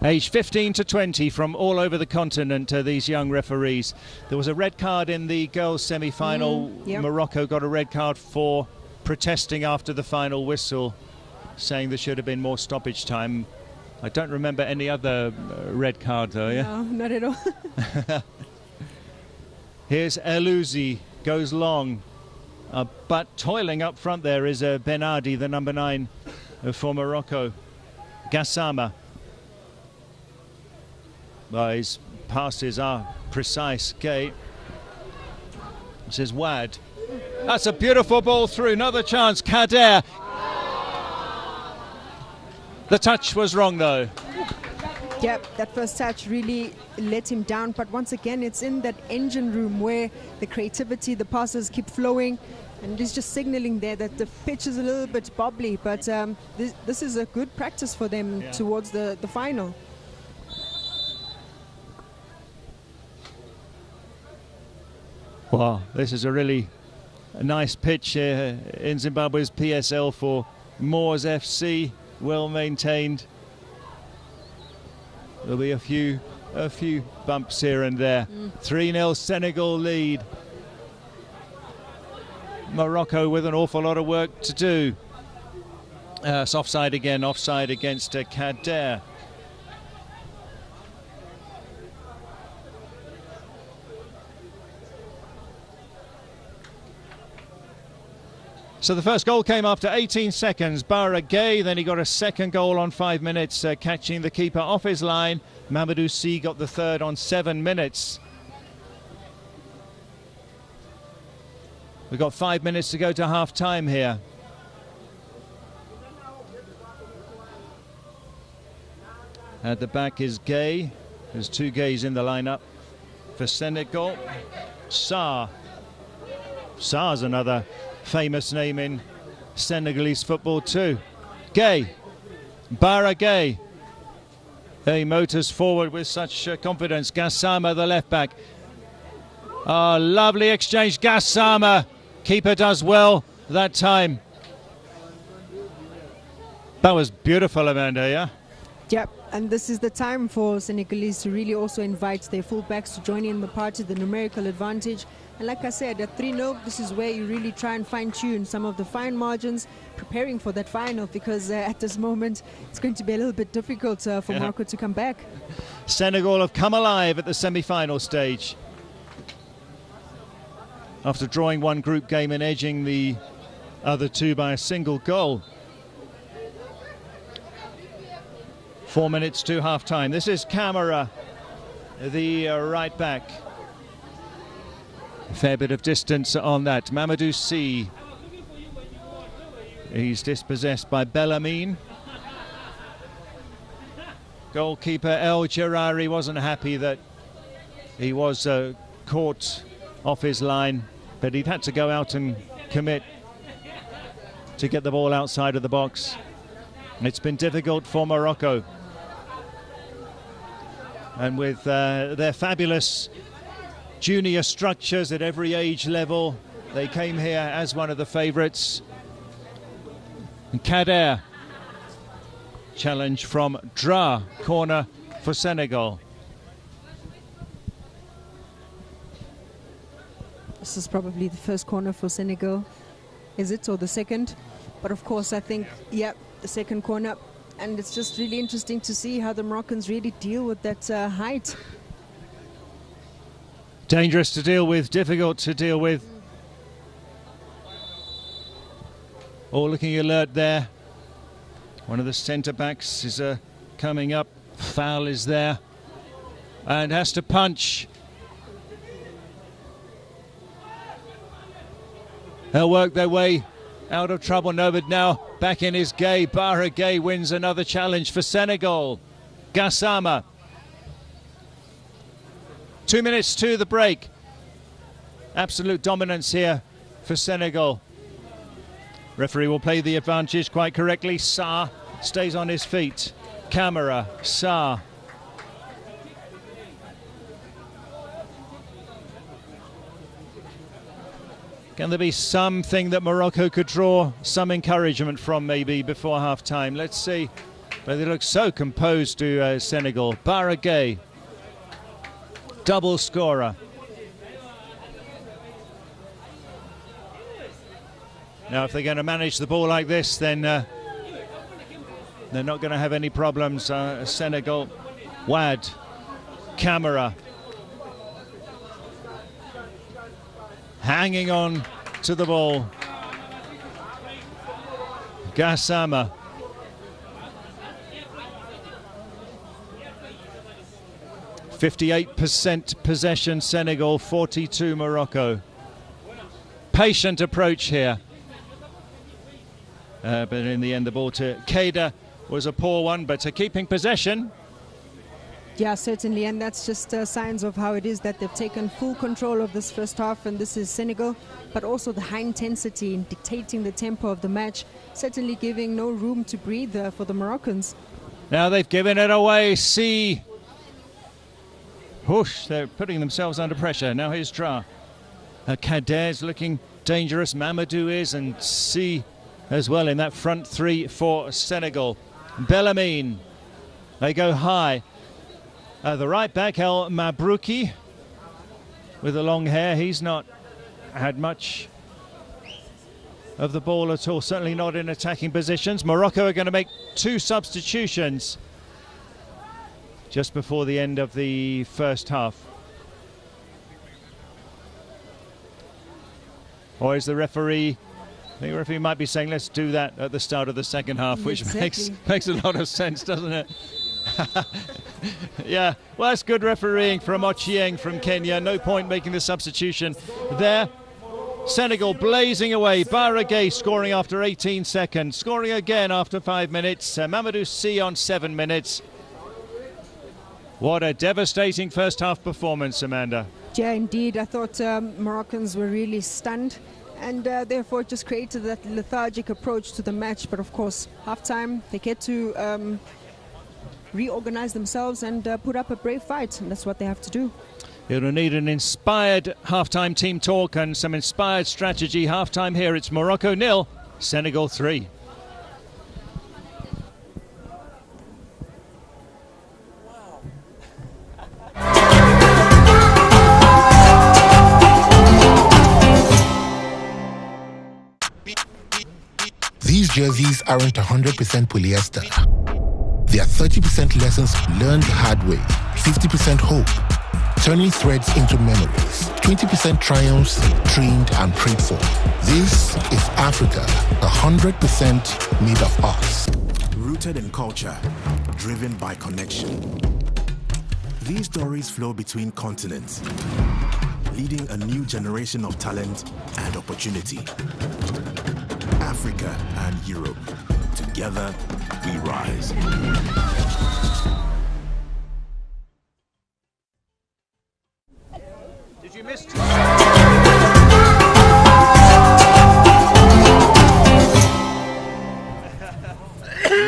Aged 15 to 20 from all over the continent, these young referees. There was a red card in the girls' semi-final. Yep. Morocco got a red card for protesting after the final whistle, saying there should have been more stoppage time. I don't remember any other red card though, yeah? No, not at all. Here's Elouzi, goes long, but toiling up front there is Benadi, the number 9 for Morocco. Gassama. Well, his passes are precise. Gay. This is Wad. That's a beautiful ball through. Another chance. Kader. The touch was wrong, though. Yep, that first touch really let him down. But once again, it's in that engine room where the creativity, the passes keep flowing. And he's just signaling there that the pitch is a little bit bobbly. But this is a good practice for them towards the final. Wow, this is a really nice pitch in Zimbabwe's PSL for Moors FC well maintained. There'll be a few bumps here and there. 3-0 Senegal lead. Morocco with an awful lot of work to do. It's offside again, offside against Kader. So the first goal came after 18 seconds. Bara Gay, then he got a second goal on 5 minutes, catching the keeper off his line. Mamadou Sy got the third on 7 minutes. We've got 5 minutes to go to half-time here. At the back is Gay. There's two Gays in the lineup for Senegal. Sarr. Sarr's another famous name in Senegalese football too. Gay. Bara Gay. He motors forward with such confidence. Gassama, the left back. Oh, lovely exchange. Gassama. Keeper does well that time. That was beautiful, Amanda, yeah? Yep, and this is the time for Senegalese to really also invite their fullbacks to join in the party, the numerical advantage. And like I said, at 3-0, this is where you really try and fine-tune some of the fine margins, preparing for that final, because at this moment, it's going to be a little bit difficult for Morocco to come back. Senegal have come alive at the semi-final stage. After drawing one group game and edging the other two by a single goal. 4 minutes to half-time. This is Camara, the right back. A fair bit of distance on that. Mamadou Sy. He's dispossessed by Bellamine. Goalkeeper El Gerari wasn't happy that he was caught off his line, but he'd had to go out and commit to get the ball outside of the box. It's been difficult for Morocco. And with their fabulous junior structures at every age level, they came here as one of the favourites. Kader, challenge from Dra, corner for Senegal. This is probably the first corner for Senegal, is it, or the second? But of course, I think, yeah, the second corner. And it's just really interesting to see how the Moroccans really deal with that height. Dangerous to deal with, difficult to deal with. All looking alert there. One of the centre-backs is coming up. Foul is there. And has to punch. They'll work their way out of trouble. No, but now back in is Gay. Bara Gay wins another challenge for Senegal. Gassama. 2 minutes to the break. Absolute dominance here for Senegal. Referee will play the advantage quite correctly. Sarr stays on his feet. Camara, Sarr. Can there be something that Morocco could draw some encouragement from maybe before half-time? Let's see. But they look so composed to Senegal. Bara Gay, double scorer. Now, if they're going to manage the ball like this, then they're not going to have any problems. Senegal, Wad, Camara. Hanging on to the ball. Gassama. %58 possession Senegal, 42 Morocco. Patient approach here. But in the end the ball to Kader was a poor one, but keeping possession. Yeah, certainly, and that's just signs of how it is that they've taken full control of this first half, and this is Senegal, but also the high intensity in dictating the tempo of the match, certainly giving no room to breathe for the Moroccans. Now they've given it away. See, whoosh, they're putting themselves under pressure. Now here's Dra. Kader's looking dangerous, Mamadou is, and see as well in that front three for Senegal. Bellamine, they go high. The right back, El Mabrouki, with the long hair. He's not had much of the ball at all, certainly not in attacking positions. Morocco are going to make 2 substitutions just before the end of the first half. Or is the referee, I think the referee might be saying, let's do that at the start of the second half, which makes a lot of sense, doesn't it? Yeah, well, that's good refereeing from Ochieng from Kenya. No point making the substitution there. Senegal blazing away. Baragay scoring after 18 seconds. Scoring again after 5 minutes. Mamadou Sy on 7 minutes. What a devastating first half performance, Amanda. Yeah, indeed. I thought Moroccans were really stunned, and therefore just created that lethargic approach to the match. But of course, half-time, they get to reorganize themselves and put up a brave fight, and that's what they have to do. It'll need an inspired half-time team talk and some inspired strategy. Half-time here, it's Morocco 0, Senegal 3. These jerseys aren't 100% polyester. They are 30% lessons learned the hard way, 50% hope, turning threads into memories, 20% triumphs dreamed and prayed for. This is Africa, 100% made of us. Rooted in culture, driven by connection. These stories flow between continents, leading a new generation of talent and opportunity. Africa and Europe, together we rise. Did you miss?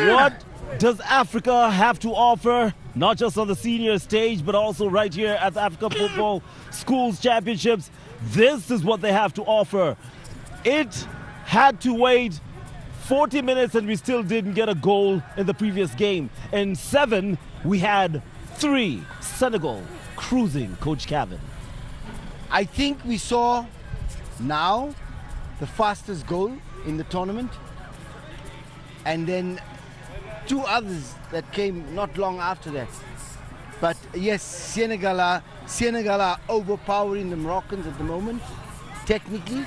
What does Africa have to offer? Not just on the senior stage, but also right here at the Africa Football Schools Championships. This is what they have to offer. It had to wait 40 minutes and we still didn't get a goal in the previous game. In 7, we had 3. Senegal cruising, Coach Kevin. I think we saw now the fastest goal in the tournament, and then 2 others that came not long after that. But yes, Senegal are overpowering the Moroccans at the moment, technically.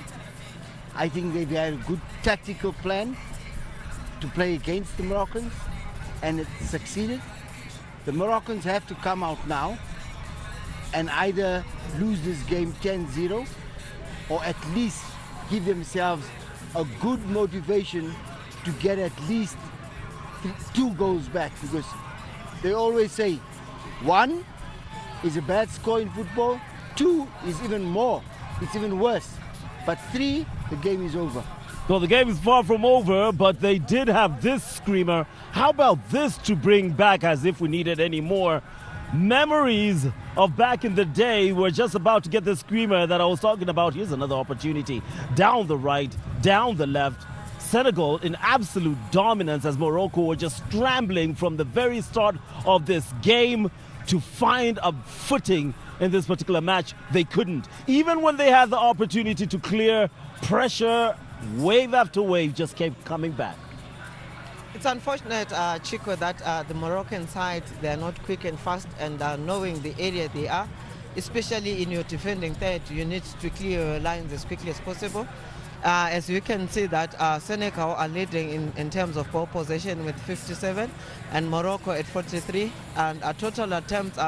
I think they've had a good tactical plan to play against the Moroccans, and it succeeded. The Moroccans have to come out now and either lose this game 10-0 or at least give themselves a good motivation to get at least 2 goals back, because they always say 1 is a bad score in football, 2 is even more, it's even worse. But 3, the game is over. Well, the game is far from over, but they did have this screamer. How about this to bring back, as if we needed any more memories of back in the day? We're just about to get the screamer that I was talking about. Here's another opportunity. Down the right, down the left. Senegal in absolute dominance as Morocco were just scrambling from the very start of this game to find a footing in this particular match. They couldn't. Even when they had the opportunity to clear, pressure, wave after wave just kept coming back. It's unfortunate, Chico, that the Moroccan side, they're not quick and fast, and knowing the area they are, especially in your defending third, you need to clear your lines as quickly as possible. As you can see that Senegal are leading in terms of ball possession with 57 and Morocco at 43, and total attempts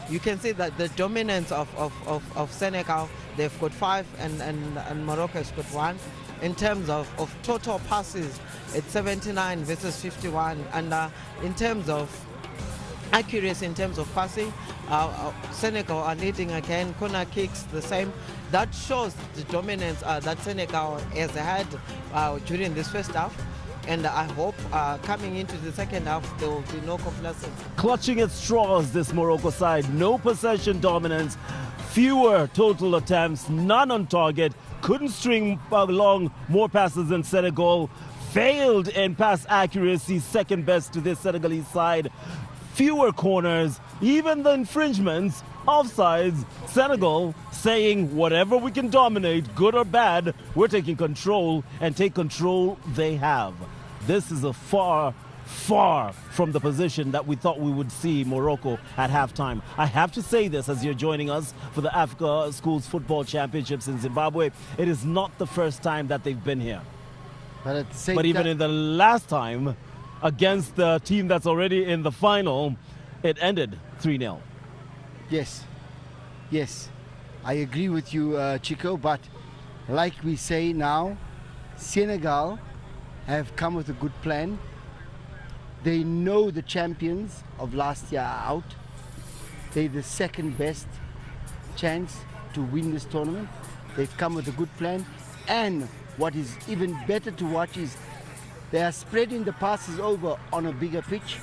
you can see that the dominance of Senegal, they've got 5 and Morocco has got 1. In terms of total passes, it's 79 versus 51, and in terms of accuracy, in terms of passing, Senegal are leading again. Corner kicks the same. That shows the dominance that Senegal has had during this first half, and I hope coming into the second half there will be no complacence. Clutching at straws, this Morocco side. No possession dominance, fewer total attempts, none on target. Couldn't string along more passes than Senegal. failed in pass accuracy, second best to this Senegalese side. Fewer corners, even the infringements, offsides. Senegal saying whatever we can dominate, good or bad, we're taking control, and take control they have. This is a far from the position that we thought we would see Morocco at halftime. I have to say this as you're joining us for the Africa Schools Football Championships in Zimbabwe. It is not the first time that they've been here. But even in the last time, against the team that's already in the final, it ended 3-0. Yes, I agree with you, Chico, but like we say now, Senegal have come with a good plan. They know the champions of last year are out. They're the second best chance to win this tournament. They've come with a good plan, and what is even better to watch is they are spreading the passes over on a bigger pitch.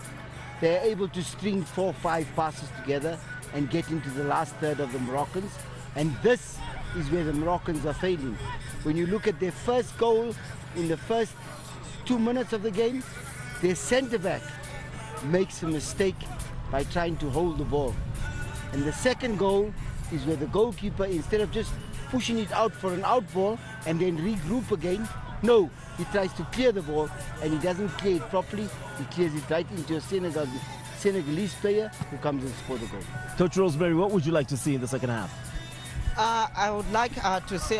They are able to string 4 or 5 passes together and get into the last third of the Moroccans. And this is where the Moroccans are failing. When you look at their first goal in the first 2 minutes of the game, their centre-back makes a mistake by trying to hold the ball. And the second goal is where the goalkeeper, instead of just pushing it out for an out ball and then regroup again, no, he tries to clear the ball and he doesn't clear it properly. He clears it right into a Senegalese player who comes and scores the goal. Coach Rosemary, what would you like to see in the second half? I would like to see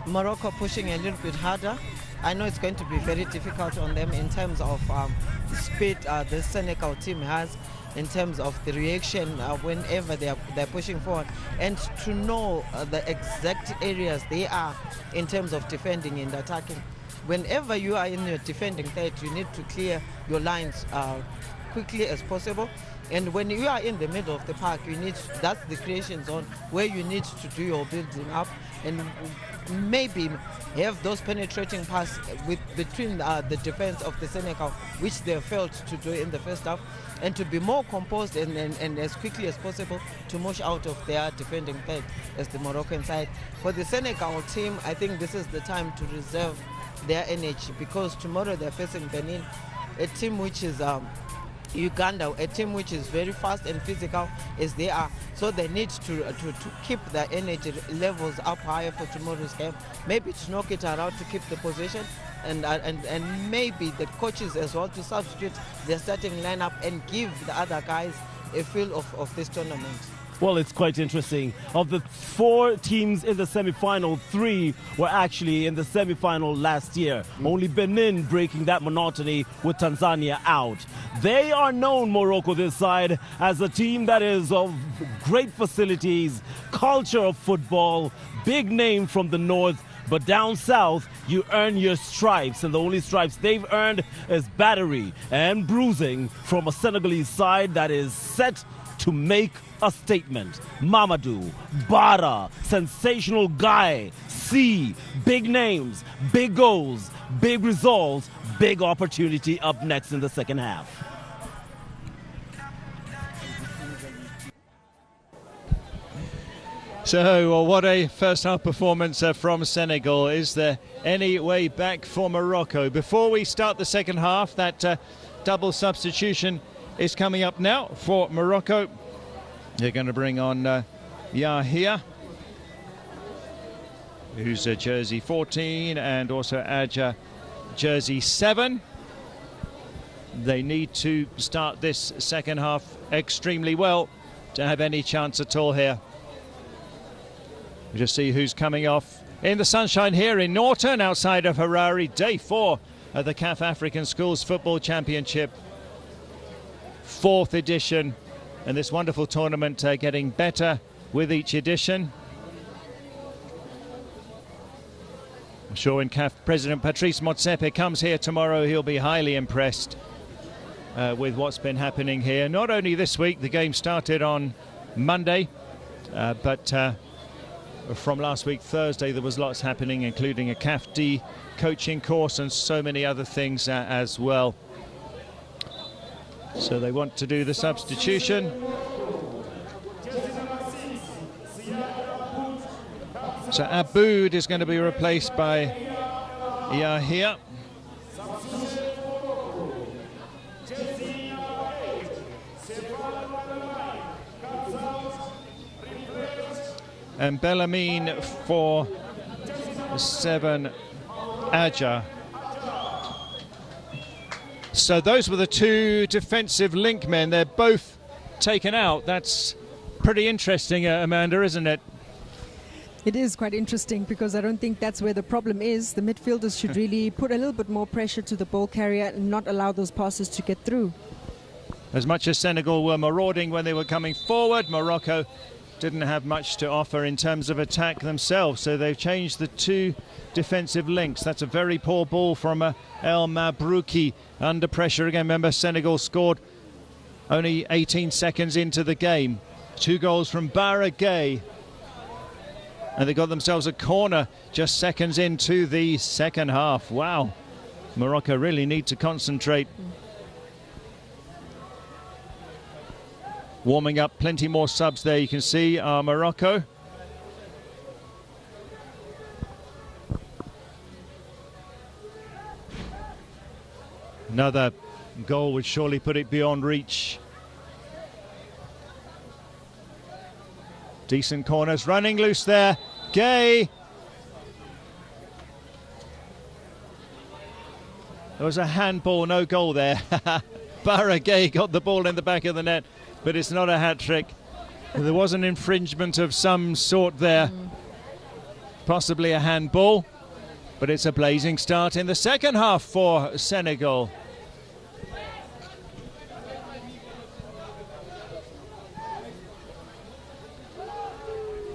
Morocco pushing a little bit harder. I know it's going to be very difficult on them in terms of the speed the Senegal team has, in terms of the reaction whenever they're pushing forward, and to know the exact areas they are in terms of defending and attacking. Whenever you are in your defending third, you need to clear your lines quickly as possible. And when you are in the middle of the park, that's the creation zone where you need to do your building up and maybe have those penetrating pass between the defense of the Senegal, which they failed to do in the first half, and to be more composed and as quickly as possible to mush out of their defending third as the Moroccan side. For the Senegal team, I think this is the time to reserve their energy, because tomorrow they're facing Benin, a team which is Uganda, a team which is very fast and physical as they are. So they need to keep their energy levels up higher for tomorrow's game. Maybe to knock it around to keep the possession, and maybe the coaches as well to substitute their starting lineup and give the other guys a feel of this tournament. Well, it's quite interesting. Of the 4 teams in the semi-final, 3 were actually in the semi-final last year. Only Benin breaking that monotony with Tanzania out. They are known, Morocco this side, as a team that is of great facilities, culture of football, big name from the north. But down south, you earn your stripes, and the only stripes they've earned is battery and bruising from a Senegalese side that is set to make a statement. Mamadou, Bara, sensational guy, C, big names, big goals, big results, big opportunity up next in the second half. So, what a first half performance from Senegal. Is there any way back for Morocco? Before we start the second half, that double substitution is coming up now for Morocco. They're going to bring on Yahia, who's jersey 14, and also Adja, jersey 7. They need to start this second half extremely well to have any chance at all here. We'll just see who's coming off in the sunshine here in Norton, outside of Harare. Day 4 of the CAF African Schools Football Championship, 4th edition. And this wonderful tournament getting better with each edition. I'm sure when CAF President Patrice Motsepe comes here tomorrow, he'll be highly impressed with what's been happening here. Not only this week, the game started on Monday, but from last week, Thursday, there was lots happening, including a CAF D coaching course and so many other things as well. So they want to do the substitution. So Aboud is going to be replaced by Yahia. And Bellarmine for 7 Aja. So those were the 2 defensive link men. They're both taken out. That's pretty interesting, Amanda, isn't it? It is quite interesting because I don't think that's where the problem is. The midfielders should really put a little bit more pressure to the ball carrier and not allow those passes to get through. As much as Senegal were marauding when they were coming forward, Morocco didn't have much to offer in terms of attack themselves, so they've changed the 2 defensive links. That's a very poor ball from El Mabrouki under pressure again. Remember, Senegal scored only 18 seconds into the game. 2 goals from Bara Gueye, and they got themselves a corner just seconds into the second half. Wow, Morocco really need to concentrate. Warming up, plenty more subs there. You can see Morocco. Another goal would surely put it beyond reach. Decent corners, running loose there. Gueye. There was a handball, no goal there. Bara Gueye got the ball in the back of the net, but it's not a hat-trick. There was an infringement of some sort there. Possibly a handball, but it's a blazing start in the second half for Senegal.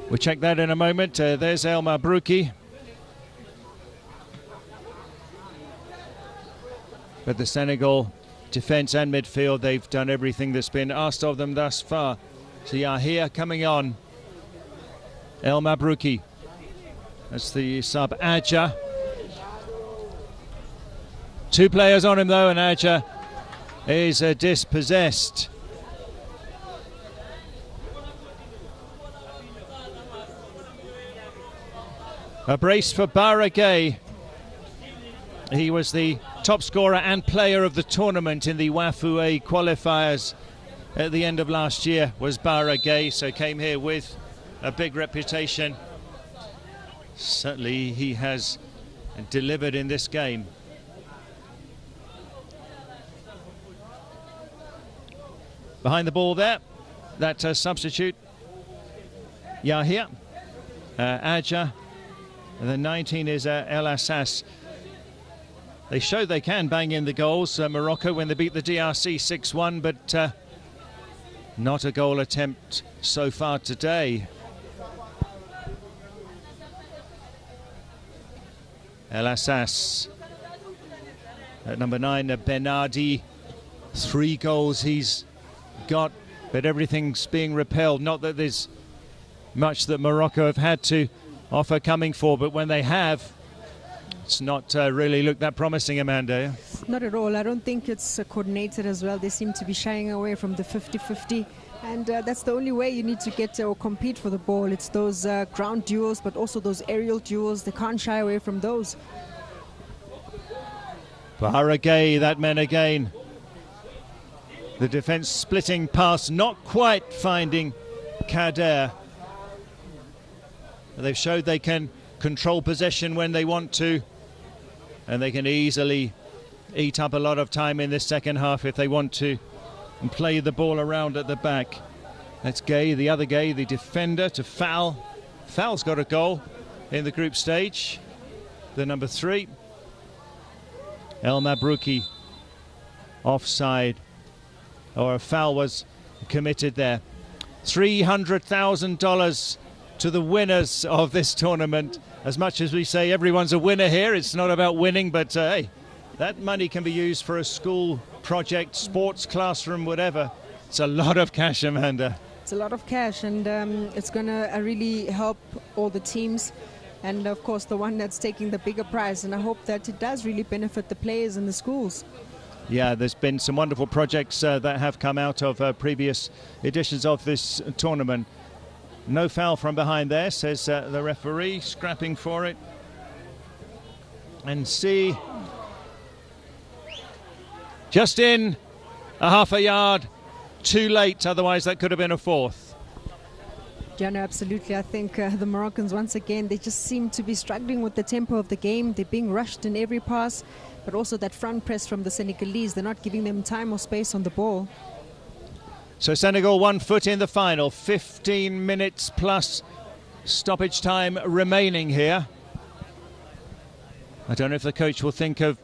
We'll check that in a moment. There's El Mabrouki. But the Senegal defence and midfield, they've done everything that's been asked of them thus far. So Yahia coming on. El Mabrouki. That's the sub Aja. 2 players on him though, and Aja is dispossessed. A brace for Bara Gueye. He was the top scorer and player of the tournament in the Wafoué qualifiers at the end of last year, was Bara Gueye, so came here with a big reputation. Certainly he has delivered in this game. Behind the ball there, that substitute, Yahia, Aja, and then 19 is El Assas. They showed they can bang in the goals, Morocco, when they beat the DRC 6-1, but not a goal attempt so far today. El Assas at number 9, Benardi. 3 goals he's got, but everything's being repelled. Not that there's much that Morocco have had to offer coming for, but when they have, it's not really looked that promising, Amanda. Not at all. I don't think it's coordinated as well. They seem to be shying away from the 50-50, and that's the only way you need to get or compete for the ball. It's those ground duels, but also those aerial duels. They can't shy away from those. Bara Gueye, that man again. The defence splitting pass, not quite finding Kader. They've showed they can control possession when they want to, and they can easily eat up a lot of time in this second half if they want to, and play the ball around at the back. That's Gueye, the other Gueye, the defender, to Foul. Foul's got a goal in the group stage, the number 3. El Mabrouki offside, or a foul was committed there. $300,000 to the winners of this tournament. As much as we say everyone's a winner here, it's not about winning, but hey, that money can be used for a school project, sports classroom, whatever. It's a lot of cash, Amanda. It's a lot of cash, and it's going to really help all the teams, and of course the one that's taking the bigger prize, and I hope that it does really benefit the players and the schools. Yeah, there's been some wonderful projects that have come out of previous editions of this tournament. No foul from behind there, says the referee, scrapping for it. And see, just in a half a yard too late, otherwise that could have been a fourth. Yeah, no, absolutely. I think the Moroccans, once again, they just seem to be struggling with the tempo of the game. They're being rushed in every pass, but also that front press from the Senegalese. They're not giving them time or space on the ball. So Senegal 1 foot in the final, 15 minutes plus stoppage time remaining here. I don't know if the coach will think of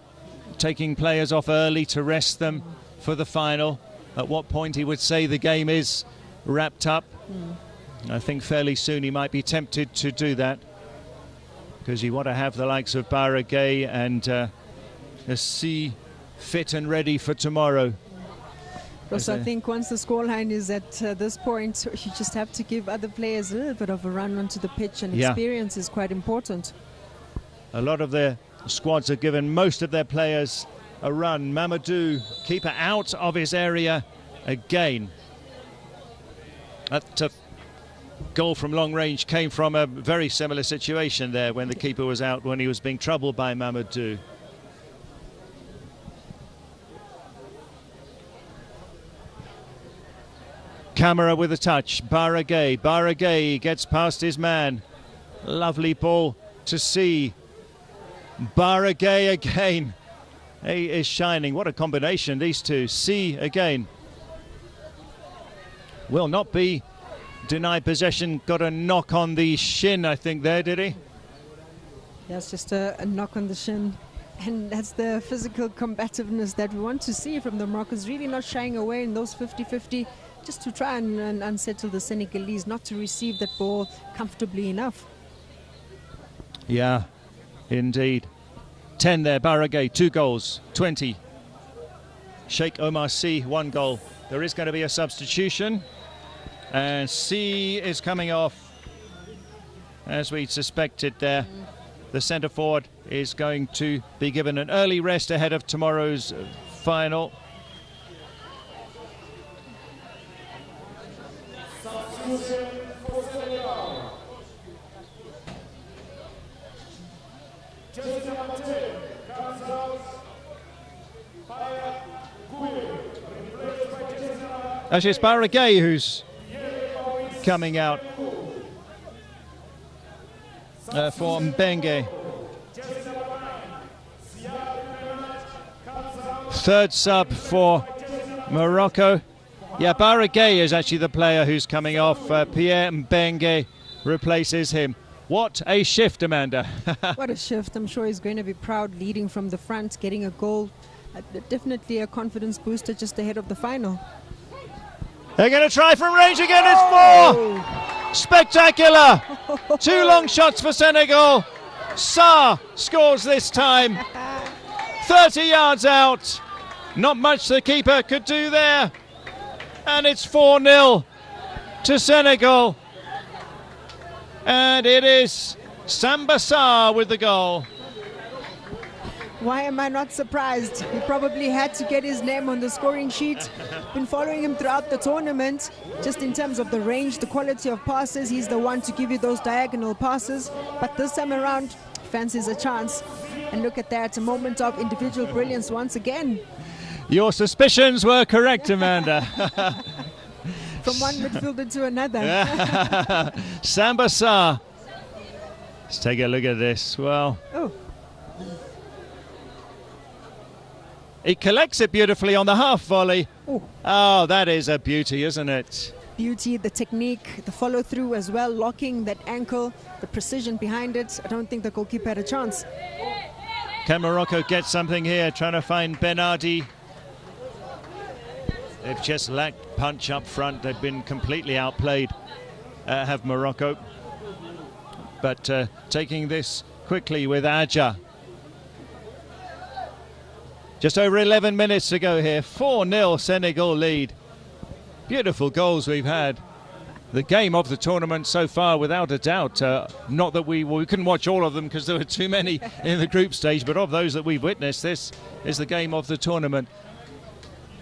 taking players off early to rest them for the final. At what point he would say the game is wrapped up. I think fairly soon he might be tempted to do that, because you want to have the likes of Baragay and C fit and ready for tomorrow. Also, I think once the scoreline is at this point, you just have to give other players a little bit of a run onto the pitch, and experience is quite important. A lot of their squads have given most of their players a run. Mamadou, keeper out of his area again. That goal from long range came from a very similar situation there when the keeper was out, when he was being troubled by Mamadou. Camera with a touch. Baragay. Baragay gets past his man. Lovely ball to see. Baragay again. He is shining. What a combination, these two. C again. Will not be denied possession. Got a knock on the shin, I think, there, did he? That's just a knock on the shin. And that's the physical combativeness that we want to see from the Moroccans. Really not shying away in those 50-50. Just to try and unsettle the Senegalese, not to receive that ball comfortably enough. Yeah, indeed. 10 there, Baragay, 2 goals, 20. Sheikh Omar C, 1 goal. There is going to be a substitution. And C is coming off, as we suspected there. The centre forward is going to be given an early rest ahead of tomorrow's final. Actually, it's Baragay who's coming out for Mbenge. Third sub for Morocco. Yeah, Baragay is actually the player who's coming off. Pierre Mbenge replaces him. What a shift, Amanda. What a shift. I'm sure he's going to be proud, leading from the front, getting a goal. Definitely a confidence booster just ahead of the final. They're going to try from range again. It's 4. Spectacular. 2 long shots for Senegal. Sarr scores this time. 30 yards out. Not much the keeper could do there. And it's 4-0 to Senegal. And it is Samba Sarr with the goal. Why am I not surprised? He probably had to get his name on the scoring sheet. Been following him throughout the tournament, just in terms of the range, the quality of passes. He's the one to give you those diagonal passes. But this time around, fancies a chance. And look at that, a moment of individual brilliance once again. Your suspicions were correct, Amanda. From one midfielder to another. Samba Sarr. Let's take a look at this. Well, he collects it beautifully on the half volley. Oh, that is a beauty, isn't it? Beauty, the technique, the follow through as well, locking that ankle, the precision behind it. I don't think the goalkeeper had a chance. Can Morocco get something here? Trying to find Benardi. They've just lacked punch up front. They've been completely outplayed, have Morocco. But taking this quickly with Adja. Just over 11 minutes to go here. 4-0 Senegal lead. Beautiful goals we've had. The game of the tournament so far, without a doubt. Not that we couldn't watch all of them because there were too many in the group stage, but of those that we've witnessed, this is the game of the tournament.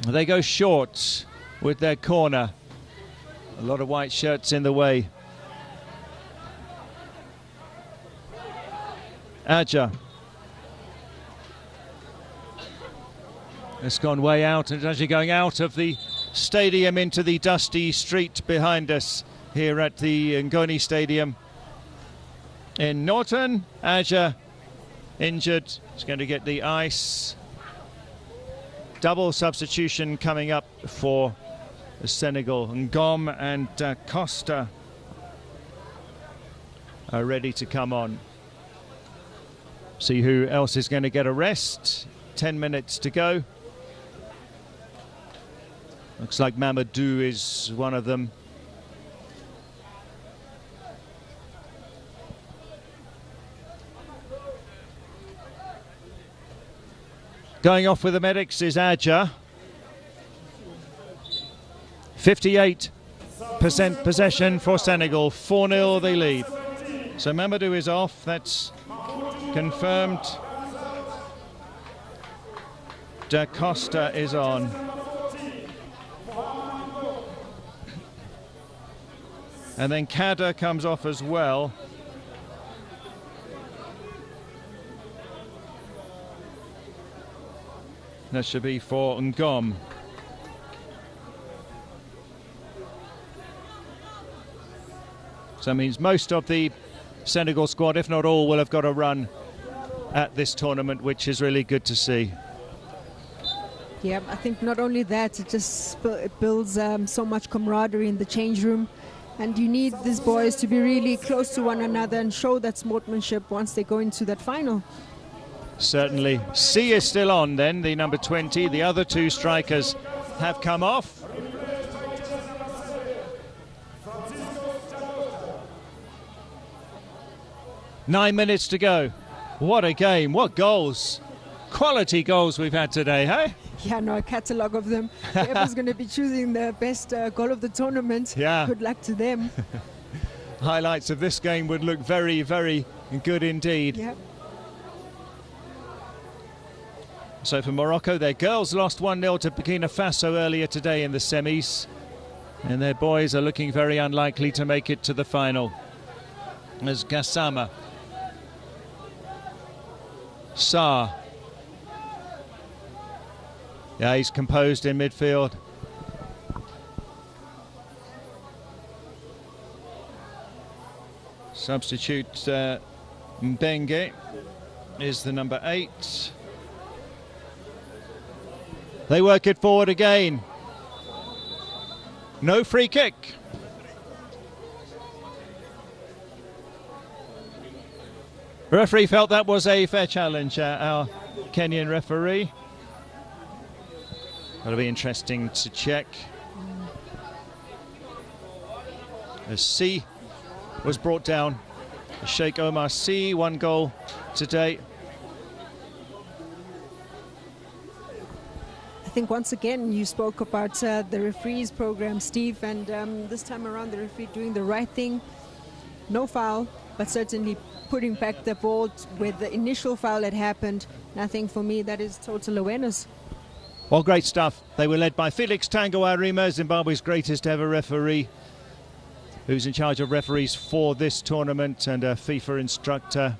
They go short with their corner. A lot of white shirts in the way. Adja. It's gone way out, and it's actually going out of the stadium into the dusty street behind us here at the Ngoni Stadium in Norton. Aja injured, he's going to get the ice. Double substitution coming up for Senegal. Ngom and Costa are ready to come on. See who else is going to get a rest. 10 minutes to go. Looks like Mamadou is one of them. Going off with the medics is Aja. 58% possession for Senegal. 4-0 they lead. So Mamadou is off. That's confirmed. Da Costa is on. And then Kada comes off as well. That should be for Ngom. So that means most of the Senegal squad, if not all, will have got a run at this tournament, which is really good to see. Yeah, I think not only that, it builds so much camaraderie in the change room. And you need these boys to be really close to one another and show that sportsmanship once they go into that final. Certainly. C is still on then, the number 20. The other two strikers have come off. Nine minutes to go. What a game, what goals. Quality goals we've had today, hey? Yeah, no, a catalogue of them. Whoever's going to be choosing the best goal of the tournament, yeah. Good luck to them. Highlights of this game would look very, very good indeed. Yep. So for Morocco, their girls lost 1-0 to Burkina Faso earlier today in the semis. And their boys are looking very unlikely to make it to the final. As Gassama. Sarr. Yeah, he's composed in midfield. Substitute Mbenge is the number 8. They work it forward again. No free kick. The referee felt that was a fair challenge, our Kenyan referee. That'll be interesting to check. As C was brought down. Sheikh Omar C, 1 goal today. I think once again you spoke about the referees program, Steve, and this time around the referee doing the right thing. No foul, but certainly putting back the ball where the initial foul had happened. And I think for me that is total awareness. Well, great stuff. They were led by Felix Tango Arima, Zimbabwe's greatest ever referee, who's in charge of referees for this tournament, and a FIFA instructor,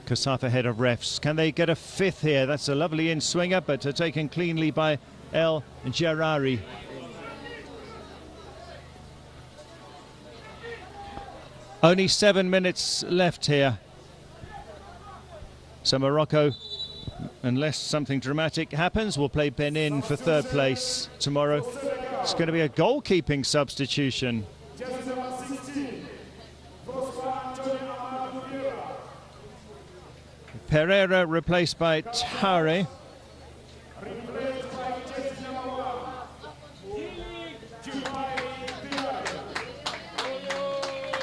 Kasafa head of refs. Can they get a 5th here? That's a lovely in-swinger, but taken cleanly by El Jarari. Only 7 minutes left here. So Morocco, unless something dramatic happens, will play Benin for 3rd place tomorrow. It's going to be a goalkeeping substitution. Pereira replaced by Tare.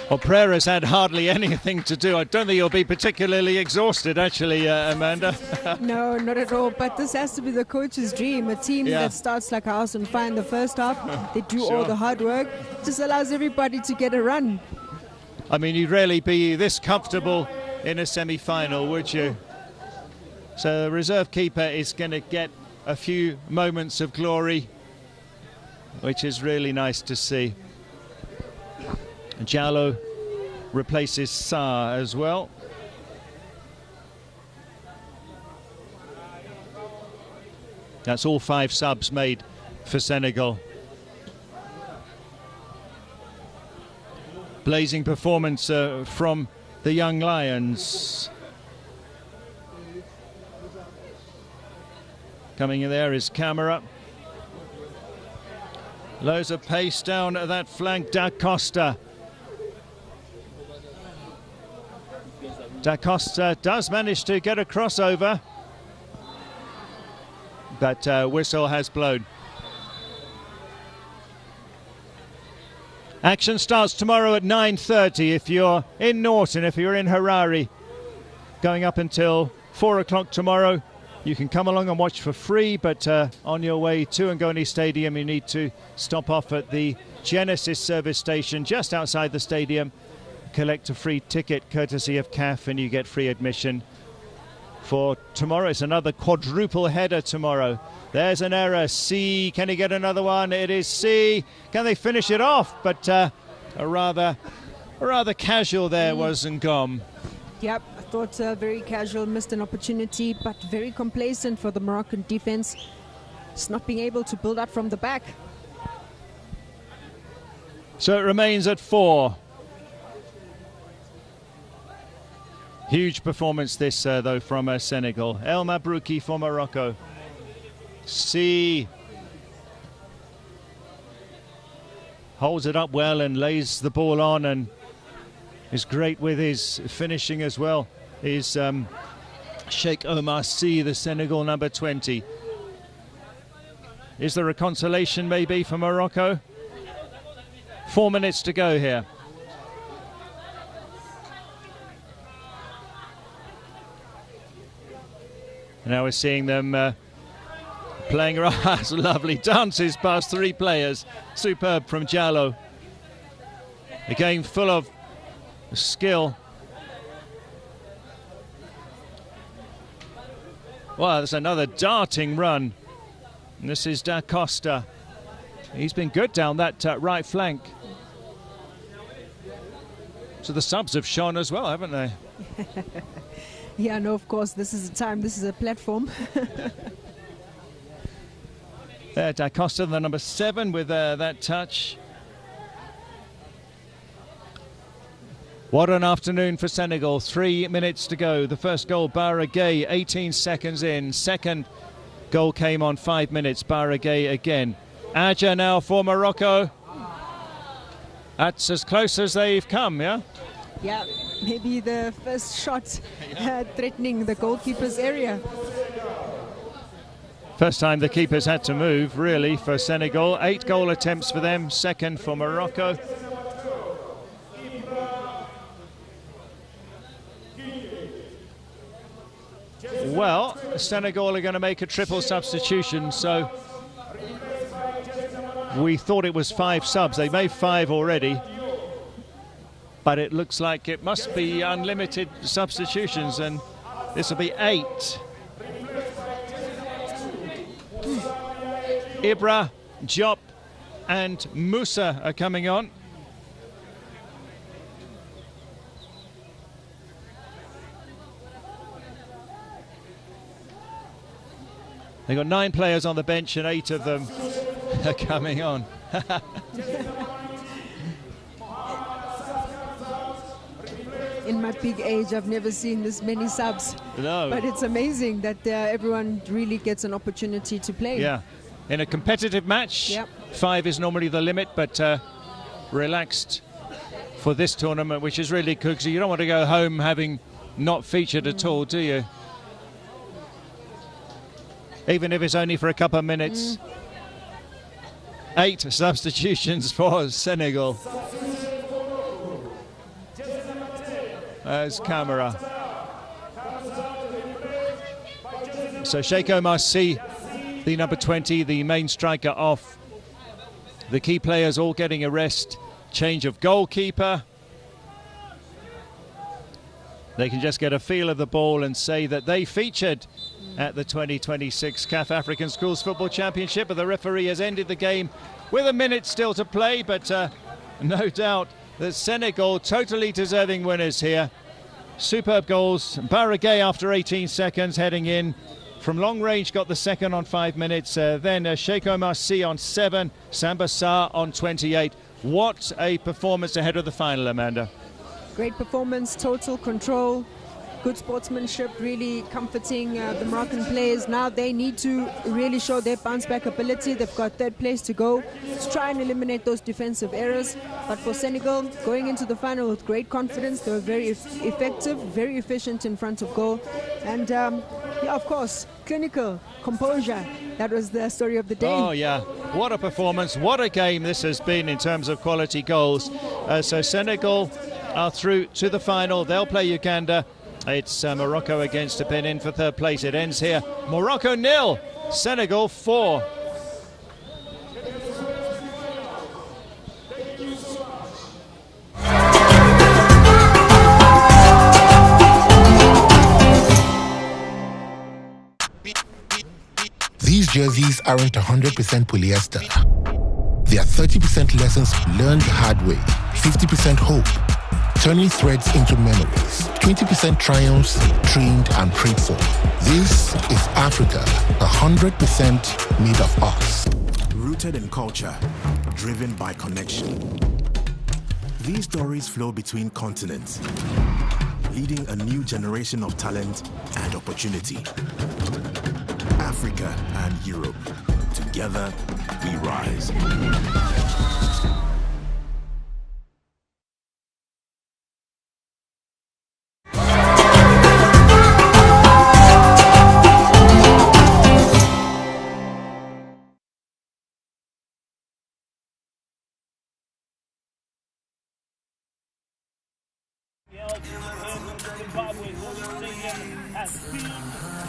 Well, Pereira's had hardly anything to do. I don't think he'll be particularly exhausted, actually, Amanda. No, not at all. But this has to be the coach's dream. A team that starts like a house on fire in the first half. They do all the hard work. Just allows everybody to get a run. I mean, you'd rarely be this comfortable in a semi-final, would you? So the reserve keeper is going to get a few moments of glory, which is really nice to see. Jallo replaces Sarr as well. That's all 5 subs made for Senegal. blazing performance from the young Lions. Coming in there is Camera. Loads of pace down at that flank. Da Costa. Da Costa does manage to get a crossover, but whistle has blown. Action starts tomorrow at 9:30 if you're in Norton, if you're in Harare, going up until 4 o'clock tomorrow. You can come along and watch for free, but on your way to Ngoni Stadium, you need to stop off at the Genesis service station just outside the stadium, collect a free ticket courtesy of CAF, and you get free admission for tomorrow. It's another quadruple header tomorrow. There's an error. C, can he get another one? It is C. Can they finish it off? But a rather casual there was Ngom. Yep, I thought very casual, missed an opportunity, but very complacent for the Moroccan defense. Just not being able to build up from the back. So it remains at 4. Huge performance this, though, from Senegal. El Mabrouki for Morocco. C holds it up well and lays the ball on, and is great with his finishing as well. Is Sheikh Omar C, the Senegal number 20. Is there a consolation maybe for Morocco? 4 minutes to go here. Now we're seeing them playing around. Lovely dances past 3 players. Superb from Jallo. A game full of skill. Wow, there's another darting run. And this is Da Costa. He's been good down that right flank. So the subs have shone as well, haven't they? Yeah, no, of course, this is a time, this is a platform. There, Da Costa, the number 7, with that touch. What an afternoon for Senegal. 3 minutes to go. The first goal, Bara Gueye, 18 seconds in. Second goal came on 5 minutes. Bara Gueye again. Adja now for Morocco. That's as close as they've come, yeah? Yeah, maybe the first shot threatening the goalkeeper's area. First time the keepers had to move, really, for Senegal. 8 goal attempts for them, second for Morocco. Well, Senegal are going to make a triple substitution, so we thought it was 5 subs. They made 5 already, but it looks like it must be unlimited substitutions, and this will be 8. Ibra, Diop and Musa are coming on. They've got 9 players on the bench and 8 of them are coming on. In my big age, I've never seen this many subs. No. But it's amazing that everyone really gets an opportunity to play. Yeah. In a competitive match, Yep. 5 is normally the limit, but relaxed for this tournament, which is really good, because you don't want to go home having not featured at all, do you? Even if it's only for a couple of minutes. 8 substitutions for Senegal. As Camera. So Sheikh Omar C, the number 20, the main striker, off. The key players all getting a rest. Change of goalkeeper. They can just get a feel of the ball and say that they featured at the 2026 CAF African Schools Football Championship, but the referee has ended the game with a minute still to play, but no doubt that Senegal totally deserving winners here. Superb goals. Bara Gueye after 18 seconds heading in from long range, got the second on 5 minutes. Then Sheikh Omar C on 7, Samba Sarr on 28. What a performance ahead of the final, Amanda. Great performance, total control, good sportsmanship, really comforting the Moroccan players. Now they need to really show their bounce back ability. They've got third place to go to try and eliminate those defensive errors. But for Senegal, going into the final with great confidence, they were very effective, very efficient in front of goal. And yeah, of course, clinical composure. That was the story of the day. Oh yeah, what a performance, what a game this has been in terms of quality goals. So Senegal are through to the final. They'll play Uganda. It's Morocco against Benin for third place. It ends here. Morocco 0, Senegal 4. These jerseys aren't 100% polyester. They are 30% lessons learned the hard way, 50% hope, turning threads into memories, 20% triumphs trained and prayed for. This is Africa, 100% made of us. Rooted in culture, driven by connection. These stories flow between continents, leading a new generation of talent and opportunity. Africa and Europe, together we rise. Zimbabwe, Stadium has seen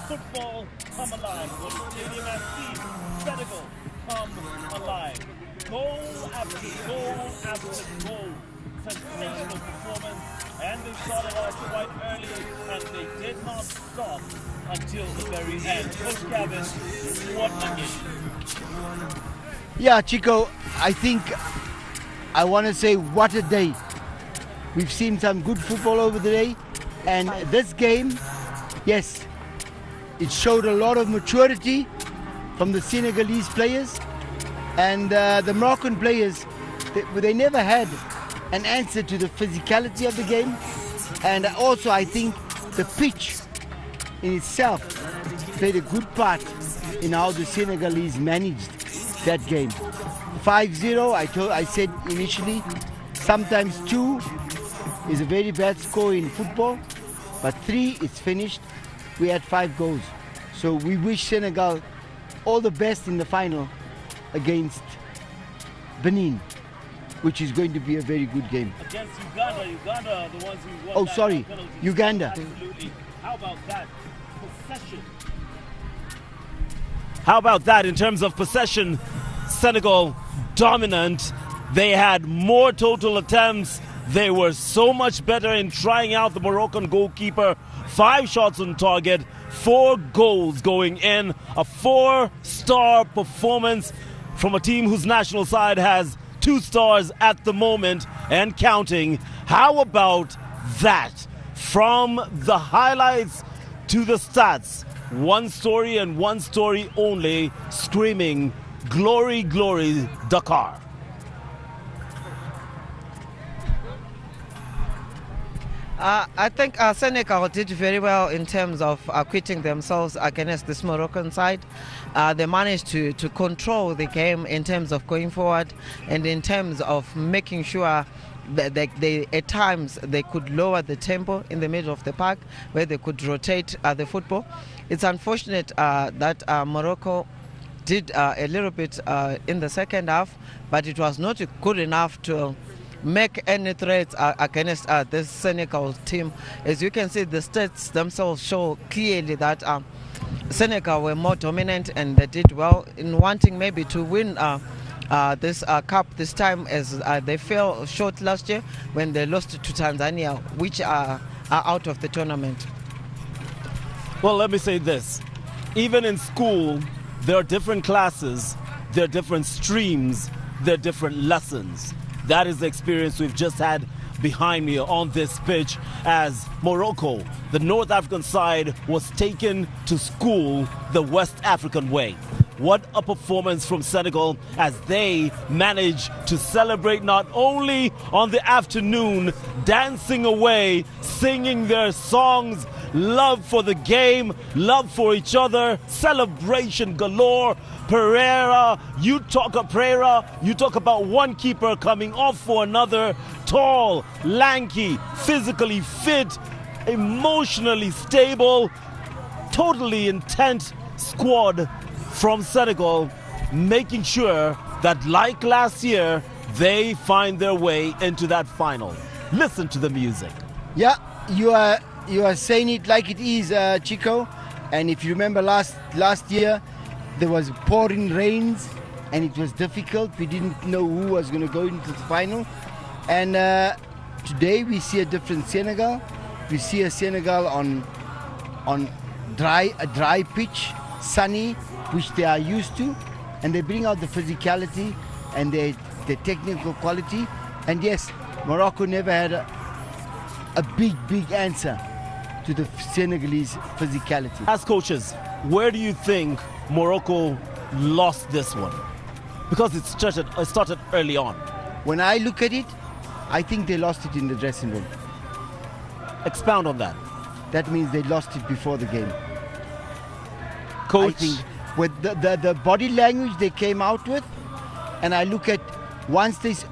football come alive. Stadium has seen Senegal come alive. Goal after goal after goal. Sensational performance, and they started off quite early, and they did not stop until the very end. Coach Gavin, what a game. Yeah, Chico, I think I want to say what a day. We've seen some good football over the day, and this game, yes, it showed a lot of maturity from the Senegalese players, and the Moroccan players, they never had an answer to the physicality of the game, and also I think the pitch in itself played a good part in how the Senegalese managed that game. 5-0, I said initially, sometimes 2 is a very bad score in football, but 3 is finished. We had 5 goals. So we wish Senegal all the best in the final against Benin, which is going to be a very good game. Against Uganda, Uganda are the ones who won. Oh, sorry, Uganda. Absolutely. How about that? Possession. How about that in terms of possession? Senegal dominant. They had more total attempts. They were so much better in trying out the Moroccan goalkeeper. 5 shots on target, 4 goals going in. A 4-star performance from a team whose national side has 2 stars at the moment and counting. How about that? From the highlights to the stats, one story and one story only, screaming, glory, glory, Dakar. I think Senegal did very well in terms of acquitting themselves against this Moroccan side. They managed to control the game in terms of going forward and in terms of making sure that they at times they could lower the tempo in the middle of the park where they could rotate the football. It's unfortunate that Morocco did a little bit in the second half, but it was not good enough to make any threats against this Senegal team. As you can see, the stats themselves show clearly that Senegal were more dominant and they did well in wanting maybe to win this cup this time, as they fell short last year when they lost to Tanzania, which are out of the tournament. Well, let me say this. Even in school, there are different classes, there are different streams, there are different lessons. That is the experience we've just had behind me on this pitch as Morocco, the North African side, was taken to school the West African way. What a performance from Senegal as they manage to celebrate not only on the afternoon, dancing away, singing their songs, love for the game, love for each other, celebration galore. Pereira, you talk about one keeper coming off for another. Tall, lanky, physically fit, emotionally stable, totally intent squad from Senegal, making sure that like last year, they find their way into that final. Listen to the music. Yeah, you are saying it like it is, Chico. And if you remember last year, there was pouring rains and it was difficult. We didn't know who was going to go into the final. And today we see a different Senegal. We see a Senegal on a dry pitch, sunny, which they are used to, and they bring out the physicality and the technical quality. And yes, Morocco never had a big answer to the Senegalese physicality. As coaches, where do you think Morocco lost this one? Because it started early on. When I look at it, I think they lost it in the dressing room. Expound on that. That means they lost it before the game. Coach? I think with the body language they came out with, and I look at once this,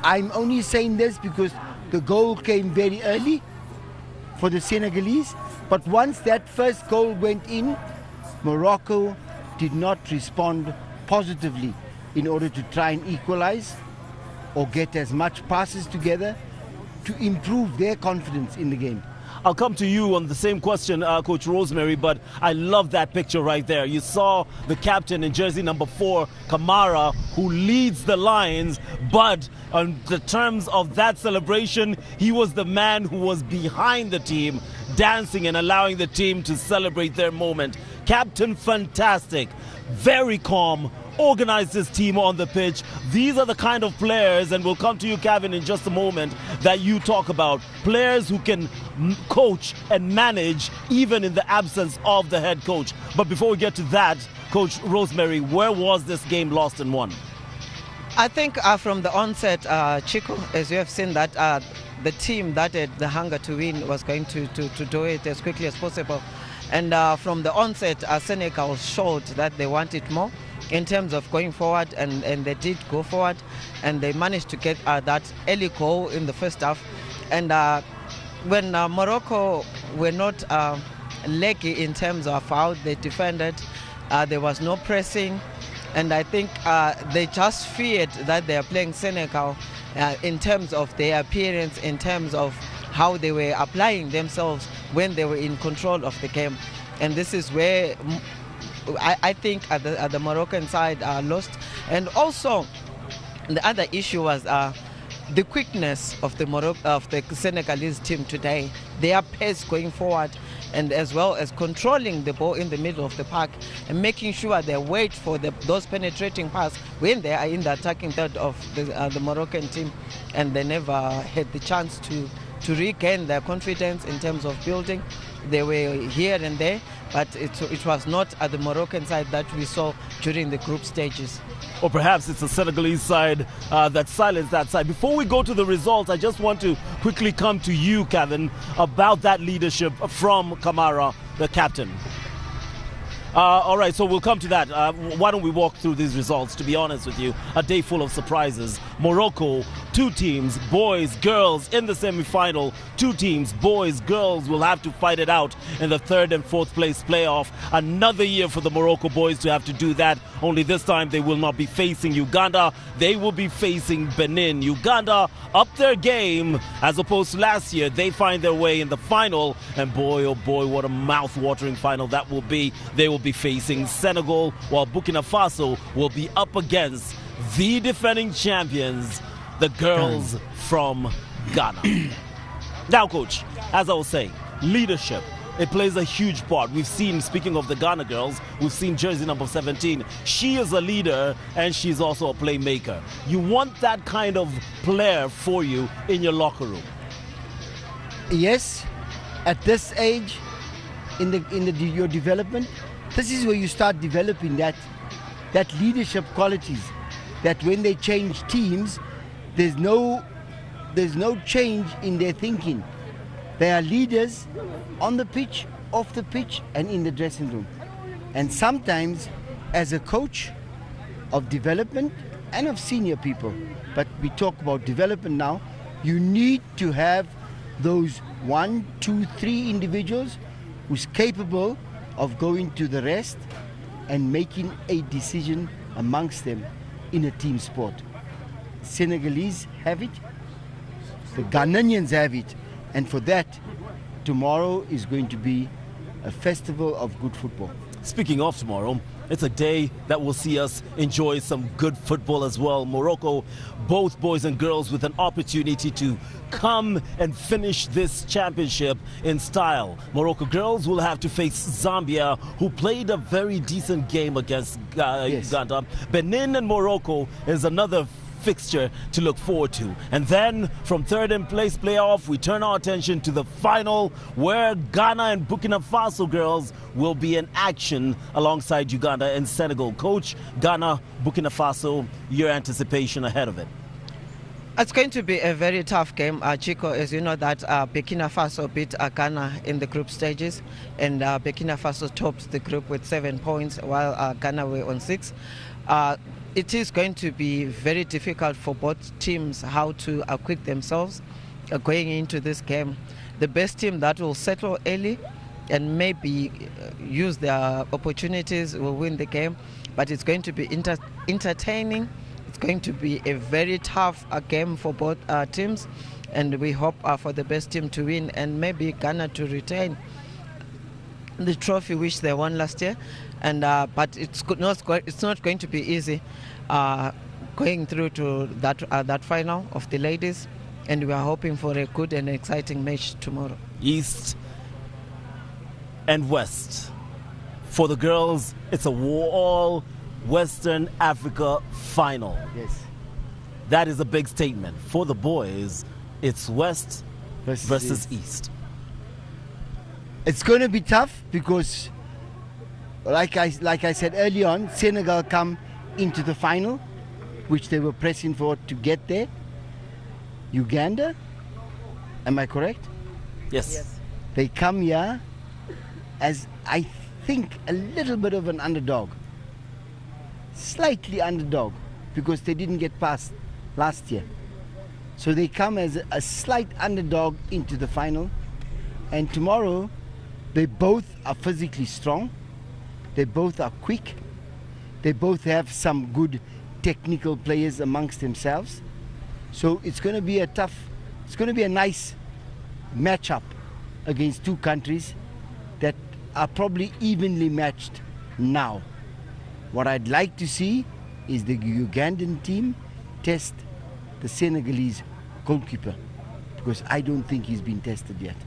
I'm only saying this because the goal came very early for the Senegalese, but once that first goal went in, Morocco did not respond positively in order to try and equalize or get as much passes together to improve their confidence in the game. I'll come to you on the same question, Coach Rosemary, but I love that picture right there. You saw the captain in jersey number 4, Kamara, who leads the Lions, but on the terms of that celebration, he was the man who was behind the team, dancing and allowing the team to celebrate their moment. Captain fantastic, very calm, organized his team on the pitch. These are the kind of players, and we'll come to you, Kevin, in just a moment, that you talk about. Players who can coach and manage even in the absence of the head coach. But before we get to that, Coach Rosemary, where was this game lost and won? I think from the onset, Chico, as you have seen, that the team that had the hunger to win was going to do it as quickly as possible. And from the onset, Senegal showed that they wanted more in terms of going forward, and they did go forward, and they managed to get that early goal in the first half. And when Morocco were not leggy in terms of how they defended, there was no pressing, and I think they just feared that they are playing Senegal in terms of their appearance, in terms of how they were applying themselves when they were in control of the game. And this is where I think at the Moroccan side lost. And also the other issue was the quickness of the Senegalese team today, their pace going forward, and as well as controlling the ball in the middle of the park and making sure they wait for those penetrating passes when they are in the attacking third of the Moroccan team, and they never had the chance to regain their confidence in terms of building. They were here and there, but it was not at the Moroccan side that we saw during the group stages. Or perhaps it's the Senegalese side that silenced that side. Before we go to the results, I just want to quickly come to you, Kevin, about that leadership from Kamara, the captain. All right, so we'll come to that. Why don't we walk through these results? To be honest with you, a day full of surprises. Morocco, 2 teams, boys, girls in the semi-final. 2 teams, boys, girls will have to fight it out in the 3rd and 4th place playoff. Another year for the Morocco boys to have to do that. Only this time they will not be facing Uganda. They will be facing Benin. Uganda up their game as opposed to last year. They find their way in the final, and boy, oh boy, what a mouth-watering final that will be. They will be facing Senegal, while Burkina Faso will be up against the defending champions, the girls from Ghana. Now, Coach, as I was saying, leadership, it plays a huge part. We've seen, speaking of the Ghana girls, we've seen jersey number 17. She is a leader and she's also a playmaker. You want that kind of player for you in your locker room. Yes, at this age, in your development, this is where you start developing that leadership qualities, that when they change teams, there's no change in their thinking. They are leaders on the pitch, off the pitch, and in the dressing room. And sometimes, as a coach of development and of senior people, but we talk about development now, you need to have those 1, 2, 3 individuals who's capable of going to the rest and making a decision amongst them in a team sport. Senegalese have it, the Ghanaians have it, and for that, tomorrow is going to be a festival of good football. Speaking of tomorrow, it's a day that will see us enjoy some good football as well. Morocco, both boys and girls with an opportunity to come and finish this championship in style. Morocco girls will have to face Zambia, who played a very decent game against Uganda. Benin and Morocco is another fixture to look forward to. And then from third in place playoff, we turn our attention to the final, where Ghana and Burkina Faso girls will be in action alongside Uganda and Senegal. Coach, Ghana, Burkina Faso, your anticipation ahead of it? It's going to be a very tough game, Chico. As you know that Burkina Faso beat Ghana in the group stages, and Burkina Faso topped the group with 7 points, while Ghana were on 6. It is going to be very difficult for both teams how to acquit themselves going into this game. The best team that will settle early and maybe use their opportunities will win the game, but it's going to be entertaining. It's going to be a very tough game for both teams, and we hope for the best team to win and maybe Ghana to retain the trophy which they won last year. And but it's not going to be easy going through to that final of the ladies, and we are hoping for a good and exciting match tomorrow. East and West. For the girls, it's a all Western Africa final. Yes. That is a big statement. For the boys, it's West versus East. It's going to be tough because, like I said early on, Senegal come into the final, which they were pressing for to get there. Uganda, am I correct? Yes. They come here as, I think, a little bit of an underdog. Slightly underdog, because they didn't get past last year. So they come as a slight underdog into the final. And tomorrow, they both are physically strong. They both are quick. They both have some good technical players amongst themselves. So it's going to be a nice matchup against two countries that are probably evenly matched now. What I'd like to see is the Ugandan team test the Senegalese goalkeeper, because I don't think he's been tested yet.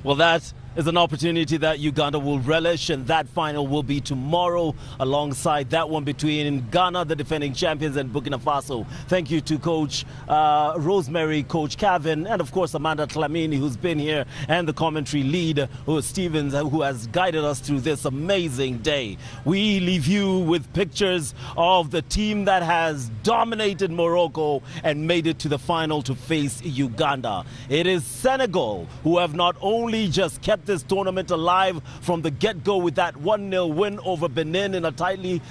Well, that is an opportunity that Uganda will relish, and that final will be tomorrow alongside that one between Ghana, the defending champions, and Burkina Faso. Thank you to Coach Rosemary, Coach Kevin, and of course Amanda Tlamini, who's been here, and the commentary lead, who is Stevens, who has guided us through this amazing day. We leave you with pictures of the team that has dominated Morocco and made it to the final to face Uganda. It is Senegal who have not only just kept this tournament alive from the get-go with that 1-0 win over Benin in a tightly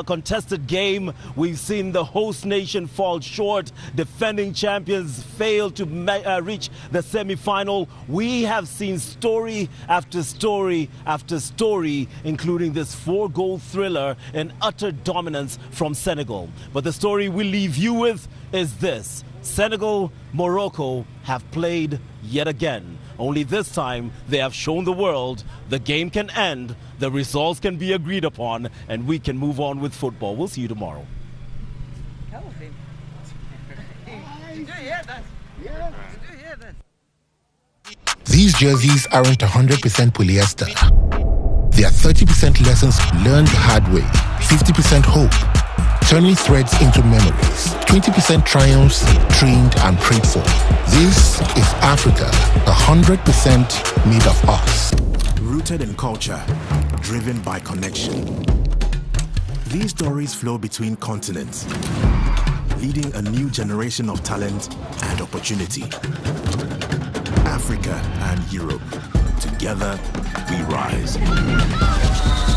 contested game. We've seen the host nation fall short. Defending champions fail to reach the semi-final. We have seen story after story after story, including this 4-goal thriller in utter dominance from Senegal. But the story we leave you with is this: Senegal, Morocco have played yet again. Only this time, they have shown the world the game can end, the results can be agreed upon, and we can move on with football. We'll see you tomorrow. Did you hear that? Yeah. Did you hear that? These jerseys aren't 100% polyester. They are 30% lessons learned the hard way, 50% hope, turning threads into memories, 20% triumphs trained and prayed for. This is Africa, 100% made of us. Rooted in culture, driven by connection. These stories flow between continents, leading a new generation of talent and opportunity. Africa and Europe, together we rise.